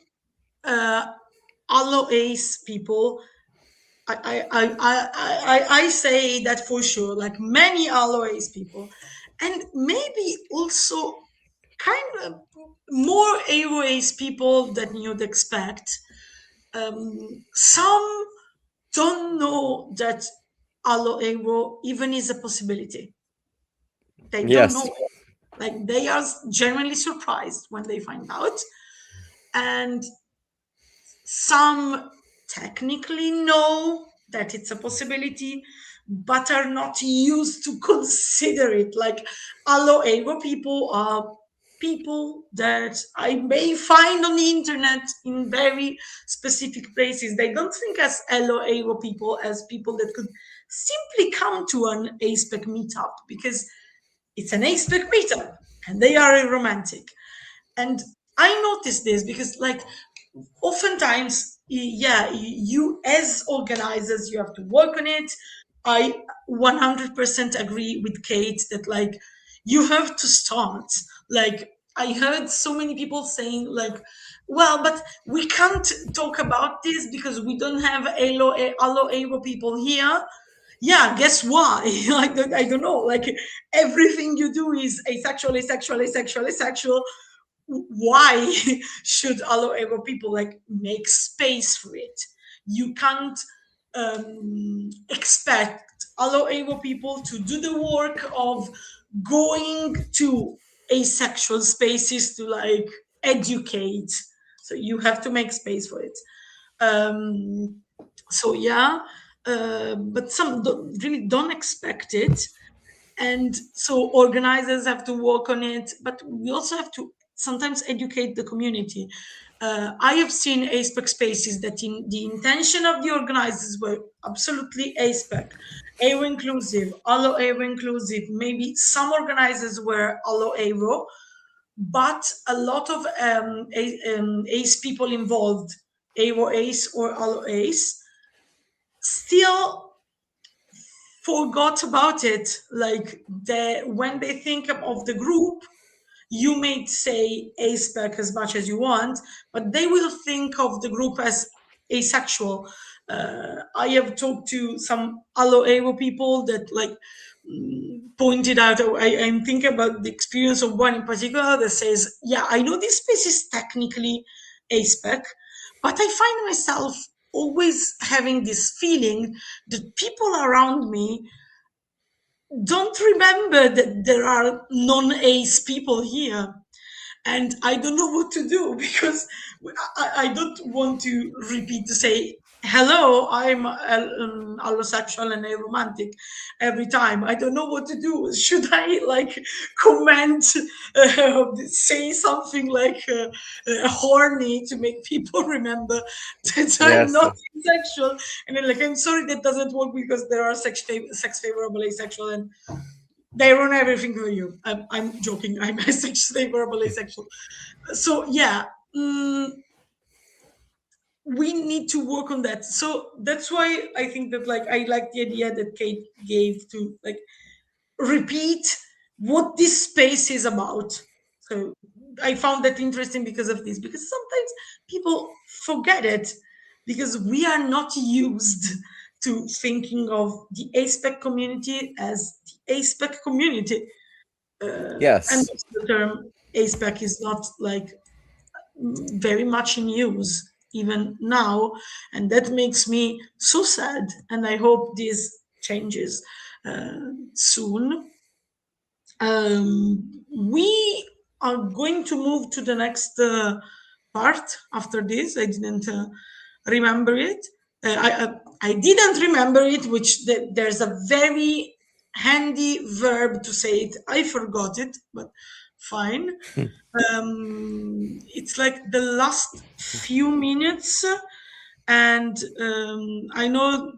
allo-ACE people, I say that for sure, like many allo-ACE people, and maybe also kind of more aro-ACE people than you'd expect. Some don't know that allo-aro even is a possibility. They don't know it. Like, they are genuinely surprised when they find out. And some technically know that it's a possibility, but are not used to consider it. Like, allo-aro people are people that I may find on the internet in very specific places. They don't think as allo-aro people as people that could simply come to an ASPEC meetup, because it's an ASPEC meetup and they are aromantic. And I noticed this because, like, oftentimes, you as organizers, you have to work on it. I 100% agree with Kate that, like, you have to start. Like, I heard so many people saying, like, well, but we can't talk about this because we don't have allo-aro people here. Yeah, guess why? I don't know. Like, everything you do is asexual. Why should allo-aro people, like, make space for it? You can't expect allo-aro people to do the work of going to asexual spaces to, like, educate. So you have to make space for it. So yeah, but some really don't expect it. And so organizers have to work on it, but we also have to sometimes educate the community. I have seen ASPEC spaces that in the intention of the organizers were absolutely ASPEC, aro-inclusive, allo-aro-inclusive. Maybe some organizers were allo-aro, but a lot of ACE people involved, aro-ACE or allo-ACE, still forgot about it. Like, when they think of the group, you may say ASPEC as much as you want, but they will think of the group as asexual. I have talked to some allo-aro people that, like, pointed out, I'm thinking about the experience of one in particular that says, yeah, I know this space is technically ASPEC, but I find myself always having this feeling that people around me don't remember that there are non-ace people here. And I don't know what to do, because I don't want to repeat to say, hello, I'm allosexual and aromantic every time. I don't know what to do. Should I like comment, say something like horny to make people remember that I'm not asexual? And then like, I'm sorry, that doesn't work, because there are sex favorable asexual, and they run everything for you. I'm joking. I'm a sex favorable asexual. So yeah, we need to work on that. So that's why I think that like I like the idea that Kate gave to like repeat what this space is about. So I found that interesting because of this, because sometimes people forget it, because we are not used to thinking of the ASPEC community as the ASPEC community. Yes. And the term ASPEC is not like very much in use even now, and that makes me so sad, and I hope this changes soon. We are going to move to the next part after this. I didn't remember it. I didn't remember it, which there's a very handy verb to say it. I forgot it, but fine. It's like the last few minutes, and I know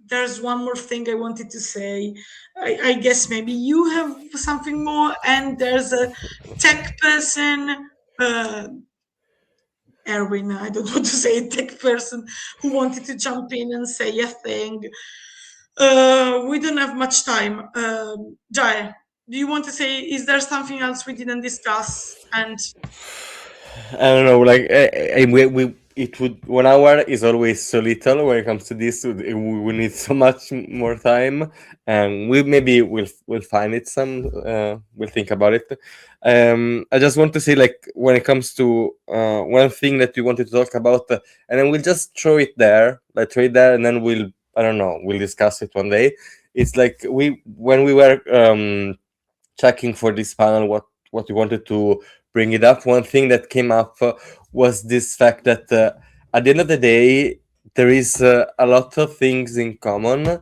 there's one more thing I wanted to say. I guess maybe you have something more, and there's a tech person, Erwin, I don't want to say tech person, who wanted to jump in and say a thing. We don't have much time. Jai, do you want to say, is there something else we didn't discuss? And I don't know, like it would 1 hour is always so little when it comes to this. We need so much more time, and we'll find it some. We'll think about it. I just want to say, like, when it comes to one thing that we wanted to talk about, and then we'll just throw it there, and then we'll discuss it one day. It's like when we were checking for this panel what we wanted to bring it up. One thing that came up was this fact that at the end of the day, there is a lot of things in common,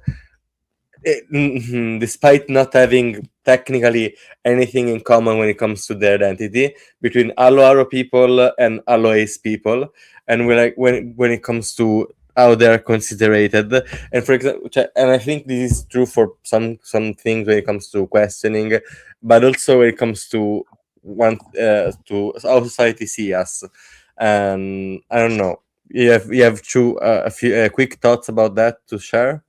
despite not having technically anything in common when it comes to their identity, between allo people and allo-ace people, and we're like when it comes to how they're considered. And for example, and I think this is true for some things when it comes to questioning, but also when it comes to to how society sees us. And I don't know, you have a few quick thoughts about that to share?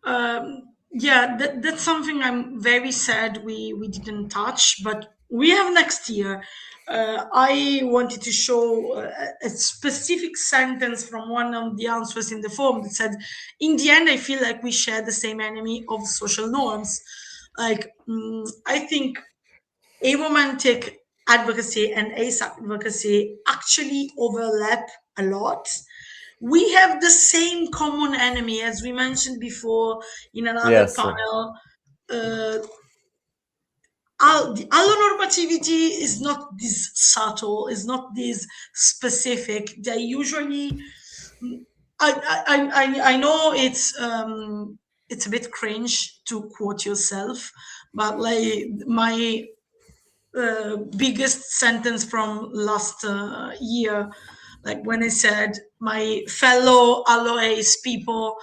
Yeah, that's something I'm very sad we didn't touch, but we have next year. I wanted to show a specific sentence from one of the answers in the form that said, in the end, I feel like we share the same enemy of social norms. Like, I think aromantic advocacy and ace advocacy actually overlap a lot. We have the same common enemy, as we mentioned before in another panel. The allonormativity is not this subtle, is not this specific. They usually, I know it's a bit cringe to quote yourself, but like my biggest sentence from last year, like when I said, my fellow allo-ace people,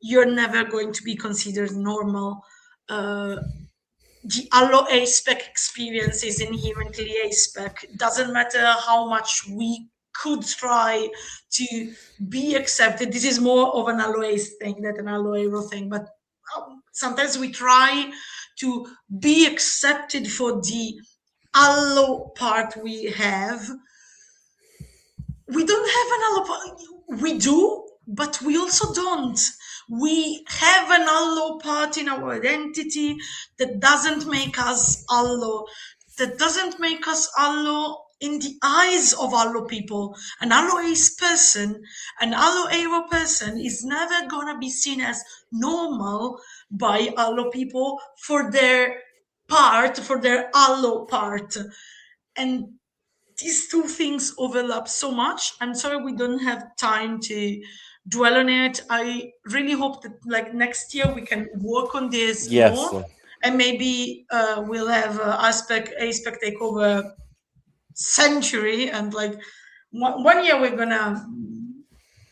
you're never going to be considered normal. The allo-ASPEC experience is inherently ASPEC. Doesn't matter how much we could try to be accepted. This is more of an allo-ace thing than an allo-aro thing, but sometimes we try to be accepted for the allo part we have. We don't have an allo part. We do, but we also don't. We have an allo part in our identity that doesn't make us allo. That doesn't make us allo in the eyes of allo people. An allo ace person, an allo aro person is never gonna be seen as normal by allo people for their part, for their allo part. And these two things overlap so much. I'm sorry we don't have time to dwell on it. I really hope that like next year we can work on this more, and maybe we'll have ASPEC takeover century, and like one year we're gonna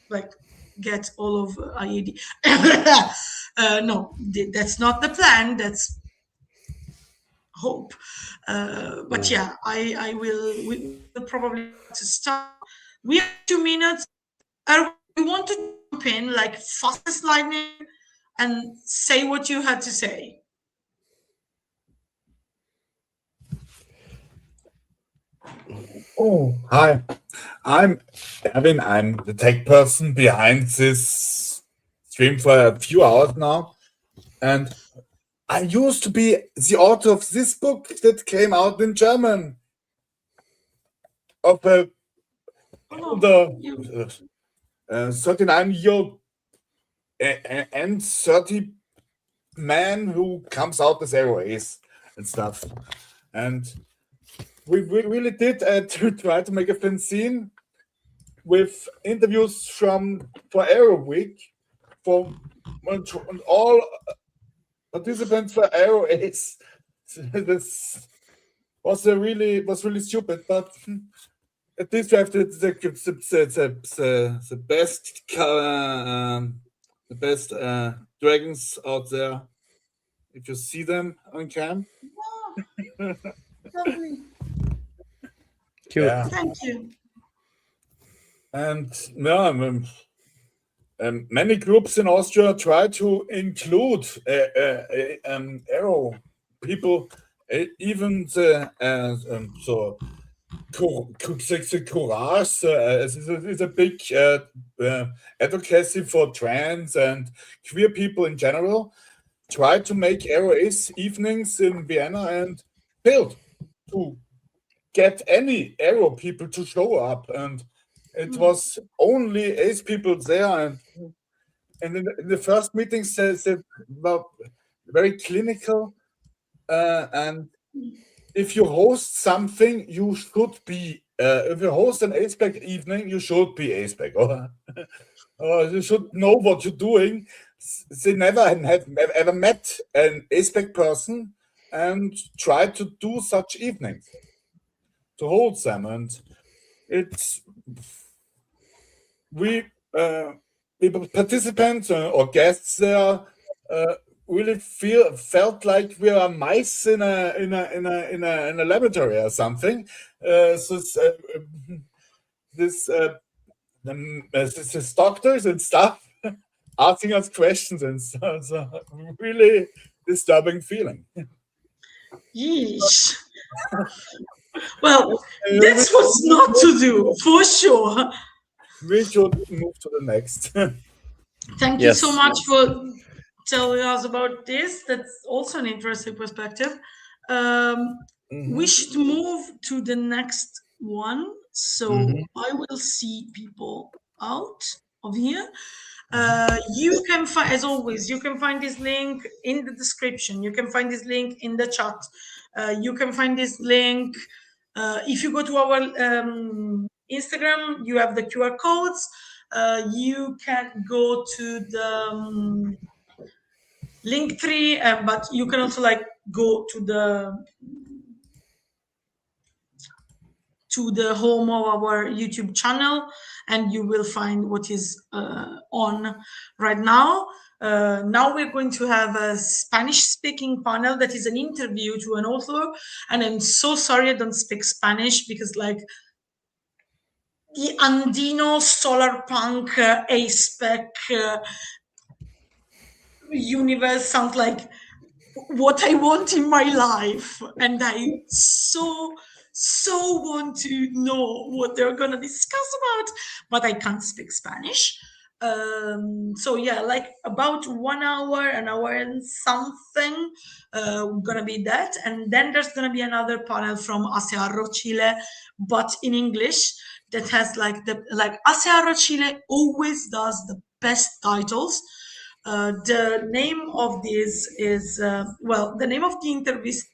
like get all of IAD. No, that's not the plan. That's hope. But yeah, I will. We will probably to start. We have 2 minutes. We want to jump in like fastest lightning and say what you had to say. Oh, hi. I'm Erwin. I'm the tech person behind this stream for a few hours now. And I used to be the author of this book that came out in German. Of the 39-year-old and 30 man who comes out as aro ace and stuff. And we really did to try to make a fanzine with interviews for Aro Week for all participants for aro ace. This was really stupid, but at least we have the best dragons out there. If you see them on cam. Oh, lovely. Cute. Yeah. Thank you. And no, many groups in Austria try to include aro people, even the Courage is a big advocacy for trans and queer people in general. Try to make aro ace evenings in Vienna and failed to get any aro people to show up, and it was only ace people there, and in the first meetings they were very clinical, and if you host something, you should be if you host an ASPEC evening, you should be ASPEC, or you should know what you're doing. They never have ever met an ASPEC person and tried to do such evenings, to hold them, and it's we participants or guests there really felt like we are mice in a laboratory or something. This doctors and stuff asking us questions, and so really disturbing feeling. Yeesh. Well, that's what's not to do, for sure. We should move to the next. Thank you so much for telling us about this. That's also an interesting perspective. We should move to the next one. So I will see people out of here. You can find, as always, you can find this link in the description. You can find this link in the chat. You can find this link if you go to our Instagram. You have the QR codes. You can go to the Linktree, but you can also like go to the home of our YouTube channel, and you will find what is on right now. Now we're going to have a Spanish-speaking panel that is an interview to an author, and I'm so sorry I don't speak Spanish, because like the Andino solar punk ASPEC universe sounds like what I want in my life, and I so want to know what they're gonna discuss about, but I can't speak Spanish. So yeah, like about 1 hour, an hour and something, gonna be that, and then there's gonna be another panel from Aro Chile, but in English, that has like Aro Chile always does the best titles. The name of this is the name of the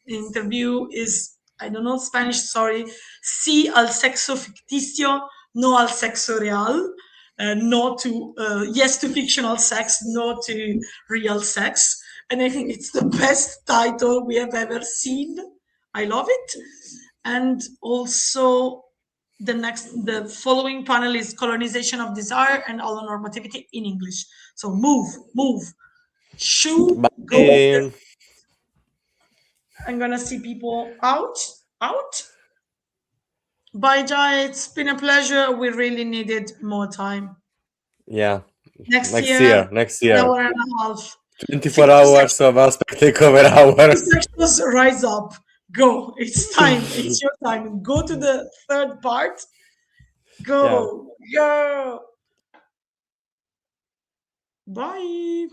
interview is, I don't know Spanish, sorry. Sí al sexo ficticio, no al sexo real. No to yes to fictional sex, no to real sex. And I think it's the best title we have ever seen. I love it. And also the following panel is colonization of desire and allonormativity in English. So move, shoo, go. I'm gonna see people out. Bye, Jai. It's been a pleasure. We really needed more time. Yeah. Next Next year. year. An hour and a half. 24 hours of Aspec takeover hour. Sections rise up. Go. It's time. It's your time. Go to the third part. Go. Yeah. Go. Bye.